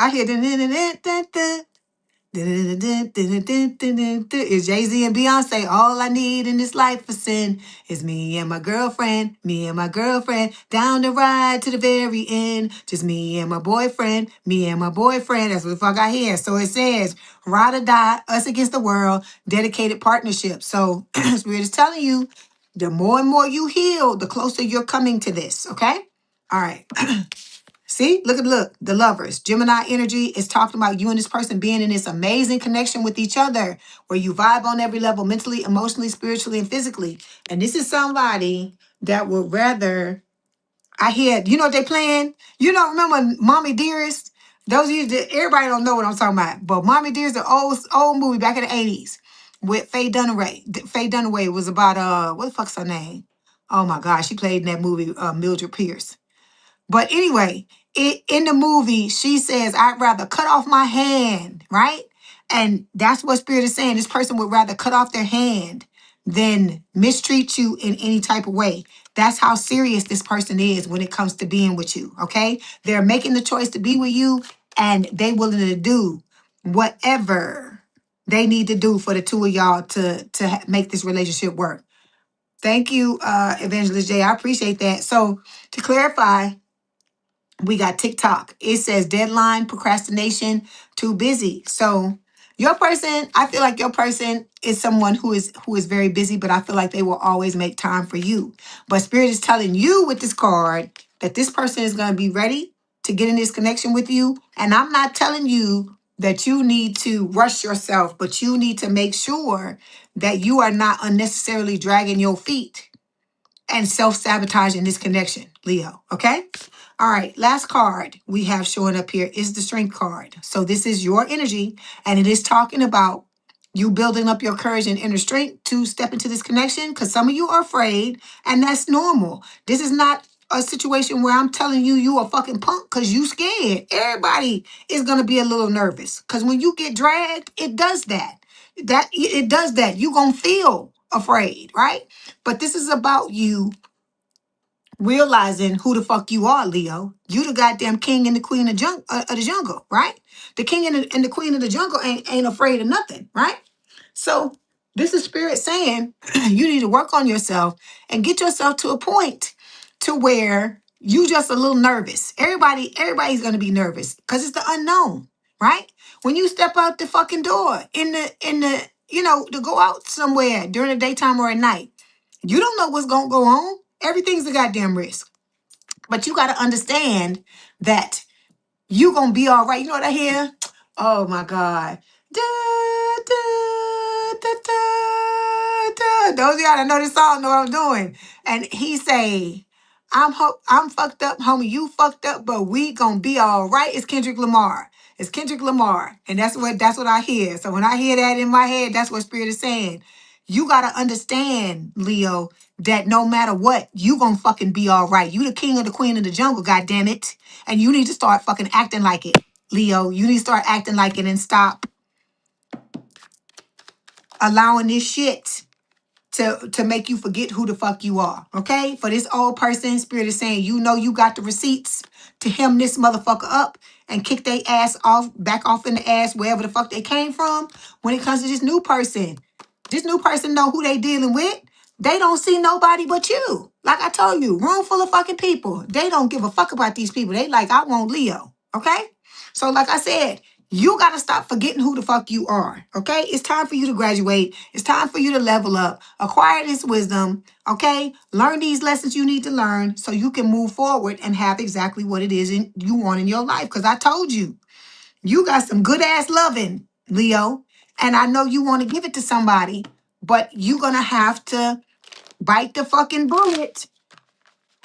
It's Jay-Z and Beyonce. All I need in this life for sin is me and my girlfriend, down the ride to the very end. Just me and my boyfriend, That's what the fuck I hear. So it says, ride or die, us against the world, dedicated partnership. So Spirit is telling you, the more and more you heal, the closer you're coming to this, okay? All right. See, look, the lovers. Gemini energy is talking about you and this person being in this amazing connection with each other where you vibe on every level, mentally, emotionally, spiritually, and physically. And this is somebody that would rather, I hear, you know what they playing? You know, remember Mommy Dearest? Those of you that, everybody don't know what I'm talking about. But Mommy Dearest, the old movie back in the 80s with Faye Dunaway. Faye Dunaway was about, what the fuck's her name? Oh my gosh, she played in that movie, Mildred Pierce. But anyway, in the movie, she says, I'd rather cut off my hand, right? And that's what Spirit is saying. This person would rather cut off their hand than mistreat you in any type of way. That's how serious this person is when it comes to being with you, okay? They're making the choice to be with you and they willing to do whatever they need to do for the two of y'all to make this relationship work. Thank you, Evangelist J. I appreciate that. So to clarify, we got TikTok. It says deadline, procrastination, too busy. So your person, I feel like your person is someone who is very busy, but I feel like they will always make time for you. But Spirit is telling you with this card that this person is going to be ready to get in this connection with you. And I'm not telling you that you need to rush yourself, but you need to make sure that you are not unnecessarily dragging your feet and self-sabotaging this connection, Leo. Okay? All right, last card we have showing up here is the Strength card. So this is your energy, and it is talking about you building up your courage and inner strength to step into this connection because some of you are afraid, and that's normal. This is not a situation where I'm telling you you a fucking punk because you scared. Everybody is going to be a little nervous because when you get dragged, it does that. It does that. You're going to feel afraid, right? But this is about you realizing who the fuck you are, Leo. You the goddamn king and the queen of the jungle, right? The king and the queen of the jungle ain't afraid of nothing, right? So this is Spirit saying you need to work on yourself and get yourself to a point to where you just a little nervous. Everybody's gonna be nervous because it's the unknown, right? When you step out the fucking door in the to go out somewhere during the daytime or at night, you don't know what's gonna go on. Everything's a goddamn risk. But you gotta understand that you gonna be all right. You know what I hear? Oh my God. Da, da, da, da, da. Those of y'all that know this song know what I'm doing. And he say, I'm fucked up, homie. You fucked up, but we gonna be all right. It's Kendrick Lamar. It's Kendrick Lamar. And that's what I hear. So when I hear that in my head, that's what Spirit is saying. You gotta understand, Leo, that no matter what, you gonna fucking be all right. You the king or the queen of the jungle, goddamn it. And you need to start fucking acting like it, Leo. You need to start acting like it and stop allowing this shit to make you forget who the fuck you are. Okay? For this old person, Spirit is saying, you know you got the receipts to hem this motherfucker up and kick their ass off, back off in the ass, wherever the fuck they came from. When it comes to this new person know who they dealing with. They don't see nobody but you. Like I told you, room full of fucking people. They don't give a fuck about these people. They like, I want Leo. Okay? So like I said, you got to stop forgetting who the fuck you are. Okay? It's time for you to graduate. It's time for you to level up. Acquire this wisdom. Okay? Learn these lessons you need to learn so you can move forward and have exactly what it is you want in your life. Because I told you, you got some good ass loving, Leo. And I know you want to give it to somebody, but you're going to have to bite the fucking bullet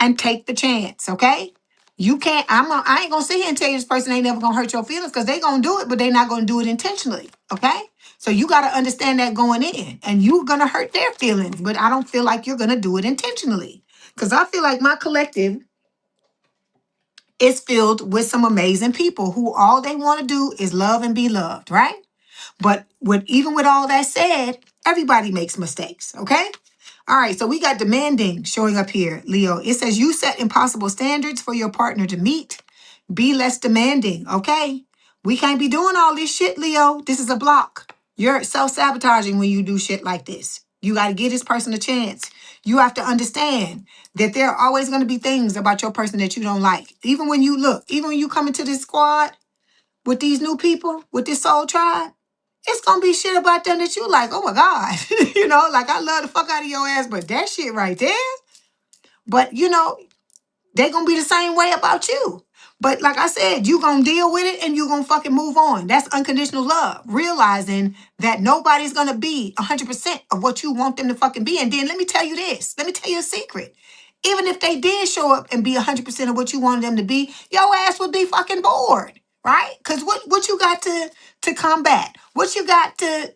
and take the chance, okay? You can't, I ain't gonna sit here and tell you this person ain't never gonna hurt your feelings because they gonna do it, but they not gonna do it intentionally, okay? So you gotta understand that going in, and you're gonna hurt their feelings, but I don't feel like you're gonna do it intentionally. Because I feel like my collective is filled with some amazing people who all they wanna do is love and be loved, right? But even with all that said, everybody makes mistakes, okay? All right, so we got demanding showing up here, Leo. It says you set impossible standards for your partner to meet. Be less demanding, okay? We can't be doing all this shit, Leo. This is a block. You're self-sabotaging when you do shit like this. You got to give this person a chance. You have to understand that there are always going to be things about your person that you don't like. Even when you come into this squad with these new people, with this soul tribe, it's gonna be shit about them that you like, oh my God. Like I love the fuck out of your ass, but that shit right there. But they gonna be the same way about you. But like I said, you gonna deal with it and you gonna fucking move on. That's unconditional love. Realizing that nobody's gonna be 100% of what you want them to fucking be. And then let me tell you this. Let me tell you a secret. Even if they did show up and be 100% of what you wanted them to be, your ass would be fucking bored, right? Because what you got to combat? What you got to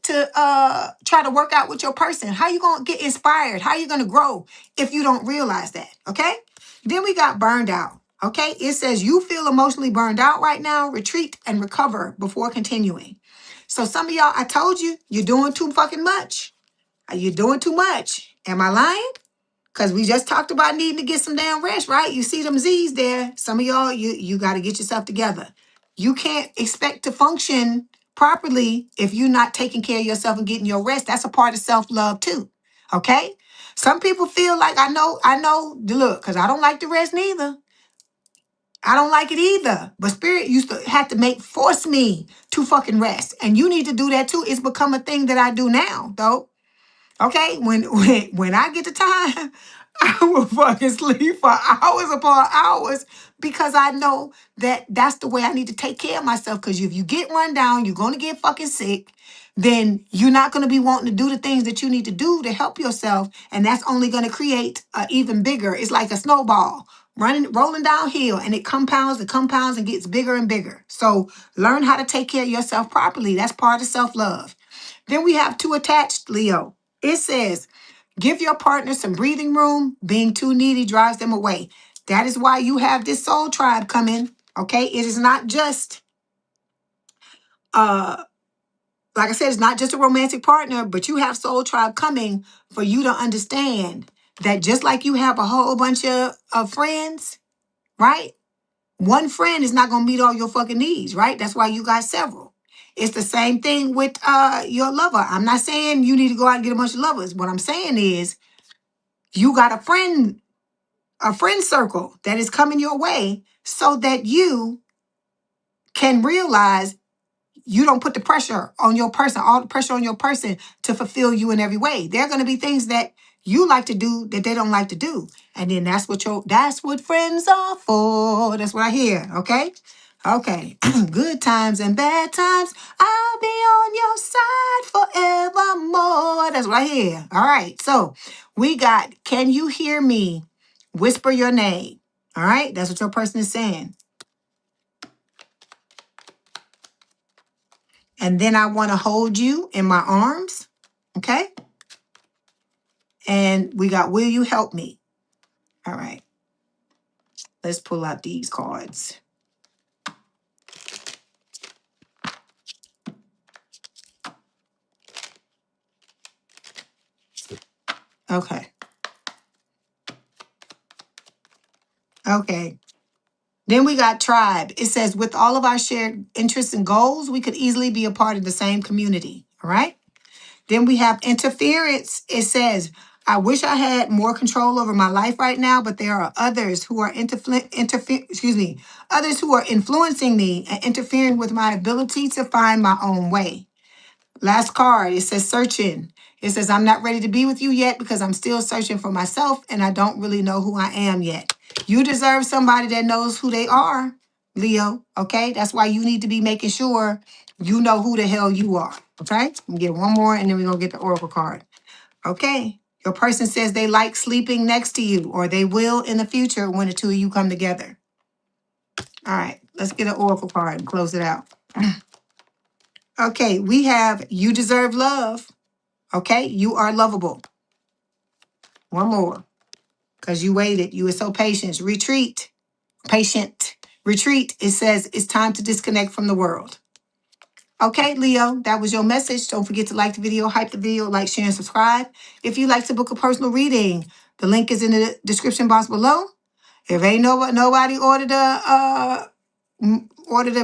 try to work out with your person? How you gonna get inspired? How you gonna grow if you don't realize that? Okay. Then we got burned out. Okay. It says you feel emotionally burned out right now. Retreat and recover before continuing. So some of y'all, I told you, you're doing too fucking much. Are you doing too much? Am I lying? Because we just talked about needing to get some damn rest, right? You see them Z's there. Some of y'all, you got to get yourself together. You can't expect to function properly if you're not taking care of yourself and getting your rest. That's a part of self-love too. Okay? Some people feel like I know, look, because I don't like the rest neither. I don't like it either. But spirit used to have to force me to fucking rest. And you need to do that too. It's become a thing that I do now, though. Okay, when I get the time, I will fucking sleep for hours upon hours because I know that that's the way I need to take care of myself. Because if you get run down, you're going to get fucking sick. Then you're not going to be wanting to do the things that you need to do to help yourself. And that's only going to create even bigger. It's like a snowball rolling downhill, and it compounds and gets bigger and bigger. So learn how to take care of yourself properly. That's part of self-love. Then we have too attached, Leo. It says, give your partner some breathing room. Being too needy drives them away. That is why you have this soul tribe coming. Okay. It is not just, like I said, it's not just a romantic partner, but you have soul tribe coming for you to understand that just like you have a whole bunch of friends, right? One friend is not going to meet all your fucking needs, right? That's why you got several. It's the same thing with your lover. I'm not saying you need to go out and get a bunch of lovers. What I'm saying is you got a friend circle that is coming your way so that you can realize you don't put the pressure on your person, all the pressure on your person to fulfill you in every way. There are going to be things that you like to do that they don't like to do. And then that's what friends are for. That's what I hear. Okay. Okay. Good times and bad times. I'll be on your side forevermore. That's what I hear. All right. So we got, can you hear me? Whisper your name. All right. That's what your person is saying. And then I want to hold you in my arms. Okay. And we got, will you help me? All right. Let's pull out these cards. Okay. Okay. Then we got tribe. It says, with all of our shared interests and goals, we could easily be a part of the same community. All right. Then we have interference. It says, I wish I had more control over my life right now, but there are others who are others who are influencing me and interfering with my ability to find my own way. Last card, it says searching. It says, I'm not ready to be with you yet because I'm still searching for myself and I don't really know who I am yet. You deserve somebody that knows who they are, Leo. Okay. That's why you need to be making sure you know who the hell you are. Okay. I'm gonna get one more and then we're gonna get the oracle card. Okay. Your person says they like sleeping next to you, or they will in the future when the two of you come together. All right. Let's get an oracle card and close it out. Okay. We have you deserve love. Okay. You are lovable. One more. Because you waited. You were so patient. Retreat. Patient. Retreat. It says it's time to disconnect from the world. Okay, Leo, that was your message. Don't forget to like the video, hype the video, like, share, and subscribe. If you'd like to book a personal reading, the link is in the description box below. If ain't nobody ordered a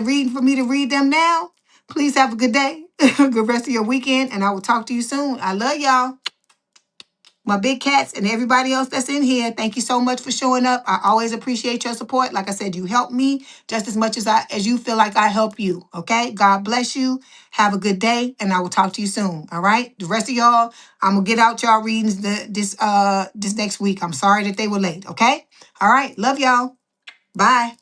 reading for me to read them now, please have a good day, good rest of your weekend, and I will talk to you soon. I love y'all. My big cats and everybody else that's in here, thank you so much for showing up. I always appreciate your support. Like I said, you help me just as much as you feel like I help you. Okay? God bless you. Have a good day, and I will talk to you soon. All right? The rest of y'all, I'm gonna get out y'all readings this next week. I'm sorry that they were late. Okay? All right. Love y'all. Bye.